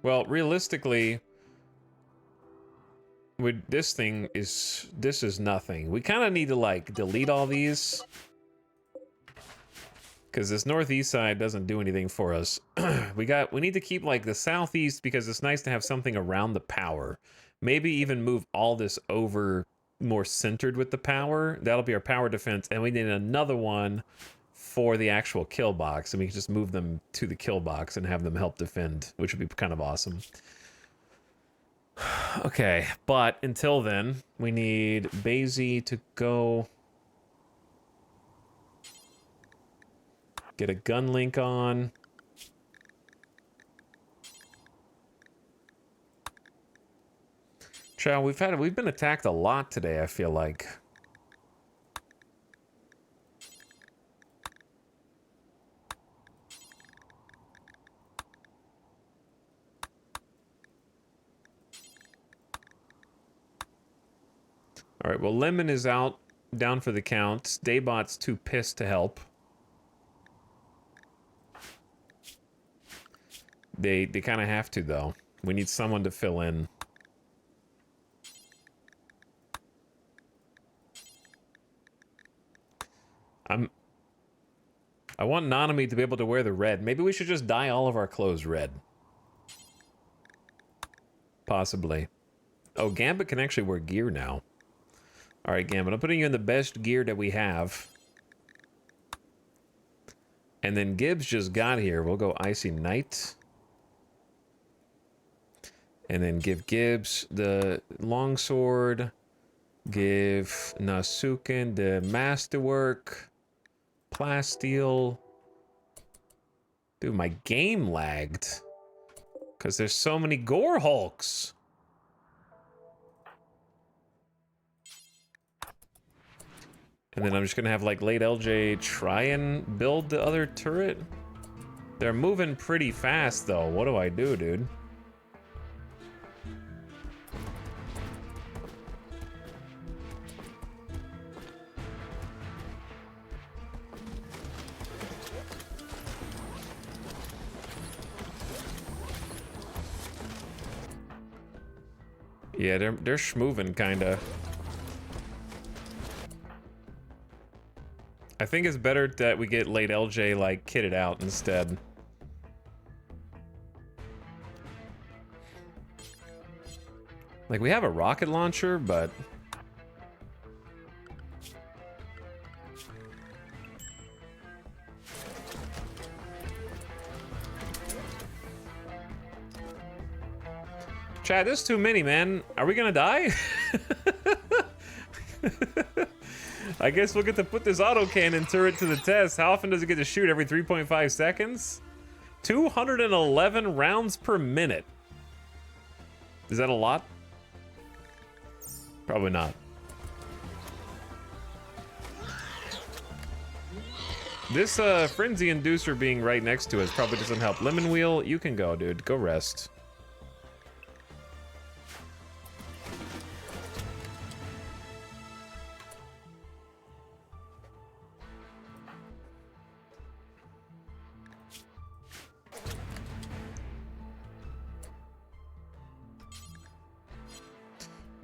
Well, realistically, with this is nothing. We kind of need to like delete all these because this northeast side doesn't do anything for us. We need to keep like the southeast because it's nice to have something around the power. Maybe even move all this over more centered with the power. That'll be our power defense, and we need another one for the actual kill box, and we can just move them to the kill box and have them help defend, which would be kind of awesome. Okay, but until then, we need Basie to go get a gun link on. Chow, we've been attacked a lot today, I feel like. All right, well, Lemon is down for the count. Daybot's too pissed to help. They kind of have to, though. We need someone to fill in. I want Nanami to be able to wear the red. Maybe we should just dye all of our clothes red. Possibly. Oh, Gambit can actually wear gear now. All right, Gambit, I'm putting you in the best gear that we have. And then Gibbs just got here. We'll go Icy Knight. And then give Gibbs the longsword. Give Nasuken the masterwork. Plasteel. Dude, my game lagged. Because there's so many Gore Hulks. And then I'm just gonna have like late LJ try and build the other turret. They're moving pretty fast though. What do I do, dude? Yeah, they're schmoving kinda. I think it's better that we get late LJ like kitted out instead. Like we have a rocket launcher, but Chad, this is too many, man. Are we gonna die? I guess we'll get to put this autocannon turret to the test. How often does it get to shoot? Every 3.5 seconds? 211 rounds per minute. Is that a lot? Probably not. This frenzy inducer being right next to us probably doesn't help. Lemon Wheel, you can go, dude. Go rest.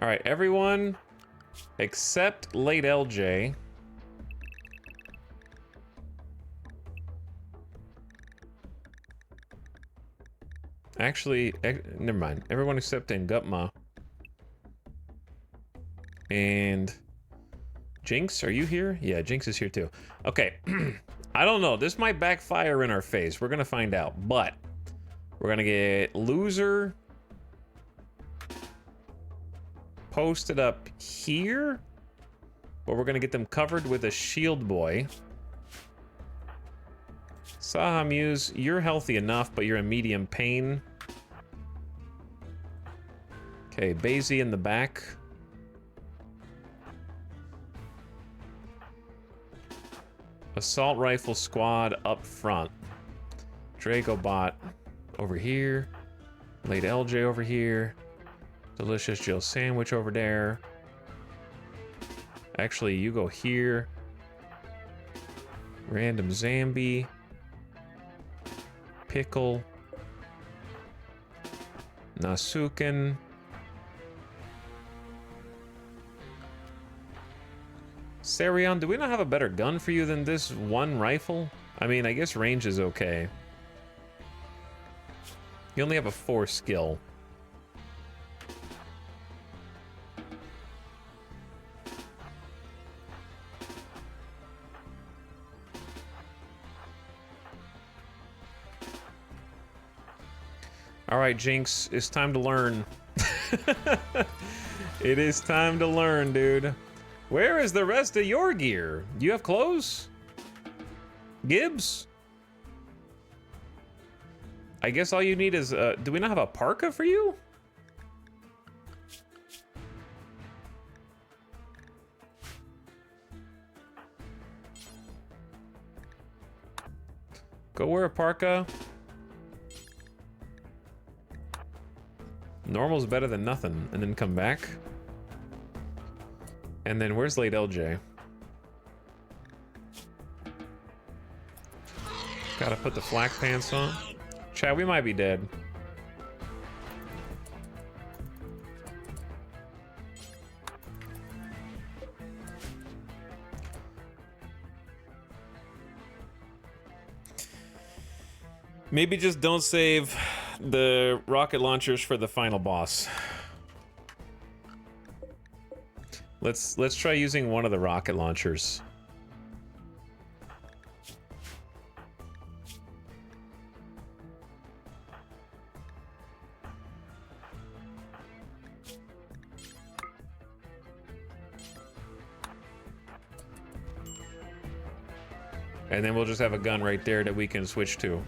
All right, everyone except late LJ. Actually, never mind. Everyone except Ngutma. And Jinx, are you here? Yeah, Jinx is here too. Okay, I don't know. This might backfire in our face. We're gonna find out. But we're gonna get Loser posted up here. But we're gonna get them covered with a shield boy. Saha Muse, you're healthy enough, but you're in medium pain. Okay, Basie in the back. Assault Rifle Squad up front. Dracobot over here. Late LJ over here. Delicious Jill Sandwich over there. Actually, you go here. Random Zambi. Pickle. Nasuken. Sarion, do we not have a better gun for you than this one rifle? I mean, I guess range is okay. You only have a 4 skill. All right, Jinx, it's time to learn. It is time to learn, dude. Where is the rest of your gear? Do you have clothes? Gibbs? I guess all you need is, do we not have a parka for you? Go wear a parka. Normal's better than nothing, and then come back. And then where's late LJ? Gotta put the flak pants on. Chad, we might be dead. Maybe just don't save the rocket launchers for the final boss. Let's try using one of the rocket launchers. And then we'll just have a gun right there that we can switch to.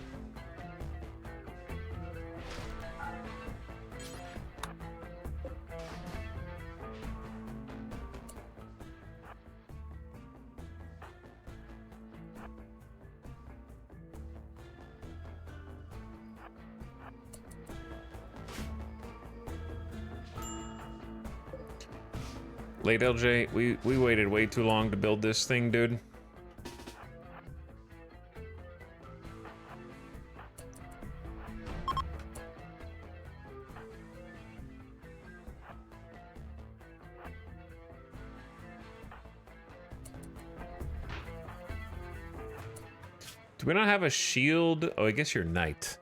Late LJ, we waited way too long to build this thing, dude. Do we not have a shield? Oh, I guess you're knight.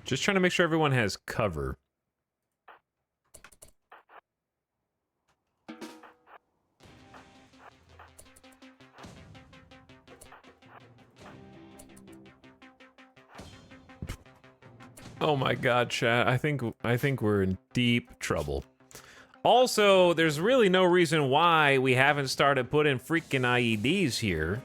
Just trying to make sure everyone has cover. Oh my god, chat. I think we're in deep trouble. Also, there's really no reason why we haven't started putting freaking IEDs here.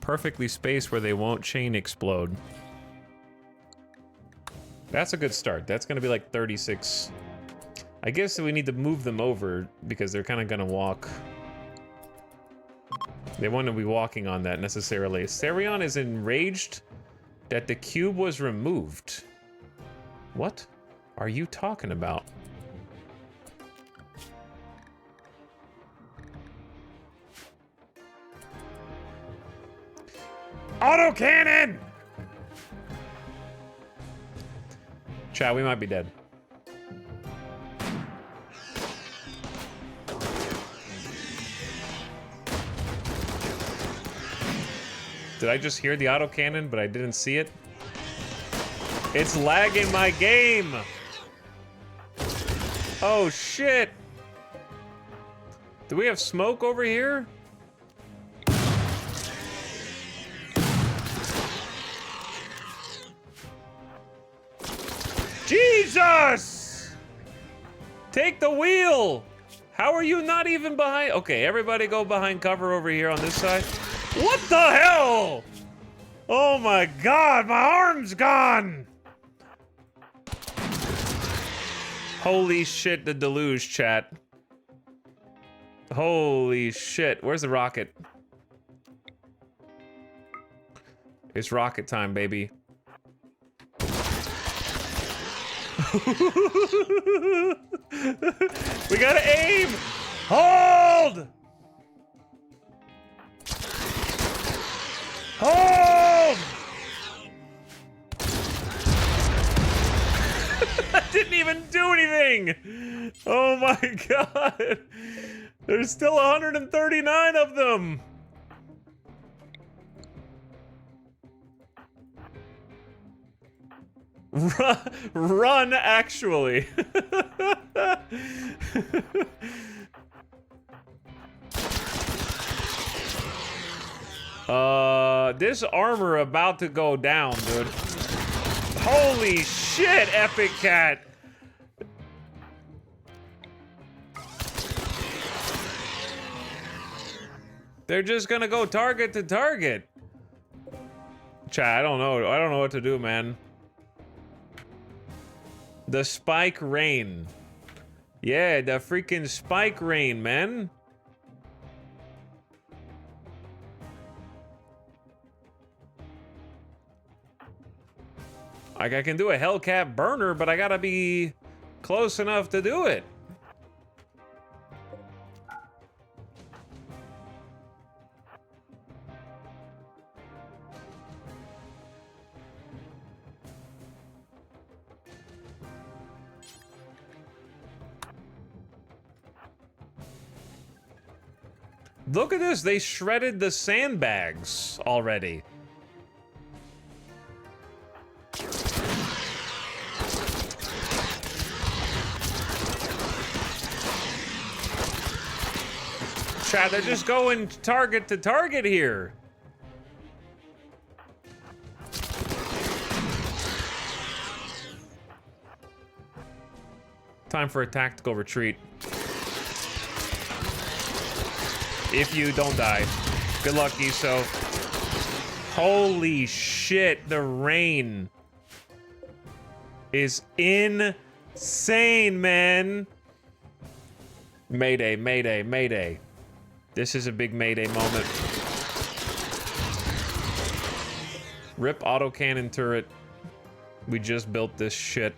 Perfectly spaced where they won't chain explode. That's a good start. That's gonna be like 36. I guess we need to move them over because they're kind of gonna walk. They wouldn't be walking on that necessarily. Sarion is enraged that the cube was removed. What are you talking about? Autocannon! Chat, we might be dead. Did I just hear the autocannon, but I didn't see it? It's lagging my game! Oh, shit! Do we have smoke over here? Jesus! Take the wheel! How are you not even behind? Okay, everybody go behind cover over here on this side. What the hell? Oh my god, my arm's gone! Holy shit, the deluge, chat. Holy shit, where's the rocket? It's rocket time, baby. We gotta aim! Hold! Hold! I didn't even do anything! Oh my god! There's still 139 of them! Run, actually. This armor about to go down, dude. Holy shit, Epic Cat. They're just gonna go target to target. Chat, I don't know what to do, man. The spike rain. Yeah, the freaking spike rain, man. Like, I can do a Hellcat burner, but I gotta be close enough to do it. Look at this, they shredded the sandbags already. Chat, they're just going target to target here. Time for a tactical retreat. If you don't die. Good luck, Iso. Holy shit, the rain is insane, man. Mayday, mayday, mayday. This is a big mayday moment. Rip autocannon turret. We just built this shit.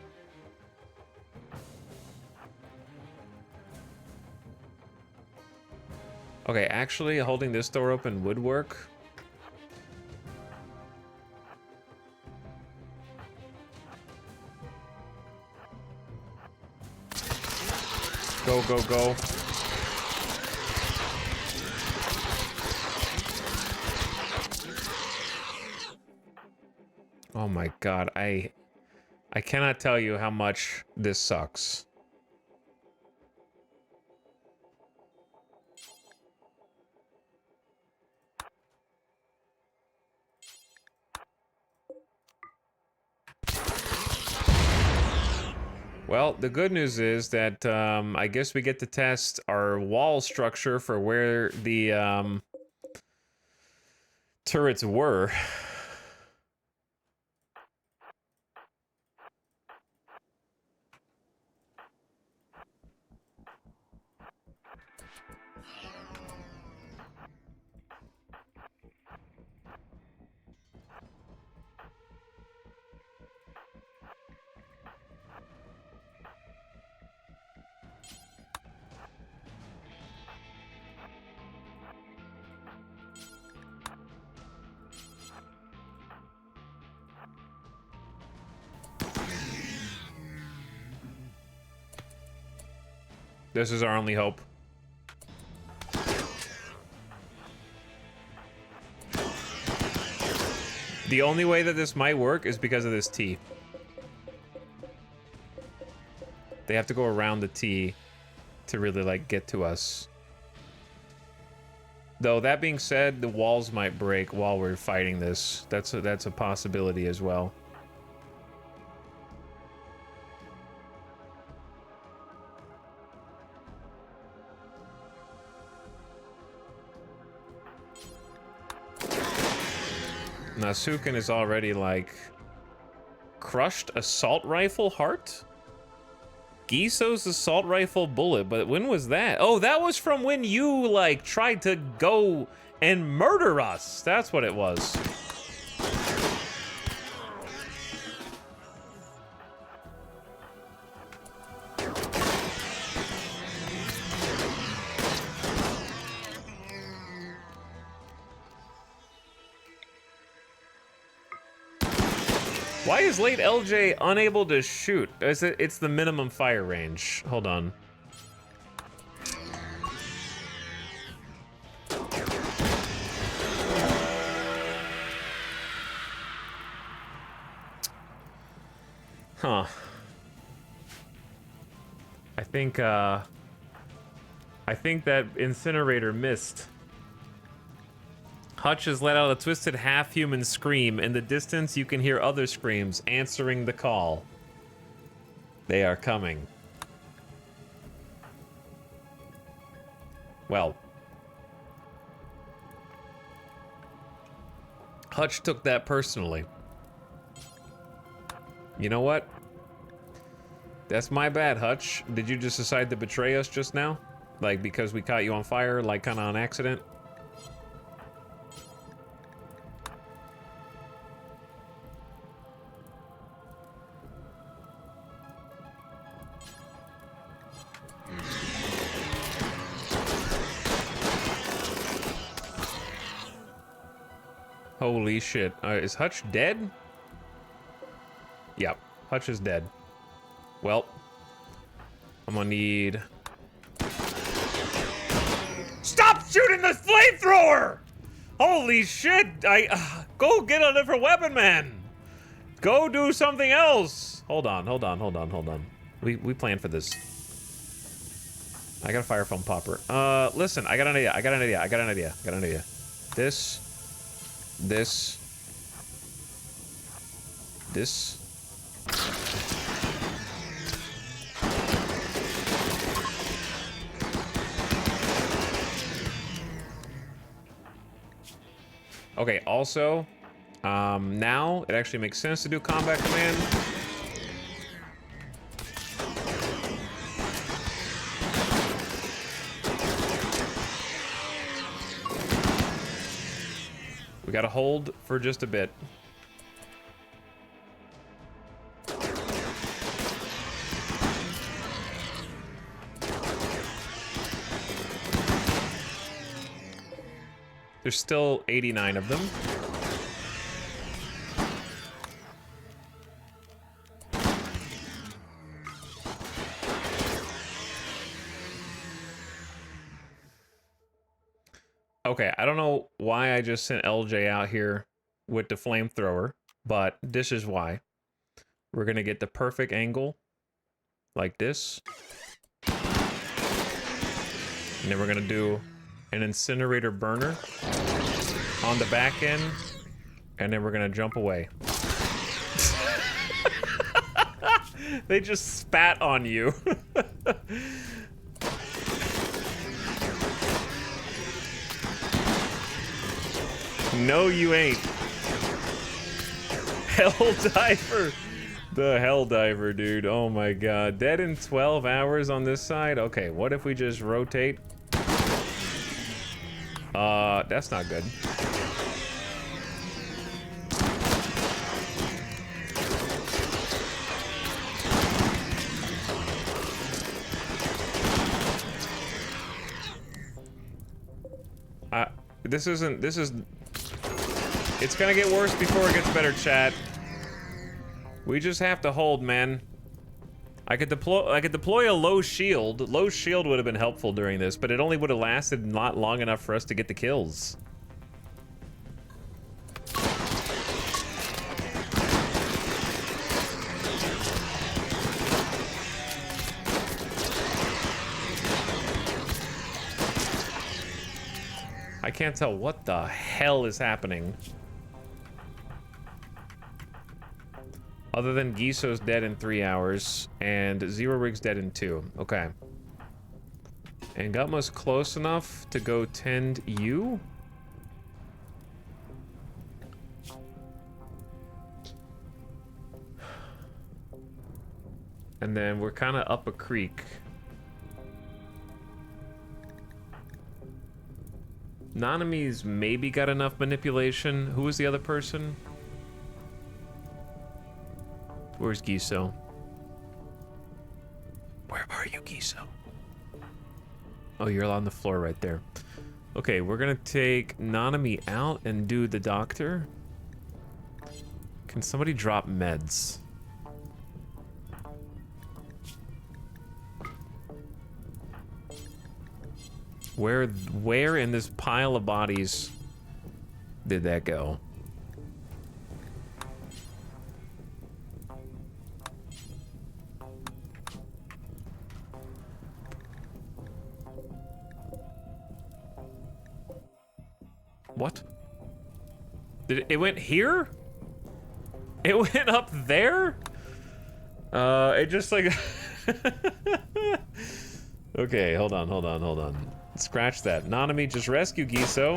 Okay, actually, holding this door open would work. Go, go, go. Oh my god, I cannot tell you how much this sucks. Well, the good news is that I guess we get to test our wall structure for where the turrets were. This is our only hope. The only way that this might work is because of this T. They have to go around the T to really, like, get to us. Though, that being said, the walls might break while we're fighting this. That's a possibility as well. Nasuken is already, like, crushed assault rifle heart? Giso's assault rifle bullet, but when was that? Oh, that was from when you, like, tried to go and murder us. That's what it was. Why is late LJ unable to shoot? It's the minimum fire range. Hold on. Huh. I think that incinerator missed. Hutch has let out a twisted half-human scream. In the distance, you can hear other screams answering the call. They are coming. Well. Hutch took that personally. You know what? That's my bad, Hutch. Did you just decide to betray us just now? Like, because we caught you on fire, like, kind of on accident? Holy shit. Is Hutch dead? Yep, Hutch is dead. Well, I'm gonna need... Stop shooting the flamethrower! Holy shit! Go get a different weapon, man! Go do something else! Hold on. We planned for this. I got a fire foam popper. Listen, I got an idea. This. Okay, also, now it actually makes sense to do combat command. We gotta hold for just a bit. There's still 89 of them. Okay, I don't know why I just sent LJ out here with the flamethrower, but this is why. We're gonna get the perfect angle, like this. And then we're gonna do an incinerator burner on the back end, and then we're gonna jump away. They just spat on you. No, you ain't. Helldiver. The Helldiver, dude. Oh my god. Dead in 12 hours on this side? Okay, what if we just rotate? That's not good. It's gonna get worse before it gets better, chat. We just have to hold, man. I could deploy a low shield. Low shield would have been helpful during this, but it only would have lasted not long enough for us to get the kills. I can't tell what the hell is happening. Other than Giso's dead in 3 hours, and Zero Rig's dead in 2. Okay. And Gutma's close enough to go tend you? And then we're kind of up a creek. Nanami's maybe got enough manipulation. Who was the other person? Where's Giso? Where are you, Giso? Oh, you're on the floor right there. Okay, we're gonna take Nanami out and do the doctor. Can somebody drop meds? Where in this pile of bodies did that go? What? It went here? It went up there? It just like... Okay, hold on. Scratch that. Nanami, just rescue Giso.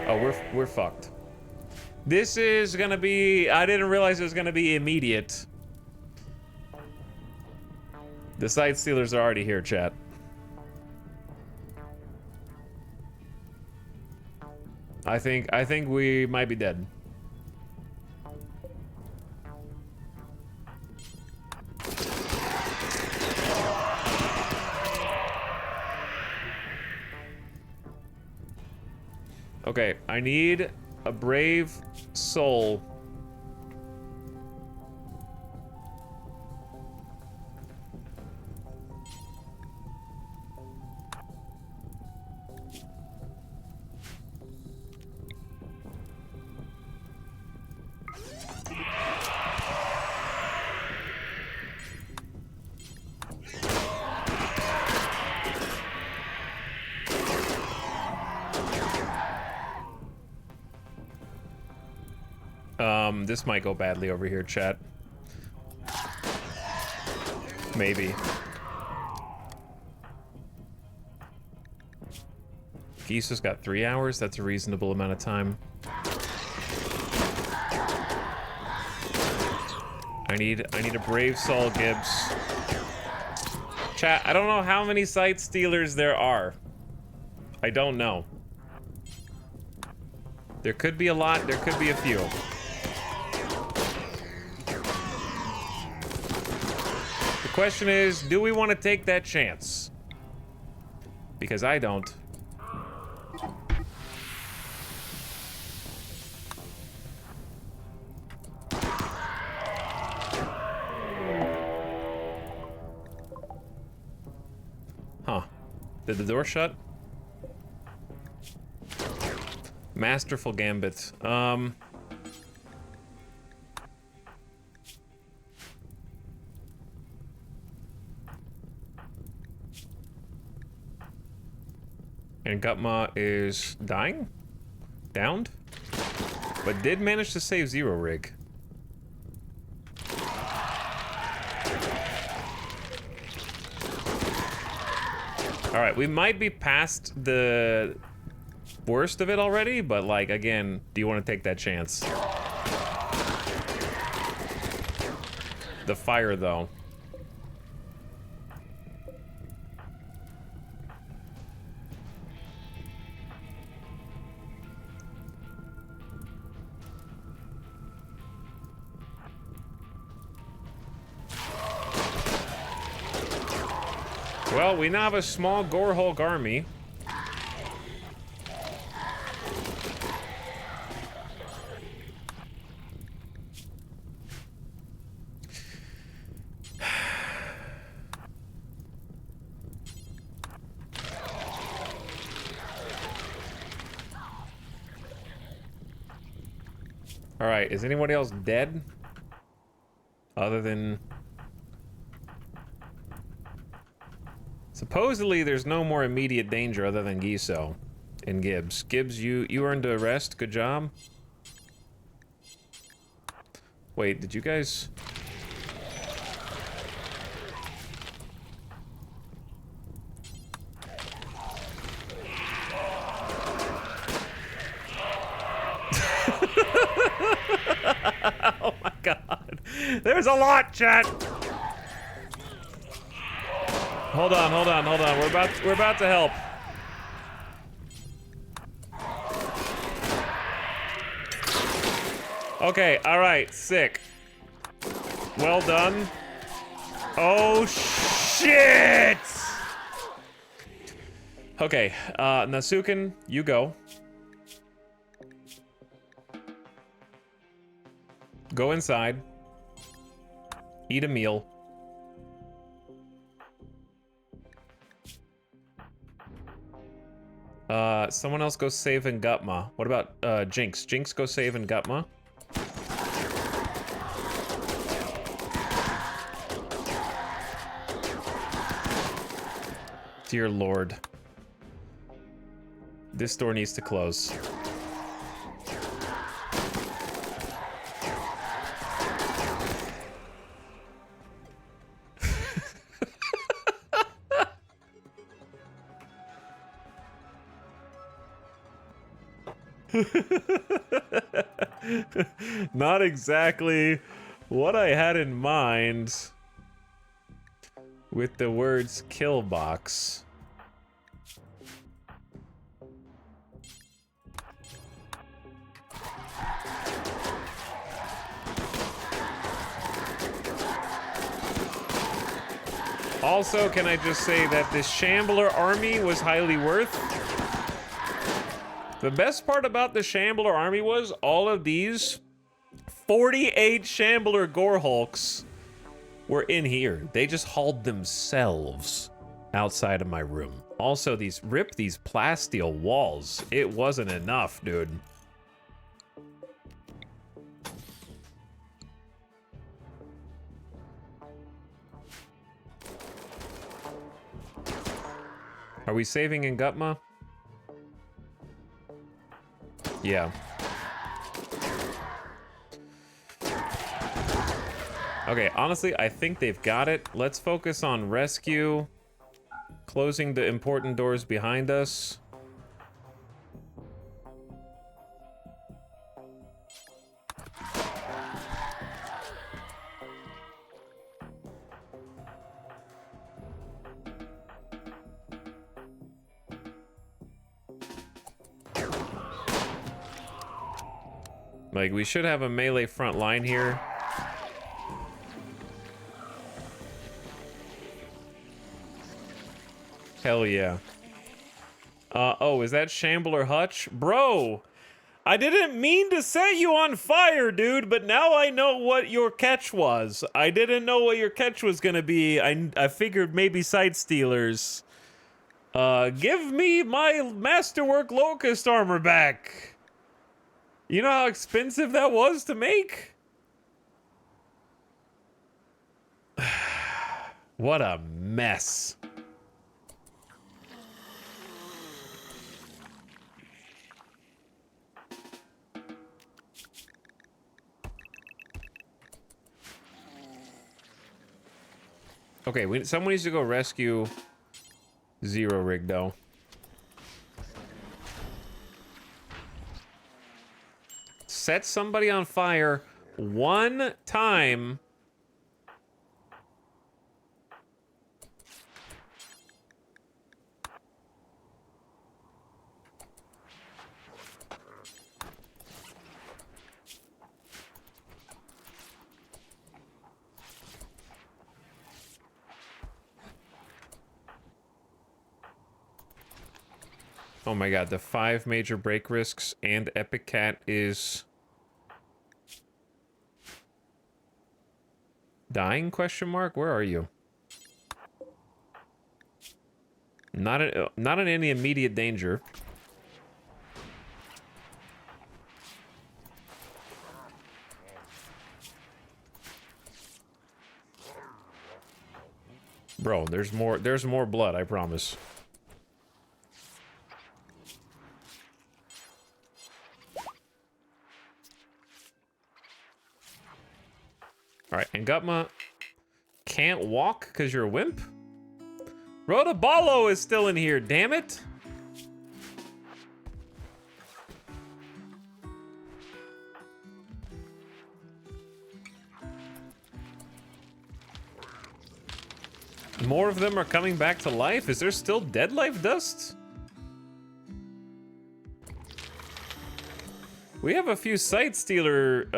Oh, we're fucked. This is gonna be... I didn't realize it was gonna be immediate. The Sight Stealers are already here, chat. I think we might be dead. Okay, I need a brave soul. This might go badly over here, chat. Maybe. Giso's got 3 hours. That's a reasonable amount of time. I need a brave soul, Gibbs. Chat, I don't know how many Sight Stealers there are. I don't know. There could be a lot, there could be a few. The question is, do we want to take that chance? Because I don't. Huh. Did the door shut? Masterful gambit. And Gutma is dying? Downed? But did manage to save Zero Rig. Alright, we might be past the worst of it already, but like, again, do you want to take that chance? The fire, though. Well, we now have a small Gorehulk army. Alright, is anybody else dead? Other than... Supposedly, there's no more immediate danger other than Giso and Gibbs. Gibbs, you earned a rest. Good job. Wait, did you guys... Oh my god. There's a lot, chat. Hold on. We're about to help. Okay, all right, sick. Well done. Oh shit. Okay, Nasuken, you go. Go inside. Eat a meal. Someone else go save in Gutma. What about, Jinx? Jinx, go save in Gutma. Dear Lord. This door needs to close. Not exactly what I had in mind with the words kill box. Also, can I just say that this Shambler army was highly worth? The best part about the Shambler army was all of these 48 Shambler Gore Hulks were in here. They just hauled themselves outside of my room. Also, these plasteel walls. It wasn't enough, dude. Are we saving in Gutma? Yeah. Okay, honestly, I think they've got it. Let's focus on rescue, closing the important doors behind us. Like, we should have a melee front line here. Hell yeah. Oh, is that Shambler Hutch? Bro, I didn't mean to set you on fire, dude, but now I know what your catch was. I didn't know what your catch was gonna be. I figured maybe Sight Stealers. Give me my Masterwork Locust armor back. You know how expensive that was to make? What a mess. Okay, someone needs to go rescue Zero Rig, though. Set somebody on fire one time. Oh my god, the 5 major break risks and Epic Cat is... dying, question mark? Where are you? Not in any immediate danger. Bro, there's more blood, I promise. Alright, and Gutma can't walk because you're a wimp? Rotoballo is still in here, damn it! More of them are coming back to life? Is there still dead life dust? We have a few Sight Stealer,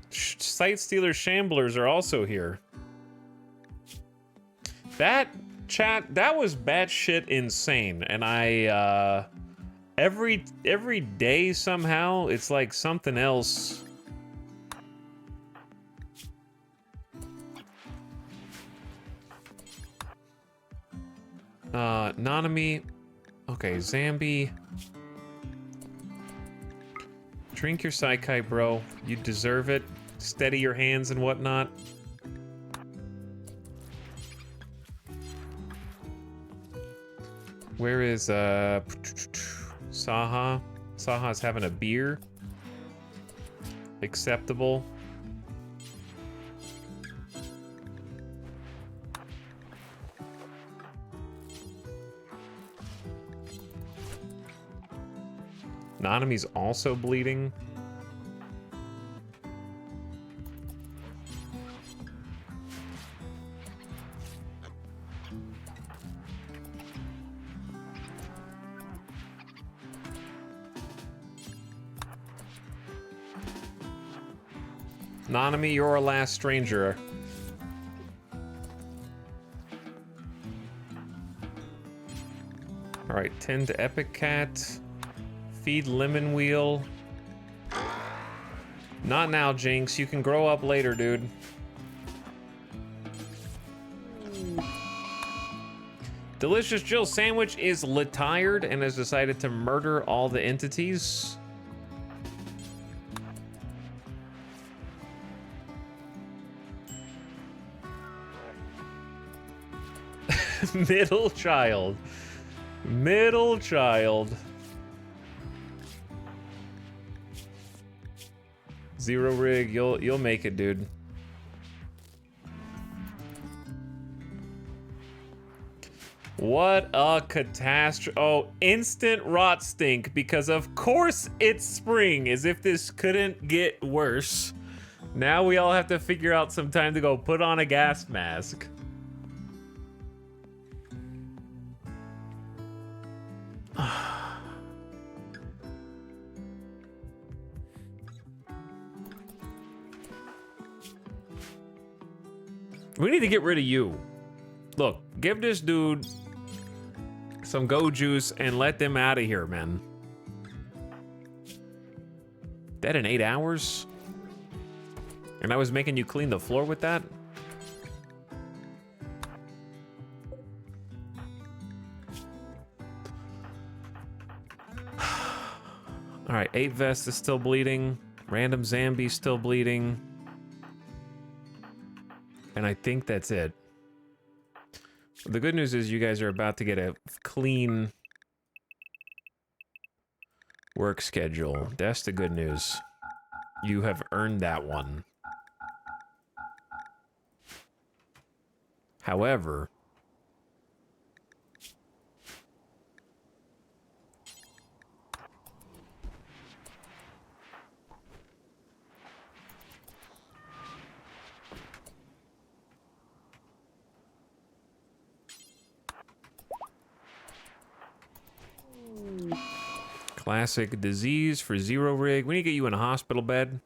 Sight Stealer Shamblers are also here. That was batshit insane, and I, every day somehow, it's like something else. Nanami. Okay, Zambi. Drink your Psyche, bro. You deserve it. Steady your hands and whatnot. Where is, Saha? Saha's having a beer. Acceptable. Nanami's also bleeding. Nanami, you're our last stranger. Alright, tend to Epic Cat. Feed Lemon Wheel. Not now, Jinx. You can grow up later, dude. Delicious Jill Sandwich is retired and has decided to murder all the entities. Middle child. Middle child. Zero rig, you'll make it, dude. What a catastrophe. Oh, instant rot stink, because of course it's spring, as if this couldn't get worse. Now we all have to figure out some time to go put on a gas mask. We need to get rid of you. Look, give this dude some go juice and let them out of here, man. That in 8 hours? And I was making you clean the floor with that? All right, 8 Vest is still bleeding. Random Zambi still bleeding. And I think that's it. The good news is you guys are about to get a clean work schedule. That's the good news. You have earned that one. However, classic disease for Zero Rig. We need to get you in a hospital bed.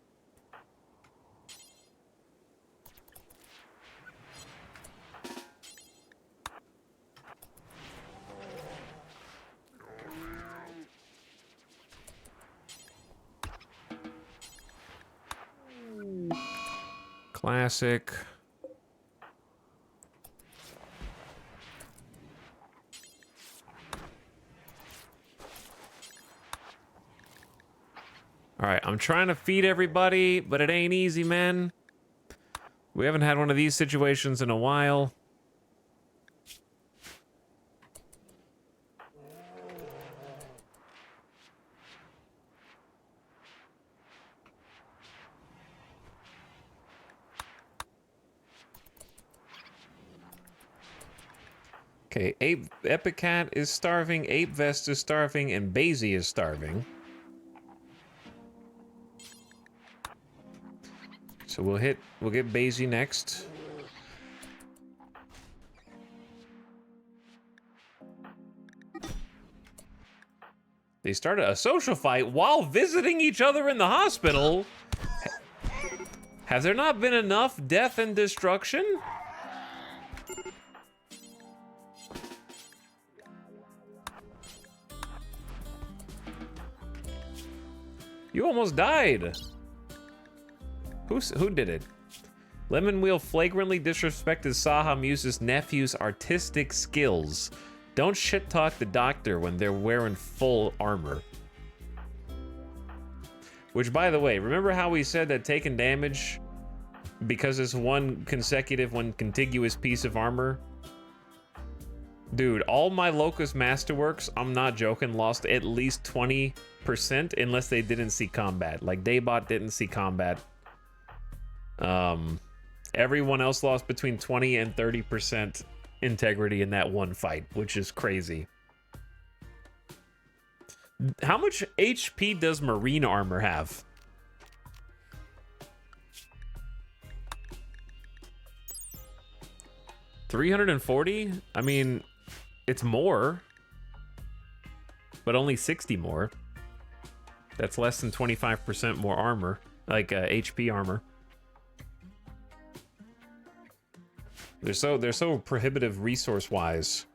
Classic. All right, I'm trying to feed everybody, but it ain't easy, man. We haven't had one of these situations in a while. Okay, Epic Cat is starving, Ape Vest is starving, and Basie is starving. So we'll get Basie next. They started a social fight while visiting each other in the hospital. Has there not been enough death and destruction? You almost died. Who did it? Lemon Wheel flagrantly disrespected Saha Muse's nephew's artistic skills. Don't shit talk the doctor when they're wearing full armor. Which, by the way, remember how we said that taking damage because it's one contiguous piece of armor? Dude, all my Locust Masterworks, I'm not joking, lost at least 20% unless they didn't see combat. Like, Daybot didn't see combat. Everyone else lost between 20 and 30% integrity in that one fight, which is crazy. How much HP does marine armor have? $340? I mean, it's more, but only 60 more. That's less than 25% more armor, like HP armor. They're so prohibitive resource-wise.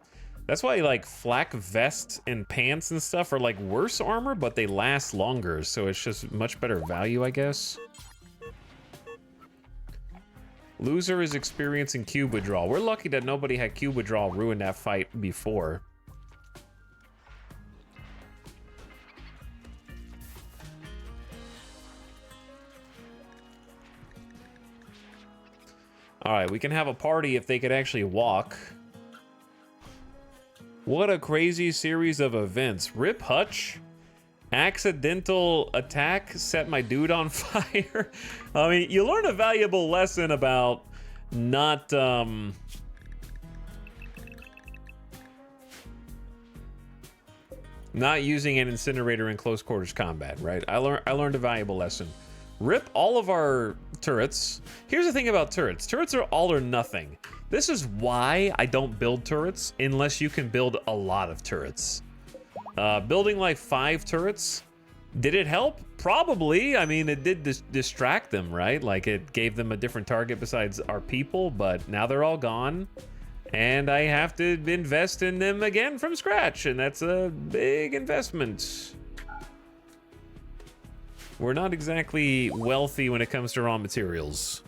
That's why like flak vests and pants and stuff are like worse armor, but they last longer, so it's just much better value, I guess. Loser is experiencing cube withdrawal. We're lucky that nobody had cube withdrawal ruin that fight before. Alright, we can have a party if they could actually walk. What a crazy series of events. Rip Hutch? Accidental attack set my dude on fire. I mean, you learn a valuable lesson about not using an incinerator in close quarters combat, right? I learned a valuable lesson. Rip all of our turrets. Here's the thing about turrets. Turrets are all or nothing. This is why I don't build turrets unless you can build a lot of turrets. Building like 5 turrets, did it help? Probably. I mean, it did distract them, right? Like it gave them a different target besides our people, but now they're all gone. And I have to invest in them again from scratch, and that's a big investment. We're not exactly wealthy when it comes to raw materials.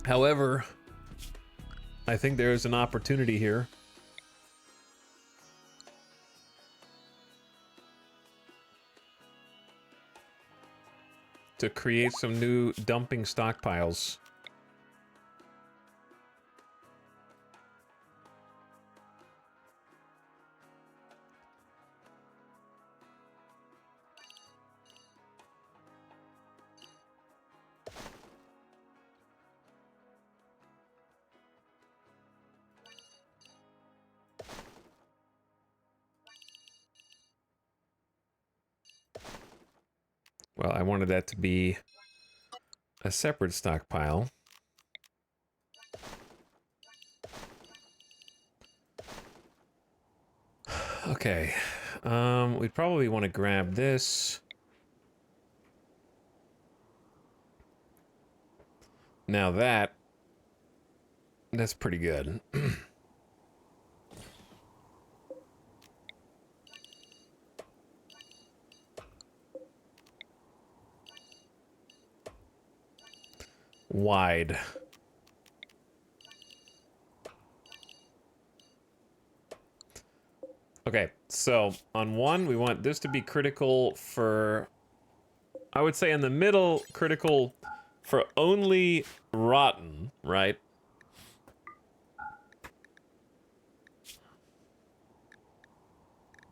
However, I think there's an opportunity here. To create some new dumping stockpiles. Well, I wanted that to be a separate stockpile. Okay. We'd probably want to grab this. Now that's pretty good. Wide. Okay, so on one, we want this to be critical for, I would say in the middle, critical for only rotten, right?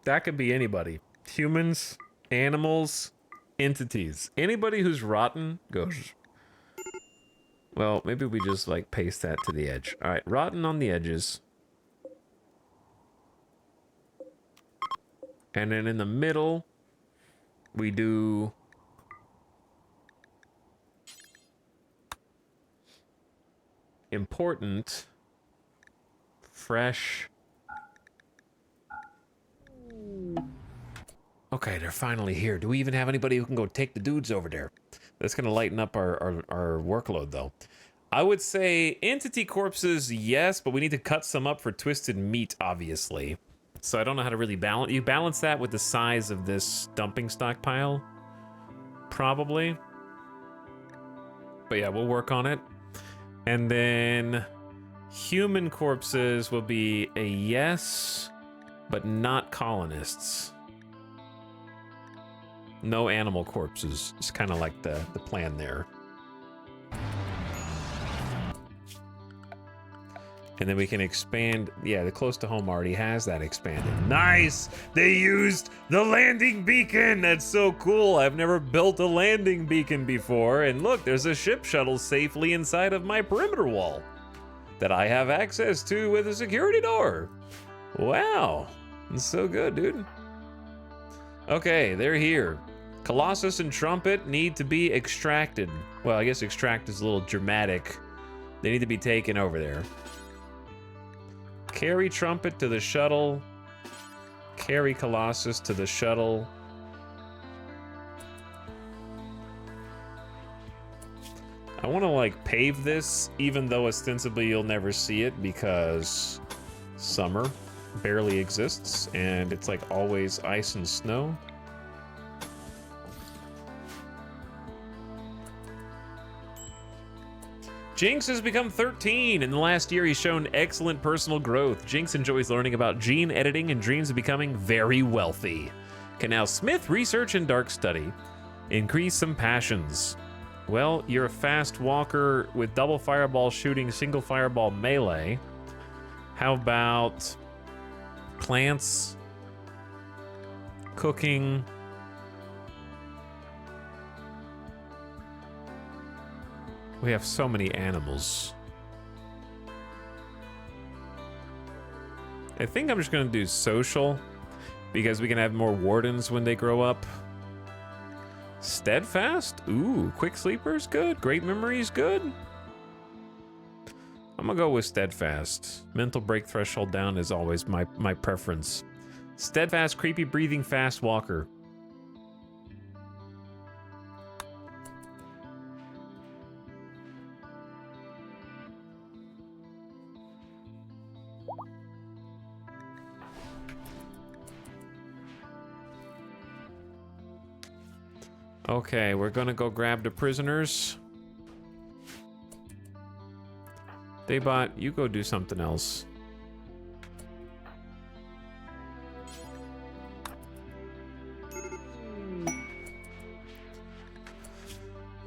That could be anybody. Humans, animals, entities. Anybody who's rotten goes. Well, maybe we just like paste that to the edge. All right, rotten on the edges. And then in the middle, we do important, fresh. Okay, they're finally here. Do we even have anybody who can go take the dudes over there? That's gonna lighten up our workload, though. I would say entity corpses, yes, but we need to cut some up for twisted meat, obviously. So I don't know how to really balance. You balance that with the size of this dumping stockpile, probably. But yeah, we'll work on it. And then human corpses will be a yes, but not colonists. No animal corpses. It's kind of like the plan there. And then we can expand. Yeah, the close to home already has that expanded. Nice! They used the landing beacon! That's so cool. I've never built a landing beacon before. And look, there's a ship shuttle safely inside of my perimeter wall that I have access to with a security door. Wow. That's so good, dude. Okay, they're here. Colossus and Trumpet need to be extracted. Well, I guess extract is a little dramatic. They need to be taken over there. Carry Trumpet to the shuttle. Carry Colossus to the shuttle. I want to like pave this, even though ostensibly you'll never see it because summer barely exists and it's like always ice and snow. Jinx has become 13. In the last year, he's shown excellent personal growth. Jinx enjoys learning about gene editing and dreams of becoming very wealthy. Can now smith, research, and dark study. Increase some passions. Well, you're a fast walker with double fireball shooting, single fireball melee. How about plants, cooking, we have so many animals. I think I'm just gonna do social because we can have more wardens when they grow up. Steadfast? Ooh, quick sleepers, good. Great memories, good. I'm gonna go with steadfast. Mental break threshold down is always my preference. Steadfast, creepy breathing, fast walker. Okay, we're gonna go grab the prisoners. Daybot, you go do something else.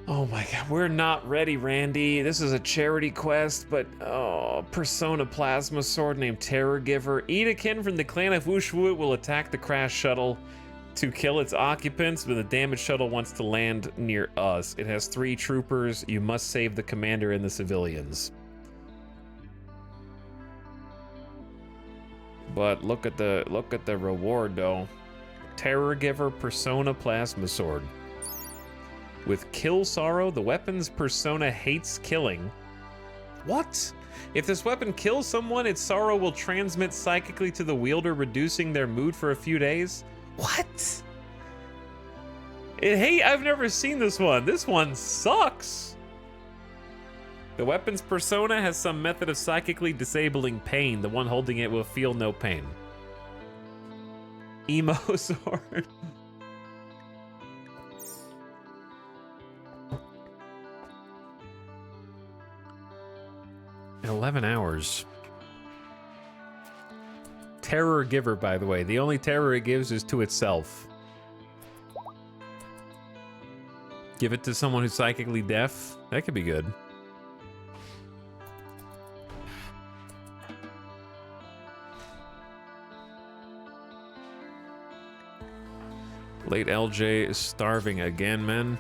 Oh my god, we're not ready, Randy. This is a charity quest, but oh, Persona Plasma Sword named Terror Giver. Edakin from the clan of Wushwu will attack the crash shuttle to kill its occupants, but the damaged shuttle wants to land near us. It has 3 troopers. You must save the commander and the civilians. But look at the reward though. Terror Giver Persona Plasma Sword. With Kill Sorrow, the weapon's persona hates killing. What? If this weapon kills someone, its sorrow will transmit psychically to the wielder, reducing their mood for a few days. What? Hey, I've never seen this one. This one sucks. The weapon's persona has some method of psychically disabling pain. The one holding it will feel no pain. Emo sword. 11 hours. terror giver, by the way. The only terror it gives is to itself. Give it to someone who's psychically deaf. That could be good. Late LJ is starving again, man.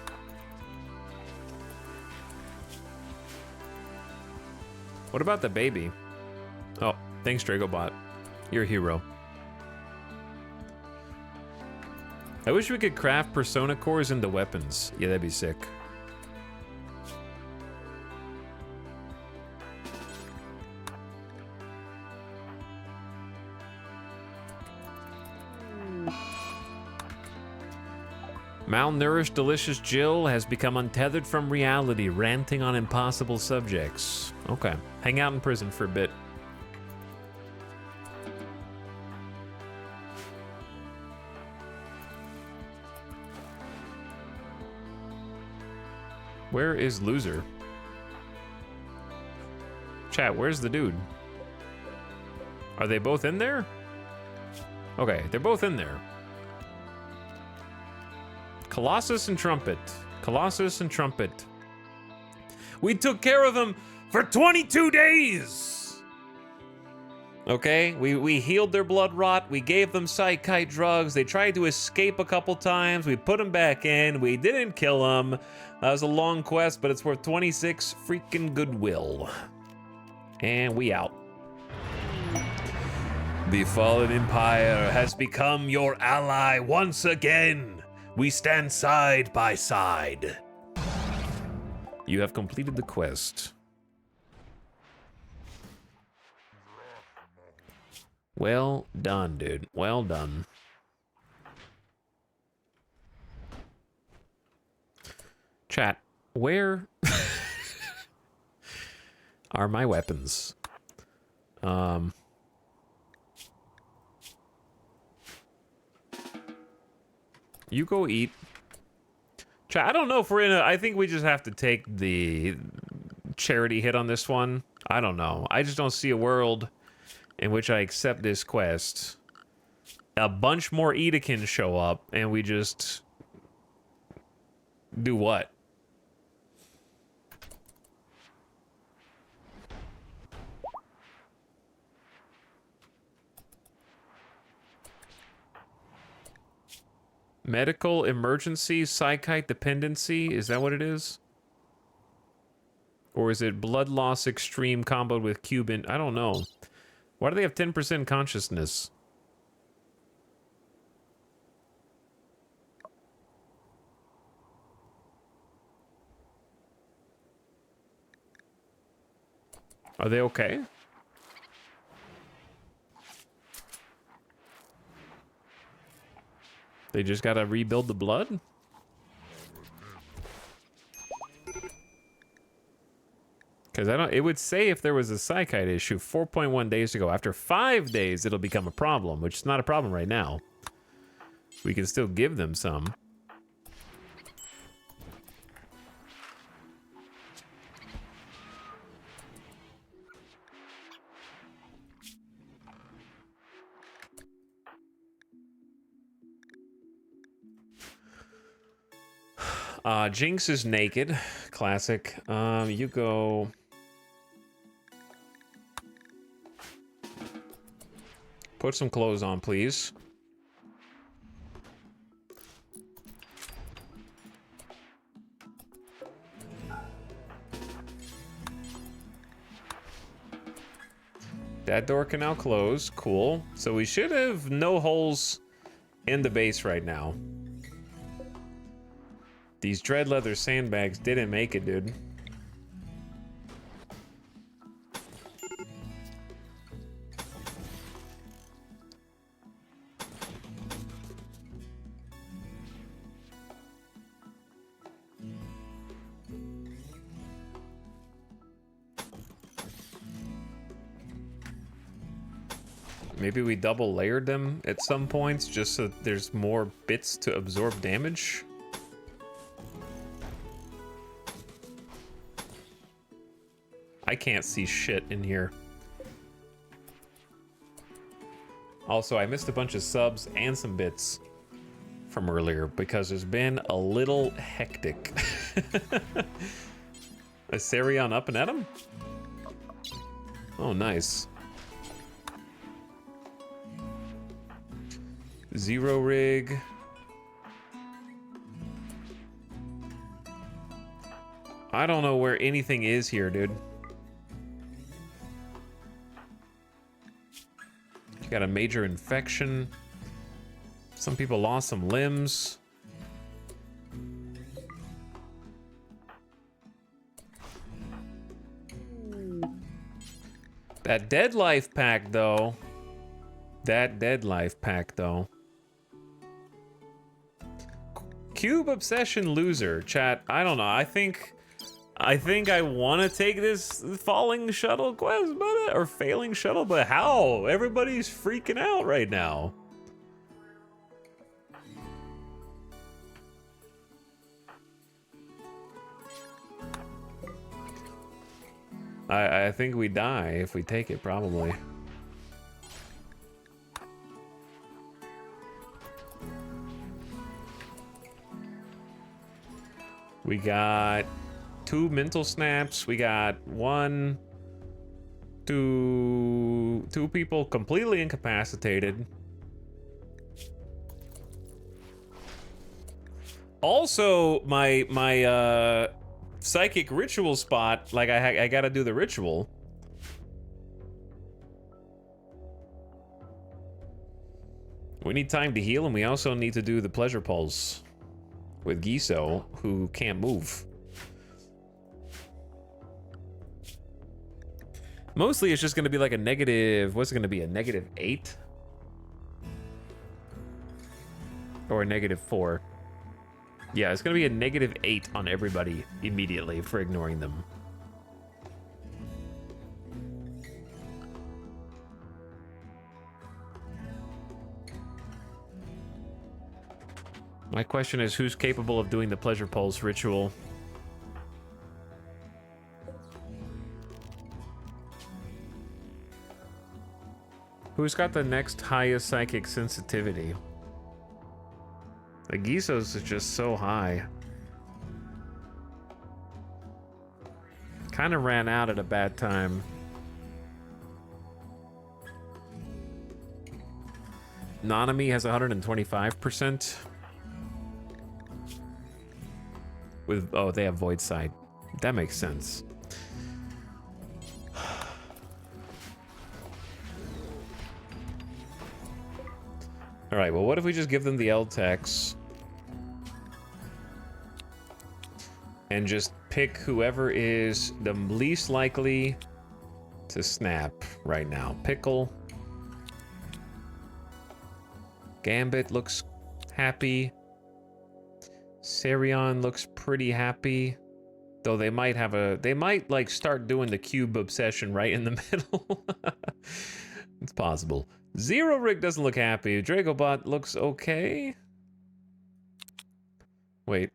What about the baby? Oh, thanks, Dragobot. You're a hero. I wish we could craft persona cores into weapons. Yeah, that'd be sick. Malnourished, delicious Jill has become untethered from reality, ranting on impossible subjects. Okay. Hang out in prison for a bit. Where is Loser? Chat, where's the dude? Are they both in there? Okay, they're both in there. Colossus and Trumpet. Colossus and Trumpet. We took care of them for 22 days! Okay, we healed their blood rot, we gave them psychite drugs, they tried to escape a couple times, we put them back in, we didn't kill them. That was a long quest, but it's worth 26 freaking goodwill. And we out. The fallen empire has become your ally once again. We stand side by side. You have completed the quest. Well done, dude. Well done. Chat, where are my weapons? You go eat. Chat, I don't know if we're in a... I think we just have to take the charity hit on this one. I don't know. I just don't see a world in which I accept this quest. A bunch more Edekins show up, and we just... do what? Medical emergency, psychite dependency, is that what it is? Or is it blood loss extreme comboed with Cuban? I don't know. Why do they have 10% consciousness? Are they okay? They just gotta rebuild the blood? Because I don't... It would say if there was a psychite issue 4.1 days ago. After 5 days, it'll become a problem, which is not a problem right now. We can still give them some. Jinx is naked. Classic. You go... Put some clothes on, please. That door can now close. Cool. So we should have no holes in the base right now. These dread leather sandbags didn't make it, dude. Maybe we double layered them at some points just so there's more bits to absorb damage. I can't see shit in here. Also, I missed a bunch of subs and some bits from earlier because it's been a little hectic. Is Sarion up and at him? Oh, nice. Zero rig. I don't know where anything is here, dude. You got a major infection. Some people lost some limbs. That dead life pack, though. Cube Obsession loser. Chat, I don't know. I think I want to take this falling shuttle quest, or failing shuttle, but how? Everybody's freaking out right now. I think we die if we take it, probably. We got 2 mental snaps. We got 2 people completely incapacitated. Also, my psychic ritual spot, like I gotta do the ritual. We need time to heal, and we also need to do the pleasure pulse with Giso, who can't move. Mostly it's just gonna be like a negative, what's it gonna be, a -8? Or a -4. Yeah, it's gonna be a -8 on everybody immediately for ignoring them. My question is, who's capable of doing the pleasure pulse ritual? Who's got the next highest psychic sensitivity? The Gisos is just so high. Kind of ran out at a bad time. Nanami has 125%. With, oh, they have Void Sight. That makes sense. All right, well, what if we just give them the L-Tex and just pick whoever is the least likely to snap right now? Pickle. Gambit looks happy. Sarion looks pretty happy. Though they might have they might like start doing the cube obsession right in the middle. It's possible. Zero Rig doesn't look happy. Dragobot looks okay. Wait.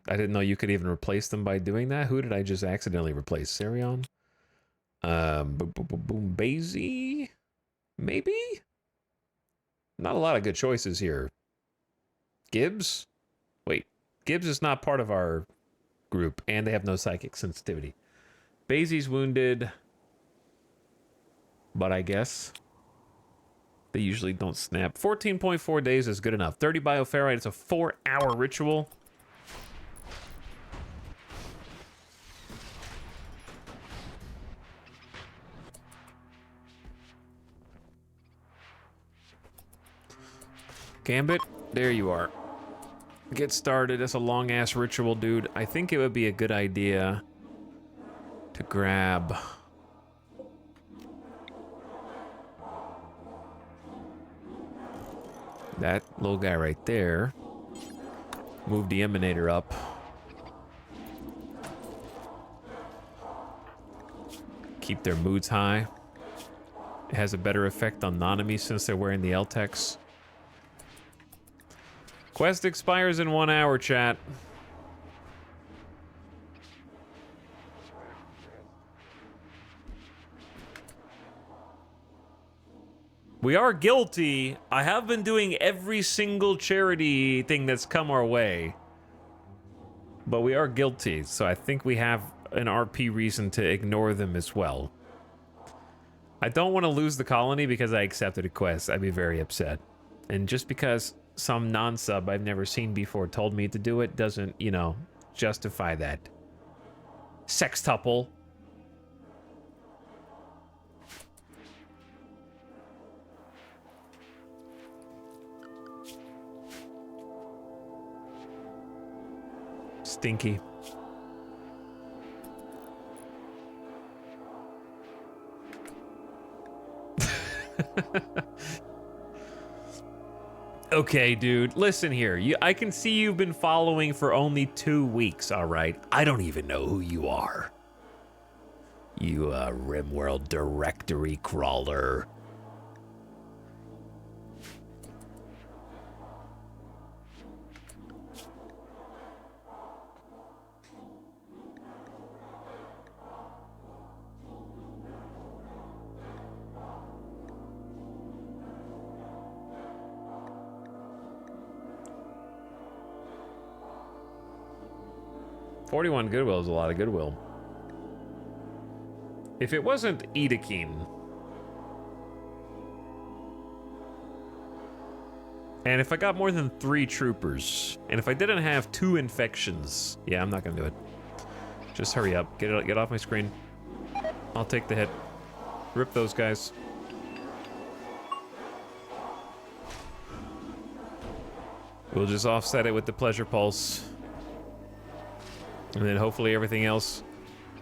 I didn't know you could even replace them by doing that. Who did I just accidentally replace? Sarion? Bazy? Maybe? Not a lot of good choices here. Gibbs? Wait. Gibbs is not part of our group, and they have no psychic sensitivity. Bazy's wounded. But I guess they usually don't snap. 14.4 days is good enough. 30 bioferrite, it's a 4-hour ritual. Gambit, there you are. Get started. It's a long-ass ritual, dude. I think it would be a good idea to grab that little guy right there. Move the Emanator up. Keep their moods high. It has a better effect on Nanami since they're wearing the L-Tex. Quest expires in 1 hour, chat. We are guilty. I have been doing every single charity thing that's come our way. But we are guilty, so I think we have an RP reason to ignore them as well. I don't want to lose the colony because I accepted a quest. I'd be very upset. And just because some non-sub I've never seen before told me to do it doesn't, you know, justify that. Sextuple. Stinky. Okay, dude, listen here. I can see you've been following for only 2 weeks, all right? I don't even know who you are. You, RimWorld directory crawler. $41 goodwill is a lot of goodwill. If it wasn't Edakine, and if I got more than 3 troopers, and if I didn't have 2 infections, yeah, I'm not gonna do it. Just hurry up, get off my screen. I'll take the hit. Rip those guys. We'll just offset it with the pleasure pulse. And then hopefully everything else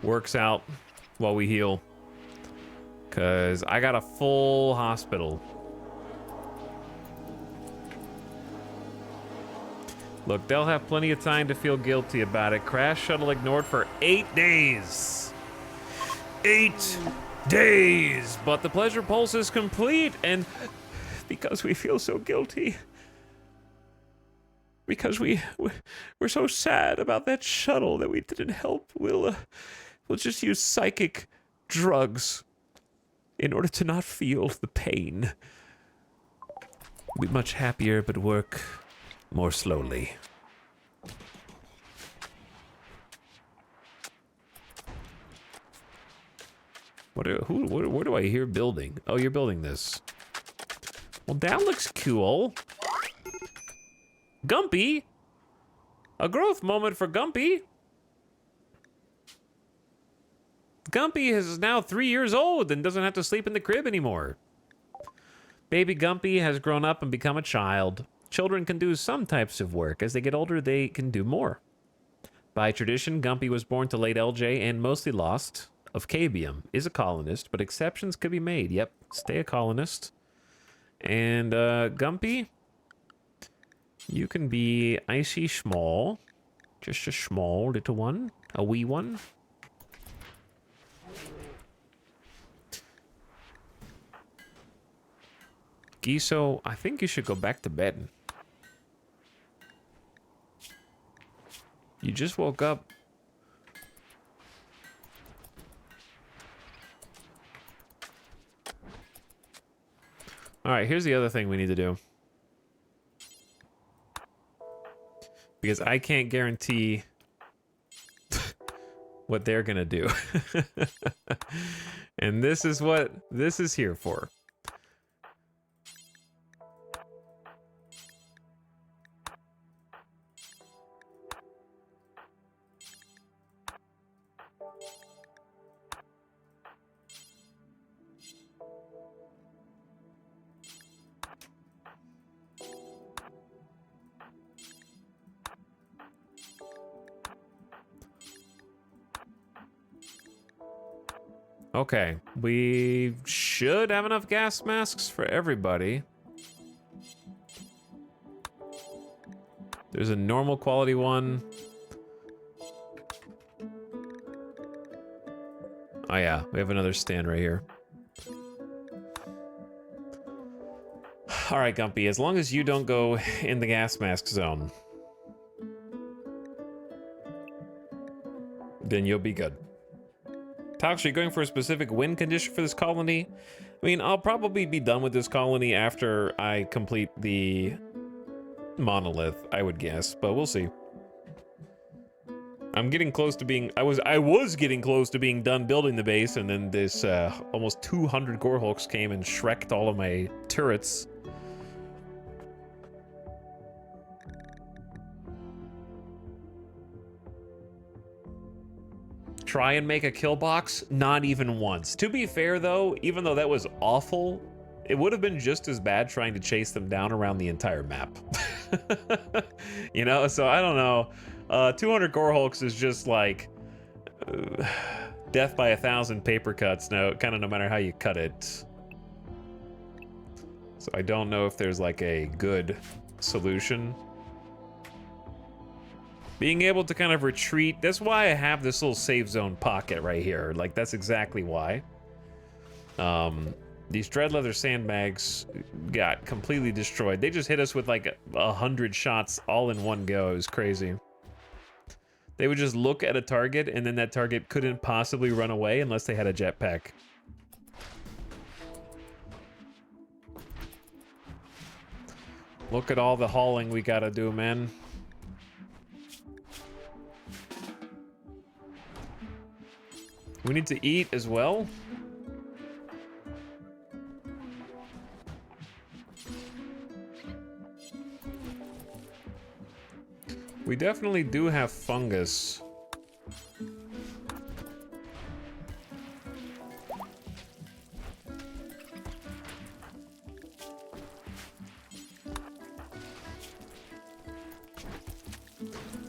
works out while we heal. Because I got a full hospital. Look, they'll have plenty of time to feel guilty about it. Crash shuttle ignored for 8 days. 8 days! But the pleasure pulse is complete, and because we feel so guilty. Because we're so sad about that shuttle that we didn't help. We'll just use psychic drugs in order to not feel the pain. We'll be much happier, but work more slowly. Where do I hear building? Oh, you're building this. Well, that looks cool. Gumpy? A growth moment for Gumpy. Gumpy is now 3 years old and doesn't have to sleep in the crib anymore. Baby Gumpy has grown up and become a child. Children can do some types of work. As they get older, they can do more. By tradition, Gumpy was born to late LJ and mostly lost. Of Cabium, is a colonist, but exceptions could be made. Yep, stay a colonist. And, Gumpy, you can be icy small. Just a small little one. A wee one. Giso, I think you should go back to bed. You just woke up. Alright, here's the other thing we need to do. Because I can't guarantee what they're gonna do. And this is what this is here for. Okay, we should have enough gas masks for everybody. There's a normal quality one. Oh yeah, we have another stand right here. All right, Gumpy, as long as you don't go in the gas mask zone, then you'll be good. Tox, are you going for a specific win condition for this colony? I mean, I'll probably be done with this colony after I complete the monolith, I would guess, but we'll see. I'm getting close to being, I was getting close to being done building the base, and then this almost 200 gore hulks came and shreked all of my turrets. Try and make a kill box? Not even once. To be fair though, even though that was awful, it would have been just as bad trying to chase them down around the entire map. You know, so I don't know. 200 gore hulks is just like death by 1,000 paper cuts. No, kind of no matter how you cut it. So I don't know if there's like a good solution. Being able to kind of retreat, that's why I have this little safe zone pocket right here. Like, that's exactly why. These dread leather sandbags got completely destroyed. They just hit us with like 100 shots all in one go. It was crazy. They would just look at a target, and then that target couldn't possibly run away unless they had a jetpack. Look at all the hauling we gotta do, man. We need to eat as well. We definitely do have fungus.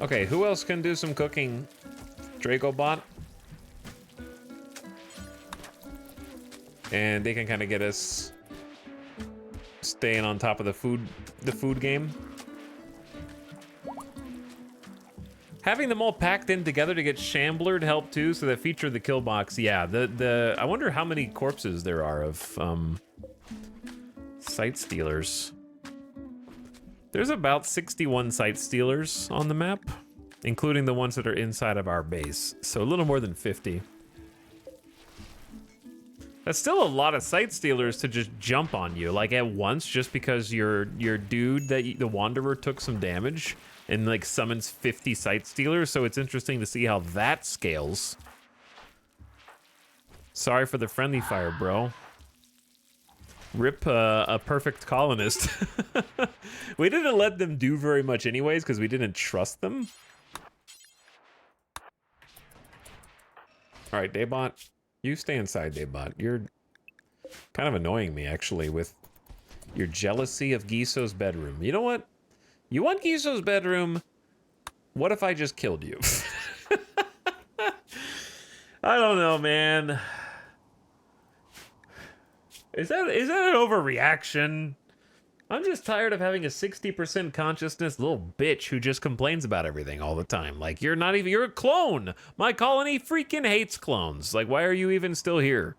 Okay, who else can do some cooking? Dracobot? And they can kind of get us staying on top of the food game. Having them all packed in together to get shamblered helped too, so that featured the kill box. Yeah, I wonder how many corpses there are of sight stealers. There's about 61 sight stealers on the map, including the ones that are inside of our base. So a little more than 50. That's still a lot of sight stealers to just jump on you, like at once, just because your dude, the Wanderer, took some damage and like summons 50 sight stealers. So it's interesting to see how that scales. Sorry for the friendly fire, bro. Rip a perfect colonist. We didn't let them do very much anyways because we didn't trust them. All right, Daybot. You stay inside, Daybot. You're kind of annoying me, actually, with your jealousy of Giso's bedroom. You know what? You want Giso's bedroom? What if I just killed you? I don't know, man. Is that an overreaction? I'm just tired of having a 60% consciousness little bitch who just complains about everything all the time. Like, you're a clone. My colony freaking hates clones. Like, why are you even still here?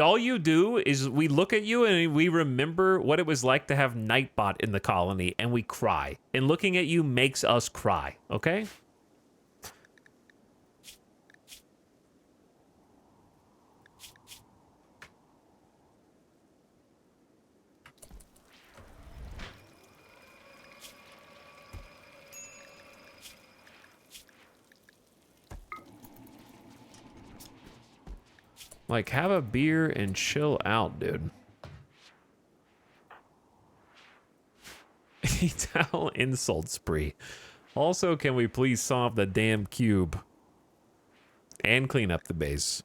All you do is we look at you and we remember what it was like to have Nightbot in the colony, and we cry. And looking at you makes us cry, okay? Like, have a beer and chill out, dude. Etal insult spree. Also, can we please solve the damn cube? And clean up the base.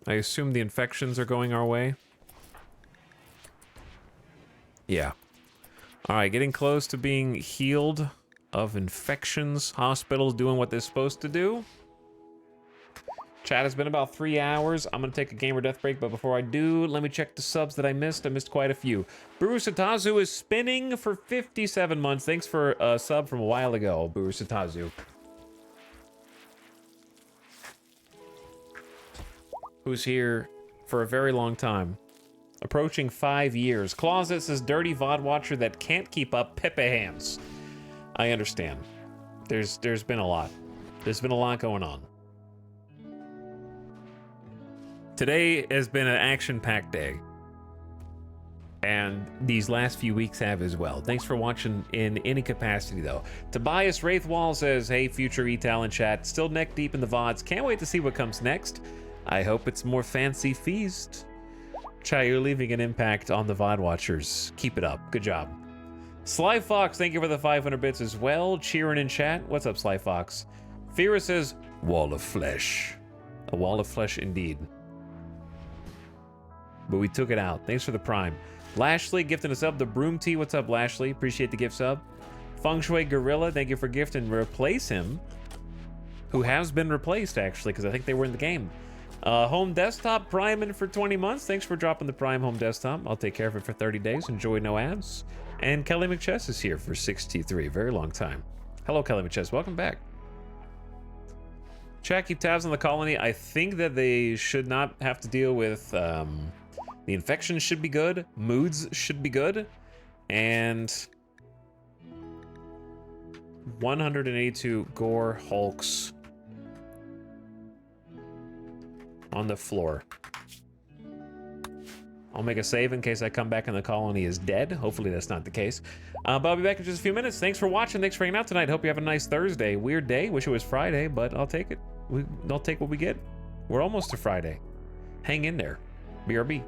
I assume the infections are going our way. Yeah. Alright, getting close to being healed of infections. Hospitals doing what they're supposed to do. Chat has been about 3 hours. I'm gonna take a gamer death break, but before I do, let me check the subs that I missed. I missed quite a few. Buru Satazu is spinning for 57 months. Thanks for a sub from a while ago, Buru Satazu. Who's here for a very long time. Approaching 5 years. Closet says dirty VOD watcher that can't keep up Pepe hands. I understand. There's been a lot. There's been a lot going on. Today has been an action-packed day. And these last few weeks have as well. Thanks for watching in any capacity, though. Tobias Wraithwall says, hey, future etal in chat. Still neck deep in the VODs. Can't wait to see what comes next. I hope it's more fancy feast. Chai, you're leaving an impact on the VOD watchers. Keep it up. Good job. Sly Fox, thank you for the 500 bits as well. Cheering in chat. What's up, Sly Fox? Fira says, wall of flesh. A wall of flesh indeed. But we took it out. Thanks for the prime. Lashley gifting us up the broom tea. What's up, Lashley? Appreciate the gift sub. Feng Shui Gorilla, thank you for gifting. Replace him, who has been replaced, actually, because I think they were in the game. Home Desktop, priming for 20 months. Thanks for dropping the Prime Home Desktop. I'll take care of it for 30 days. Enjoy, no ads. And Kelly McChess is here for 63. Very long time. Hello, Kelly McChess. Welcome back. Chat, keep tabs on the colony. I think that they should not have to deal with... the infections should be good. Moods should be good. And 182 gore hulks on the floor. I'll make a save in case I come back and the colony is dead. Hopefully that's not the case. But I'll be back in just a few minutes. Thanks for watching. Thanks for hanging out tonight. Hope you have a nice Thursday. Weird day. Wish it was Friday, but I'll take it. I'll take what we get. We're almost to Friday. Hang in there. BRB.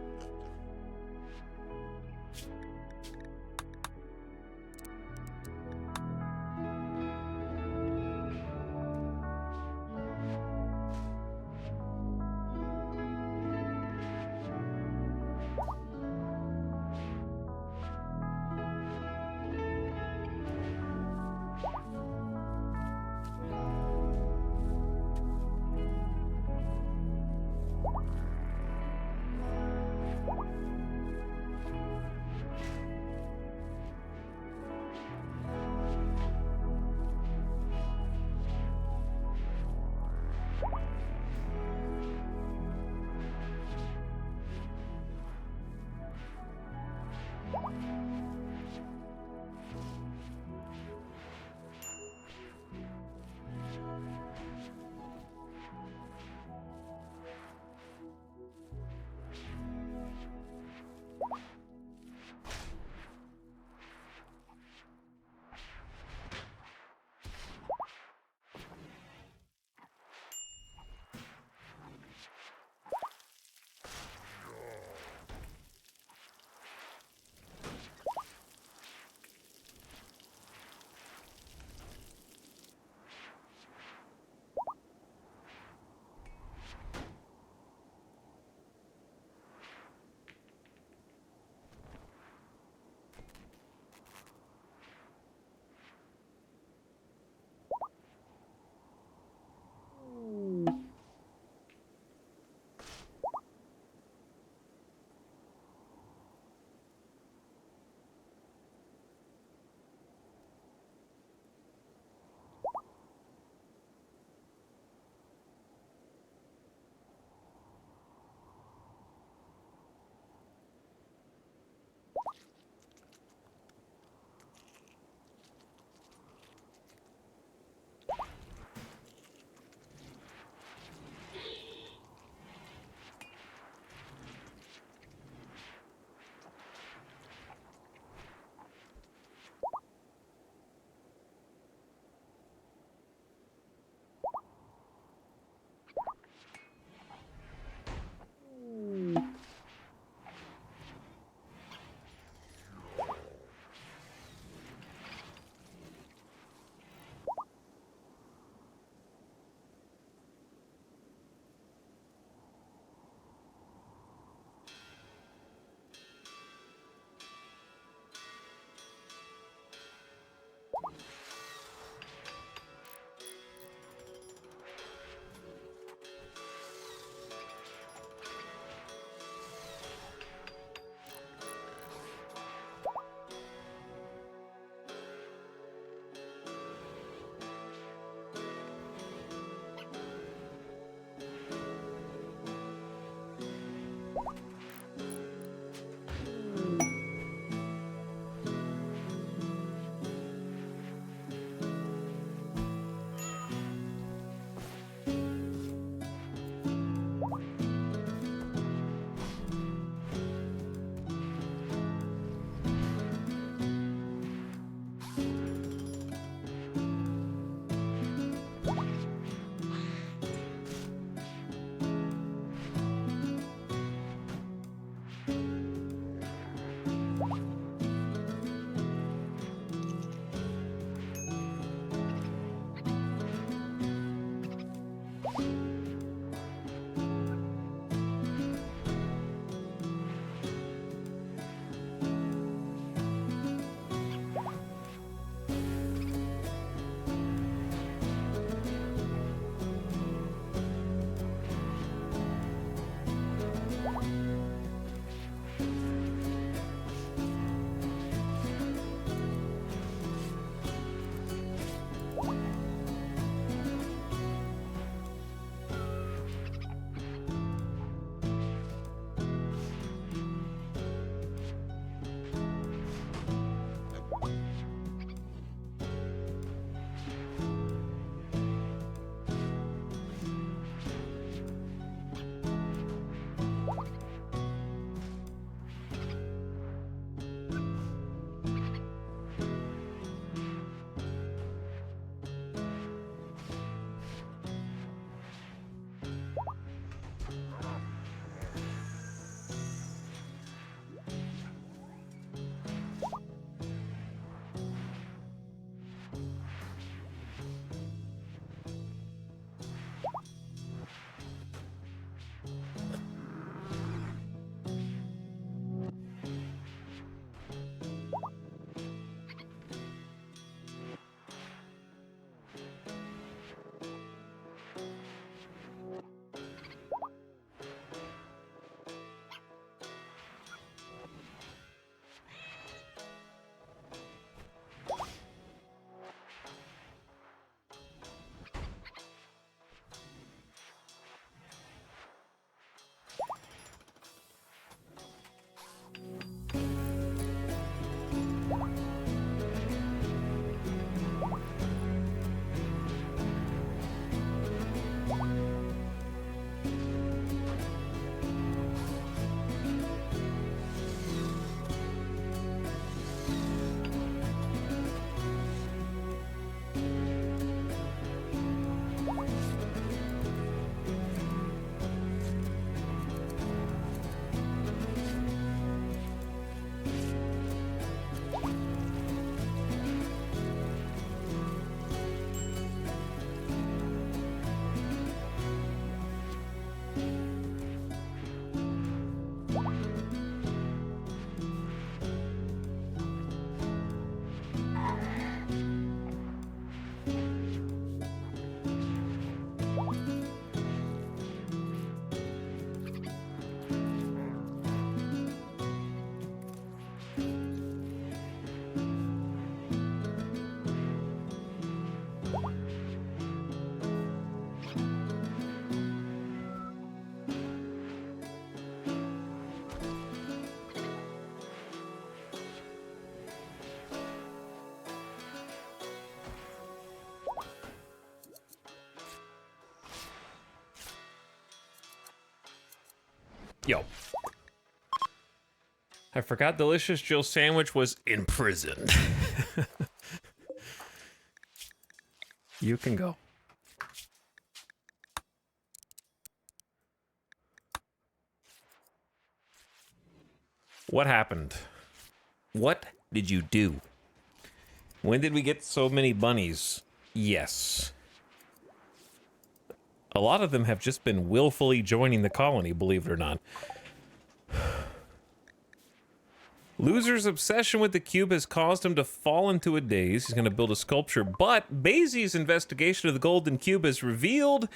Yo. I forgot Delicious Jill Sandwich was in prison. You can go. What happened? What did you do? When did we get so many bunnies? Yes. A lot of them have just been willfully joining the colony, believe it or not. Loser's obsession with the cube has caused him to fall into a daze. He's going to build a sculpture, but Bazy's investigation of the golden cube has revealed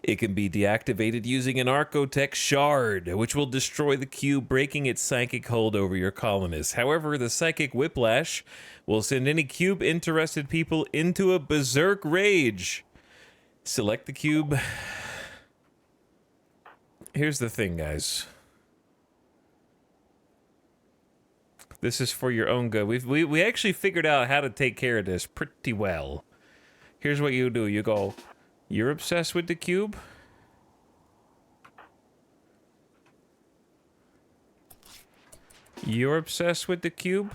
it can be deactivated using an Archotech shard, which will destroy the cube, breaking its psychic hold over your colonists. However, the psychic whiplash will send any cube-interested people into a berserk rage. Select the cube. Here's the thing, guys. This is for your own good. We actually figured out how to take care of this pretty well. Here's what you do. You go, you're obsessed with the cube? You're obsessed with the cube?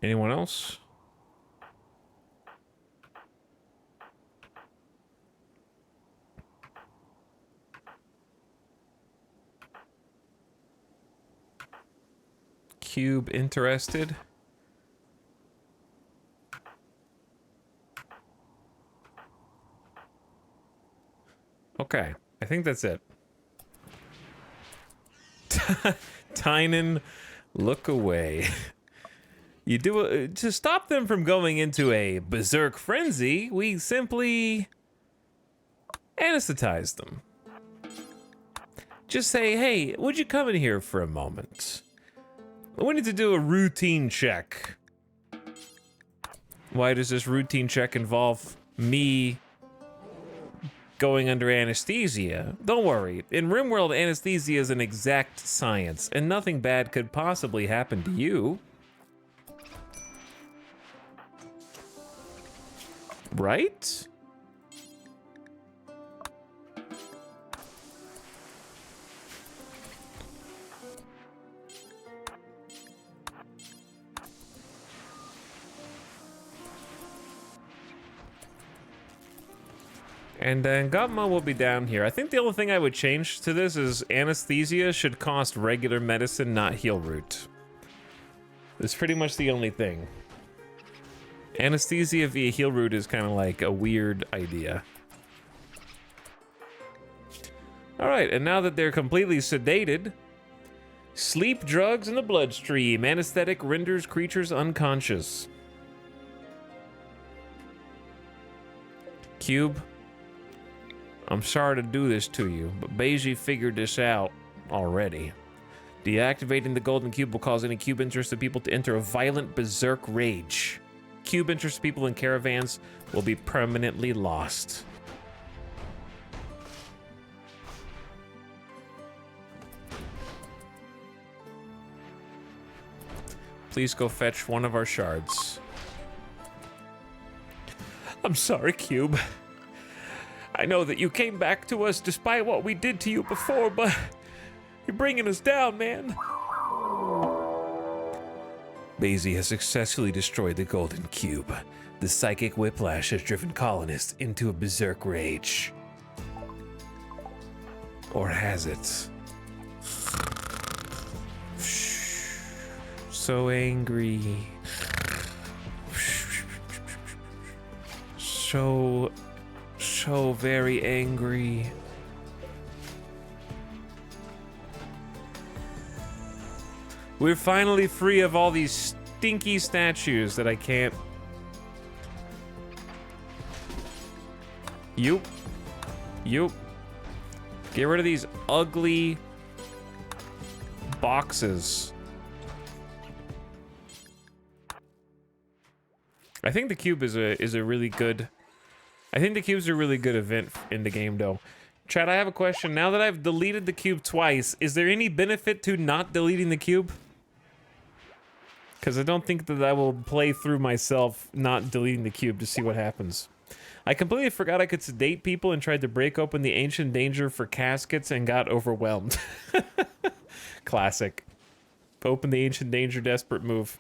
Anyone else? Cube interested? Okay, I think that's it. Tynan, look away. You do to stop them from going into a berserk frenzy, we simply anesthetize them. Just say, hey, would you come in here for a moment? We need to do a routine check. Why does this routine check involve me going under anesthesia? Don't worry. In RimWorld, anesthesia is an exact science, and nothing bad could possibly happen to you. Right? And then Gutma will be down here. I think the only thing I would change to this is anesthesia should cost regular medicine, not heal root. That's pretty much the only thing. Anesthesia via heal root is kind of like a weird idea. Alright, and now that they're completely sedated, sleep drugs in the bloodstream. Anesthetic renders creatures unconscious. Cube, I'm sorry to do this to you, but Bazy figured this out already. Deactivating the golden cube will cause any cube-interested people to enter a violent berserk rage. Cube-interested people in caravans will be permanently lost. Please go fetch one of our shards. I'm sorry, Cube. I know that you came back to us despite what we did to you before, but you're bringing us down, man. Bazy has successfully destroyed the golden cube. The psychic whiplash has driven colonists into a berserk rage. Or has it? So angry. So very angry. We're finally free of all these stinky statues that I can't. You. Get rid of these ugly boxes. I think the cube is a really good. I think the cube's a really good event in the game, though. Chad, I have a question. Now that I've deleted the cube twice, is there any benefit to not deleting the cube? Because I don't think that I will play through myself not deleting the cube to see what happens. I completely forgot I could sedate people and tried to break open the ancient danger for caskets and got overwhelmed. Classic. Open the ancient danger, desperate move.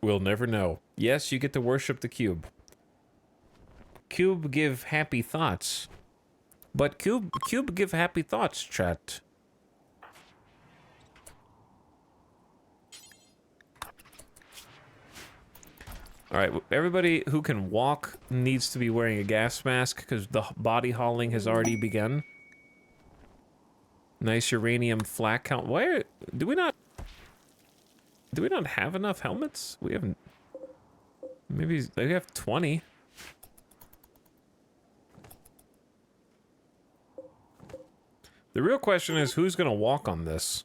We'll never know. Yes, you get to worship the cube. Cube give happy thoughts. But cube give happy thoughts, chat. Alright, everybody who can walk needs to be wearing a gas mask because the body hauling has already begun. Nice uranium flak count. Why do we not have enough helmets? We haven't. Maybe they have 20. The real question is who's gonna walk on this?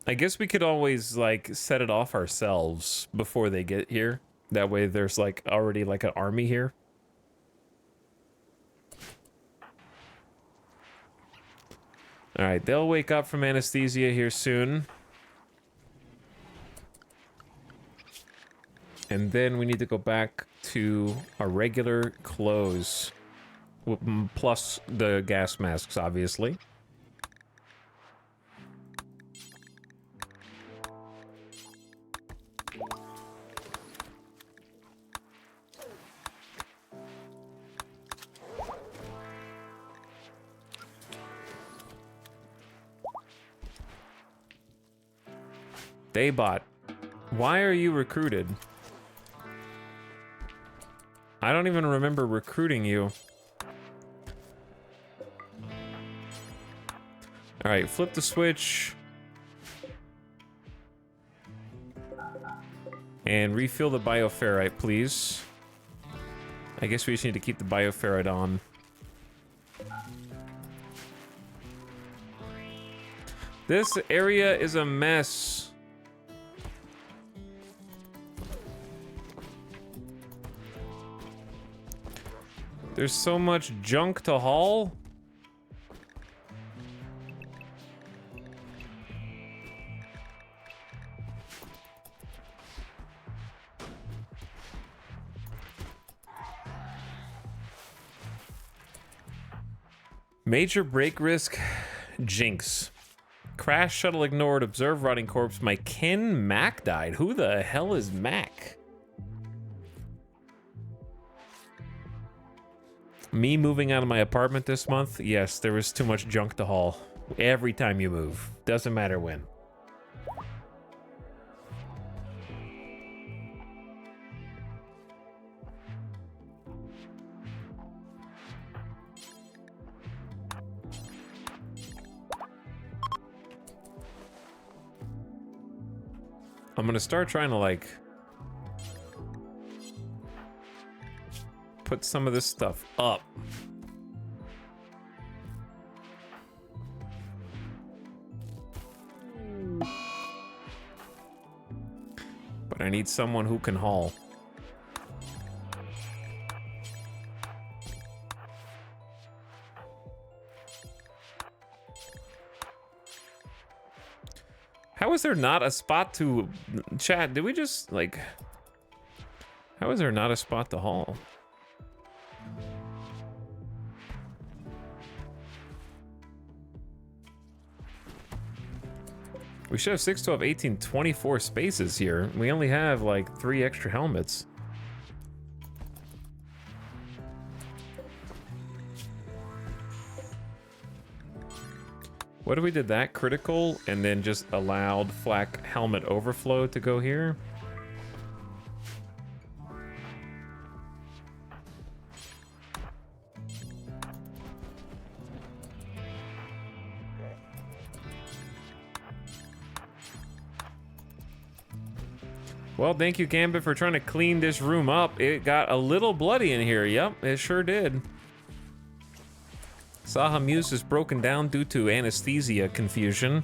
I guess we could always like set it off ourselves before they get here. That way there's like already like an army here. All right, they'll wake up from anesthesia here soon. And then we need to go back to our regular clothes. Plus the gas masks, obviously. Daybot, why are you recruited? I don't even remember recruiting you. All right, flip the switch. And refill the bioferrite, please. I guess we just need to keep the bioferrite on. This area is a mess. There's so much junk to haul. Major break risk, jinx. Crash shuttle ignored, observe rotting corpse. My kin Mac died. Who the hell is Mac? Me moving out of my apartment this month? Yes, there was too much junk to haul. Every time you move. Doesn't matter when. I'm gonna start trying to like put some of this stuff up. But I need someone who can haul. How is there not a spot to chat? Did we just like, how is there not a spot to haul? We should have 6, 12, 18, 24 spaces here. We only have like 3 extra helmets. What if we did that critical and then just allowed flak helmet overflow to go here? Well, thank you, Gambit, for trying to clean this room up. It got a little bloody in here. Yep, it sure did. Saha Muse is broken down due to anesthesia confusion.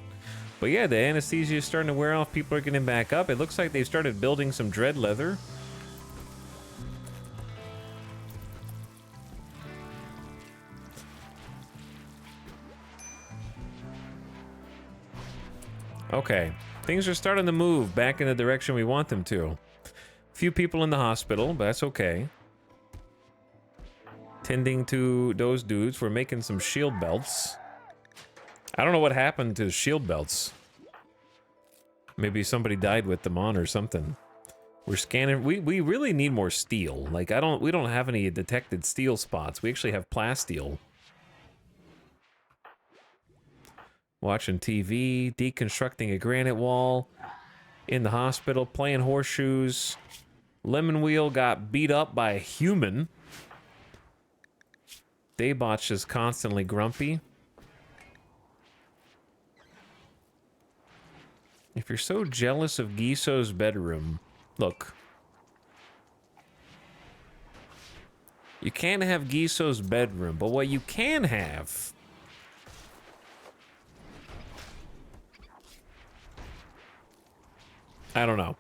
But yeah, the anesthesia is starting to wear off. People are getting back up. It looks like they've started building some dread leather. Okay, things are starting to move back in the direction we want them to. Few people in the hospital, but that's okay. Tending to those dudes. We're making some shield belts. I don't know what happened to the shield belts. Maybe somebody died with them on or something. We're scanning. We really need more steel. Like we don't have any detected steel spots. We actually have plasteel. Watching TV, deconstructing a granite wall, in the hospital, playing horseshoes. Lemon Wheel got beat up by a human. Daybot's just constantly grumpy. If you're so jealous of Giso's bedroom, look. You can't have Giso's bedroom, but what you can have... I don't know.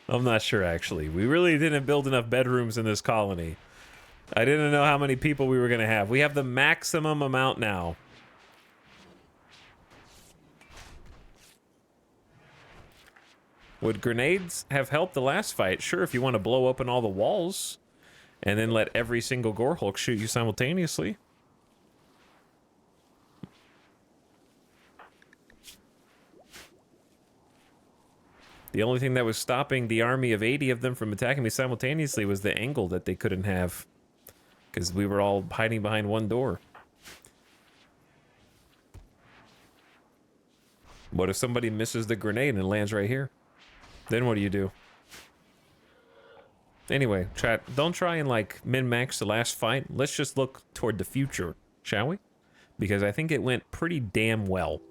I'm not sure, actually. We really didn't build enough bedrooms in this colony. I didn't know how many people we were going to have. We have the maximum amount now. Would grenades have helped the last fight? Sure, if you want to blow open all the walls and then let every single Gore Hulk shoot you simultaneously. The only thing that was stopping the army of 80 of them from attacking me simultaneously was the angle that they couldn't have. Because we were all hiding behind one door. What if somebody misses the grenade and lands right here? Then what do you do? Anyway, chat, don't try and like min-max the last fight. Let's just look toward the future, shall we? Because I think it went pretty damn well.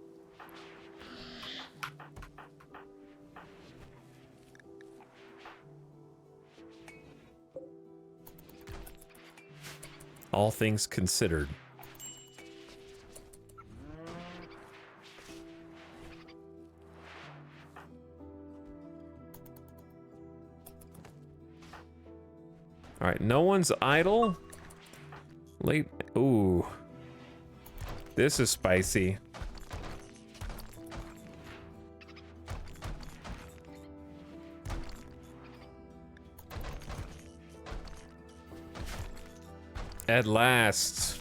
All things considered. All right, no one's idle. Late. Ooh. This is spicy. At last.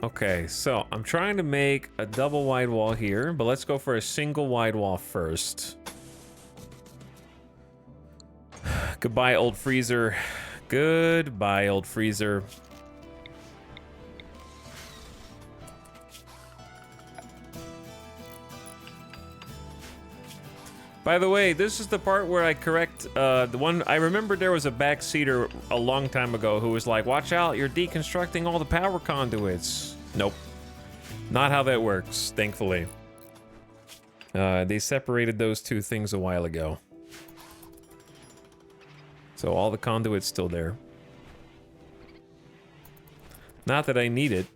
Okay, so I'm trying to make a double wide wall here, but let's go for a single wide wall first. Goodbye, old freezer. Goodbye, old freezer. By the way, this is the part where I correct the one. I remember there was a backseater a long time ago who was like, watch out, you're deconstructing all the power conduits. Nope. Not how that works, thankfully. They separated those two things a while ago. So all the conduit's still there. Not that I need it,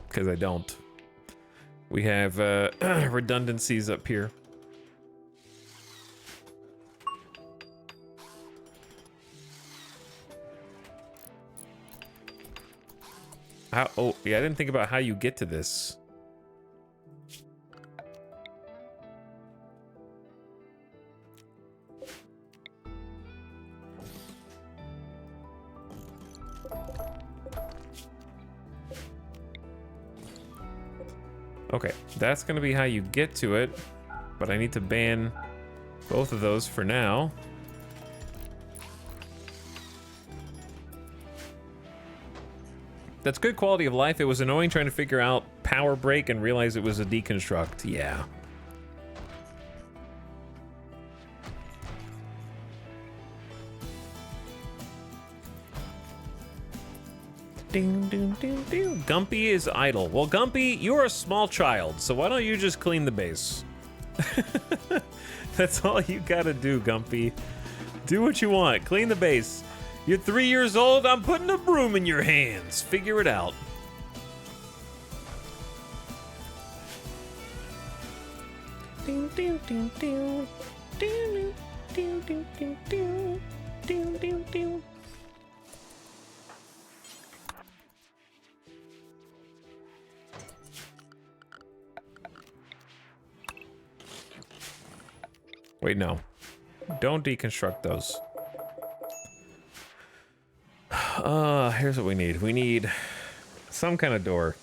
because I don't. We have redundancies up here. How, oh, yeah, I didn't think about how you get to this. Okay, that's gonna be how you get to it, but I need to ban both of those for now. That's good quality of life. It was annoying trying to figure out power break and realize it was a deconstruct. Yeah. Ding, ding, ding, ding. Gumpy is idle. Well, Gumpy, you're a small child, so why don't you just clean the base? That's all you gotta do, Gumpy. Do what you want. Clean the base. You're 3 years old, I'm putting a broom in your hands. Figure it out. Ding, ding, ding, ding. Ding, ding, ding, ding, ding. Ding, ding, ding. Wait, no. Don't deconstruct those. Here's what we need. We need some kind of door.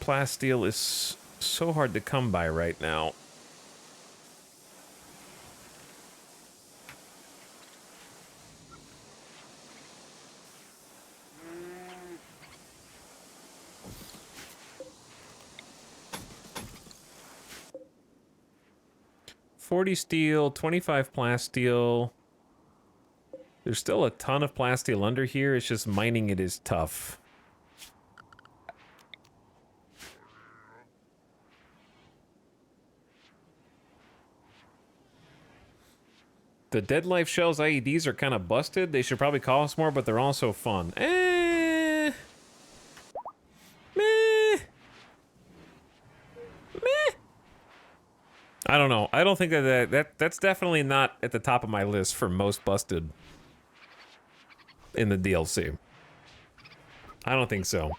Plasteel is so hard to come by right now. $40 steel, 25 plasteel. There's still a ton of plasteel under here. It's just mining it is tough. The Dead Life Shells IEDs are kind of busted. They should probably cost more, but they're also fun. Meh. I don't know. I don't think that's definitely not at the top of my list for most busted in the DLC. I don't think so.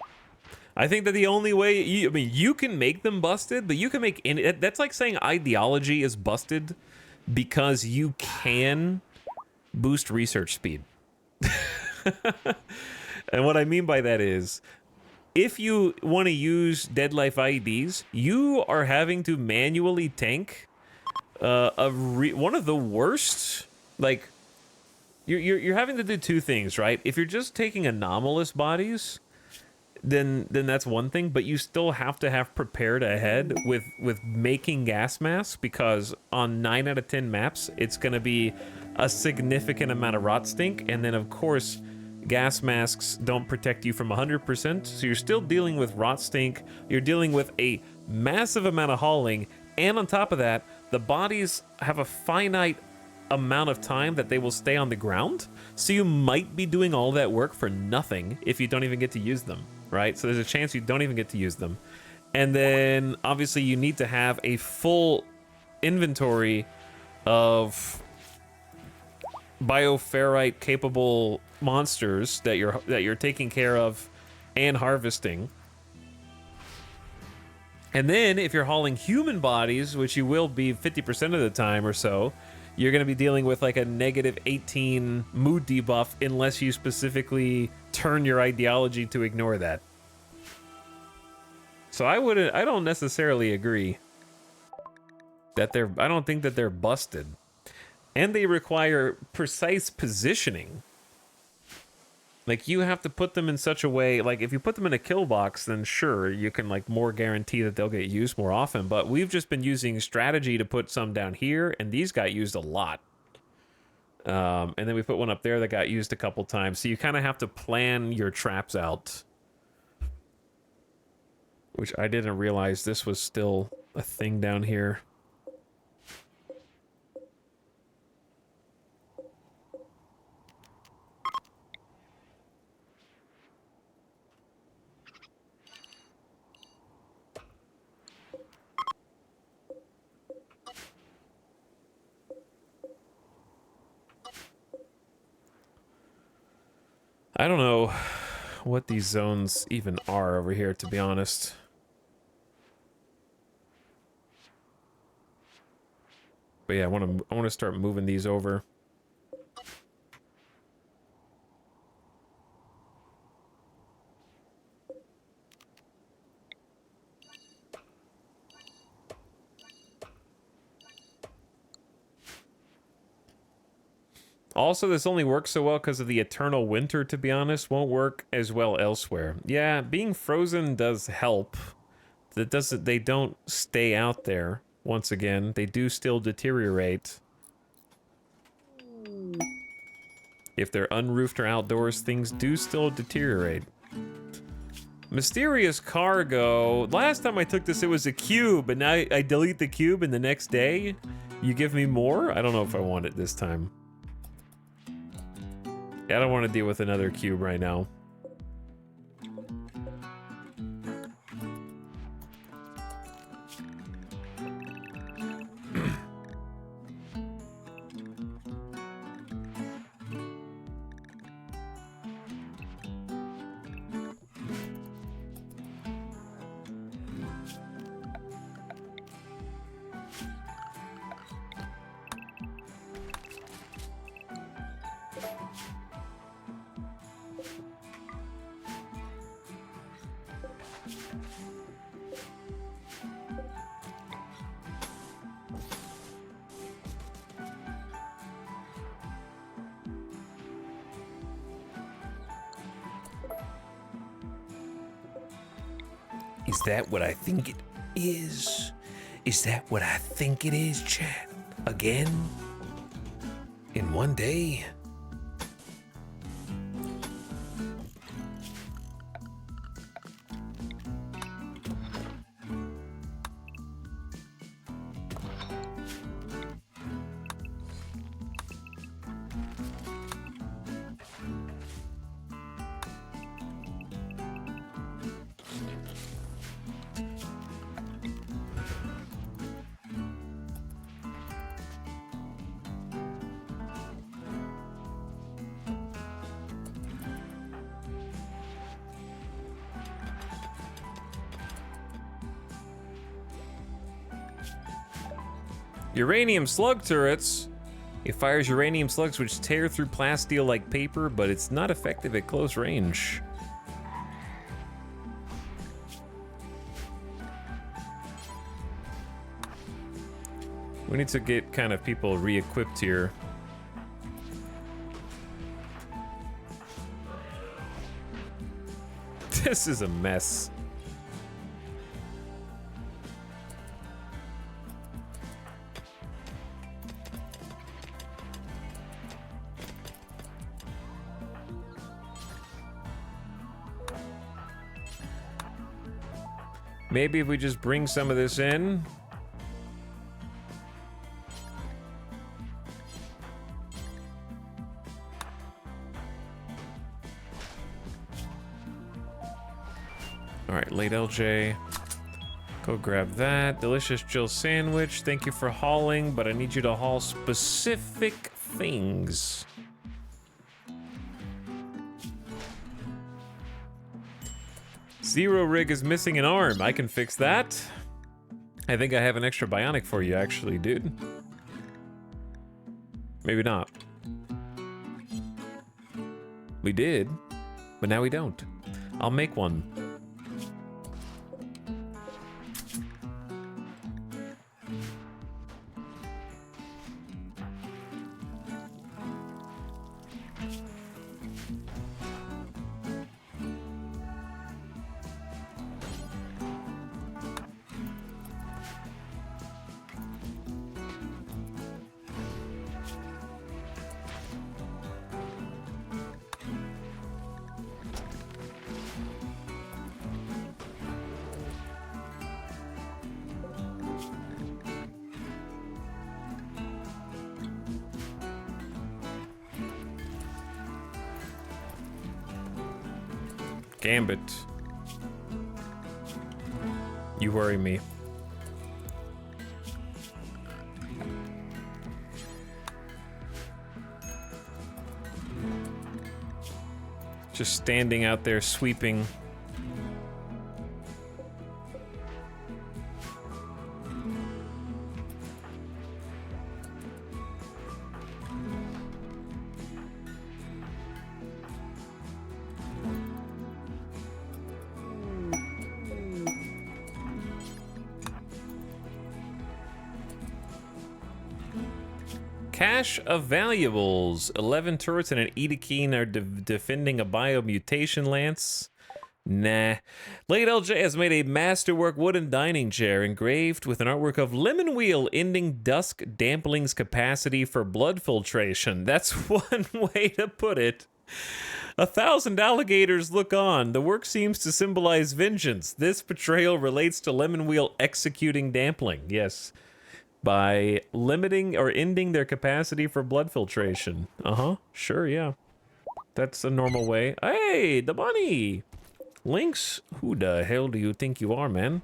I think that the only way, you can make them busted, but you can make that's like saying ideology is busted because you can boost research speed. And what I mean by that is, if you want to use Dead Life IEDs, you are having to manually tank one of the worst, like, you're having to do two things, right? If you're just taking anomalous bodies, then that's one thing, but you still have to have prepared ahead with making gas masks, because on 9 out of 10 maps, it's going to be a significant amount of rot stink, and then of course, gas masks don't protect you from 100%, so you're still dealing with rot stink, you're dealing with a massive amount of hauling, and on top of that, the bodies have a finite amount of time that they will stay on the ground, so you might be doing all that work for nothing if you don't even get to use them, right? So there's a chance you don't even get to use them. And then, obviously, you need to have a full inventory of bioferrite capable monsters that you're taking care of and harvesting. And then if you're hauling human bodies, which you will be 50% of the time or so, you're going to be dealing with like a negative 18 mood debuff unless you specifically turn your ideology to ignore that. So I don't necessarily agree that I don't think that they're busted. And they require precise positioning. Like, you have to put them in such a way, like, if you put them in a kill box, then sure, you can, like, more guarantee that they'll get used more often. But we've just been using strategy to put some down here, and these got used a lot. And then we put one up there that got used a couple times. So you kind of have to plan your traps out. Which I didn't realize this was still a thing down here. I don't know what these zones even are over here, to be honest. But yeah, I want to start moving these over. Also, this only works so well because of the eternal winter, to be honest. Won't work as well elsewhere. Yeah, being frozen does help. They don't stay out there. Once again, they do still deteriorate. If they're unroofed or outdoors, things do still deteriorate. Mysterious cargo. Last time I took this, it was a cube, and now I delete the cube, and the next day, you give me more? I don't know if I want it this time. I don't want to deal with another cube right now. Is that what I think it is? Is that what I think it is, chat? Again? In one day? Uranium slug turrets. It fires uranium slugs which tear through plasteel like paper, but it's not effective at close range. We need to get kind of people re-equipped here. This is a mess. Maybe if we just bring some of this in. All right, late LJ. Go grab that. Delicious Jill sandwich. Thank you for hauling, but I need you to haul specific things. Zero Rig is missing an arm. I can fix that. I think I have an extra bionic for you, actually, dude. Maybe not. We did, but now we don't. I'll make one. Gambit. You worry me. Just standing out there sweeping. Cache of valuables. 11 turrets and an Edakeen are defending a biomutation lance. Nah. Late LJ has made a masterwork wooden dining chair engraved with an artwork of Lemon Wheel ending Dusk Dampling's capacity for blood filtration. That's one way to put it. 1,000 alligators look on. The work seems to symbolize vengeance. This betrayal relates to Lemon Wheel executing Dampling. Yes. By limiting or ending their capacity for blood filtration. Uh-huh. Sure, yeah. That's a normal way. Hey, the bunny! Lynx, who the hell do you think you are, man?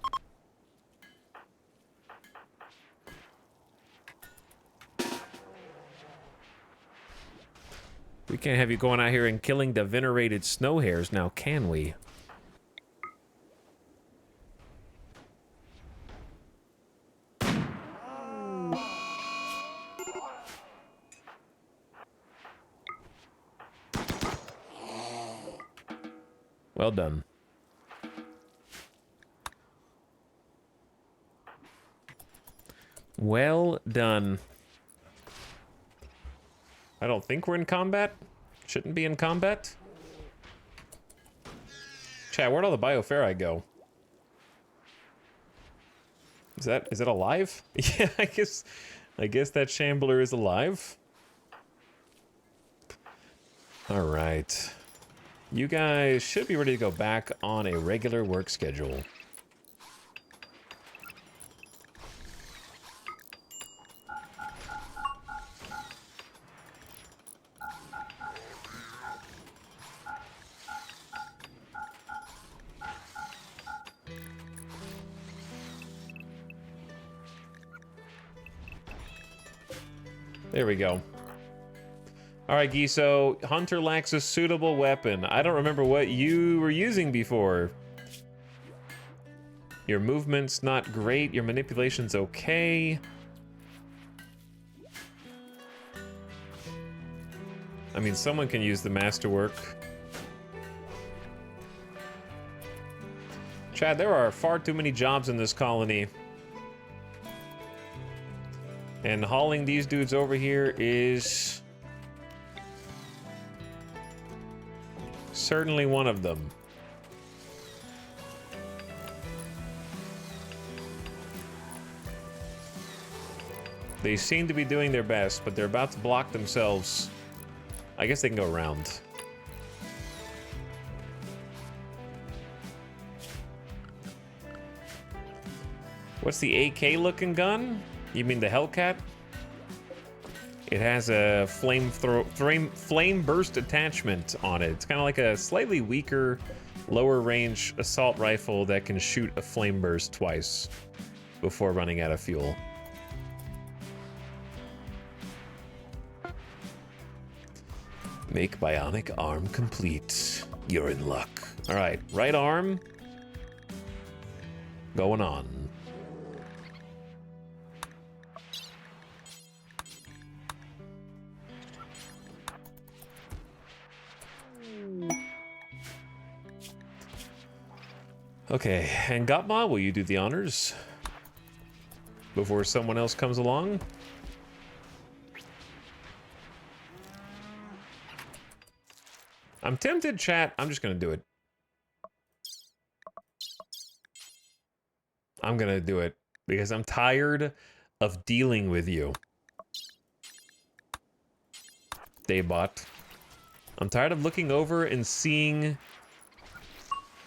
We can't have you going out here and killing the venerated snow hares now, can we? Well done. Well done. I don't think we're in combat. Shouldn't be in combat. Chat, where'd all the bioferrite go? Is that alive? Yeah, I guess that shambler is alive. All right. You guys should be ready to go back on a regular work schedule. There we go. All right, Giso, Hunter lacks a suitable weapon. I don't remember what you were using before. Your movement's not great. Your manipulation's okay. I mean, someone can use the masterwork. Chad, there are far too many jobs in this colony. And hauling these dudes over here is certainly one of them. They seem to be doing their best, but they're about to block themselves. I guess they can go around. What's the AK looking gun? You mean the Hellcat? It has a flame burst attachment on it. It's kind of like a slightly weaker, lower range assault rifle that can shoot a flame burst twice before running out of fuel. Make bionic arm complete. You're in luck. All right, right arm. Going on. Okay, and Gotma, will you do the honors before someone else comes along? I'm tempted, chat. I'm just gonna do it. I'm gonna do it because I'm tired of dealing with you. Daybot. I'm tired of looking over and seeing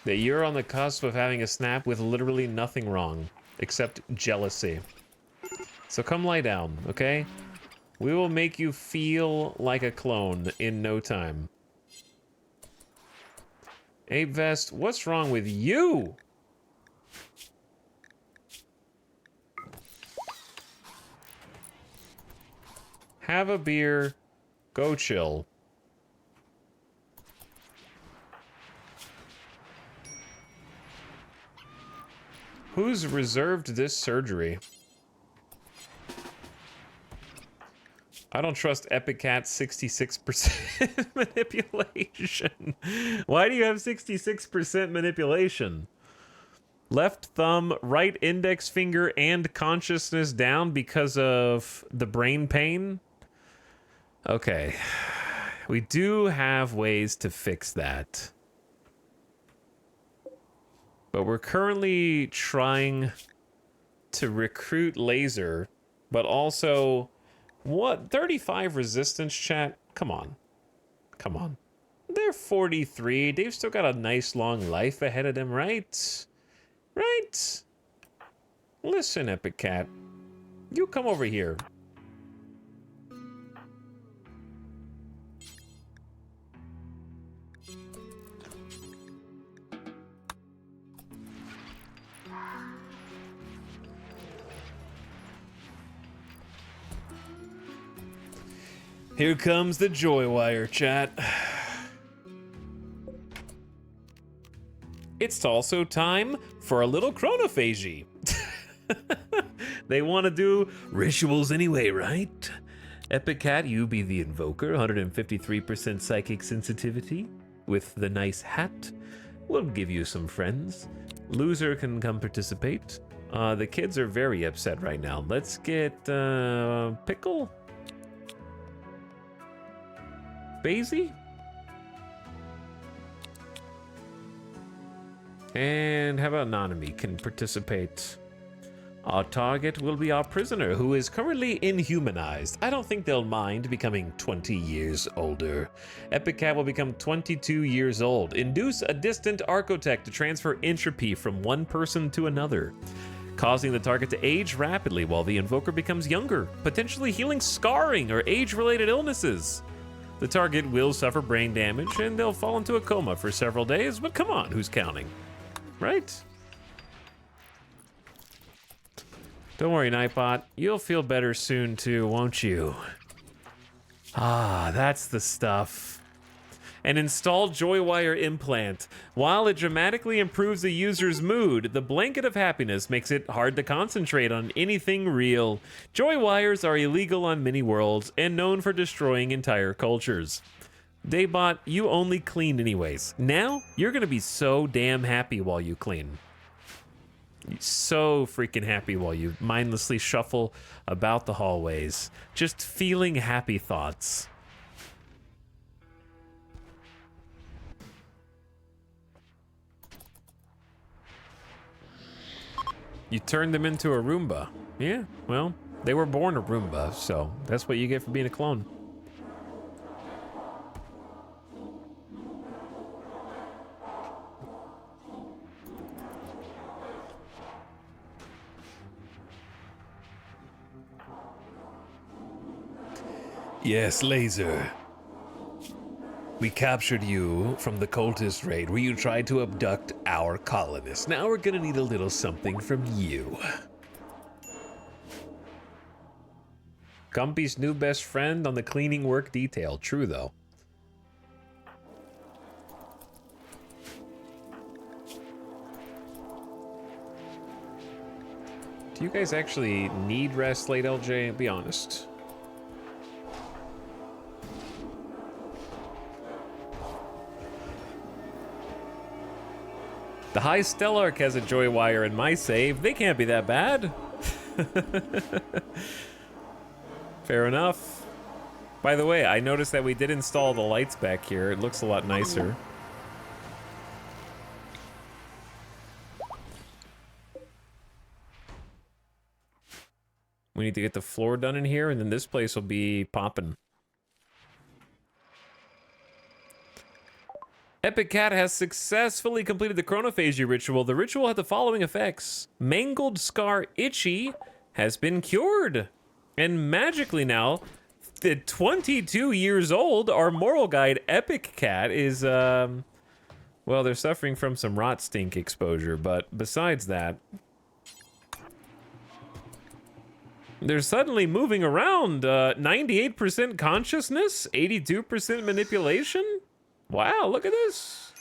that you're on the cusp of having a snap with literally nothing wrong except jealousy. So come lie down, okay? We will make you feel like a clone in no time. Ape Vest, what's wrong with you? Have a beer, go chill. Who's reserved this surgery? I don't trust Epic Cat's 66% manipulation. Why do you have 66% manipulation? Left thumb, right index finger, and consciousness down because of the brain pain? Okay. We do have ways to fix that. But we're currently trying to recruit Laser, but also, what, 35 resistance, chat? Come on. Come on. They're 43. They've still got a nice long life ahead of them, right? Right? Listen, Epic Cat. You come over here. Here comes the joy wire, chat. It's also time for a little chronophagy. They want to do rituals anyway, right? Epic Cat, you be the invoker, 153% psychic sensitivity with the nice hat. We'll give you some friends. Loser can come participate. The kids are very upset right now. Let's get Pickle? Basie? And how about Anonymity can participate? Our target will be our prisoner, who is currently inhumanized. I don't think they'll mind becoming 20 years older. Epic Cat will become 22 years old. Induce a distant Archotech to transfer entropy from one person to another, causing the target to age rapidly while the invoker becomes younger, potentially healing scarring or age-related illnesses. The target will suffer brain damage and they'll fall into a coma for several days, but come on, who's counting? Right? Don't worry, Nightbot. You'll feel better soon too, won't you? Ah, that's the stuff. An installed Joywire implant. While it dramatically improves the user's mood, the blanket of happiness makes it hard to concentrate on anything real. Joywires are illegal on many worlds and known for destroying entire cultures. Daybot, you only cleaned anyways. Now, you're gonna be so damn happy while you clean. So freaking happy while you mindlessly shuffle about the hallways, just feeling happy thoughts. You turned them into a Roomba. Yeah, well, they were born a Roomba, so that's what you get for being a clone. Yes, Laser. We captured you from the cultist raid where you tried to abduct our colonists. Now we're gonna need a little something from you. Gumpy's new best friend on the cleaning work detail. True, though. Do you guys actually need rest late, LJ? Be honest. The High Stellarch has a Joywire in my save. They can't be that bad. Fair enough. By the way, I noticed that we did install the lights back here. It looks a lot nicer. We need to get the floor done in here, and then this place will be popping. Epic Cat has successfully completed the Chronophagia ritual. The ritual had the following effects. Mangled Scar Itchy has been cured. And magically now, at 22 years old, our moral guide Epic Cat is, well, they're suffering from some rot stink exposure, but besides that, they're suddenly moving around. 98% consciousness, 82% manipulation. Wow, look at this.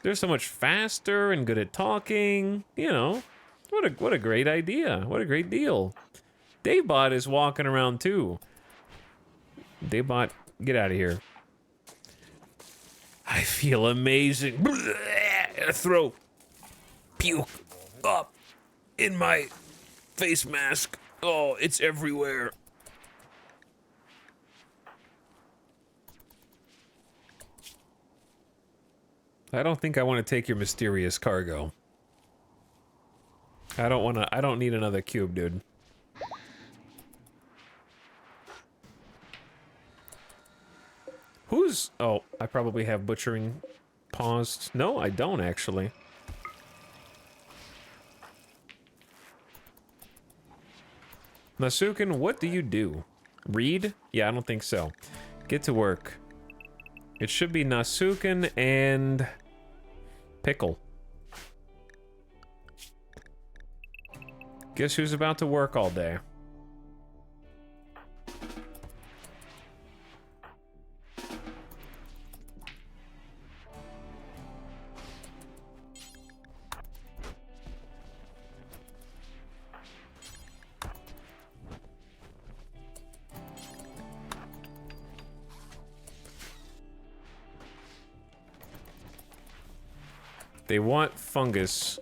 They're so much faster and good at talking. You know, what a great idea. What a great deal. Daybot is walking around too. Daybot, get out of here. I feel amazing. Throw puke up in my face mask. Oh, it's everywhere. I don't think I want to take your mysterious cargo. I don't need another cube, dude. Who's... Oh, I probably have butchering paused. No, I don't, actually. Nasuken, what do you do? Read? Yeah, I don't think so. Get to work. It should be Nasuken and... Pickle. Guess who's about to work all day? They want fungus.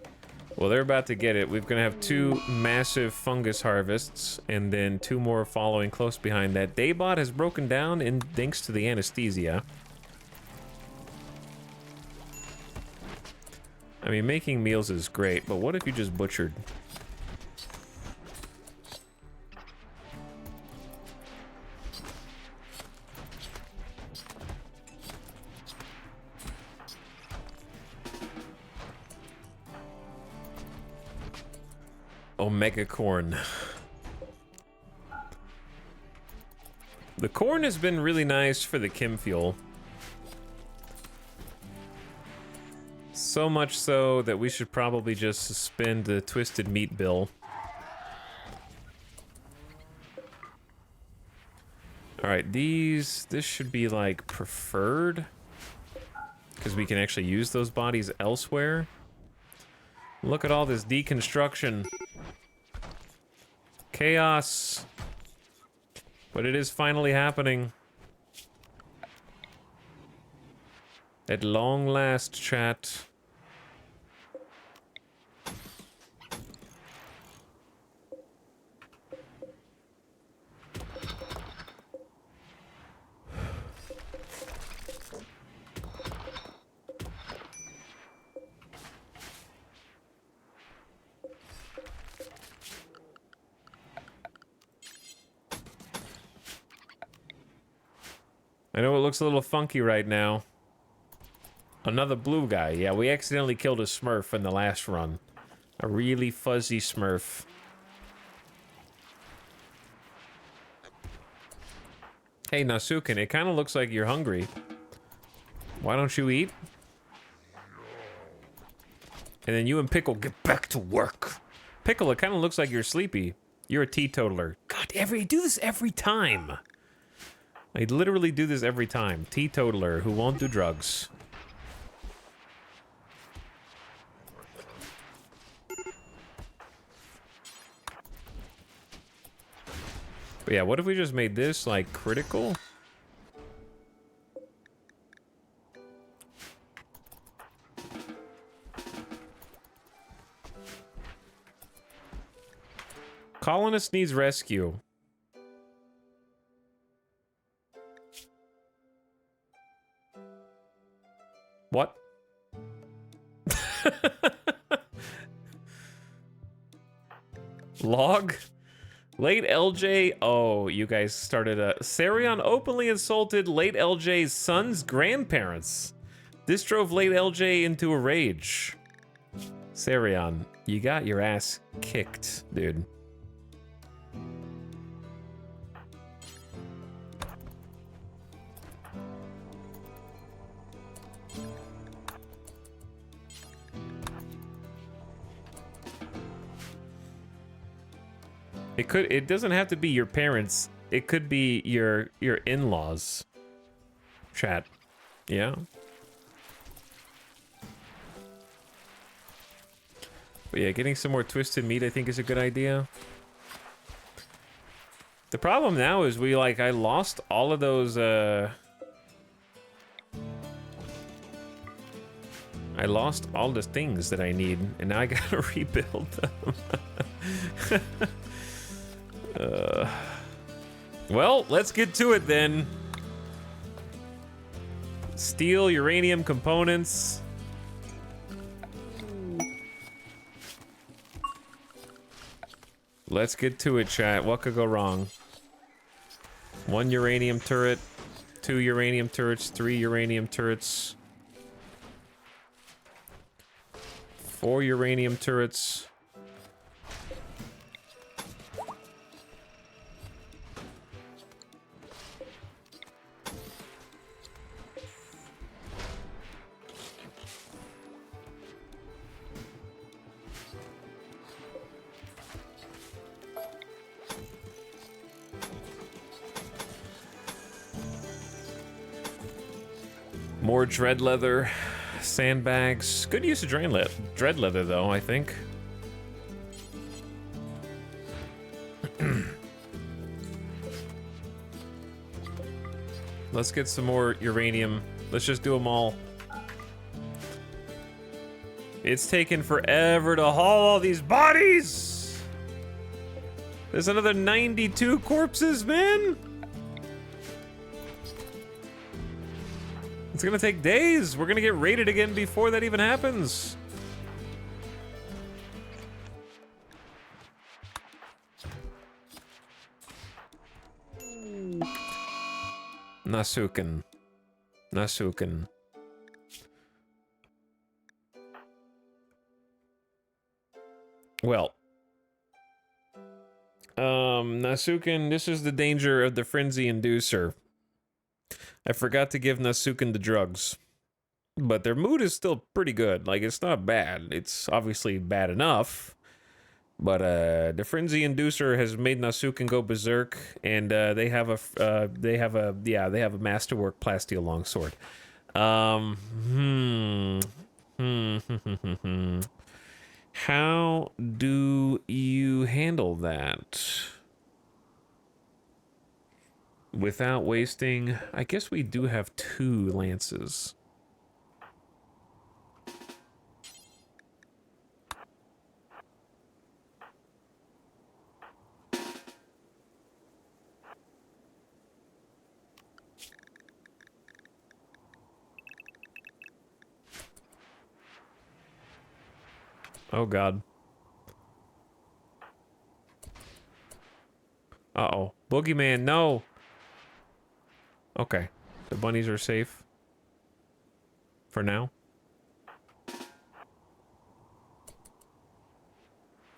Well, they're about to get it. We're gonna have 2 massive fungus harvests, and then 2 more following close behind that. Daybot has broken down, and thanks to the anesthesia. I mean, making meals is great, but what if you just butchered? Omega corn. The corn has been really nice for the chem fuel. So much so that we should probably just suspend the twisted meat bill. Alright, this should be like preferred. Because we can actually use those bodies elsewhere. Look at all this deconstruction. Chaos. But it is finally happening. At long last, chat. I know it looks a little funky right now. Another blue guy. Yeah, we accidentally killed a Smurf in the last run. A really fuzzy Smurf. Hey, Nasuken, it kind of looks like you're hungry. Why don't you eat? And then you and Pickle get back to work. Pickle, it kind of looks like you're sleepy. You're a teetotaler. God, I do this every time. I literally do this every time. Teetotaler who won't do drugs. But yeah, what if we just made this, like, critical? Colonist needs rescue. What? Log? Late LJ? Oh, you guys started a... Sarion openly insulted late LJ's son's grandparents. This drove late LJ into a rage. Sarion, you got your ass kicked, dude. It doesn't have to be your parents. It could be your in-laws. Chat. Yeah. But yeah, getting some more twisted meat I think is a good idea. The problem now is I lost all of those I lost all the things that I need, and now I gotta rebuild them. Well, let's get to it then. Steel, uranium components. Let's get to it, chat. What could go wrong? 1 uranium turret, 2 uranium turrets, 3 uranium turrets, 4 uranium turrets. More dread leather, sandbags. Good use of dread leather, though, I think. Let's get some more uranium. Let's just do them all. It's taken forever to haul all these bodies! There's another 92 corpses, man! It's gonna take days. We're gonna get raided again before that even happens. Nasuken. Nasuken. Well, Nasuken, this is the danger of the frenzy inducer. I forgot to give Nasuken the drugs. But their mood is still pretty good. Like, it's not bad. It's obviously bad enough. But the frenzy inducer has made Nasuken go berserk, and they have a masterwork plasteel longsword. How do you handle that without wasting? I guess we do have 2 lances. Oh god. Uh-oh. Boogeyman, no! Okay. The bunnies are safe. For now.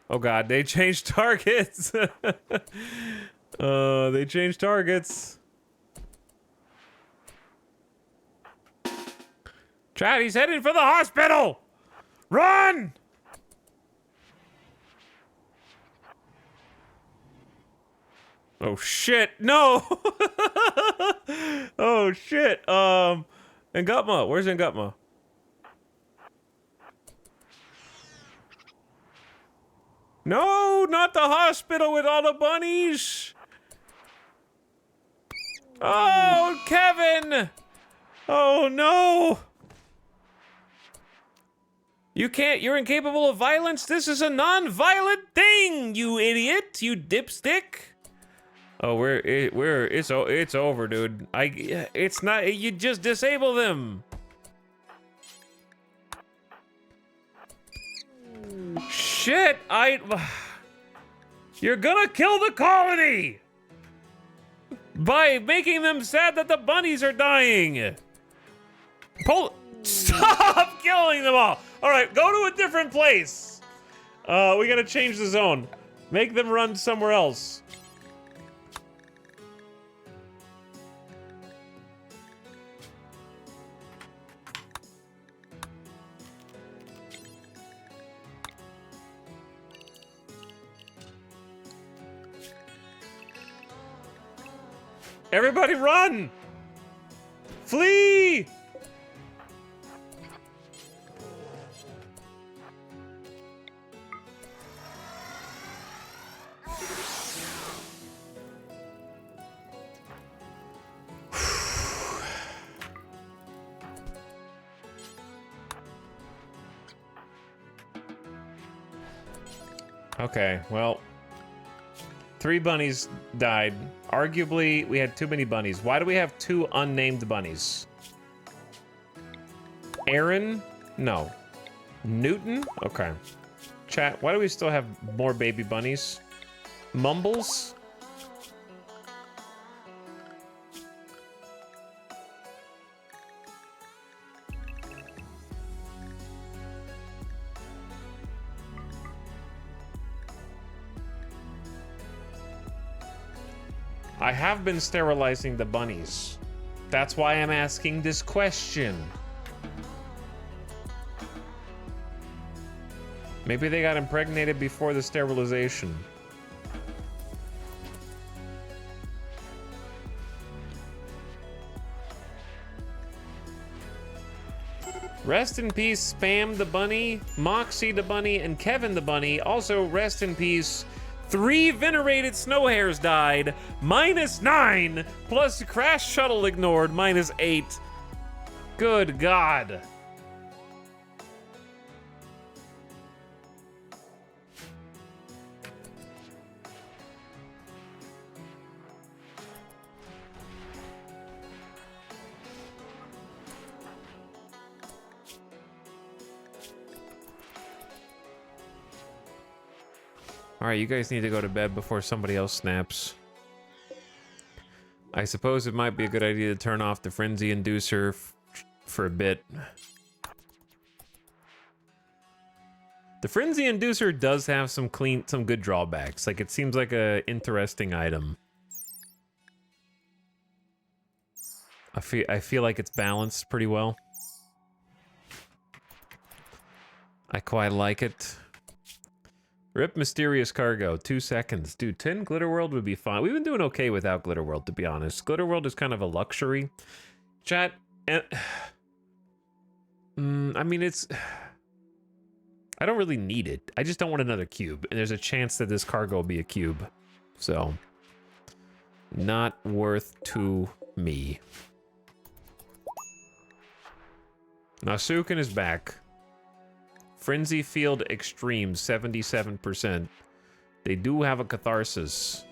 Oh god, they changed targets! They changed targets. Chad, he's heading for the hospital! Run! Oh shit, no! Oh shit, Ngutma, where's Ngutma? No, not the hospital with all the bunnies! Oh, Kevin! Oh no! You can't, you're incapable of violence? This is a non-violent thing, you idiot, you dipstick! Oh, it's over, dude. It's not, you just disable them. Shit, you're gonna kill the colony by making them sad that the bunnies are dying. Stop killing them all. All right, go to a different place. We gotta change the zone. Make them run somewhere else. Everybody run! Flee! Okay, well, 3 bunnies died. Arguably, we had too many bunnies. Why do we have 2 unnamed bunnies? Aaron? No. Newton? Okay. Chat, why do we still have more baby bunnies? Mumbles? I have been sterilizing the bunnies. That's why I'm asking this question. Maybe they got impregnated before the sterilization. Rest in peace, Spam the bunny, Moxie the bunny, and Kevin the bunny. Also, rest in peace, 3 venerated snow hares died, -9, plus the crash shuttle ignored, -8. Good God. All right, you guys need to go to bed before somebody else snaps. I suppose it might be a good idea to turn off the frenzy inducer for a bit. The Frenzy Inducer does have some good drawbacks. Like, it seems like a interesting item. I feel like it's balanced pretty well. I quite like it. Rip Mysterious Cargo, 2 seconds. Dude, 10 Glitter World would be fine. We've been doing okay without Glitter World, to be honest. Glitter World is kind of a luxury. Chat, I mean, it's... I don't really need it. I just don't want another cube. And there's a chance that this cargo will be a cube. So, not worth to me. Nasuken is back. Frenzy Field Extreme, 77%. They do have a Catharsis.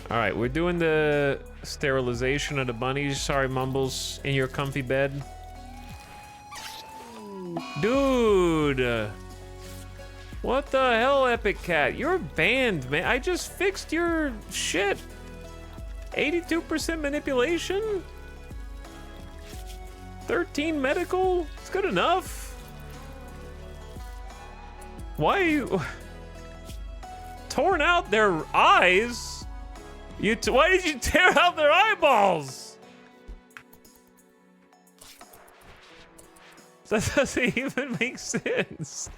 All right, we're doing the sterilization of the bunnies. Sorry, Mumbles, in your comfy bed. Dude! What the hell, Epic Cat? You're banned, man. I just fixed your shit. 82% manipulation? 13 medical? It's good enough. Why are you... Torn out their eyes? Why did you tear out their eyeballs? That doesn't even make sense.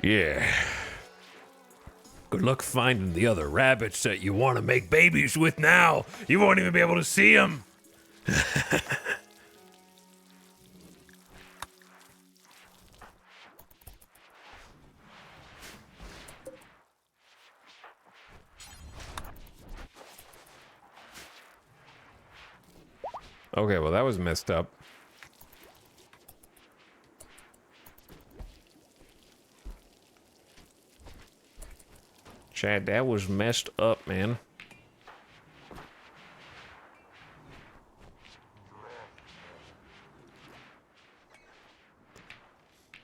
Yeah. Good luck finding the other rabbits that you want to make babies with now. You won't even be able to see them. Okay, well, that was messed up. Chad, that was messed up, man.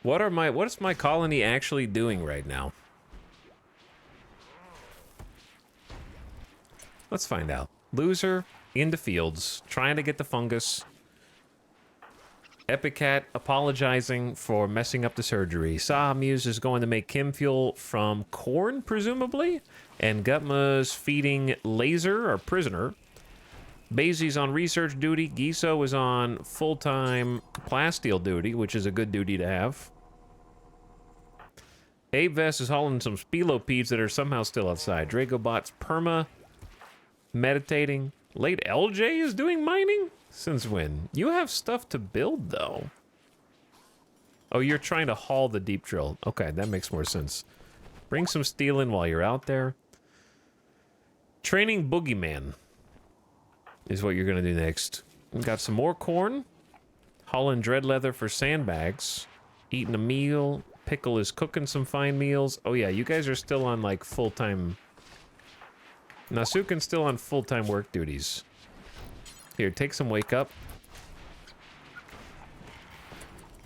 What is my colony actually doing right now? Let's find out. Loser in the fields, trying to get the fungus. Epic Cat apologizing for messing up the surgery. Sahamuse is going to make chem fuel from corn, presumably. And Gutma's feeding Laser, our prisoner. Basie's on research duty. Giso is on full-time plasteel duty, which is a good duty to have. Avest is hauling some Spilopedes that are somehow still outside. Dragobot's perma meditating. Late LJ is doing mining? Since when? You have stuff to build, though. Oh, you're trying to haul the deep drill. Okay, that makes more sense. Bring some steel in while you're out there. Training Boogeyman is what you're going to do next. We've got some more corn. Hauling dread leather for sandbags. Eating a meal. Pickle is cooking some fine meals. Oh, yeah, you guys are still on, like, full-time... Nasuken's still on full-time work duties. Here, take some wake up.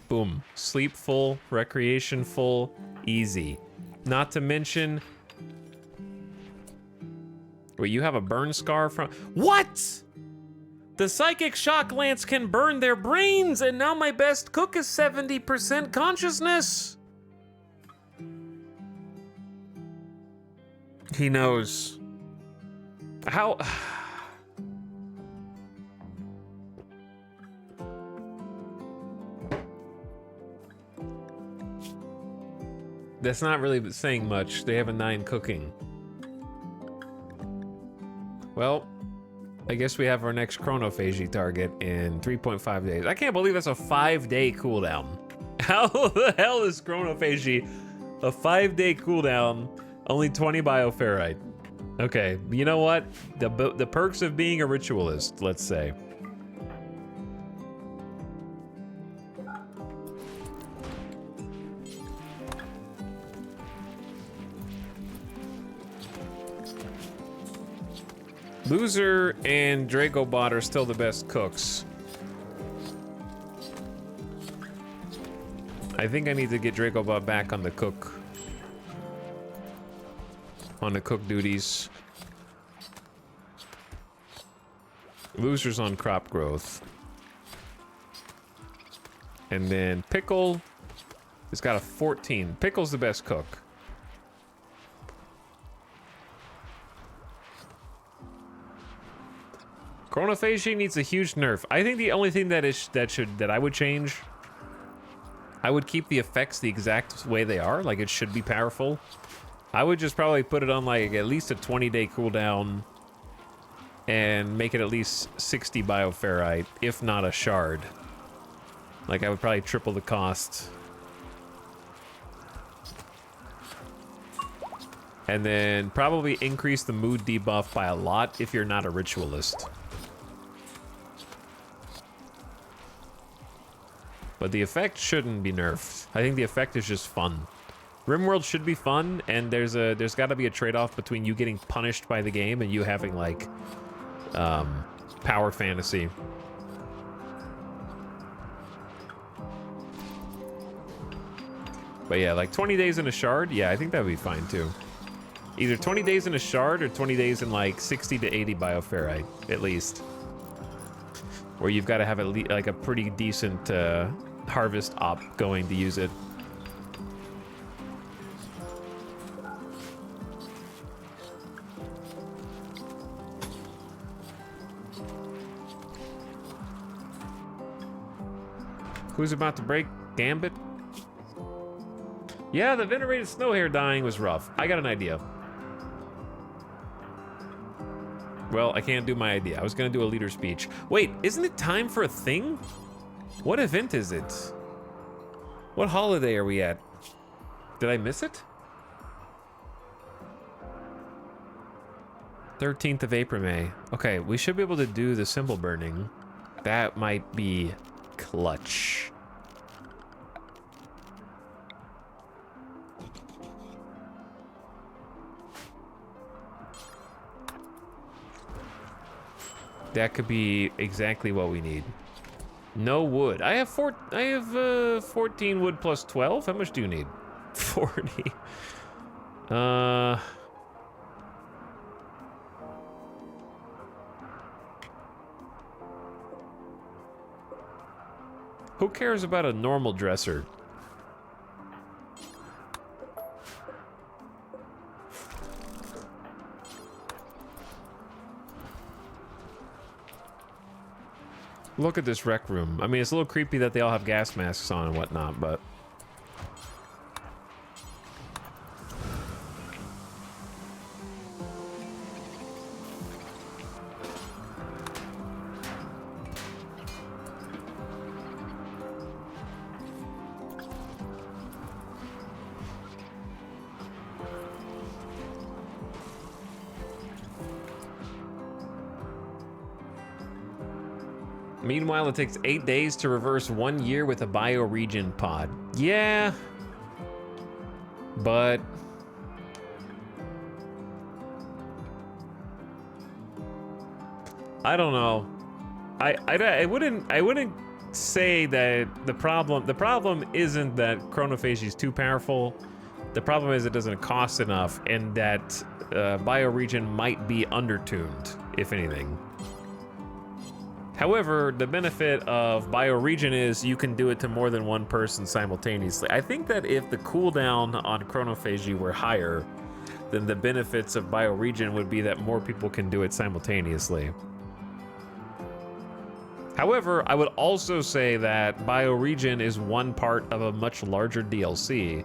Boom. Sleep full, recreation full, easy. Not to mention... Wait, you have a burn scar from... What?! The Psychic Shock Lance can burn their brains, and now my best cook is 70% consciousness! He knows. How... That's not really saying much. They have a 9 cooking. Well, I guess we have our next chronophagy target in 3.5 days. I can't believe that's a 5-day cooldown. How the hell is chronophagy a 5-day cooldown, only 20 bioferrite? Okay, you know what? The perks of being a ritualist, let's say. Loser and Dragobot are still the best cooks. I think I need to get Dracobot back on the cook. On the cook duties. Losers on crop growth. And then Pickle has got a 14. Pickle's the best cook. Chronophagy needs a huge nerf. I think the only thing that I would change, I would keep the effects the exact way they are. Like, it should be powerful. I would just probably put it on like at least a 20-day cooldown and make it at least 60 bioferrite, if not a shard. Like, I would probably triple the cost. And then probably increase the mood debuff by a lot if you're not a ritualist. But the effect shouldn't be nerfed. I think the effect is just fun. RimWorld should be fun, and there's got to be a trade-off between you getting punished by the game and you having like power fantasy. But yeah, like 20 days in a shard, yeah, I think that would be fine too. Either 20 days in a shard or 20 days in like 60 to 80 bioferrite, at least. Where you've got to have like a pretty decent harvest op going to use it. Who's about to break? Gambit? Yeah, the venerated snowhare dying was rough. I got an idea. Well, I can't do my idea. I was gonna do a leader speech. Wait, isn't it time for a thing? What event is it? What holiday are we at? Did I miss it? 13th of April, May. Okay, we should be able to do the symbol burning. That might be clutch. That could be exactly what we need. No wood. I have 14 wood plus 12. How much do you need? 40. Who cares about a normal dresser? Look at this rec room. I mean, it's a little creepy that they all have gas masks on and whatnot, but... Meanwhile, it takes 8 days to reverse 1 year with a bioregion pod. Yeah. But... I don't know. I wouldn't say that the problem isn't that Chronophagy is too powerful. The problem is it doesn't cost enough, and that bioregion might be undertuned, if anything. However, the benefit of bioregion is you can do it to more than one person simultaneously. I think that if the cooldown on Chronophagy were higher, then the benefits of bioregion would be that more people can do it simultaneously. However, I would also say that bioregion is one part of a much larger DLC,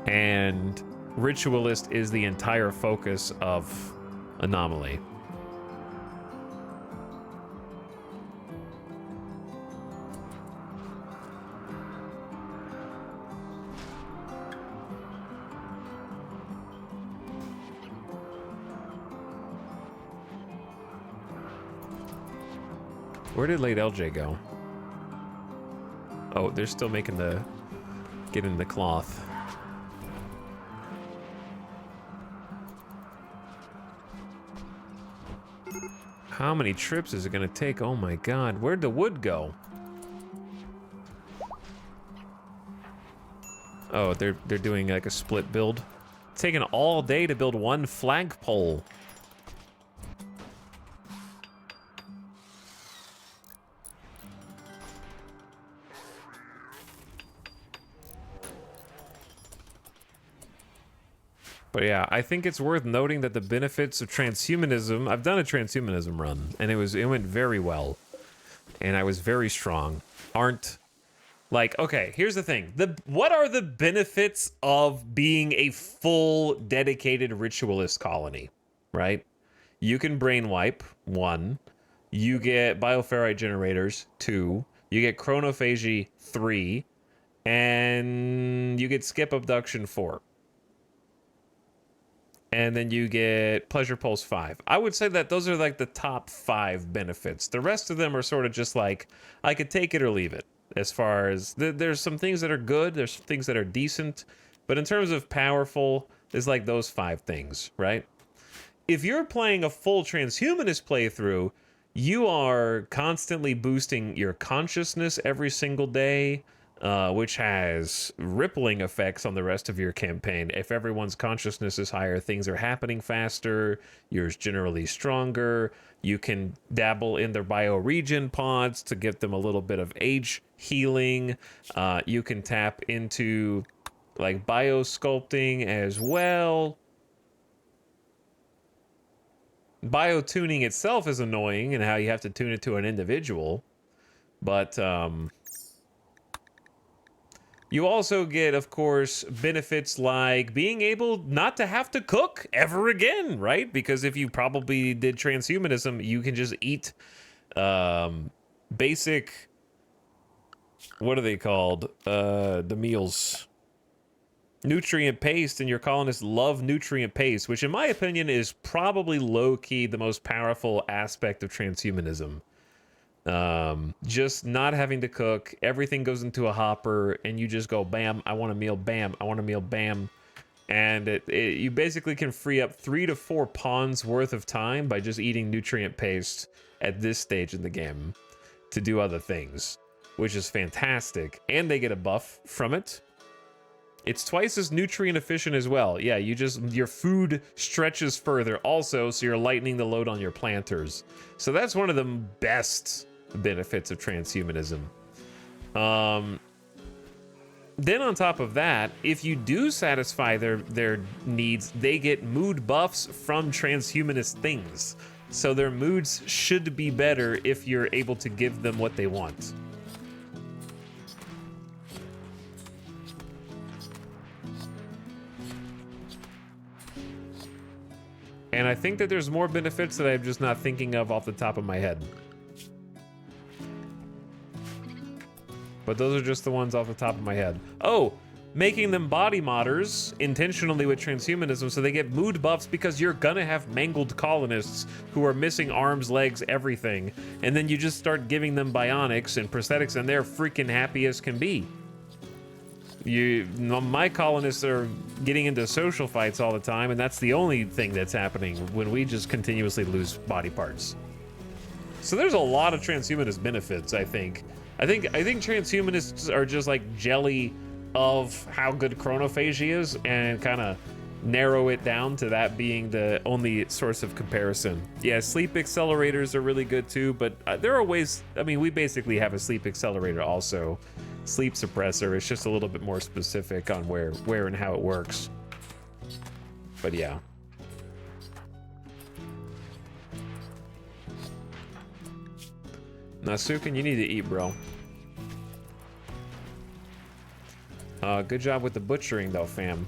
and Ritualist is the entire focus of Anomaly. Where did late LJ go? Oh, they're still making getting the cloth. How many trips is it gonna take? Oh my god, where'd the wood go? Oh, they're doing like a split build. It's taking all day to build one flagpole. But yeah, I think it's worth noting that the benefits of transhumanism, I've done a transhumanism run, and it went very well. And I was very strong. Aren't, like, okay, here's the thing. What are the benefits of being a full, dedicated ritualist colony, right? You can brain wipe, 1. You get bioferrite generators, 2. You get chronophagy, 3. And you get skip abduction, 4. And then you get Pleasure Pulse 5. I would say that those are like the top 5 benefits. The rest of them are sort of just like, I could take it or leave it. As far as, there's some things that are good, there's things that are decent. But in terms of powerful, it's like those 5 things, right? If you're playing a full transhumanist playthrough, you are constantly boosting your consciousness every single day, which has rippling effects on the rest of your campaign. If everyone's consciousness is higher, things are happening faster, you're generally stronger. You can dabble in their bioregion pods to get them a little bit of age healing. You can tap into like biosculpting as well. Biotuning itself is annoying and how you have to tune it to an individual, but you also get, of course, benefits like being able not to have to cook ever again, right? Because if you probably did transhumanism, you can just eat basic, what are they called? The meals. Nutrient paste, and your colonists love nutrient paste, which in my opinion is probably low-key the most powerful aspect of transhumanism. Just not having to cook, everything goes into a hopper, and you just go, bam, I want a meal, bam, I want a meal, bam. And you basically can free up 3 to 4 pawns worth of time by just eating nutrient paste at this stage in the game to do other things, which is fantastic. And they get a buff from it. It's twice as nutrient efficient as well. Yeah, your food stretches further also, so you're lightening the load on your planters. So that's one of the best benefits of transhumanism. Then on top of that, if you do satisfy their needs, they get mood buffs from transhumanist things. So their moods should be better if you're able to give them what they want. And I think that there's more benefits that I'm just not thinking of off the top of my head. But those are just the ones off the top of my head. Oh, making them body modders intentionally with transhumanism so they get mood buffs because you're gonna have mangled colonists who are missing arms, legs, everything. And then you just start giving them bionics and prosthetics and they're freaking happy as can be. My colonists are getting into social fights all the time, and that's the only thing that's happening when we just continuously lose body parts. So there's a lot of transhumanist benefits, I think. I think transhumanists are just like jelly of how good chronophagy is and kind of narrow it down to that being the only source of comparison. Yeah, sleep accelerators are really good too, but there are ways, I mean, we basically have a sleep accelerator also. Sleep suppressor, it's just a little bit more specific on where and how it works. But yeah. Nasuken, you need to eat, bro. Good job with the butchering though, fam.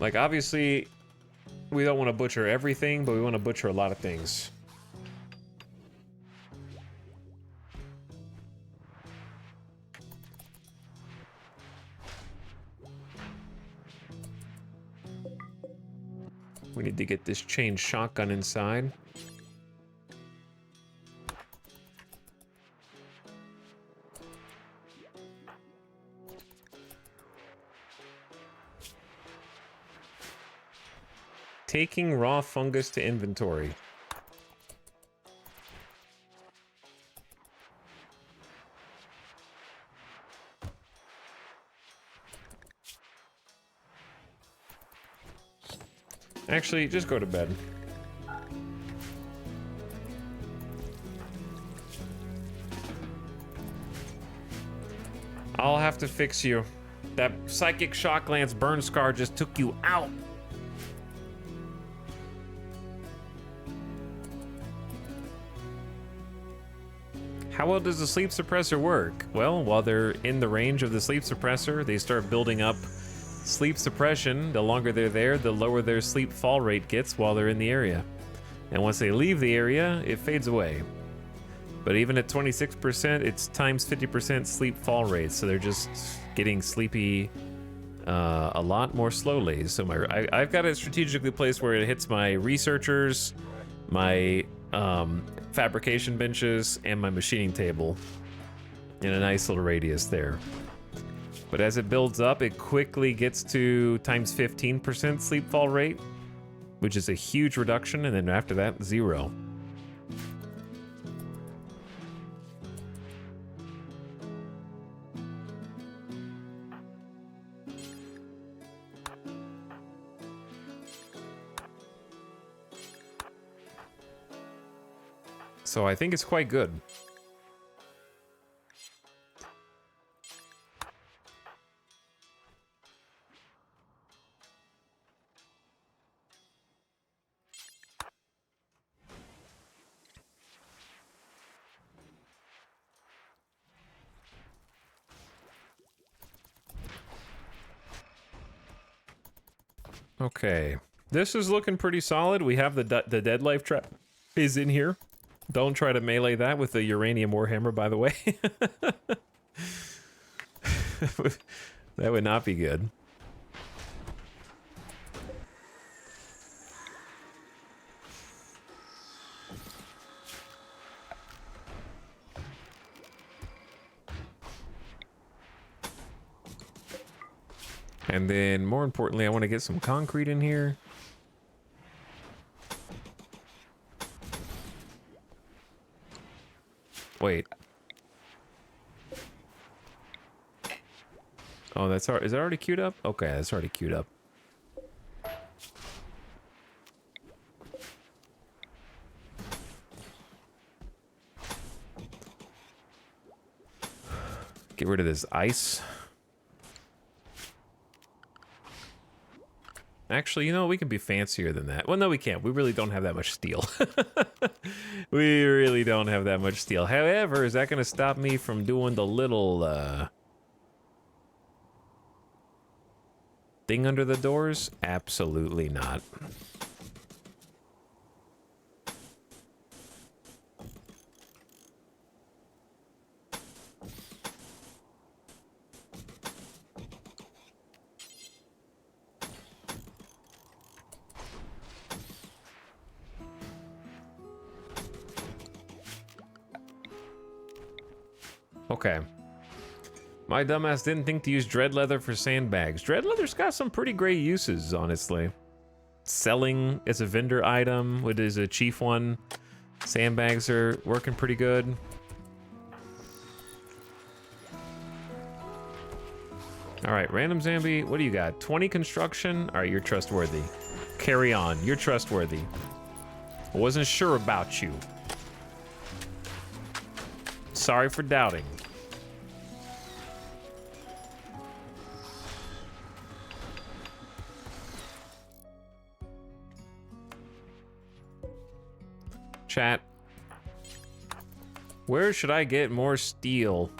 Like, obviously, we don't want to butcher everything, but we want to butcher a lot of things. We need to get this chain shotgun inside. Taking raw fungus to inventory. Actually, just go to bed. I'll have to fix you. That psychic shock lance burn scar just took you out. How well does the sleep suppressor work? Well, while they're in the range of the sleep suppressor, they start building up sleep suppression. The longer they're there, the lower their sleep fall rate gets while they're in the area. And once they leave the area, it fades away. But even at 26%, it's times 50% sleep fall rate, so they're just getting sleepy a lot more slowly. So I've got it strategically placed where it hits my researchers, my fabrication benches, and my machining table in a nice little radius there. But as it builds up, it quickly gets to times 15% sleep fall rate, which is a huge reduction, and then after that, 0. So I think it's quite good. Okay, this is looking pretty solid. We have the dead life trap is in here. Don't try to melee that with the uranium warhammer, by the way. That would not be good. And then, more importantly, I want to get some concrete in here. Wait. Oh, that's already, is it already queued up? Okay, that's already queued up. Get rid of this ice. Actually, you know, we can be fancier than that. Well, no, we can't. We really don't have that much steel. We really don't have that much steel. However, is that going to stop me from doing the little thing under the doors? Absolutely not. Okay. My dumbass didn't think to use dread leather for sandbags. Dread leather's got some pretty great uses, honestly. Selling as a vendor item, which is a chief one. Sandbags are working pretty good. All right, random zombie, what do you got? 20 construction? All right, you're trustworthy. Carry on, you're trustworthy. I wasn't sure about you. Sorry for doubting. Chat. Where should I get more steel?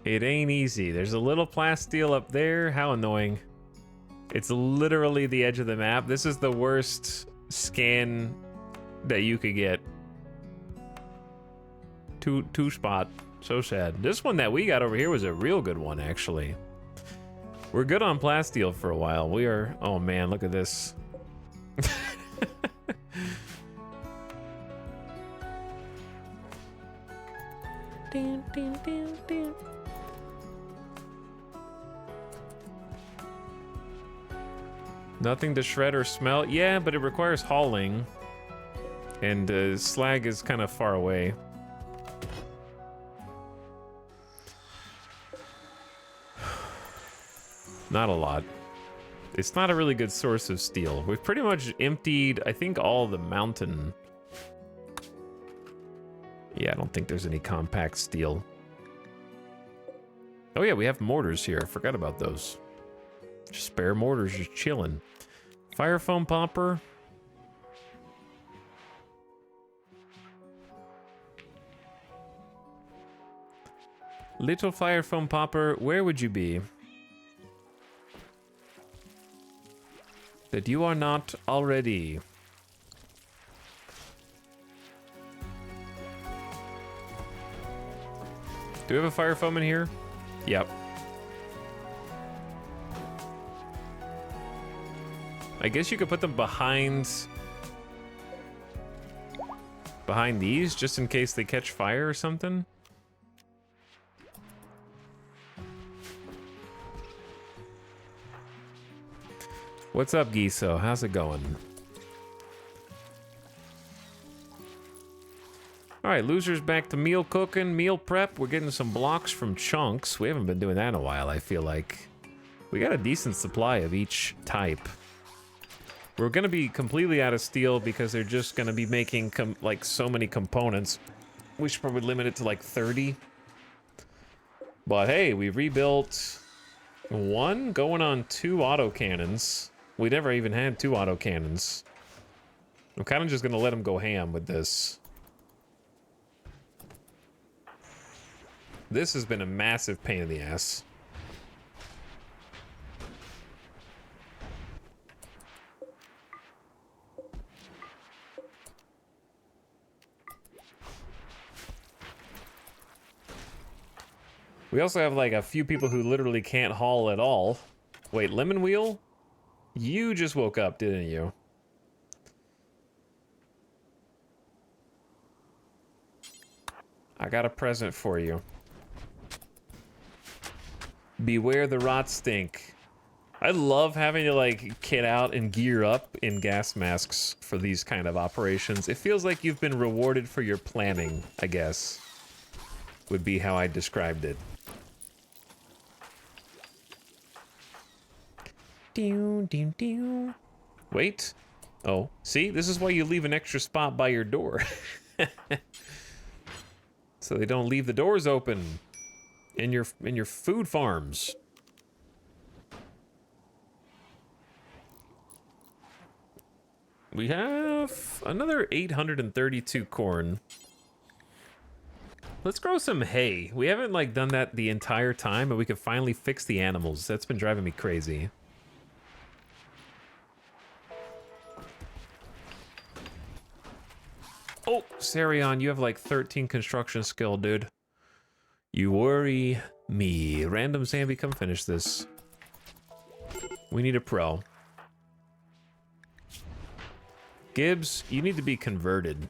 It ain't easy. There's a little plasteel up there. How annoying. It's literally the edge of the map. This is the worst scan that you could get. Two spot. So sad. This one that we got over here was a real good one, actually. We're good on plasteel for a while. We are... Oh, man, look at this. Dun, dun, dun, dun. Nothing to shred or smell. Yeah, but it requires hauling. And slag is kind of far away. Not a lot. It's not a really good source of steel. We've pretty much emptied, I think, all the mountain. Yeah, I don't think there's any compact steel. Oh yeah, we have mortars here. I forgot about those. Just spare mortars just chilling. Fire foam popper. Little fire foam popper, where would you be? That you are not already. Do we have a fire foam in here? Yep. I guess you could put them behind these, just in case they catch fire or something. What's up, Giso? How's it going? All right, losers back to meal cooking, meal prep. We're getting some blocks from chunks. We haven't been doing that in a while, I feel like. We got a decent supply of each type. We're gonna be completely out of steel because they're just gonna be making like so many components. We should probably limit it to like 30. But hey, we rebuilt 1, going on 2 autocannons. We never even had 2 autocannons. I'm kind of just gonna let them go ham with this. This has been a massive pain in the ass. We also have like a few people who literally can't haul at all. Wait, Lemon Wheel? You just woke up, didn't you? I got a present for you. Beware the rot stink. I love having to like kit out and gear up in gas masks for these kind of operations. It feels like you've been rewarded for your planning, I guess. Would be how I described it. Wait. Oh, see? This is why you leave an extra spot by your door. So they don't leave the doors open in your food farms. We have another 832 corn. Let's grow some hay. We haven't like done that the entire time, but we could finally fix the animals. That's been driving me crazy. Oh, Sarion, you have like 13 construction skill, dude. You worry me. Random Zambi, come finish this. We need a pro. Gibbs, you need to be converted.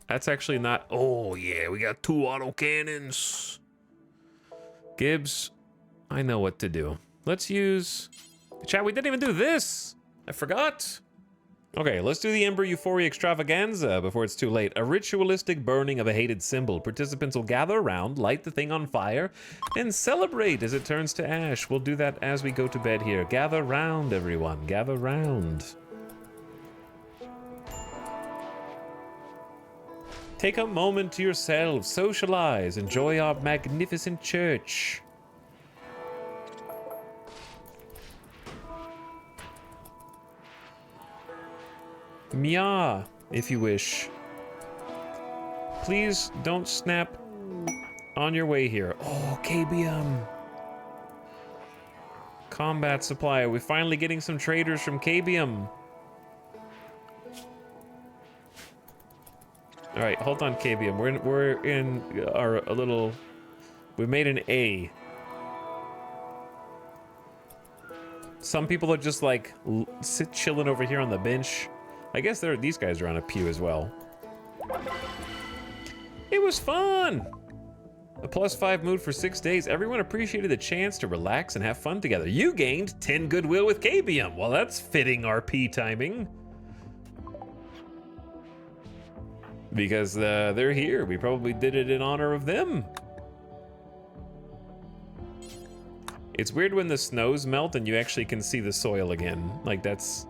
That's actually not... Oh, yeah, we got 2 autocannons. Gibbs, I know what to do. Let's use... Chat, we didn't even do this. I forgot. Okay, let's do the Ember Euphoria Extravaganza before it's too late. A ritualistic burning of a hated symbol. Participants will gather around, light the thing on fire, and celebrate as it turns to ash. We'll do that as we go to bed here. Gather round, everyone. Gather round. Take a moment to yourselves, socialize, enjoy our magnificent church. Mia, if you wish. Please don't snap on your way here. Oh, KBM. Combat supply. We're finally getting some traders from KBM. All right, hold on, KBM. We're in our a little. We made an A. Some people are just like sit chilling over here on the bench. I guess these guys are on a pew as well. It was fun. A +5 mood for 6 days. Everyone appreciated the chance to relax and have fun together. You gained 10 goodwill with KBM. Well, that's fitting RP timing. Because they're here. We probably did it in honor of them. It's weird when the snows melt and you actually can see the soil again. Like, that's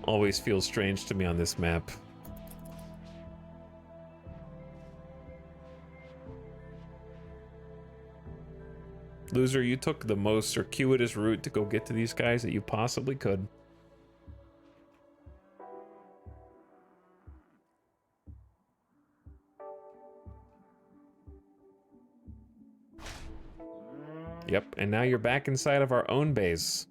always feels strange to me on this map. Loser, you took the most circuitous route to go get to these guys that you possibly could. Yep, and now you're back inside of our own base.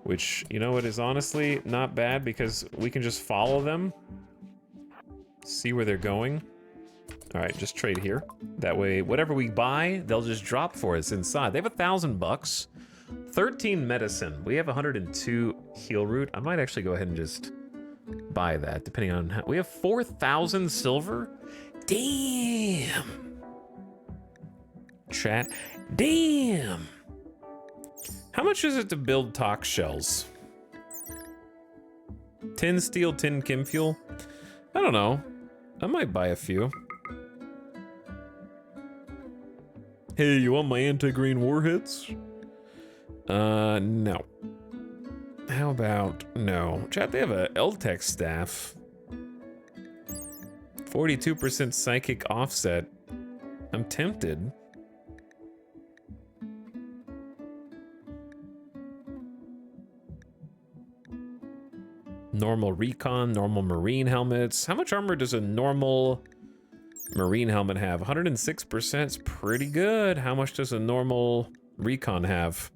Which, you know what, is honestly not bad because we can just follow them. See where they're going. Alright, just trade here. That way, whatever we buy, they'll just drop for us inside. They have $1,000. 13 medicine. We have 102 heal root. I might actually go ahead and just buy that, depending on how... We have 4,000 silver? Damn! Chat. Damn! How much is it to build tox shells? 10 steel, 10 chem fuel? I don't know. I might buy a few. Hey, you want my anti-green warheads? No. How about no? Chat, they have a L-Tech staff. 42% psychic offset. I'm tempted. Normal recon, normal marine helmets. How much armor does a normal marine helmet have? 106% is pretty good. How much does a normal recon have?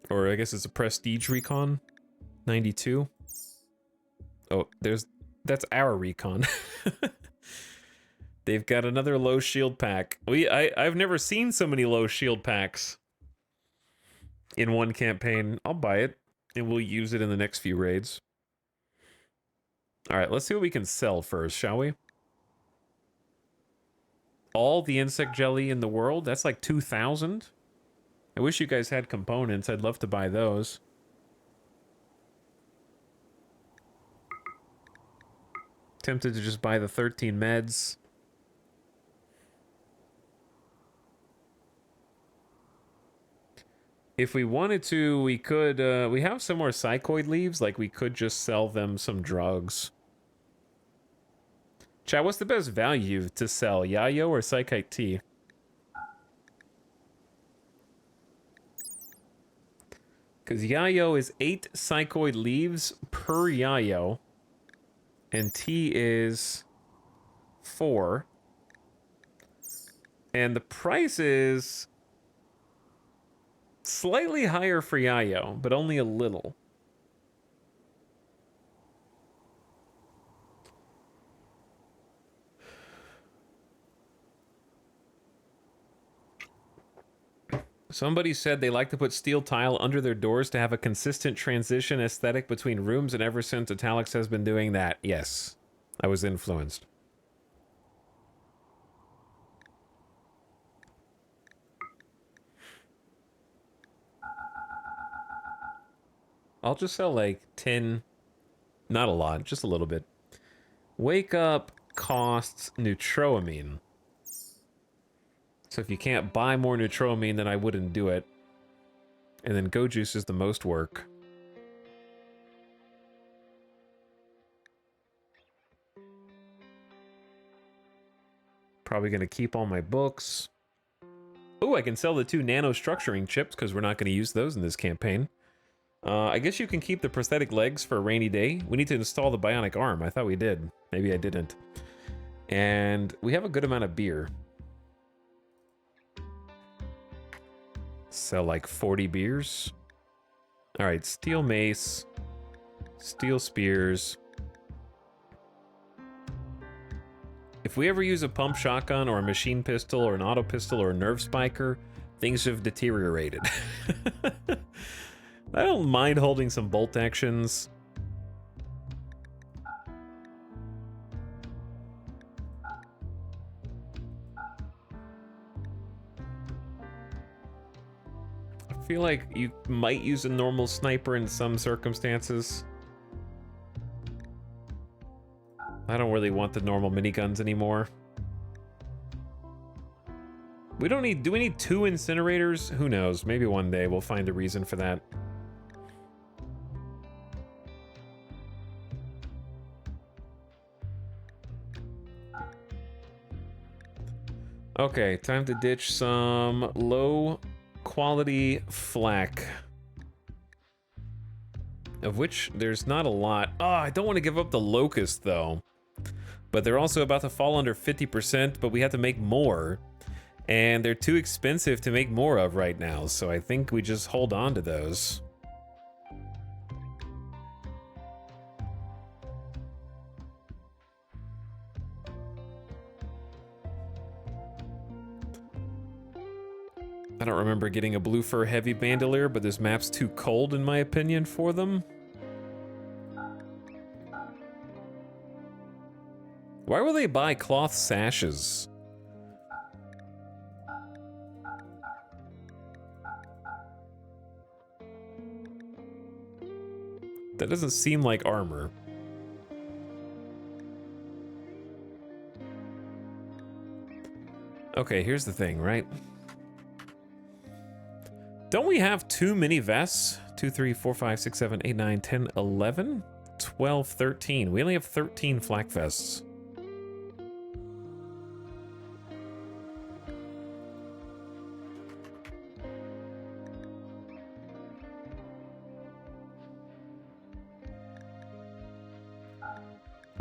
Or I guess it's a prestige recon. 92. Oh, that's our recon. They've got another low shield pack. I've never seen so many low shield packs in one campaign. I'll buy it, and we'll use it in the next few raids. All right, let's see what we can sell first, shall we? All the insect jelly in the world? That's like 2,000. I wish you guys had components. I'd love to buy those. Tempted to just buy the 13 meds. If we wanted to, we could, we have some more psychoid leaves, like we could just sell them some drugs. Chat, what's the best value to sell, Yayo or Psychite Tea? Because Yayo is 8 psychoid leaves per Yayo, and tea is 4. And the price is slightly higher for Yayo, but only a little. Somebody said they like to put steel tile under their doors to have a consistent transition aesthetic between rooms, and ever since Italics has been doing that. Yes, I was influenced. I'll just sell like 10, not a lot, just a little bit. Wake up costs neutroamine. So if you can't buy more neutroamine, then I wouldn't do it. And then Go Juice is the most work. Probably going to keep all my books. Oh, I can sell the 2 nanostructuring chips because we're not going to use those in this campaign. I guess you can keep the prosthetic legs for a rainy day. We need to install the bionic arm. I thought we did. Maybe I didn't. And we have a good amount of beer. Sell like 40 beers. All right, steel mace, steel spears. If we ever use a pump shotgun or a machine pistol or an auto pistol or a nerve spiker, things have deteriorated. I don't mind holding some bolt actions. feel like you might use a normal sniper in some circumstances. I don't really want the normal miniguns anymore. We don't need... Do we need 2 incinerators? Who knows? Maybe one day we'll find a reason for that. Okay, time to ditch some low-quality flak. Of which there's not a lot. Oh, I don't want to give up the locust, though. But they're also about to fall under 50%, but we have to make more. And they're too expensive to make more of right now, so I think we just hold on to those. I don't remember getting a blue fur heavy bandolier, but this map's too cold in my opinion for them. Why will they buy cloth sashes? That doesn't seem like armor. Okay, here's the thing, right? Don't we have too many vests? 2, 3, 4, 5, 6, 7, 8, 9, 10, 11, 12, 13. We only have 13 flak vests.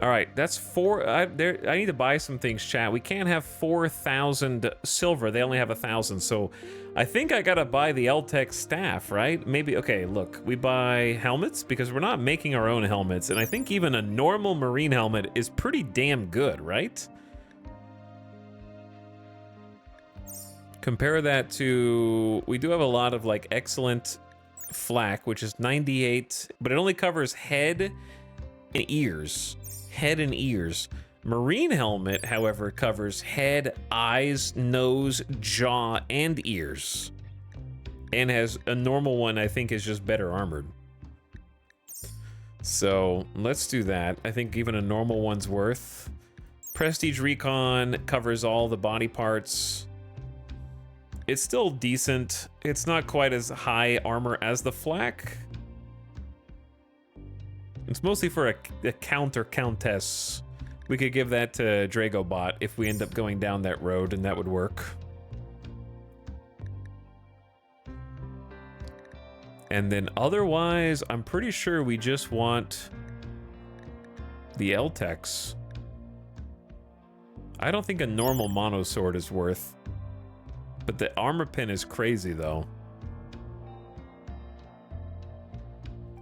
All right, that's 4. I need to buy some things, chat. We can't have 4,000 silver. They only have 1,000. So I think I gotta buy the L-Tech staff, right? Maybe. Okay, look, we buy helmets because we're not making our own helmets. And I think even a normal marine helmet is pretty damn good, right? Compare that to, we do have a lot of like excellent flak, which is 98, but it only covers head and ears. Head and ears. Marine helmet, however, covers head, eyes, nose, jaw, and ears. And has a normal one, I think, is just better armored. So let's do that. I think even a normal one's worth. Prestige Recon covers all the body parts. It's still decent. It's not quite as high armor as the flak. It's mostly for a countess. We could give that to Dragobot if we end up going down that road, and that would work. And then otherwise, I'm pretty sure we just want the L-Techs. I don't think a normal mono sword is worth. But the armor pin is crazy, though.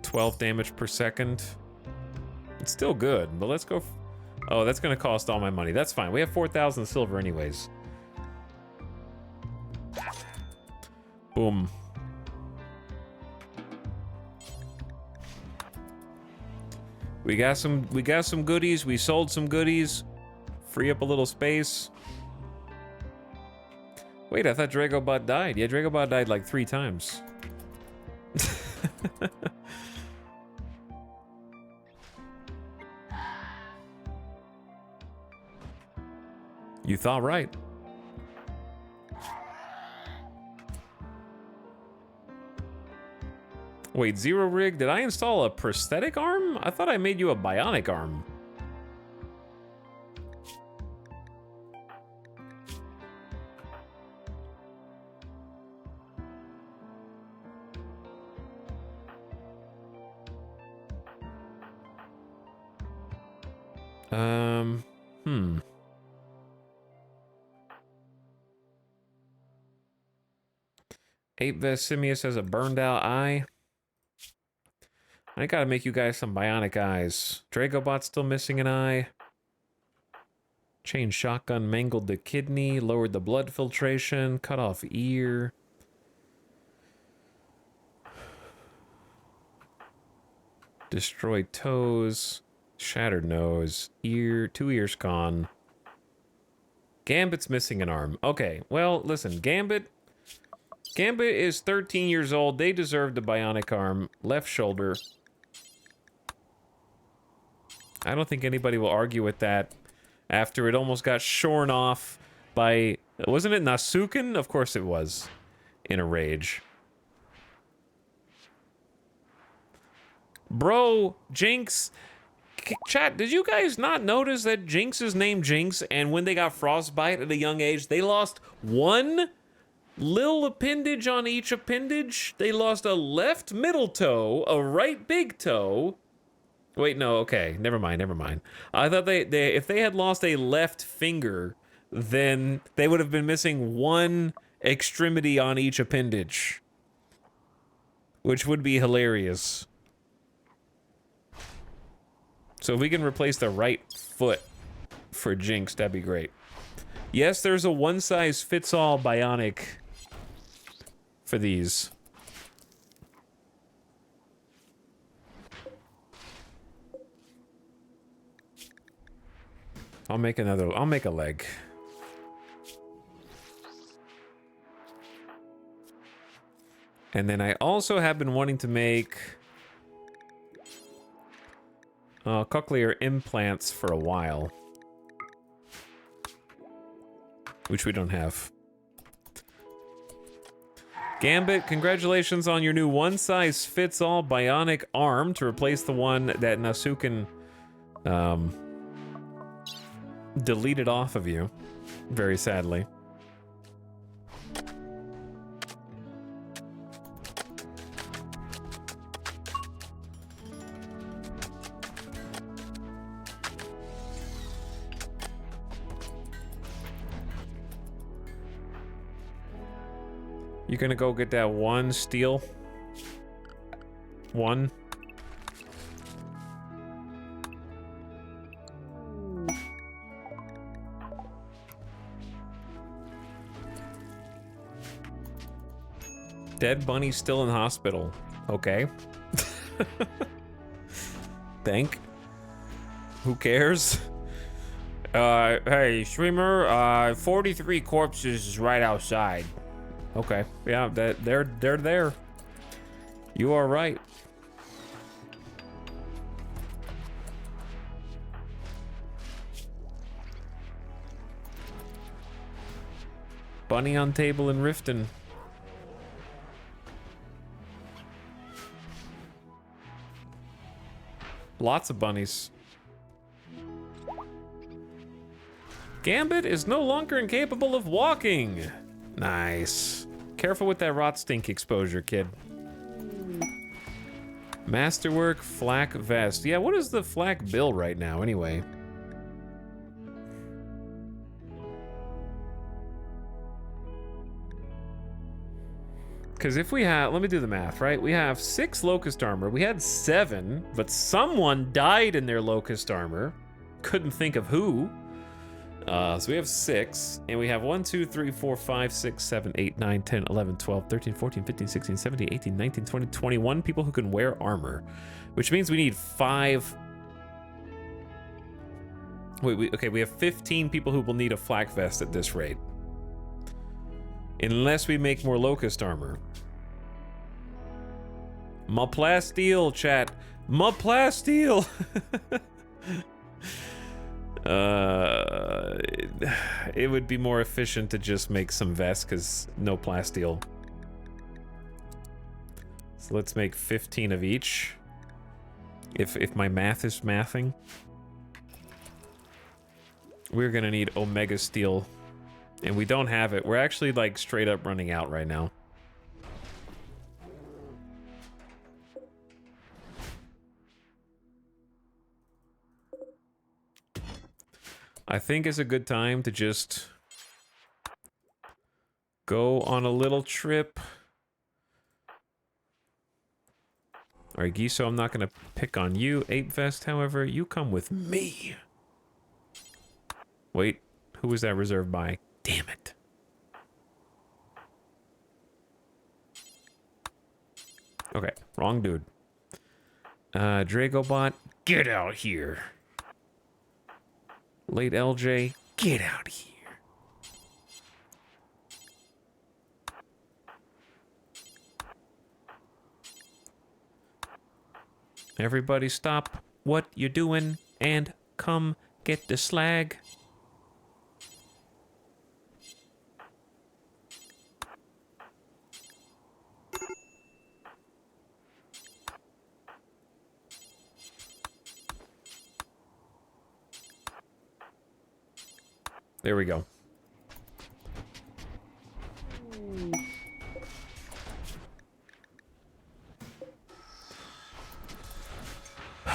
12 damage per second. It's still good, but let's go. Oh, that's gonna cost all my money. That's fine. We have 4,000 silver anyways. Boom. We got some goodies. We sold some goodies. Free up a little space. Wait, I thought Dragobot died. Yeah, Dragobot died like 3 times. You thought right. Wait, Zero Rig, did I install a prosthetic arm? I thought I made you a bionic arm. Hmm. 8 Vesimius has a burned out eye. I gotta make you guys some bionic eyes. Dragobot's still missing an eye. Chain shotgun mangled the kidney, lowered the blood filtration, cut off ear. Destroyed toes, shattered nose, ear, 2 ears gone. Gambit's missing an arm. Okay, well, listen, Gambit Gambit is 13 years old. They deserve the bionic arm. Left shoulder. I don't think anybody will argue with that after it almost got shorn off by... Wasn't it Nasuken? Of course it was. In a rage. Bro, Jinx... Chat, did you guys not notice that Jinx is named Jinx, and when they got frostbite at a young age, they lost one little appendage on each appendage? They lost a left middle toe, a right big toe. Wait, no, okay, never mind. I thought they if they had lost a left finger, then they would have been missing one extremity on each appendage, which would be hilarious. So if we can replace the right foot for Jinx, that'd be great. Yes, there's a one-size-fits-all bionic for these. I'll make a leg. And then I also have been wanting to make cochlear implants for a while, which we don't have. Gambit, congratulations on your new one-size-fits-all bionic arm to replace the one that Nasuken deleted off of you, very sadly. You gonna go get that one steel? One? Dead bunny still in hospital. Okay. Thank. Who cares? Hey, streamer, 43 corpses is right outside. Okay, yeah, they're there. You are right. Bunny on table in Riften. Lots of bunnies. Gambit is no longer incapable of walking. Nice. Careful with that rot stink exposure, kid. Masterwork flak vest. Yeah, what is the flak bill right now, anyway? Because if we have, let me do the math, right? We have 6 locust armor. We had 7, but someone died in their locust armor. Couldn't think of who. So we have 6, and we have 1, 2, 3, 4, 5, 6, 7, 8, 9, 10, 11, 12, 13, 14, 15, 16, 17, 18, 19, 20, 21 people who can wear armor, which means we need 5. Wait, okay, we have 15 people who will need a flak vest at this rate. Unless we make more locust armor. Maplasteel, chat. Maplasteel! It would be more efficient to just make some vests, because no plasteel. So let's make 15 of each. If my math is mathing. We're gonna need Omega Steel. And we don't have it. We're actually, like, straight up running out right now. I think it's a good time to just go on a little trip. Alright, Giso, I'm not gonna pick on you. Ape Vest, however, you come with me. Wait, who was that reserved by? Damn it. Okay, wrong dude. Dragobot, get out here. Late LJ, get out here. Everybody stop what you're doing and come get the slag. There we go.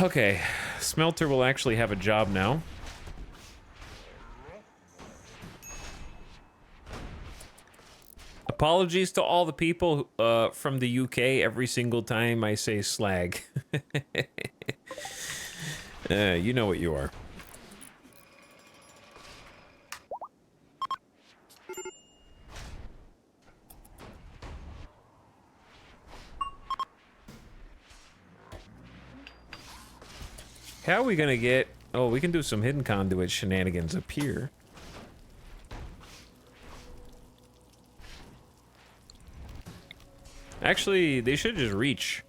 Okay, Smelter will actually have a job now. Apologies to all the people from the UK every single time I say slag. You know what you are. How are we gonna get... Oh, we can do some hidden conduit shenanigans up here. Actually, they should just reach.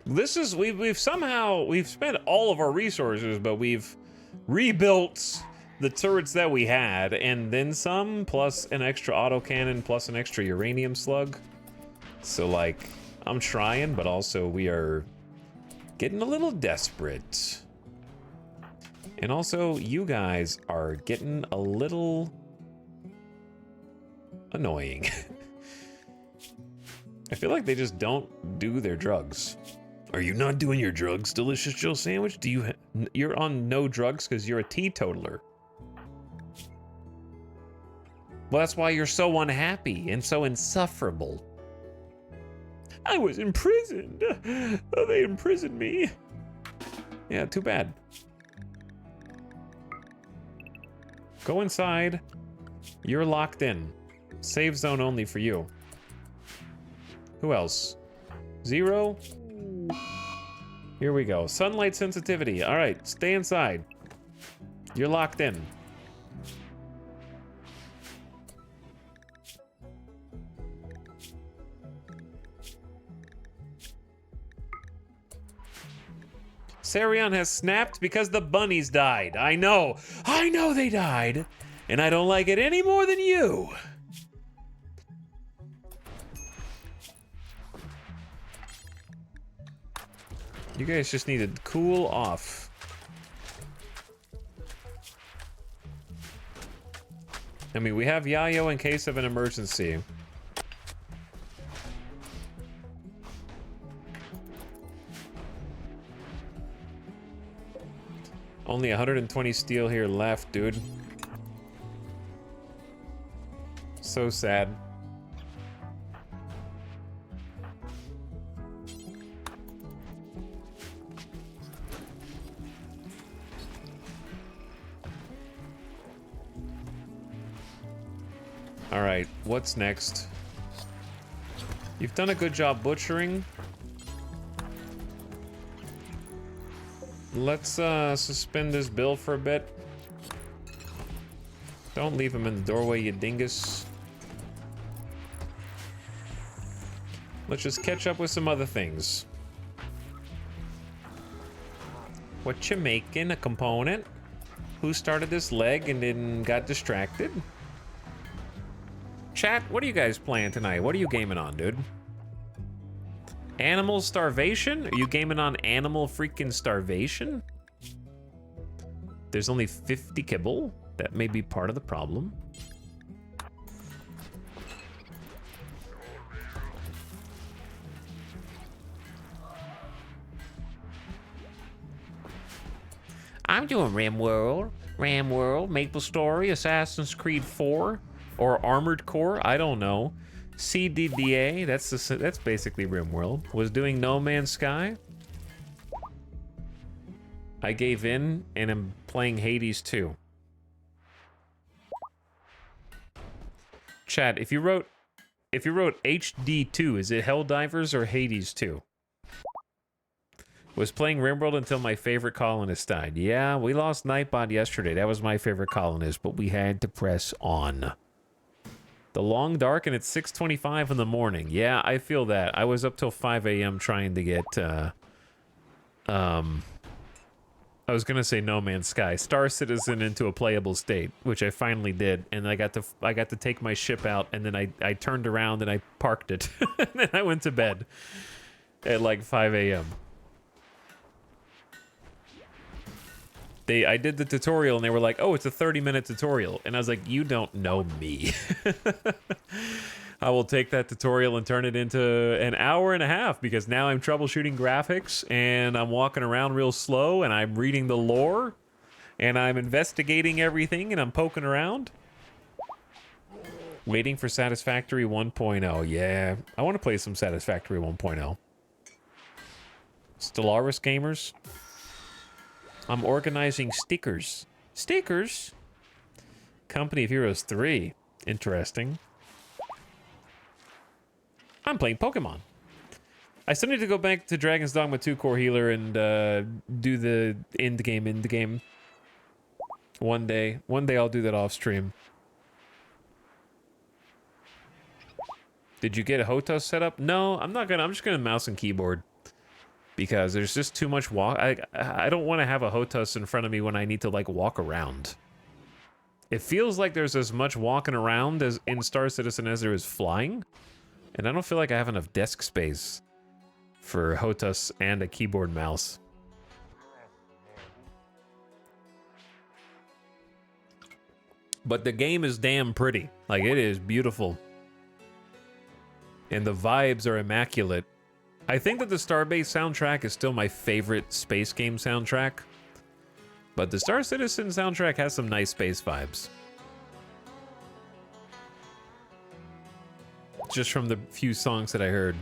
This is... We've somehow... We've spent all of our resources, but we've rebuilt the turrets that we had, and then some, plus an extra autocannon, plus an extra uranium slug. So, like, I'm trying, but also we are getting a little desperate. And also, you guys are getting a little annoying. I feel like they just don't do their drugs. Are you not doing your drugs, Delicious Jill Sandwich? Do you you're on no drugs because you're a teetotaler. Well, that's why you're so unhappy and so insufferable. I was imprisoned. Oh, they imprisoned me. Yeah, too bad. Go inside. You're locked in. Save zone only for you. Who else? 0. Here we go. Sunlight sensitivity. All right, stay inside. You're locked in. Sarion has snapped because the bunnies died. I know they died, and I don't like it any more than you. You guys just need to cool off. I mean, we have Yayo in case of an emergency. Only 120 steel here left, dude. So sad. All right, what's next? You've done a good job butchering. Let's suspend this bill for a bit. Don't leave him in the doorway, you dingus. Let's just catch up with some other things. What you making? A component? Who started this leg and then got distracted? Chat, what are you guys playing tonight? What are you gaming on, dude? Animal starvation? Are you gaming on animal freaking starvation? There's only 50 kibble. That may be part of the problem. I'm doing RimWorld, MapleStory, Assassin's Creed 4, or Armored Core. I don't know. CDDA, that's basically RimWorld. Was doing No Man's Sky. I gave in and am playing Hades 2. Chat, if you wrote HD2, is it Helldivers or Hades 2? Was playing RimWorld until my favorite colonist died. Yeah, we lost Nightbot yesterday. That was my favorite colonist, but we had to press on. The long dark and it's 6:25 in the morning. Yeah, I feel that. I was up till 5 a.m. trying to get, I was gonna say No Man's Sky, Star Citizen into a playable state, which I finally did, and I got to take my ship out, and then I turned around and I parked it, and then I went to bed at like 5 a.m. I did the tutorial and they were like, oh, it's a 30-minute tutorial. And I was like, you don't know me. I will take that tutorial and turn it into an hour and a half because now I'm troubleshooting graphics and I'm walking around real slow and I'm reading the lore and I'm investigating everything and I'm poking around. Waiting for Satisfactory 1.0. Yeah, I want to play some Satisfactory 1.0. Stellaris gamers. I'm organizing stickers. Stickers? Company of Heroes 3. Interesting. I'm playing Pokemon. I still need to go back to Dragon's Dogma 2 Core Healer and do the end game. One day. One day I'll do that off stream. Did you get a Hotos set up? No, I'm not gonna. I'm just gonna mouse and keyboard. Because there's just too much walk. I don't want to have a Hotos in front of me when I need to like walk around. It feels like there's as much walking around as in Star Citizen as there is flying. And I don't feel like I have enough desk space for Hotos and a keyboard mouse. But the game is damn pretty. Like, it is beautiful. And the vibes are immaculate. I think that the Starbase soundtrack is still my favorite space game soundtrack. But the Star Citizen soundtrack has some nice space vibes. Just from the few songs that I heard.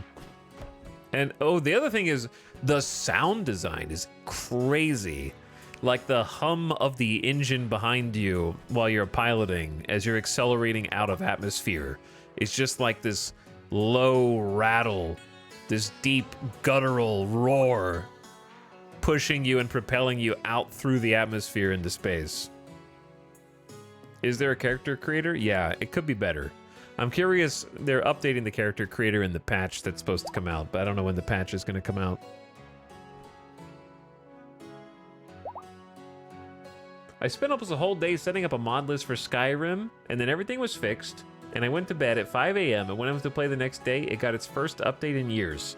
And oh, the other thing is the sound design is crazy. Like the hum of the engine behind you while you're piloting as you're accelerating out of atmosphere. It's just like this low rattle, this deep guttural roar pushing you and propelling you out through the atmosphere into space. Is there a character creator? Yeah, it could be better. I'm curious, they're updating the character creator in the patch that's supposed to come out, but I don't know when the patch is going to come out. I spent almost a whole day setting up a mod list for Skyrim, and then everything was fixed, and I went to bed at 5 a.m., and when I went to play the next day, it got its first update in years.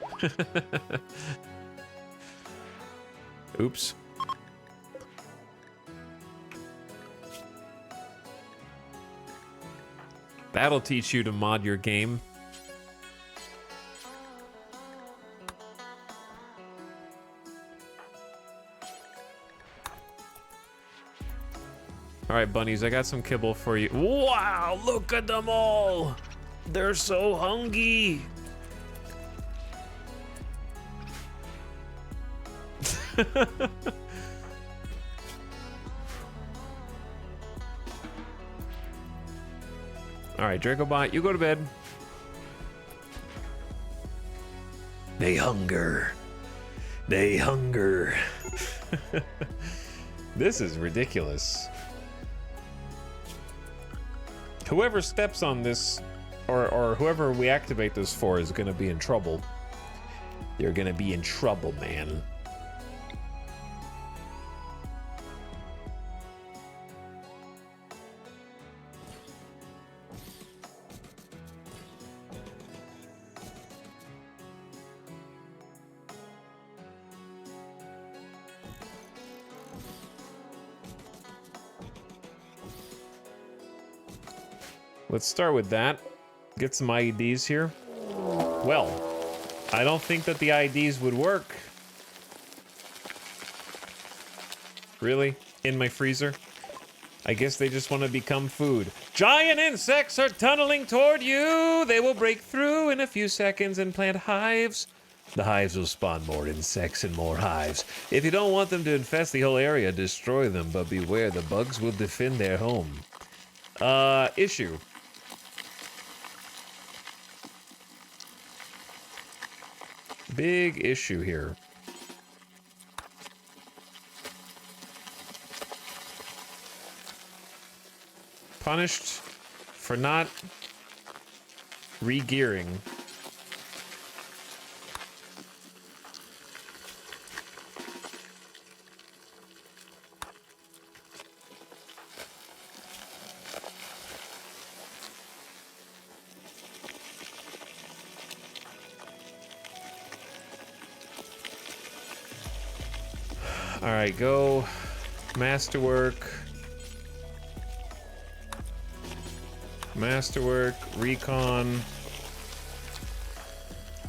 Oops. That'll teach you to mod your game. All right, bunnies, I got some kibble for you. Wow, look at them all. They're so hungry. All right, Dracobot, you go to bed. They hunger. They hunger. This is ridiculous. Whoever steps on this, or whoever we activate this for, is gonna be in trouble. They're gonna be in trouble, man. Let's start with that. Get some IEDs here. Well, I don't think that the IEDs would work. Really? In my freezer? I guess they just want to become food. Giant insects are tunneling toward you! They will break through in a few seconds and plant hives. The hives will spawn more insects and more hives. If you don't want them to infest the whole area, destroy them, but beware, the bugs will defend their home. Issue. Big issue here. Punished for not Re-gearing. All right, go masterwork. Masterwork, recon.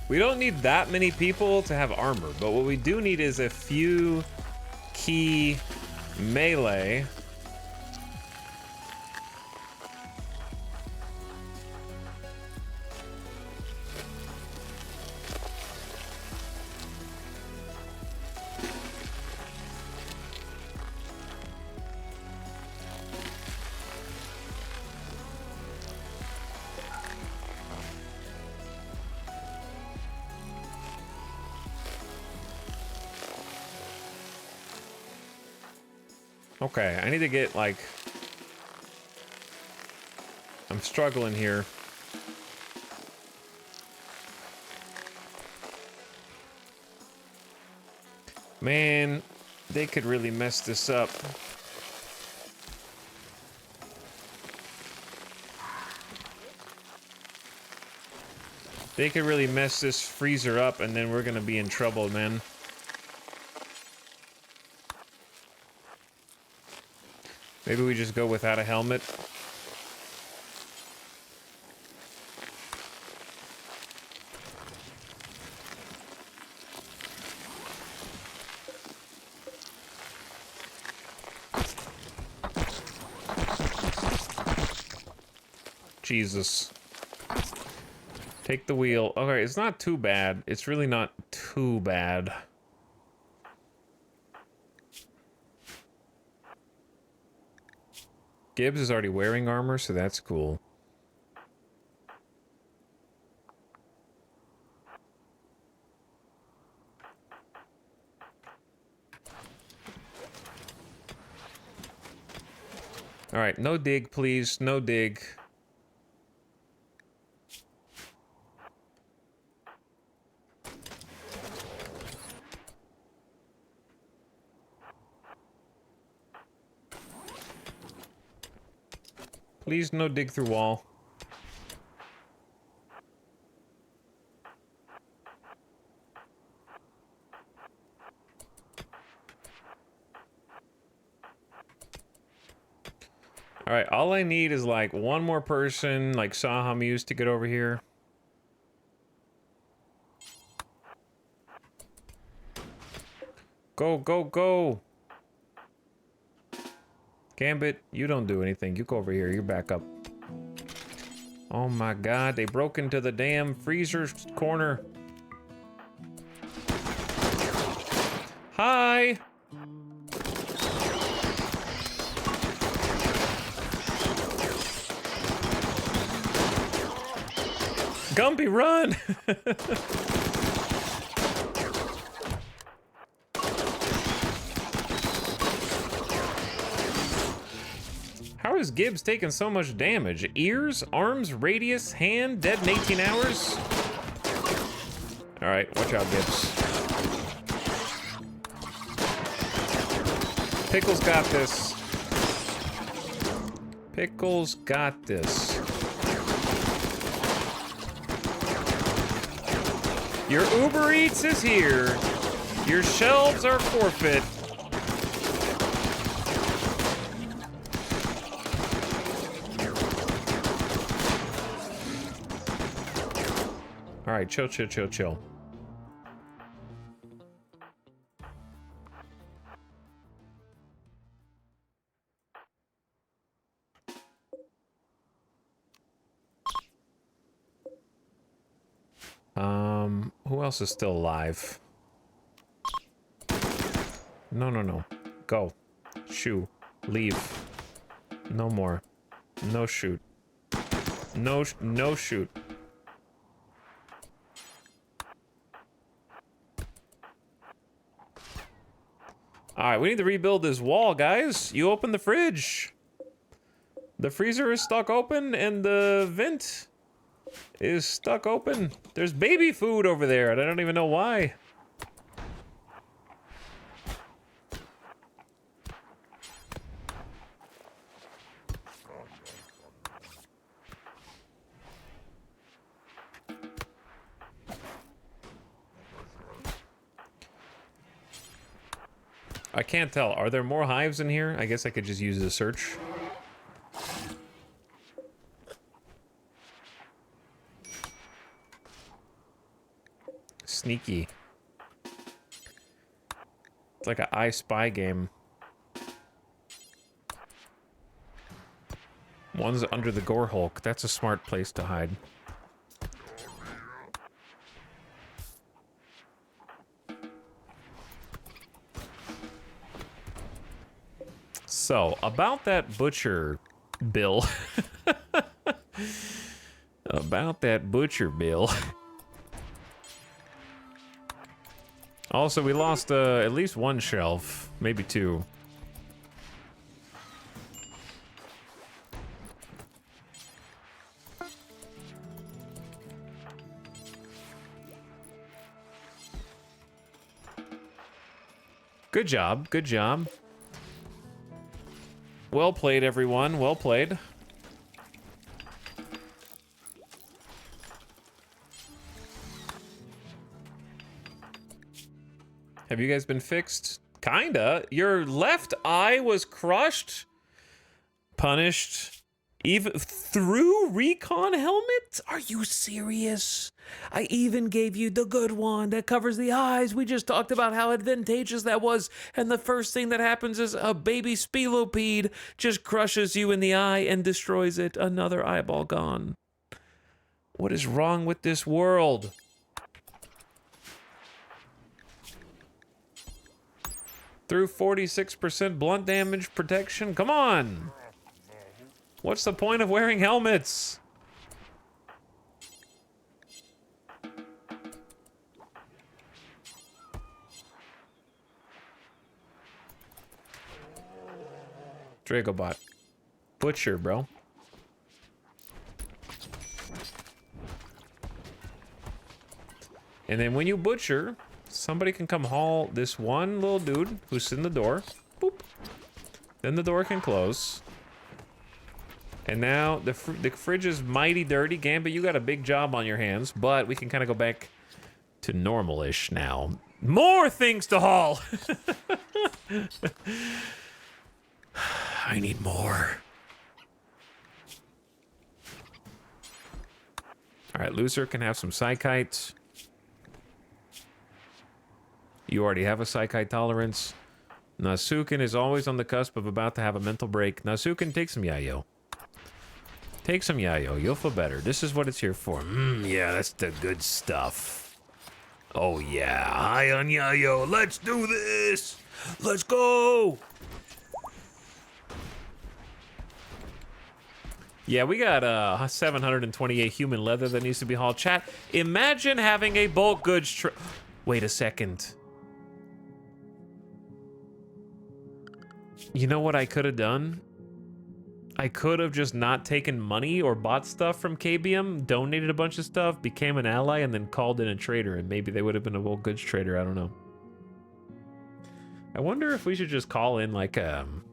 We don't need that many people to have armor, but what we do need is a few key melee. Okay, I need to get, like... I'm struggling here. Man, they could really mess this up. They could really mess this freezer up, and then we're gonna be in trouble, man. Maybe we just go without a helmet. Jesus. Take the wheel. Okay, it's not too bad. It's really not too bad. Gibbs is already wearing armor, so that's cool. All right, no dig, please. No dig. Please, no dig through wall. All right, all I need is like one more person, like Saham used to get over here. Go, go, go! Gambit, you don't do anything. You go over here. You're back up. Oh my god, they broke into the damn freezer corner. Hi! Gumpy, run! How is Gibbs taking so much damage? Ears, arms, radius, hand, dead in 18 hours? Alright, watch out, Gibbs. Pickles got this. Pickles got this. Your Uber Eats is here. Your shelves are forfeit. All right, chill, chill, chill, chill. Who else is still alive? No, no, no. Go. Shoo. Leave. No more. No shoot. No shoot. Alright, we need to rebuild this wall, guys. You open the fridge. The freezer is stuck open and the vent is stuck open. There's baby food over there, and I don't even know why. I can't tell. Are there more hives in here? I guess I could just use the search. Sneaky. It's like an I Spy game. One's under the gore hulk. That's a smart place to hide. So, about that butcher bill. About that butcher bill. Also, we lost at least one shelf, maybe two. Good job, good job. Well played, everyone. Well played. Have you guys been fixed? Kinda. Your left eye was crushed, punished, even through recon helmet? Are you serious? I even gave you the good one that covers the eyes. We just talked about how advantageous that was, and the first thing that happens is a baby spelopede just crushes you in the eye and destroys it. Another eyeball gone. What is wrong with this world? Through 46% blunt damage protection? Come on! What's the point of wearing helmets? Dragobot. Butcher, bro. And then when you butcher, somebody can come haul this one little dude who's in the door. Boop. Then the door can close. And now the fridge is mighty dirty. Gambit, you got a big job on your hands, but we can kind of go back to normal-ish now. More things to haul! I need more. Alright, Loser can have some Psychite. You already have a Psychite tolerance. Nasukin is always on the cusp of about to have a mental break. Nasukin, take some Yayo. Take some Yayo. You'll feel better. This is what it's here for. Yeah, that's the good stuff. Oh, yeah. High on Yayo. Let's do this. Let's go. Yeah, we got 728 human leather that needs to be hauled. Chat, imagine having a bulk goods Wait a second. You know what I could have done? I could have just not taken money or bought stuff from KBM, donated a bunch of stuff, became an ally, and then called in a trader, and maybe they would have been a bulk goods trader. I don't know. I wonder if we should just call in like can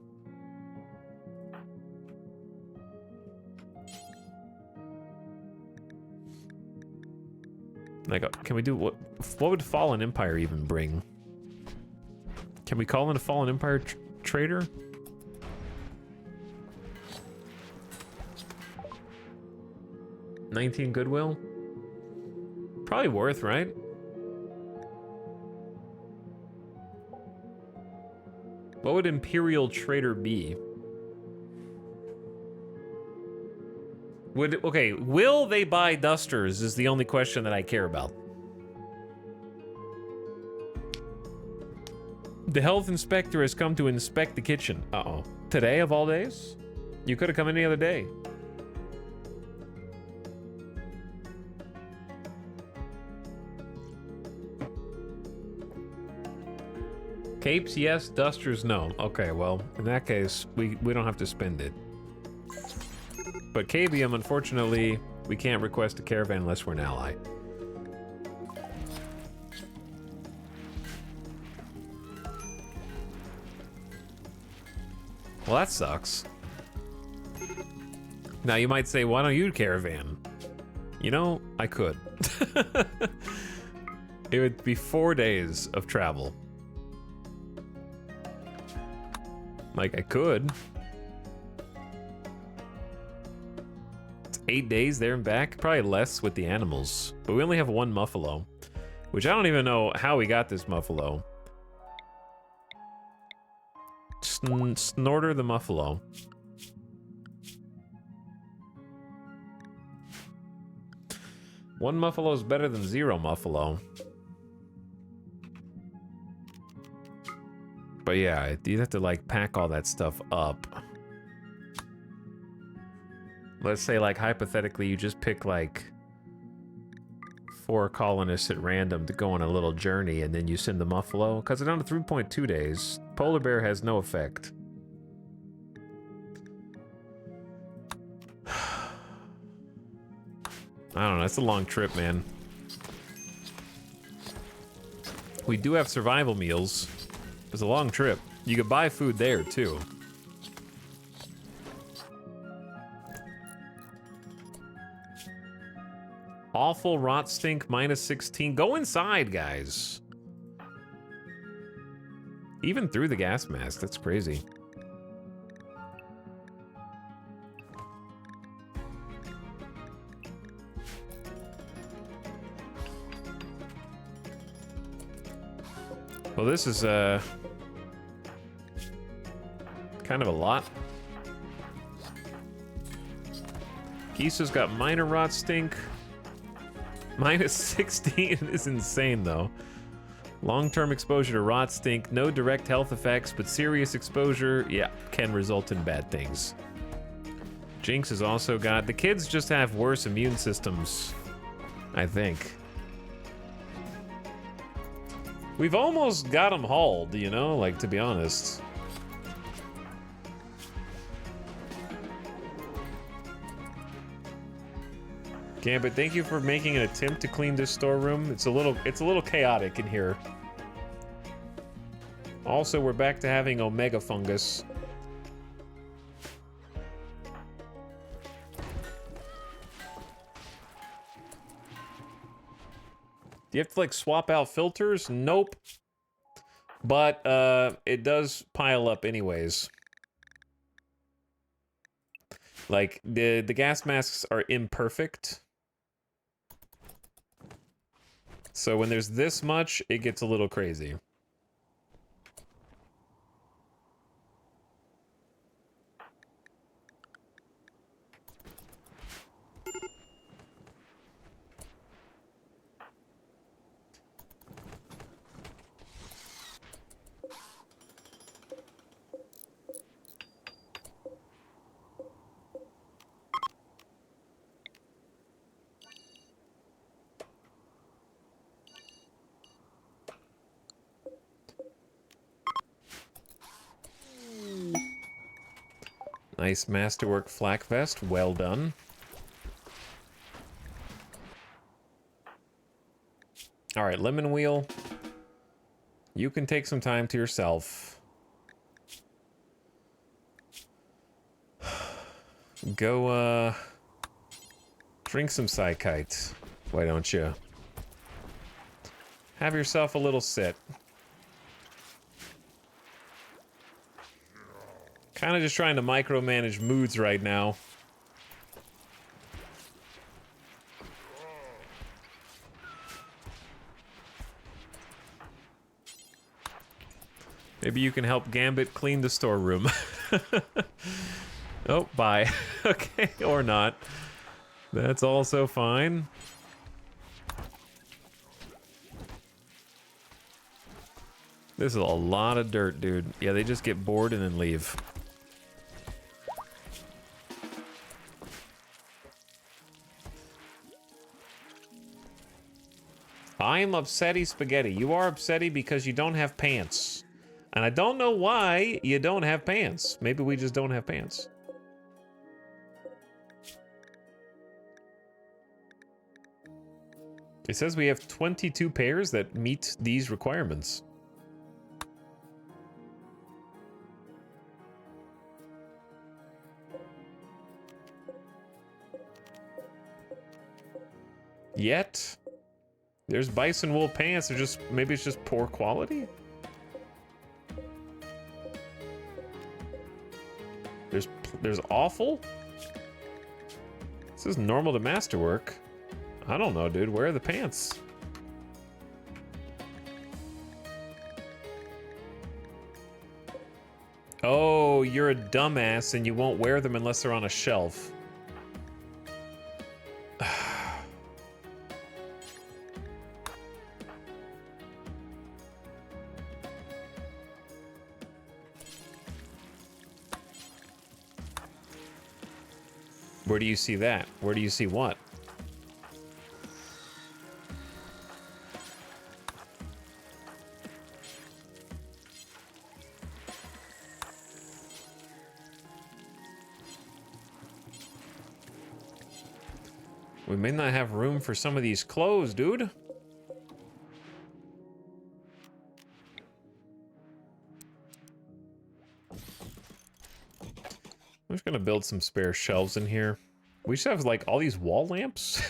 we do what would Fallen Empire even bring? Can we call in a Fallen Empire trader? $19 goodwill? Probably worth, right? What would Imperial Trader be? Okay, will they buy dusters is the only question that I care about. The health inspector has come to inspect the kitchen. Uh-oh. Today of all days? You could have come any other day. Capes, yes. Dusters, no. Okay, well, in that case, we don't have to spend it. But KBM, unfortunately, We can't request a caravan unless we're an ally. Well, that sucks. Now you might say, why don't you caravan? You know, I could. It would be 4 days of travel. Like, I could. It's 8 days there and back. Probably less with the animals. But we only have one muffalo. Which I don't even know how we got this muffalo. Snorter the muffalo. One muffalo is better than 0 muffalo. But yeah, you'd have to like pack all that stuff up. Let's say like hypothetically you just pick like 4 colonists at random to go on a little journey and then you send the muffalo. Because it's on 3.2 days. Polar bear has no effect. I don't know, it's a long trip, man. We do have survival meals. It's a long trip. You could buy food there, too. Awful rot stink, minus 16. Go inside, guys. Even through the gas mask, that's crazy. Well, this is, kind of a lot. Gisa's got minor rot stink. Minus 16 is insane, though. Long-term exposure to rot stink, no direct health effects, but serious exposure, yeah, can result in bad things. Jinx has also got... The kids just have worse immune systems, I think. We've almost got them hauled, you know, like, to be honest. Gambit, thank you for making an attempt to clean this storeroom. It's a little chaotic in here. Also, we're back to having omega fungus. Do you have to, like, swap out filters? Nope. But, it does pile up anyways. Like, the gas masks are imperfect. So when there's this much, it gets a little crazy. Nice masterwork flak vest, well done. Alright, Lemon Wheel. You can take some time to yourself. Go, drink some Psychite. Why don't you? Have yourself a little sit. Kind of just trying to micromanage moods right now. Maybe you can help Gambit clean the storeroom. Oh, bye. Okay, or not. That's also fine. This is a lot of dirt, dude. Yeah, they just get bored and then leave. I am upsetty spaghetti. You are upsetty because you don't have pants. And I don't know why you don't have pants. Maybe we just don't have pants. It says we have 22 pairs that meet these requirements. Yet, there's bison wool pants. They're just, maybe it's just poor quality? There's awful? This is normal to masterwork. I don't know, dude. Where are the pants? Oh, you're a dumbass and you won't wear them unless they're on a shelf. Where do you see that? Where do you see what? We may not have room for some of these clothes, dude. I'm just gonna build some spare shelves in here. We should have like all these wall lamps.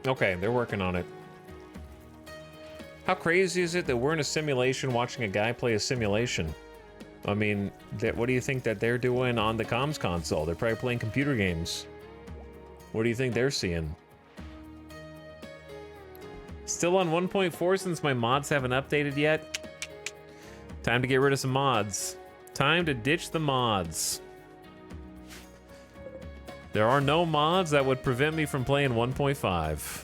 Okay, they're working on it. How crazy is it that we're in a simulation watching a guy play a simulation? I mean, what do you think that they're doing on the comms console? They're probably playing computer games. What do you think they're seeing? Still on 1.4 since my mods haven't updated yet? Time to get rid of some mods. Time to ditch the mods. There are no mods that would prevent me from playing 1.5.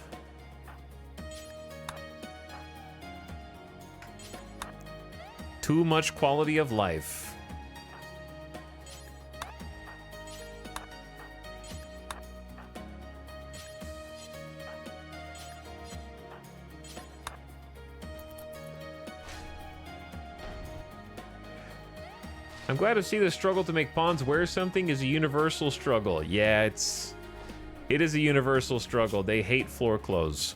Too much quality of life. I'm glad to see the struggle to make pawns wear something is a universal struggle. Yeah, it is a universal struggle. They hate floor clothes.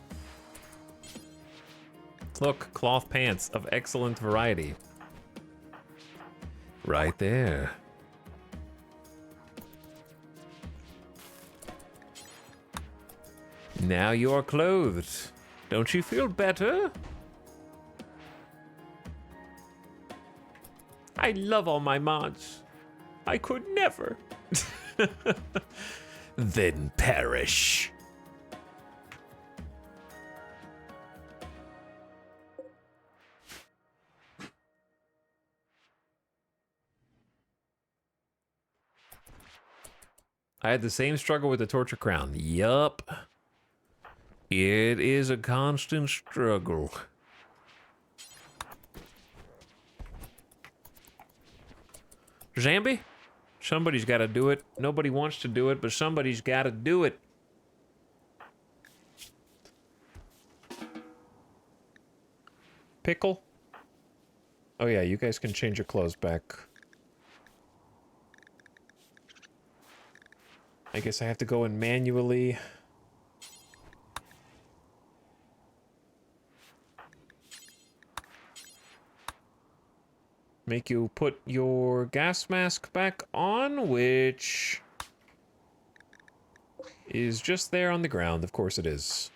Look, cloth pants of excellent variety. Right there. Now you're clothed. Don't you feel better? I love all my mods. I could never. Then perish. I had the same struggle with the torture crown. Yup. It is a constant struggle. Zambi? Somebody's got to do it. Nobody wants to do it, but somebody's got to do it. Pickle? Oh yeah, you guys can change your clothes back. I guess I have to go in manually. Make you put your gas mask back on, which is just there on the ground. Of course it is.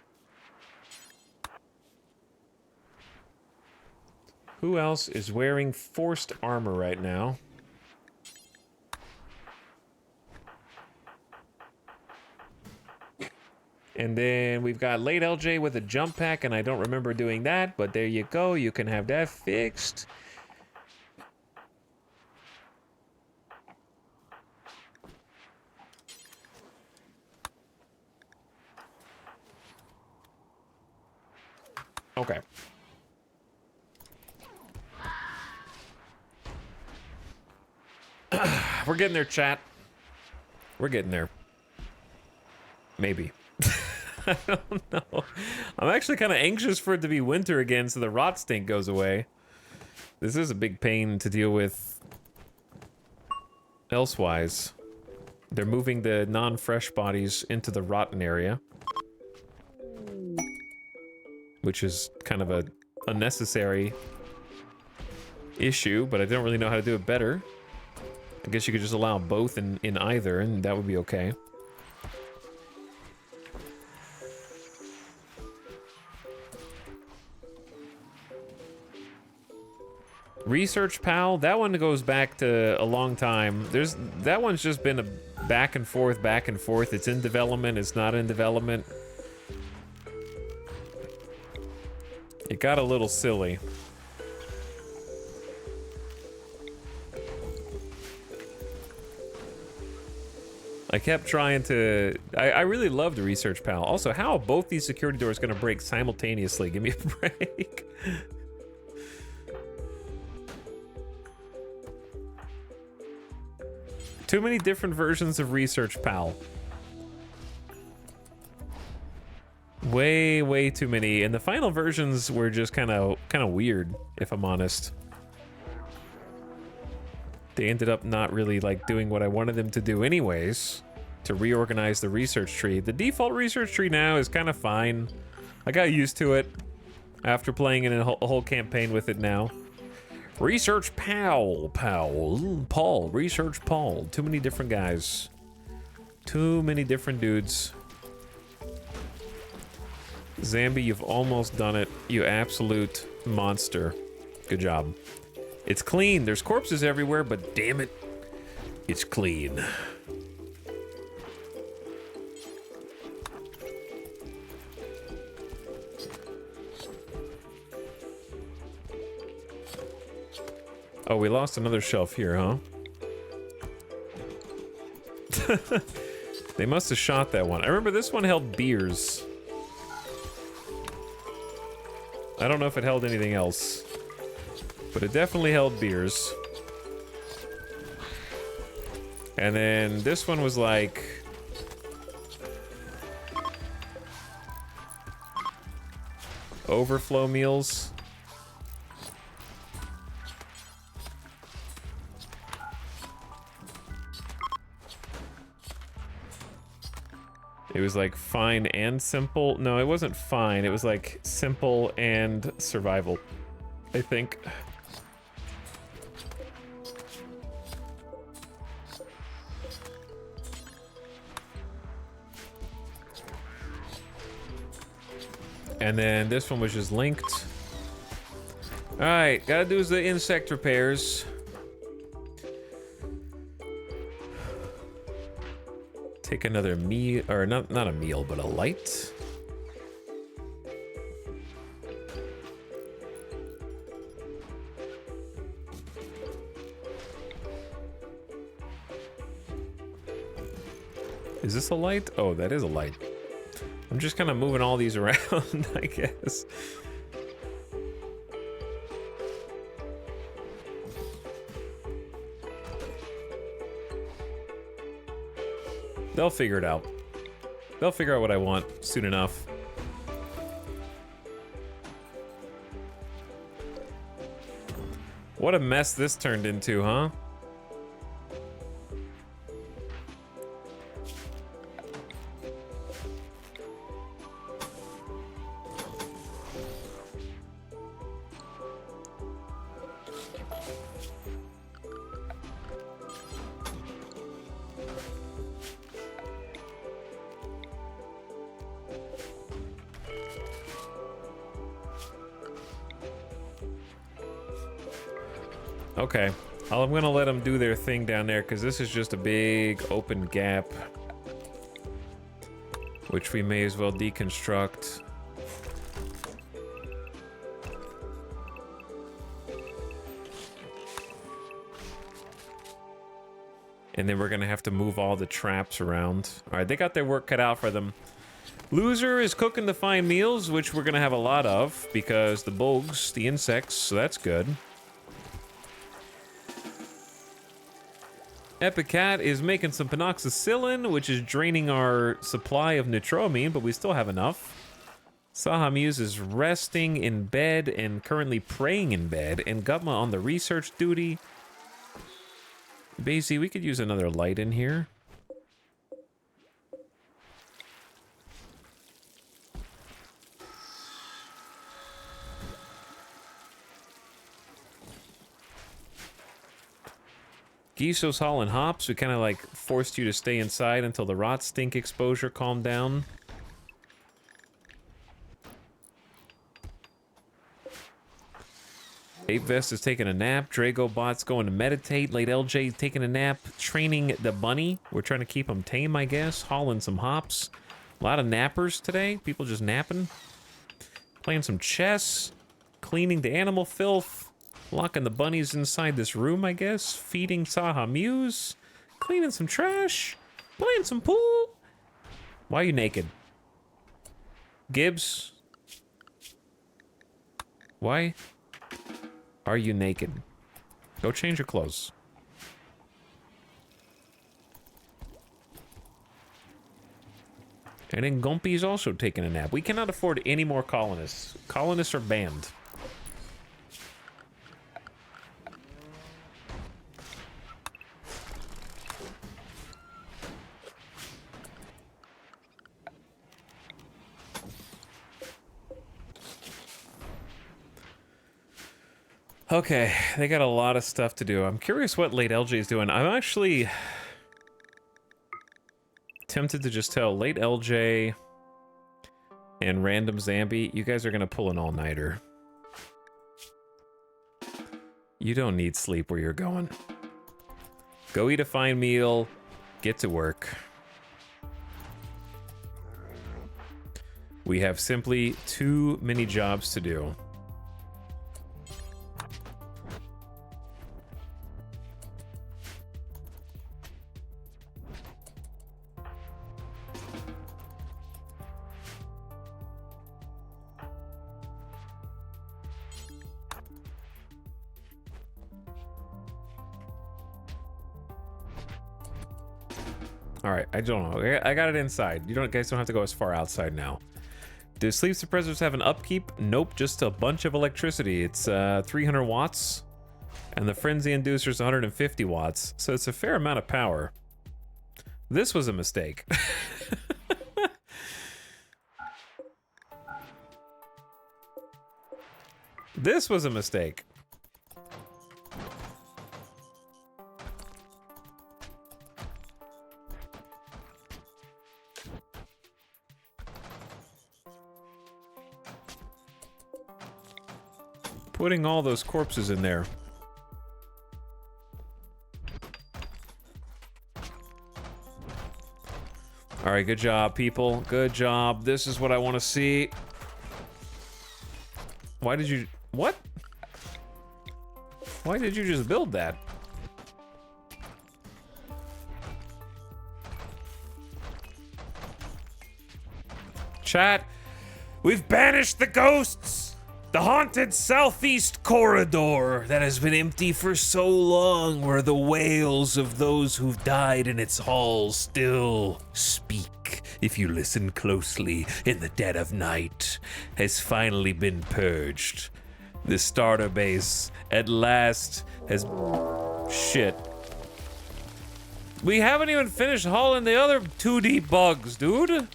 Who else is wearing forced armor right now? And then we've got late LJ with a jump pack, and I don't remember doing that, but there you go. You can have that fixed. Okay. We're getting there, chat. We're getting there. Maybe. I don't know. I'm actually kind of anxious for it to be winter again so the rot stink goes away. This is a big pain to deal with elsewise. They're moving the non-fresh bodies into the rotten area, which is kind of a unnecessary issue, but I don't really know how to do it better. I guess you could just allow both in either, and that would be okay. Research Pal, that one goes back to a long time. That one's just been a back and forth, back and forth. It's in development, it's not in development. It got a little silly. I kept trying to... I really loved the Research Pal. Also, how are both these security doors gonna break simultaneously? Give me a break. Too many different versions of Research Pal. Way too many. And the final versions were just kind of weird, if I'm honest. They ended up not really like doing what I wanted them to do anyways, to reorganize the research tree. The default research tree now is kind of fine. I got used to it after playing in a whole campaign with it now. Research Paul, Research Paul. Too many different guys. Too many different dudes. Zambi, you've almost done it. You absolute monster. Good job. It's clean. There's corpses everywhere, but damn it, it's clean. Oh, we lost another shelf here, huh? They must have shot that one. I remember this one held beers. I don't know if it held anything else, but it definitely held beers. And then this one was like... overflow meals. It was like fine and simple. No, it wasn't fine. It was like simple and survival, I think. And then this one was just linked. All right, gotta do the insect repairs. Take another meal, or not a meal, but a light. Is this a light? Oh, that is a light. I'm just kind of moving all these around, I guess. They'll figure it out. They'll figure out what I want soon enough. What a mess this turned into, huh? Okay, I'm gonna let them do their thing down there because this is just a big open gap, which we may as well deconstruct. And then we're gonna have to move all the traps around. All right, they got their work cut out for them. Loser is cooking the fine meals, which we're gonna have a lot of because the bugs, the insects, so that's good. Epic Cat is making some penoxycillin, which is draining our supply of nitroamine, but we still have enough. Sahamuse is resting in bed and currently praying in bed, and Gutma on the research duty. Basie, we could use another light in here. Gisos Hall and Hops, we kind of like forced you to stay inside until the rot stink exposure calmed down. Ape Vest is taking a nap. Dragobot's going to meditate. Late LJ taking a nap. Training the bunny. We're trying to keep him tame, I guess. Hauling some hops. A lot of nappers today. People just napping. Playing some chess. Cleaning the animal filth. Locking the bunnies inside this room, I guess. Feeding Saha Muse. Cleaning some trash. Playing some pool. Why are you naked? Gibbs? Why are you naked? Go change your clothes. And then Gumpy's also taking a nap. We cannot afford any more colonists. Colonists are banned. Okay, they got a lot of stuff to do. I'm curious what Late LJ is doing. I'm actually tempted to just tell Late LJ and Random Zambi, you guys are gonna pull an all-nighter. You don't need sleep where you're going. Go eat a fine meal, get to work. We have simply too many jobs to do. All right, I don't know. I got it inside. You guys don't have to go as far outside now. Do sleep suppressors have an upkeep? Nope, just a bunch of electricity. It's 300 watts, and the frenzy inducer is 150 watts, so it's a fair amount of power. This was a mistake. This was a mistake. Putting all those corpses in there. All right, good job, people. Good job. This is what I want to see. Why did you... What? Why did you just build that? Chat, we've banished the ghosts! The haunted southeast corridor that has been empty for so long, where the wails of those who've died in its halls still speak, if you listen closely in the dead of night, has finally been purged. The starter base at last has... Shit. We haven't even finished hauling the other 2D bugs, dude.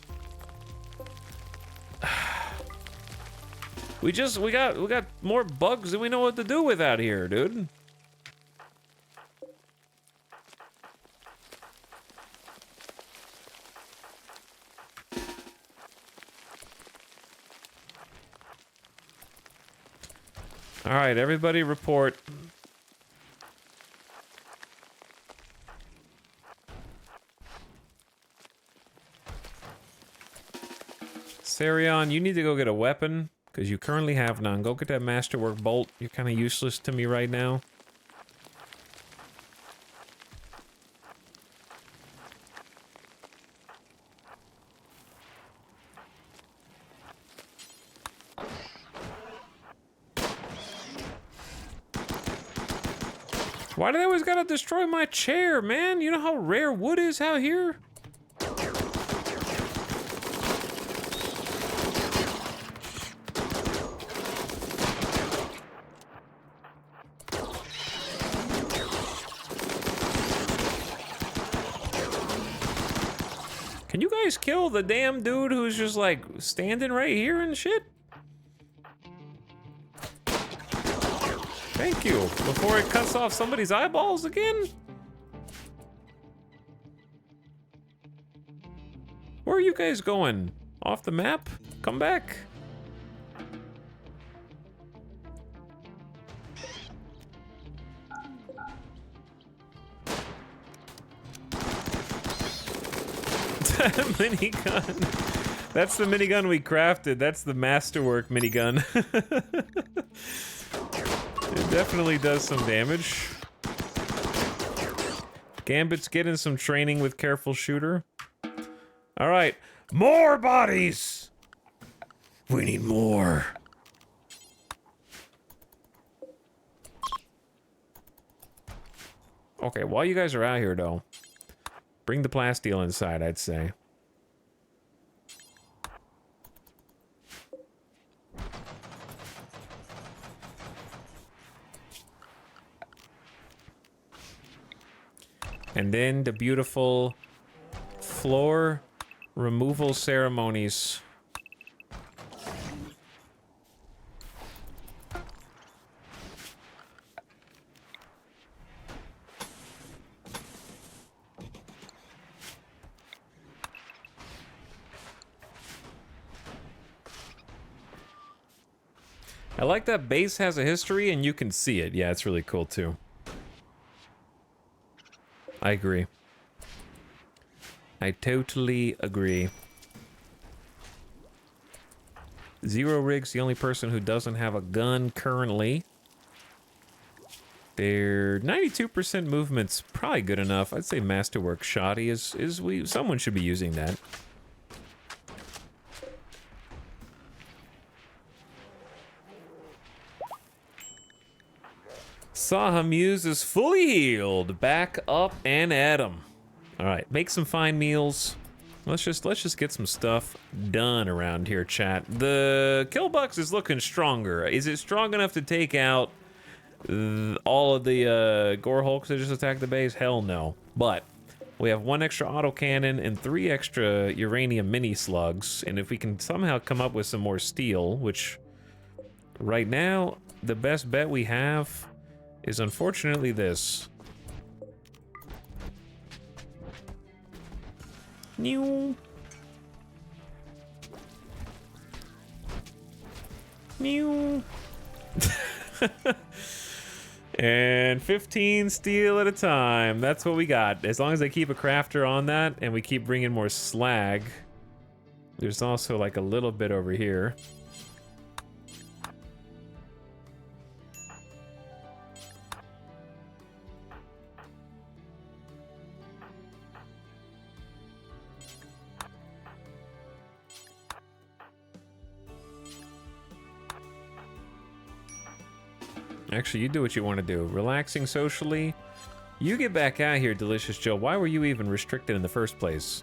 We got more bugs than we know what to do with out here, dude. All right, everybody report. Sarion, you need to go get a weapon. Because you currently have none. Go get that Masterwork bolt. You're kind of useless to me right now. Why do they always gotta destroy my chair, man? You know how rare wood is out here? Can you guys kill the damn dude who's just like standing right here and shit? Thank you. Before it cuts off somebody's eyeballs again? Where are you guys going? Off the map? Come back. Minigun. That's the minigun we crafted. That's the masterwork minigun. It definitely does some damage. Gambit's getting some training with careful shooter. All right, more bodies. We need more. Okay, while you guys are out here though, bring the plasteel inside, I'd say. And then the beautiful floor removal ceremonies. I like that base has a history and you can see it. Yeah, it's really cool too. I agree. I totally agree. Zero Rig's the only person who doesn't have a gun currently. Their 92% movement's probably good enough. I'd say Masterwork Shoddy someone should be using that. Sahamuse is fully healed. Back up and at 'em. All right, make some fine meals. Let's just get some stuff done around here, chat. The Killbucks is looking stronger. Is it strong enough to take out all of the Gore Hulks that just attacked the base? Hell no. But we have 1 extra autocannon and 3 extra uranium mini slugs. And if we can somehow come up with some more steel, which right now the best bet we have is unfortunately this. Mew. Mew. And 15 steel at a time. That's what we got. As long as I keep a crafter on that and we keep bringing more slag. There's also like a little bit over here. Actually, you do what you want to do. Relaxing socially. You get back out here, Delicious Joe. Why were you even restricted in the first place?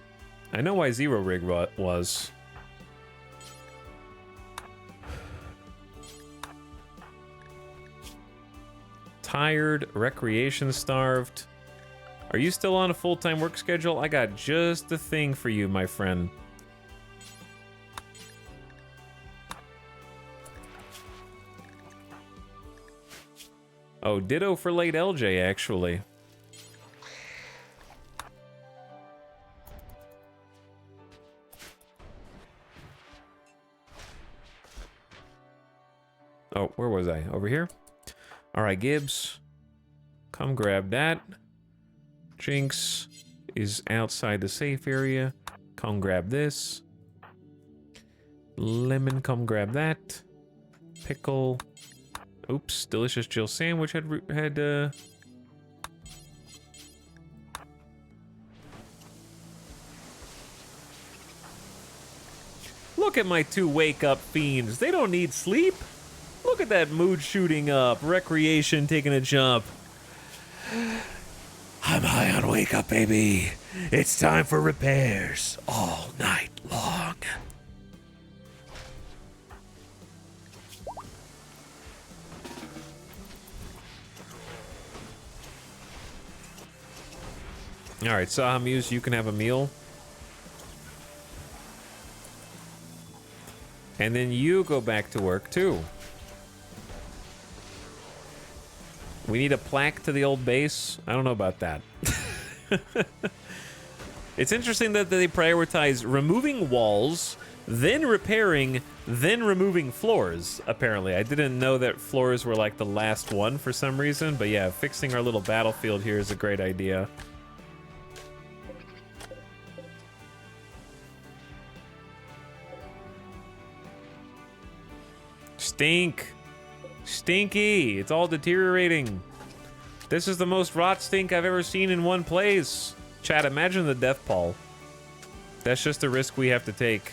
I know why Zero Rig was. Tired, recreation starved. Are you still on a full-time work schedule? I got just the thing for you, my friend. Oh, ditto for late LJ, actually. Oh, where was I? Over here? Alright, Gibbs. Come grab that. Jinx is outside the safe area. Come grab this. Lemon, come grab that. Pickle. Oops, Delicious Jill sandwich had Look at my 2 wake-up fiends. They don't need sleep. Look at that mood shooting up. Recreation taking a jump. high on wake up, baby. It's time for repairs all night long. All right, Sahamuse, you can have a meal. And then you go back to work, too. We need a plaque to the old base. I don't know about that. It's interesting that they prioritize removing walls, then repairing, then removing floors, apparently. I didn't know that floors were like the last one for some reason, but yeah, fixing our little battlefield here is a great idea. Stink. Stinky. It's all deteriorating. This is the most rot stink I've ever seen in one place. Chat, imagine the death pall. That's just the risk we have to take.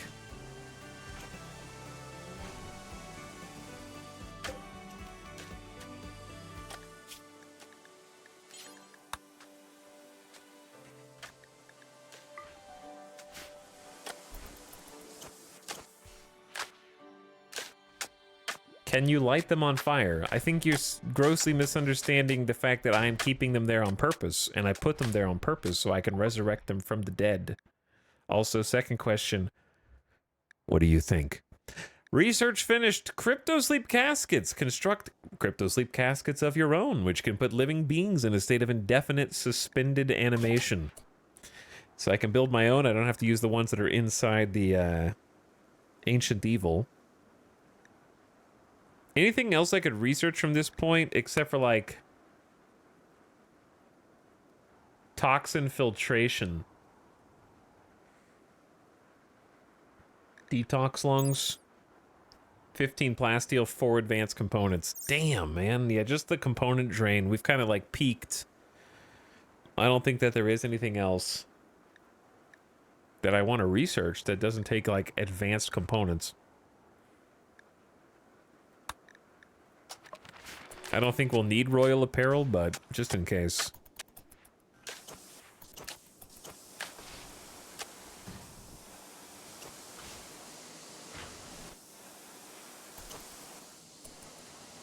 Can you light them on fire? I think you're grossly misunderstanding the fact that I am keeping them there on purpose, and I put them there on purpose so I can resurrect them from the dead. Also, second question, what do you think? Research finished. Cryptosleep caskets. Construct cryptosleep caskets of your own, which can put living beings in a state of indefinite suspended animation. So I can build my own. I don't have to use the ones that are inside the Ancient Evil. Anything else I could research from this point, except for, like, toxin filtration? Detox lungs. 15 plasteel, 4 advanced components. Damn, man. Yeah, just the component drain. We've kind of, like, peaked. I don't think that there is anything else that I want to research that doesn't take, like, advanced components. I don't think we'll need royal apparel, but just in case.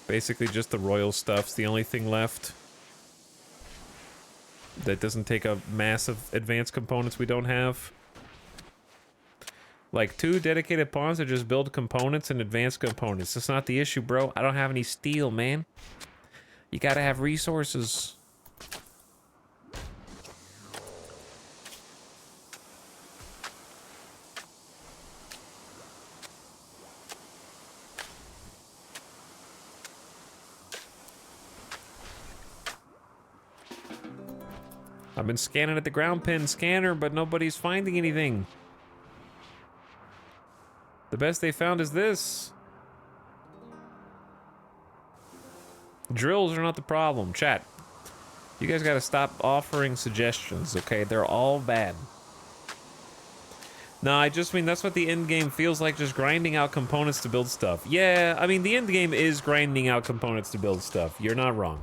Basically just the royal stuff's the only thing left that doesn't take a massive advanced components we don't have. Like 2 dedicated pawns that just build components and advanced components. That's not the issue, bro. I don't have any steel, man. You gotta have resources. I've been scanning at the ground pin scanner, but nobody's finding anything. The best they found is this. Drills are not the problem. Chat, you guys gotta stop offering suggestions, okay? They're all bad. No, I just mean that's what the end game feels like, just grinding out components to build stuff. Yeah, I mean, the end game is grinding out components to build stuff. You're not wrong.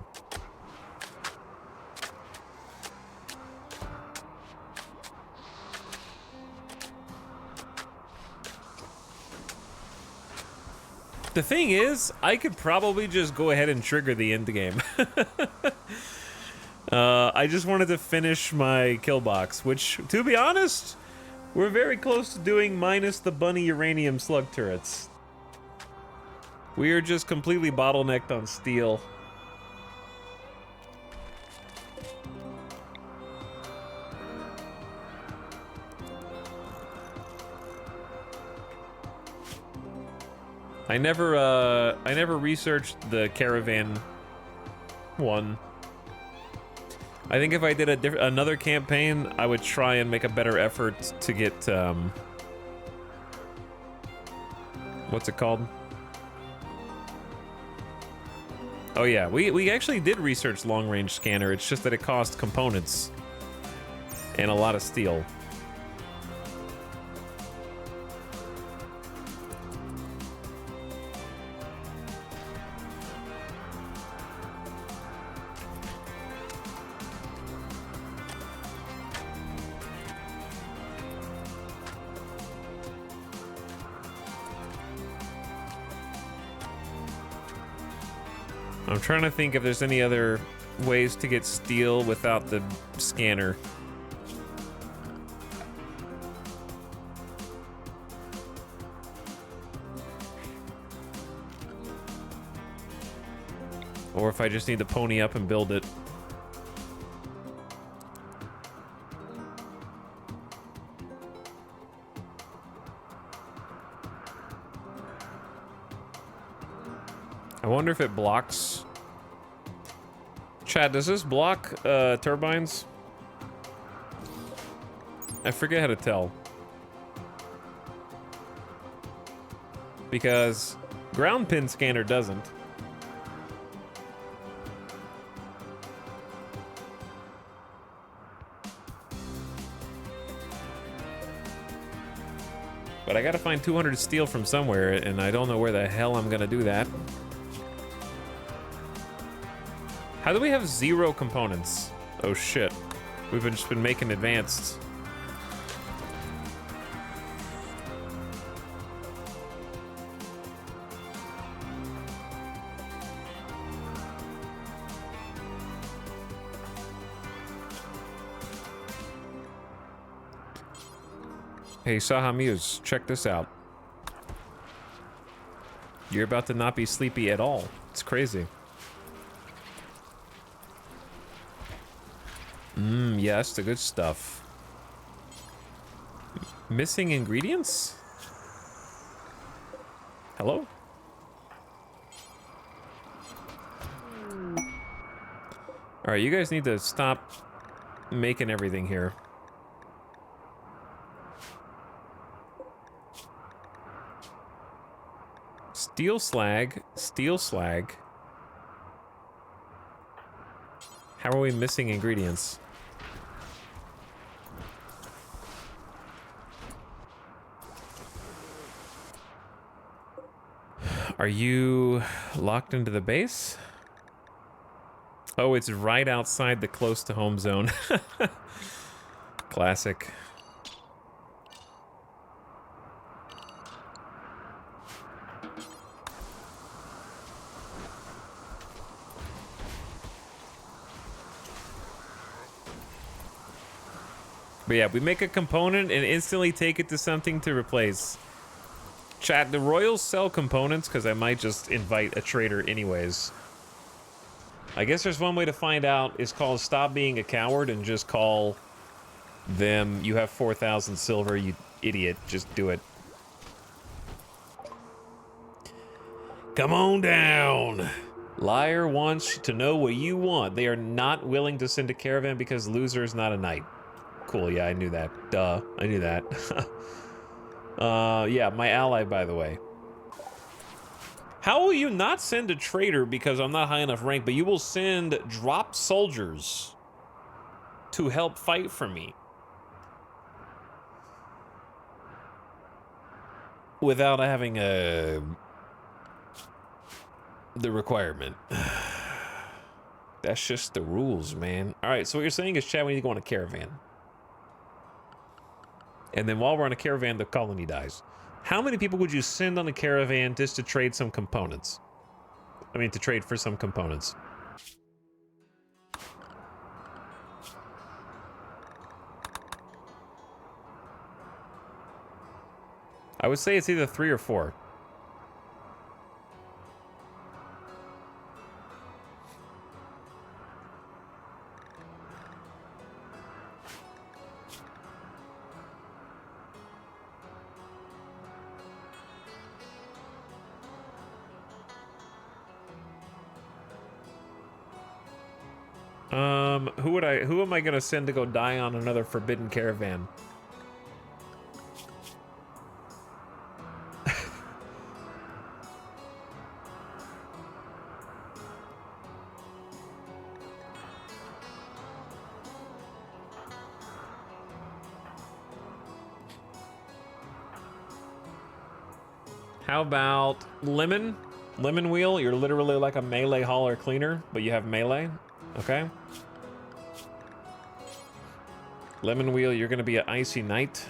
The thing is, I could probably just go ahead and trigger the end game. I just wanted to finish my kill box, which, to be honest, we're very close to doing minus the bunny uranium slug turrets. We are just completely bottlenecked on steel. I never researched the caravan one. I think if I did another campaign, I would try and make a better effort to get, what's it called? Oh yeah, we actually did research long-range scanner, it's just that it cost components and a lot of steel. I'm trying to think if there's any other ways to get steel without the scanner. Or if I just need to pony up and build it. I wonder if it blocks... Chad, does this block turbines? I forget how to tell. Because ground pin scanner doesn't. But I gotta find 200 steel from somewhere, and I don't know where the hell I'm gonna do that. How do we have 0 components? Oh shit. We've just been making advanced. Hey, Saha Muse, check this out. You're about to not be sleepy at all. It's crazy. Yeah, that's the good stuff. Missing ingredients? Hello? Alright, you guys need to stop making everything here. Steel slag, steel slag. How are we missing ingredients? Are you locked into the base? Oh, it's right outside the close to home zone. Classic. But yeah, we make a component and instantly take it to something to replace. Chat, the Royals sell components because I might just invite a trader anyways. I guess there's one way to find out. It's called stop being a coward and just call them. You have 4,000 silver, you idiot. Just do it. Come on down. Liar wants to know what you want. They are not willing to send a caravan because loser is not a knight. Cool, yeah, I knew that. Duh, I knew that. Yeah, my ally, by the way. How will you not send a trader because I'm not high enough rank, but you will send drop soldiers to help fight for me? Without having the requirement. That's just the rules, man. All right, so what you're saying is, Chad, we need to go on a caravan. And then while we're on a caravan, the colony dies. How many people would you send on a caravan just to trade some components? I mean, to trade for some components. I would say it's either 3 or 4. Who am I gonna send to go die on another forbidden caravan? How about Lemon? Lemon Wheel, you're literally like a melee hauler cleaner, but you have melee, okay? Lemon Wheel, you're gonna be an Icy Knight.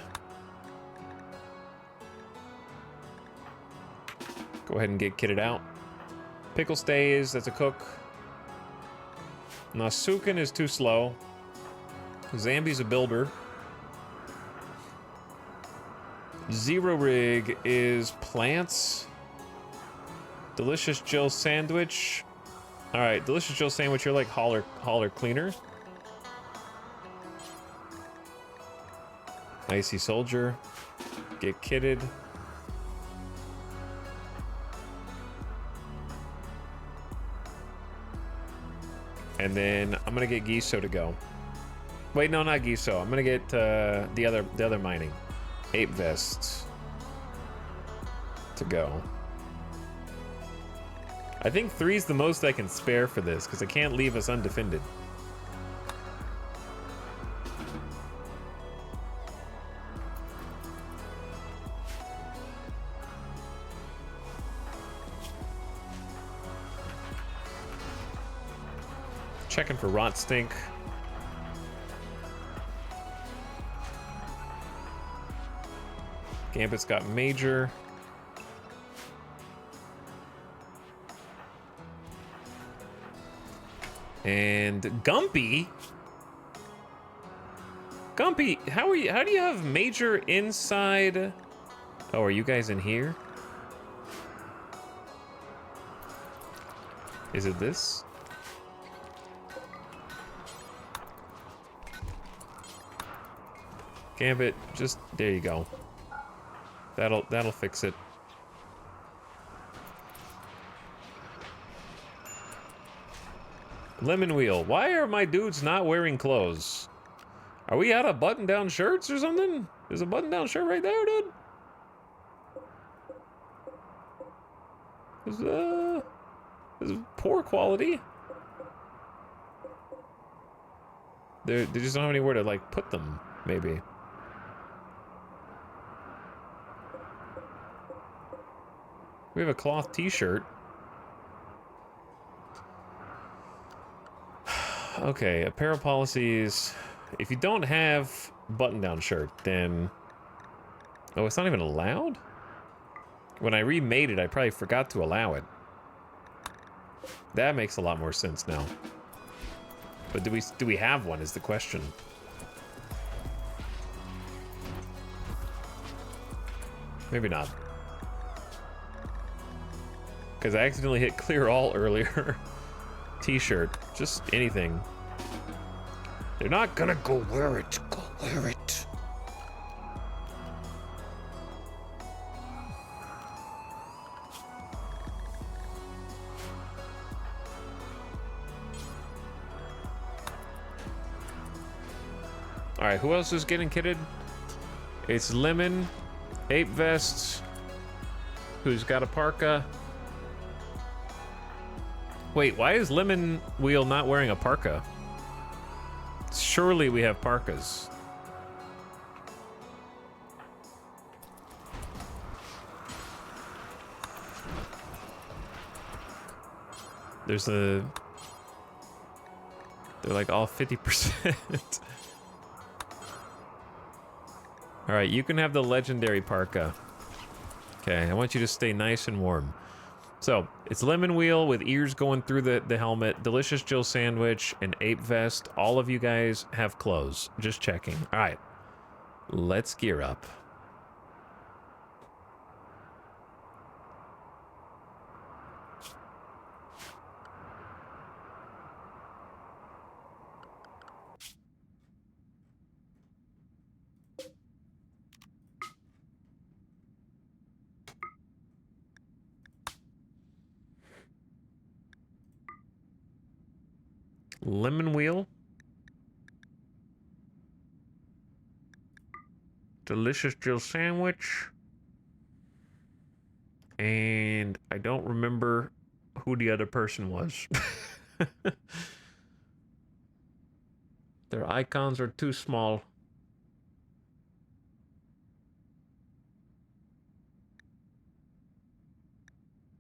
Go ahead and get kitted out. Pickle stays, that's a cook. Nasukin is too slow. Zambi's a builder. Zero Rig is plants. Delicious Jill sandwich. All right, Delicious Jill sandwich, you're like hauler cleaner. Icy soldier. Get kitted. And then I'm gonna get Giso to go. Wait, no, not Giso. I'm gonna get the other mining. Ape vests to go. I think 3's the most I can spare for this because I can't leave us undefended. Checking for rot stink. Gambit's got major. And Gumpy? Gumpy, how are you? How do you have major inside? Oh, are you guys in here? Is it this? Gambit, just there you go. That'll fix it. Lemon Wheel. Why are my dudes not wearing clothes? Are we out of button-down shirts or something? There's a button-down shirt right there, dude. This is poor quality. They just don't have anywhere to like put them, maybe. We have a cloth t-shirt. Okay, apparel policies. If you don't have button-down shirt, then... Oh, it's not even allowed? When I remade it, I probably forgot to allow it. That makes a lot more sense now. But do we have one is the question. Maybe not. Because I accidentally hit clear all earlier. T-shirt, just anything. They're not gonna go wear it. Go wear it. All right, who else is getting kitted? It's Lemon, Ape Vests, who's got a parka. Wait, why is Lemon Wheel not wearing a parka? Surely we have parkas. There's a... They're like all 50%. All right, you can have the legendary parka. Okay, I want you to stay nice and warm. So, it's Lemon Wheel with ears going through the helmet, Delicious Jill sandwich, and Ape Vest. All of you guys have clothes. Just checking. All right, let's gear up. Lemon Wheel. Delicious Jill sandwich. And I don't remember who the other person was. Their icons are too small.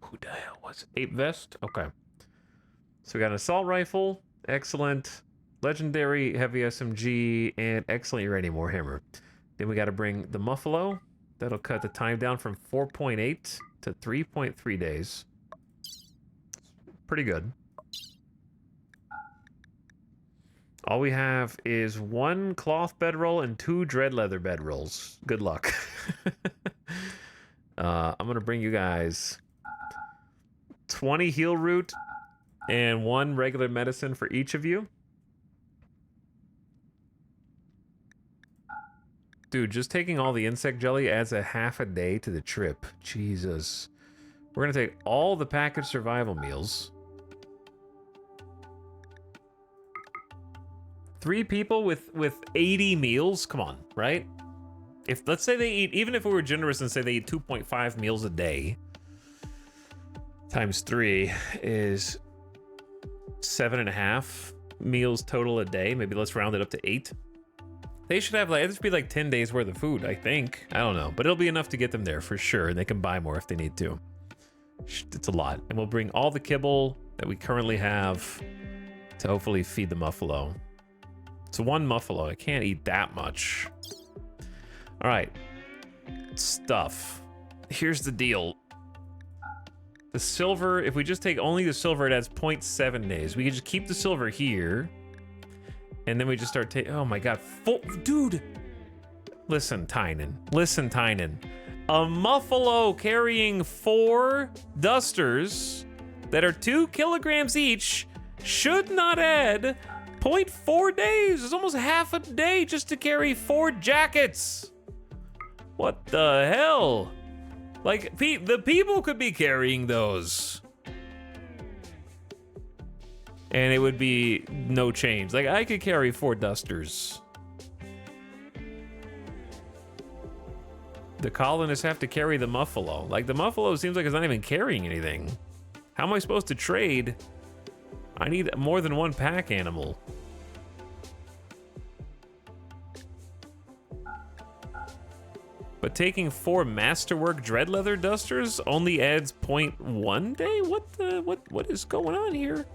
Who the hell was it? Ape Vest? Okay. So we got an assault rifle. Excellent. Legendary heavy SMG and excellent uranium warhammer. Then we got to bring the Muffalo. That'll cut the time down from 4.8 to 3.3 days. Pretty good. All we have is 1 cloth bedroll and 2 dread leather bedrolls. Good luck. I'm gonna bring you guys 20 heal root and 1 regular medicine for each of you. Dude, just taking all the insect jelly adds a half a day to the trip. Jesus. We're gonna take all the packaged survival meals. 3 people with 80 meals? Come on, right? If, let's say they eat, even if we were generous and say they eat 2.5 meals a day, times 3 is 7.5 meals total a day. Maybe let's round it up to 8. They should have, like, it'd be like 10 days worth of food, I think. I don't know, but it'll be enough to get them there for sure. And they can buy more if they need to. It's a lot. And we'll bring all the kibble that we currently have to hopefully feed the muffalo. It's 1 muffalo. I can't eat that much. All right. Stuff. Here's the deal. The silver, if we just take only the silver, it adds 0.7 days. We can just keep the silver here. And then we just start taking, oh my God. Dude. Listen, Tynan. Listen, Tynan. A muffalo carrying 4 dusters that are 2 kilograms each should not add 0.4 days. It's almost half a day just to carry 4 jackets. What the hell? Like, the people could be carrying those. And it would be no change. Like, I could carry 4 dusters. The colonists have to carry the muffalo. Like, the muffalo seems like it's not even carrying anything. How am I supposed to trade? I need more than 1 pack animal. But taking 4 masterwork dread leather dusters only adds 0.1 day? What is going on here?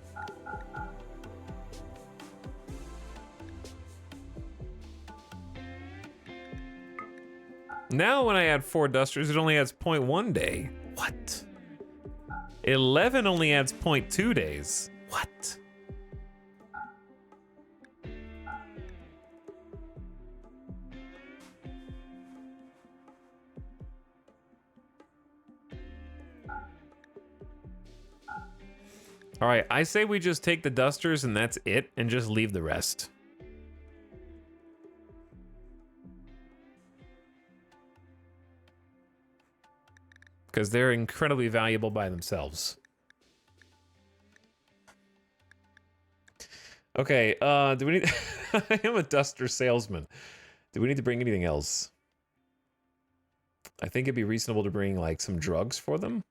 Now when I add 4 dusters, it only adds 0.1 day. What? 11 only adds 0.2 days. What? All right, I say we just take the dusters and that's it, and just leave the rest. Because they're incredibly valuable by themselves. Okay, do we need... I am a duster salesman. Do we need to bring anything else? I think it'd be reasonable to bring, like, some drugs for them.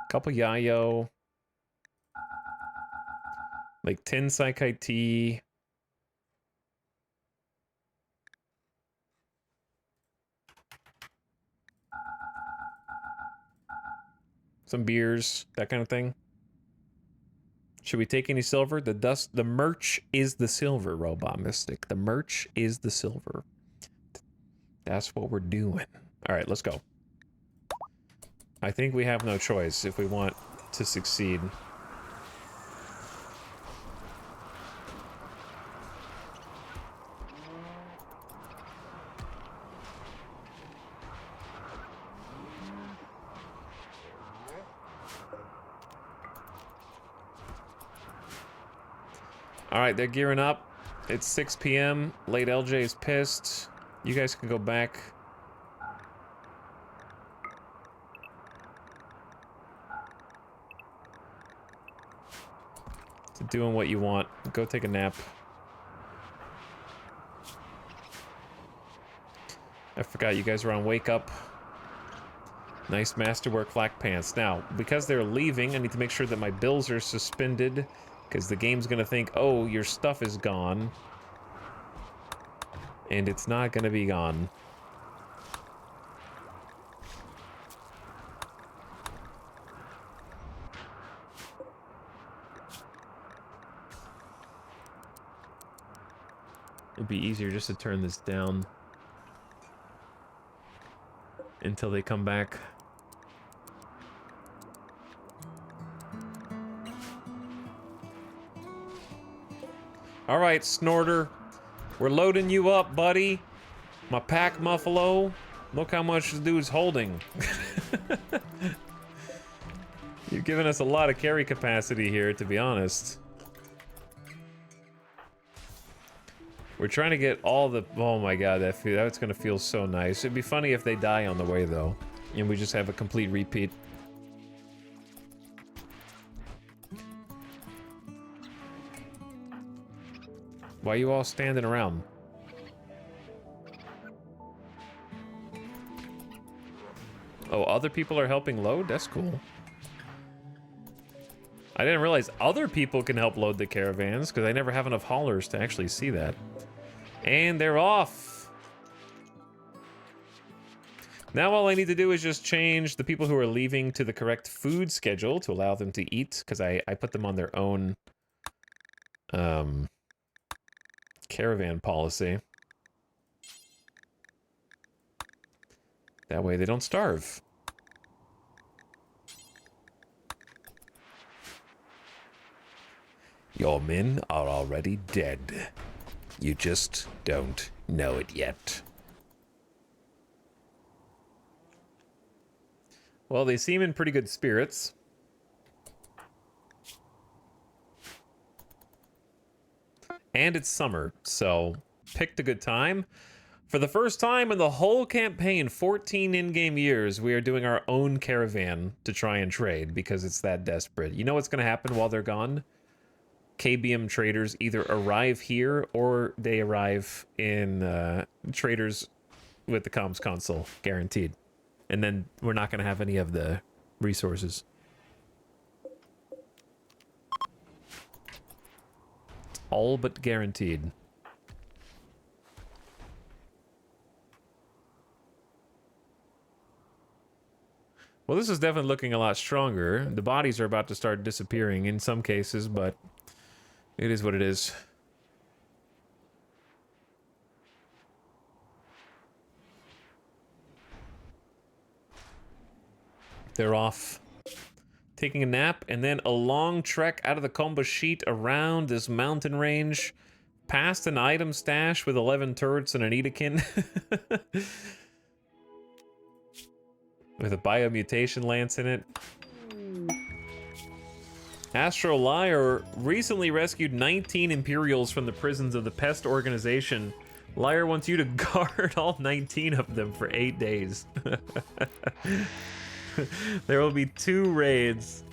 Couple yayo. Like 10 Psychite tea. Some beers, that kind of thing. Should we take any silver? The merch is the silver, Robot Mystic. The merch is the silver. That's what we're doing. All right, let's go. I think we have no choice if we want to succeed. All right, they're gearing up. It's 6 p.m. Late LJ is pissed. You guys can go back. To doing what you want. Go take a nap. I forgot you guys were on Wake Up. Nice masterwork black pants. Now, because they're leaving, I need to make sure that my bills are suspended. Because the game's gonna think, oh, your stuff is gone. And it's not gonna be gone. It'd be easier just to turn this down until they come back. All right, Snorter. We're loading you up, buddy. My pack muffalo. Look how much this dude's holding. You've given us a lot of carry capacity here, to be honest. We're trying to get all the... Oh my god, that's gonna feel so nice. It'd be funny if they die on the way, though. And we just have a complete repeat. Why are you all standing around? Oh, other people are helping load? That's cool. I didn't realize other people can help load the caravans, because I never have enough haulers to actually see that. And they're off! Now all I need to do is just change the people who are leaving to the correct food schedule to allow them to eat, because I put them on their own caravan policy. That way they don't starve. Your men are already dead. You just don't know it yet. Well, they seem in pretty good spirits. And it's summer, so picked a good time. For the first time in the whole campaign, 14 in-game years, we are doing our own caravan to try and trade because it's that desperate. You know what's going to happen while they're gone? KBM traders either arrive here or they arrive in traders with the comms console, guaranteed. And then we're not going to have any of the resources. It's all but guaranteed. Well, this is definitely looking a lot stronger. The bodies are about to start disappearing in some cases, but it is what it is. They're off. Taking a nap, and then a long trek out of the Komba sheet around this mountain range, past an item stash with 11 turrets and an Edekin. With a biomutation lance in it. Astro Liar recently rescued 19 Imperials from the prisons of the Pest organization. Liar wants you to guard all 19 of them for 8 days. There will be 2 raids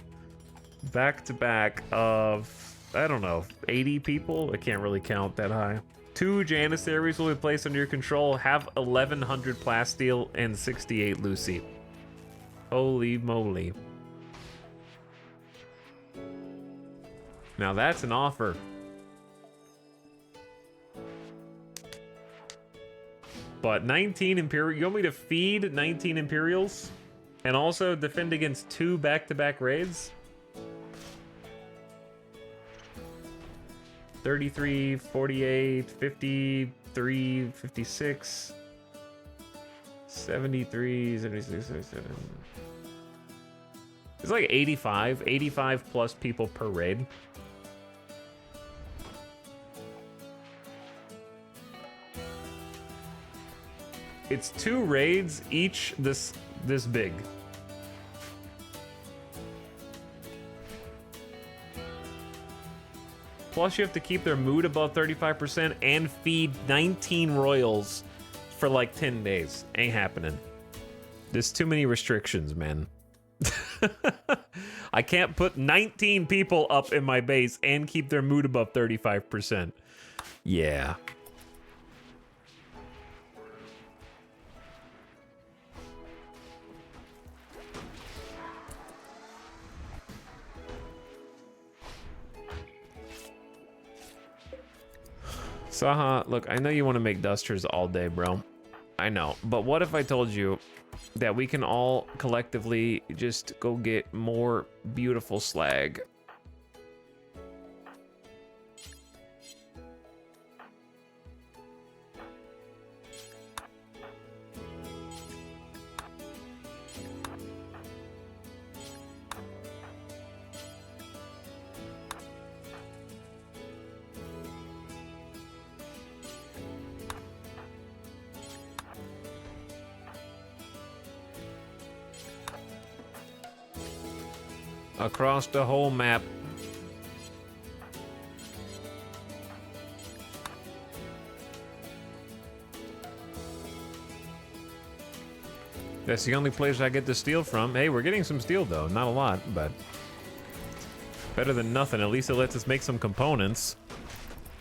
back to back of, I don't know, 80 people? I can't really count that high. 2 Janissaries will be placed under your control, have 1100 plasteel and 68 Lucy. Holy moly. Now that's an offer. But 19 Imperials, you want me to feed 19 Imperials? And also defend against 2 back-to-back raids? 33, 48, 53, 56, 73, 76, 77. It's like 85 plus people per raid. It's 2 raids, each this big. Plus you have to keep their mood above 35% and feed 19 royals for like 10 days. Ain't happening. There's too many restrictions, man. I can't put 19 people up in my base and keep their mood above 35%. Yeah. Saha, look, I know you want to make dusters all day, bro. I know. But what if I told you that we can all collectively just go get more beautiful slag? across the whole map. That's the only place I get to steal from. Hey, we're getting some steel though, not a lot, but better than nothing. At least it lets us make some components.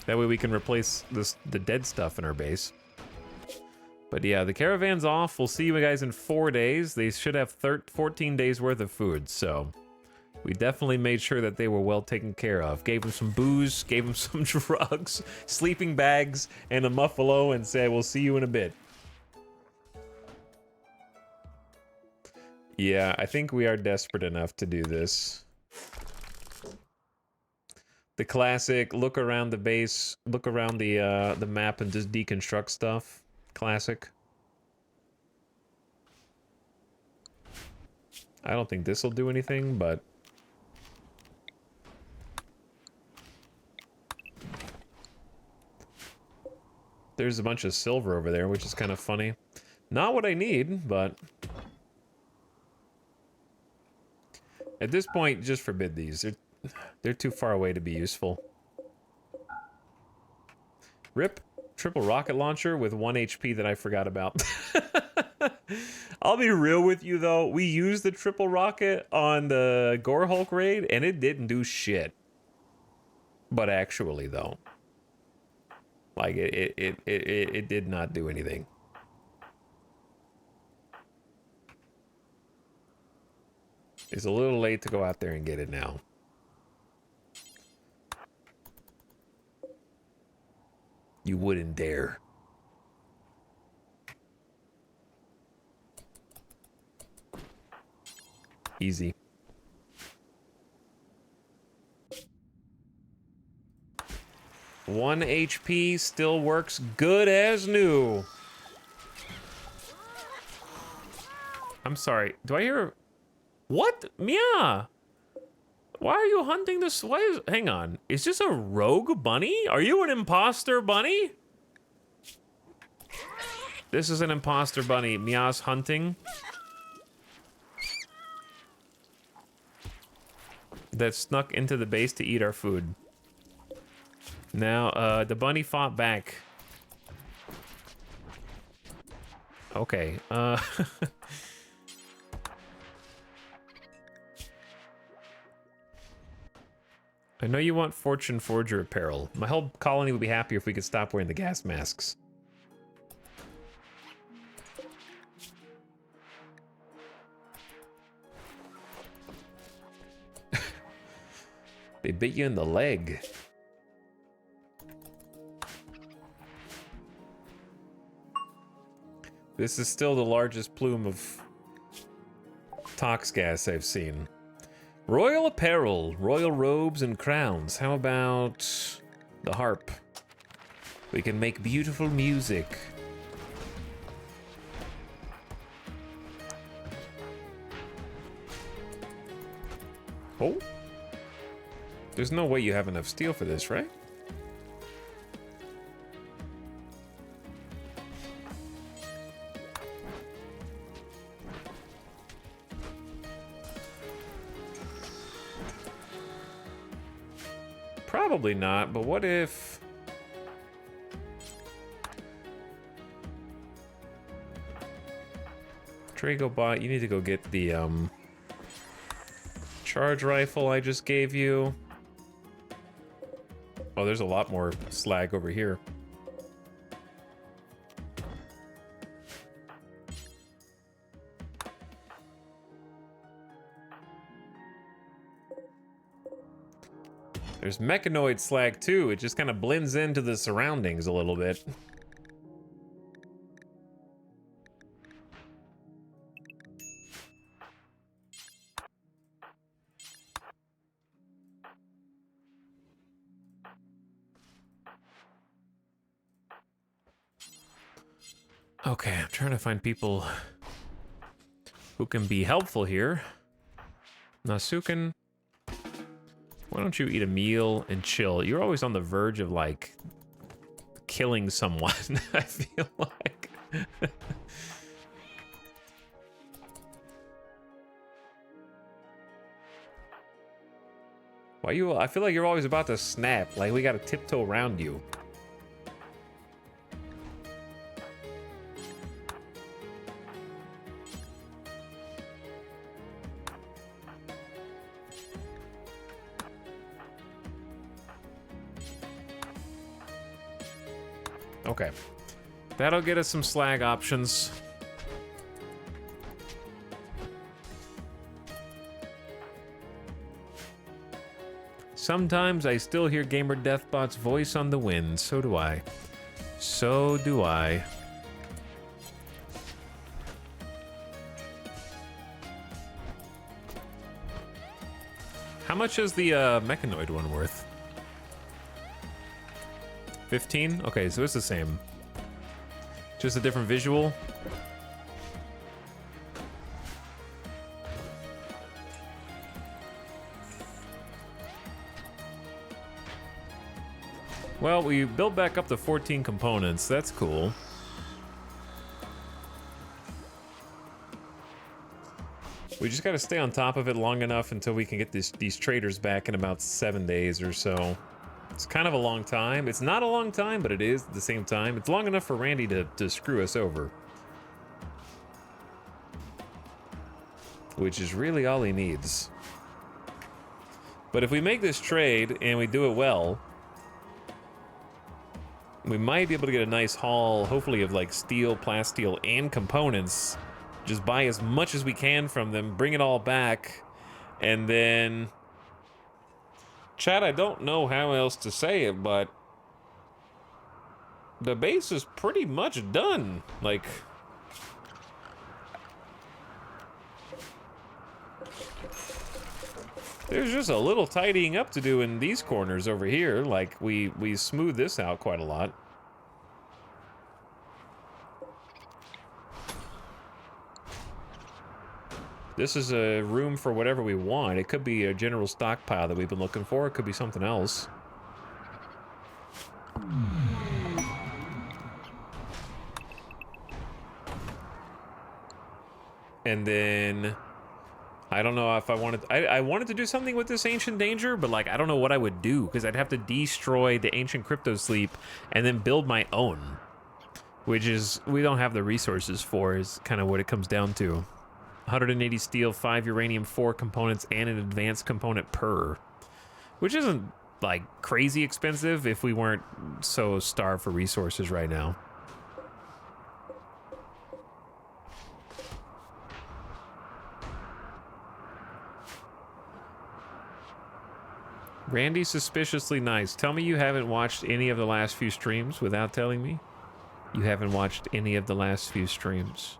That way we can replace the dead stuff in our base. But yeah, the caravan's off. We'll see you guys in 4 days. They should have 14 days worth of food, so we definitely made sure that they were well taken care of. Gave them some booze, gave them some drugs, sleeping bags, and a muffalo, and said, we'll see you in a bit. Yeah, I think we are desperate enough to do this. The classic, look around the base, look around the map and just deconstruct stuff. Classic. I don't think this will do anything, but... There's a bunch of silver over there, which is kind of funny. Not what I need, but... At this point, just forbid these. They're too far away to be useful. Rip. Triple rocket launcher with 1 HP that I forgot about. I'll be real with you though, we used the triple rocket on the Gore Hulk raid and it didn't do shit. But actually though, like it did not do anything. It's a little late to go out there and get it now. You wouldn't dare. Easy. One HP still works good as new. I'm sorry. Do I hear... What? Mia! Why are you hunting this? Why is... Hang on. Is this a rogue bunny? Are you an imposter bunny? This is an imposter bunny. Mia's hunting. That snuck into the base to eat our food. Now, the bunny fought back. Okay, I know you want Fortune Forger apparel. My whole colony would be happier if we could stop wearing the gas masks. They bit you in the leg. This is still the largest plume of tox gas I've seen. Royal apparel, royal robes and crowns. How about the harp? We can make beautiful music. Oh. There's no way you have enough steel for this, right? Probably not, but what if... Trago bot, you need to go get the, charge rifle I just gave you. Oh, there's a lot more slag over here. There's mechanoid slag too. It just kind of blends into the surroundings a little bit. Okay, I'm trying to find people who can be helpful here. Nasuken, why don't you eat a meal and chill? You're always on the verge of, like, killing someone, I feel like. Why you? I feel like you're always about to snap. Like we gotta tiptoe around you. Okay. That'll get us some slag options. Sometimes I still hear Gamer Deathbot's voice on the wind. So do I. So do I. How much is the mechanoid one worth? 15? Okay, so it's the same. Just a different visual. Well, we built back up to 14 components. That's cool. We just got to stay on top of it long enough until we can get these traders back in about 7 days or so. It's kind of a long time. It's not a long time, but it is at the same time. It's long enough for Randy to screw us over. Which is really all he needs. But if we make this trade and we do it well, we might be able to get a nice haul, hopefully of like steel, plasteel, and components. Just buy as much as we can from them, bring it all back, and then... Chad, I don't know how else to say it, but... the base is pretty much done. Like... there's just a little tidying up to do in these corners over here. Like, we smoothed this out quite a lot. This is a room for whatever we want. It could be a general stockpile that we've been looking for. It could be something else. And then... I don't know if I wanted... I wanted to do something with this Ancient Danger, but, like, I don't know what I would do, because I'd have to destroy the Ancient Crypto Sleep and then build my own. Which is... we don't have the resources for, is kind of what it comes down to. 180 steel, 5 uranium, 4 components, and an advanced component per. Which isn't, like, crazy expensive if we weren't so starved for resources right now. Randy, suspiciously nice. Tell me you haven't watched any of the last few streams without telling me. You haven't watched any of the last few streams.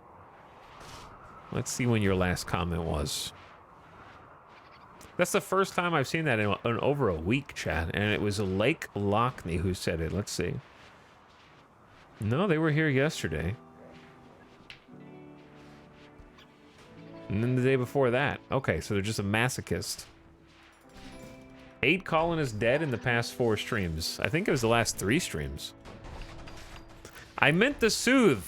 Let's see when your last comment was. That's the first time I've seen that in over a week, chat. And it was Lake Lockney who said it. Let's see. No, they were here yesterday. And then the day before that. Okay, so they're just a masochist. 8 colonists dead in the past 4 streams. I think it was the last 3 streams. I meant to soothe.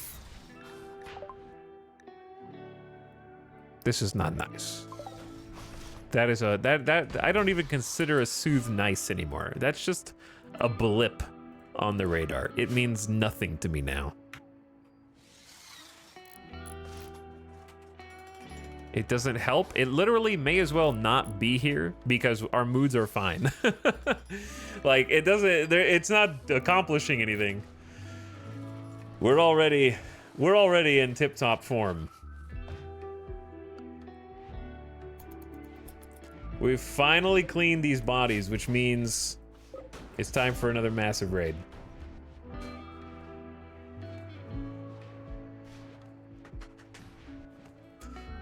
This is not nice. That is a... that I don't even consider a soothe nice anymore. That's just a blip on the radar. It means nothing to me now. It doesn't help. It literally may as well not be here because our moods are fine. Like, it doesn't... it's not accomplishing anything. We're already in tip-top form. We've finally cleaned these bodies, which means it's time for another massive raid.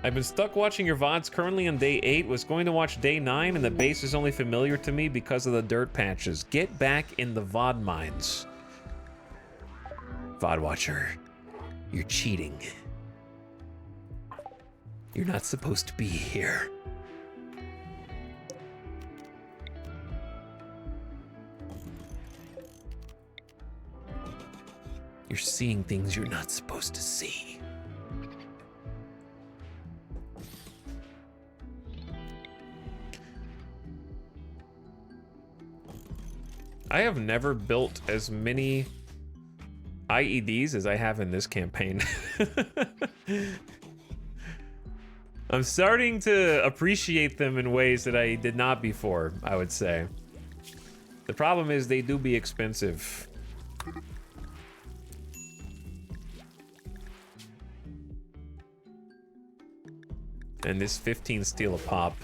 I've been stuck watching your VODs, currently on day 8, was going to watch day 9, and the base is only familiar to me because of the dirt patches. Get back in the VOD mines. VOD watcher, you're cheating. You're not supposed to be here. You're seeing things you're not supposed to see. I have never built as many IEDs as I have in this campaign. I'm starting to appreciate them in ways that I did not before, I would say. The problem is they do be expensive. And this 15 steel a pop.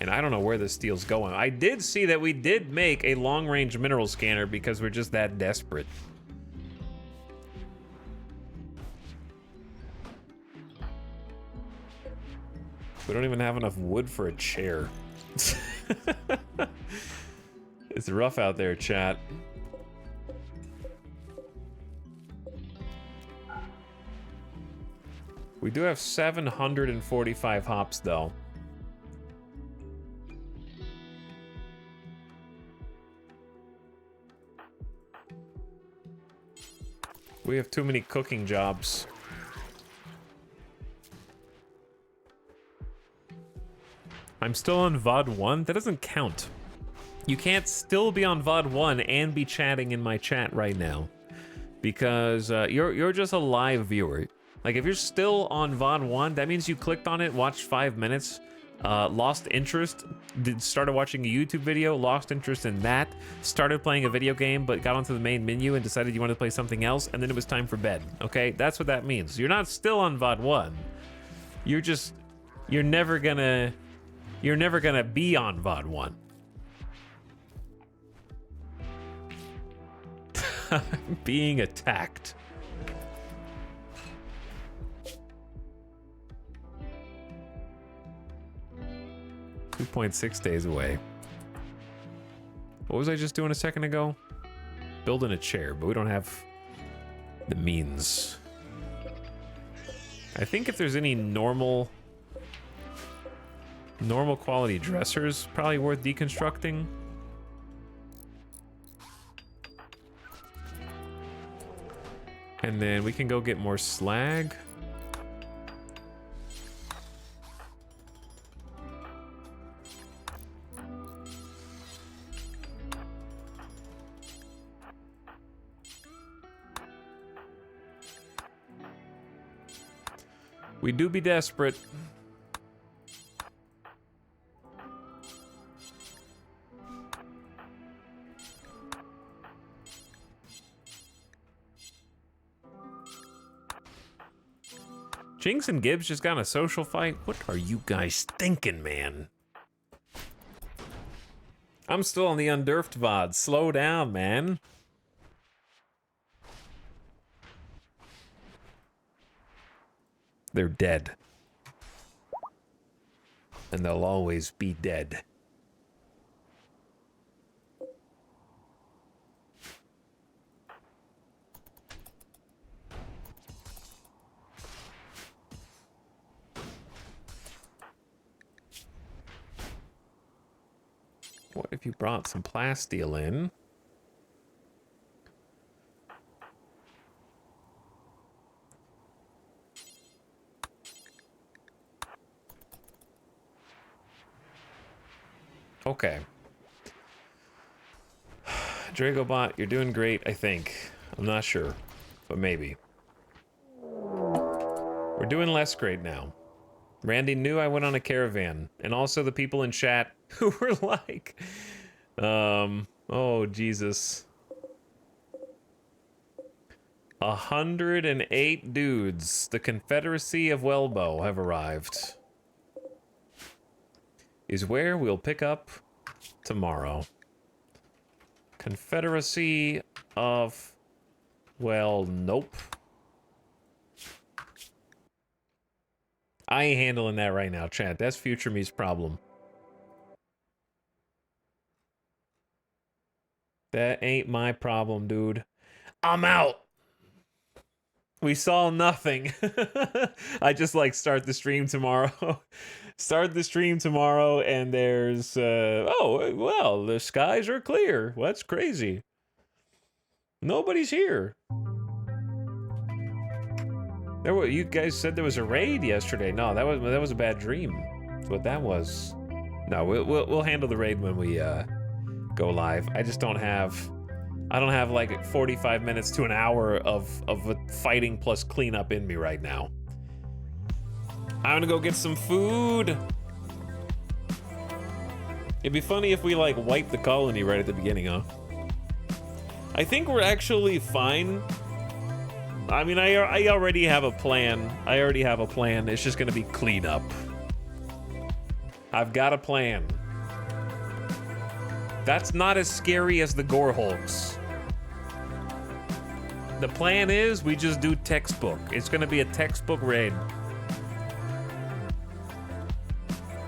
And I don't know where this steel's going. I did see that we did make a long-range mineral scanner because we're just that desperate. We don't even have enough wood for a chair. It's rough out there, chat. We do have 745 hops, though. We have too many cooking jobs. I'm still on VOD 1? That doesn't count. You can't still be on VOD 1 and be chatting in my chat right now. Because you're just a live viewer. Like, if you're still on VOD 1, that means you clicked on it, watched 5 minutes, lost interest, started watching a YouTube video, lost interest in that, started playing a video game, but got onto the main menu and decided you wanted to play something else, and then it was time for bed, okay? That's what that means. You're not still on VOD 1. You're never gonna be on VOD 1. Being attacked. .6 days away. What was I just doing a second ago? Building a chair, but we don't have the means. I think if there's any normal quality dressers, probably worth deconstructing. And then we can go get more slag. We do be desperate. Jinx and Gibbs just got in a social fight. What are you guys thinking, man? I'm still on the Undurfed VOD. Slow down, man. They're dead. And they'll always be dead. What if you brought some plasteel in? Okay. Dragobot, you're doing great, I think. I'm not sure, but maybe. We're doing less great now. Randy knew I went on a caravan, and also the people in chat who were like, oh, Jesus. 108 dudes. The Confederacy of Wellbow have arrived. Is where we'll pick up tomorrow. Confederacy of... Well, nope. I ain't handling that right now, chat. That's future me's problem. That ain't my problem, dude. I'm out! We saw nothing. I just, like, start the stream tomorrow. Start the stream tomorrow, and there's, oh, well, the skies are clear. Well, that's crazy. Nobody's here. You guys said there was a raid yesterday. No, that was a bad dream. That's what that was. No, we'll handle the raid when we go live. I just don't have like 45 minutes to an hour of fighting plus cleanup in me right now. I'm gonna go get some food. It'd be funny if we like wipe the colony right at the beginning, huh? I think we're actually fine. I mean, I already have a plan. It's just gonna be cleanup. I've got a plan. That's not as scary as the Gore Hulks. The plan is we just do textbook. It's gonna be a textbook raid.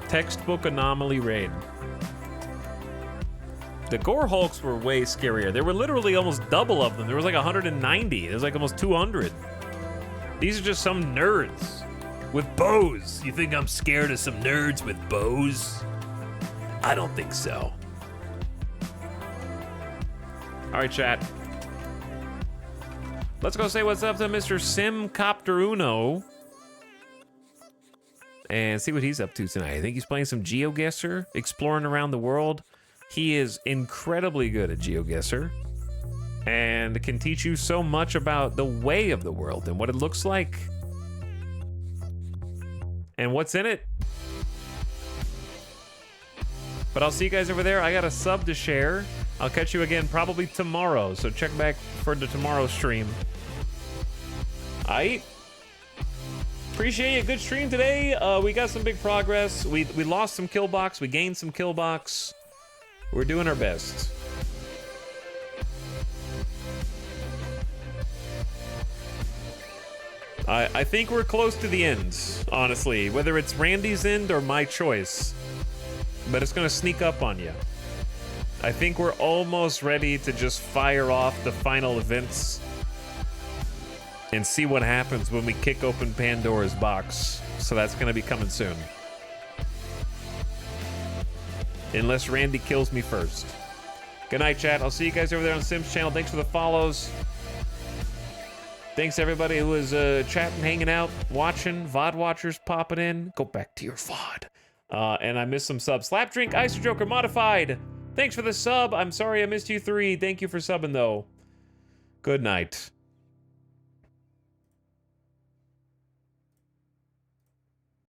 Textbook anomaly raid. The Gore Hulks were way scarier. There were literally almost double of them. There was like 190. There's like almost 200. These are just some nerds with bows. You think I'm scared of some nerds with bows? I don't think so. All right, chat. Let's go say what's up to Mr. Simcopter Uno and see what he's up to tonight. I think he's playing some GeoGuessr, exploring around the world. He is incredibly good at GeoGuessr and can teach you so much about the way of the world and what it looks like and what's in it. But I'll see you guys over there. I got a sub to share. I'll catch you again probably tomorrow, so check back for the tomorrow stream. Aight. Appreciate it. Good stream today. We got some big progress. We lost some kill box. We gained some kill box. We're doing our best. I think we're close to the end, honestly. Whether it's Randy's end or my choice. But it's gonna sneak up on you. I think we're almost ready to just fire off the final events and see what happens when we kick open Pandora's box. So that's gonna be coming soon. Unless Randy kills me first. Good night, chat. I'll see you guys over there on Sim's channel. Thanks for the follows. Thanks everybody who was chatting, hanging out, watching. VOD watchers popping in. Go back to your VOD. And I missed some subs. Slap Drink, Ice Joker Modified. Thanks for the sub. I'm sorry I missed you 3. Thank you for subbing though. Good night.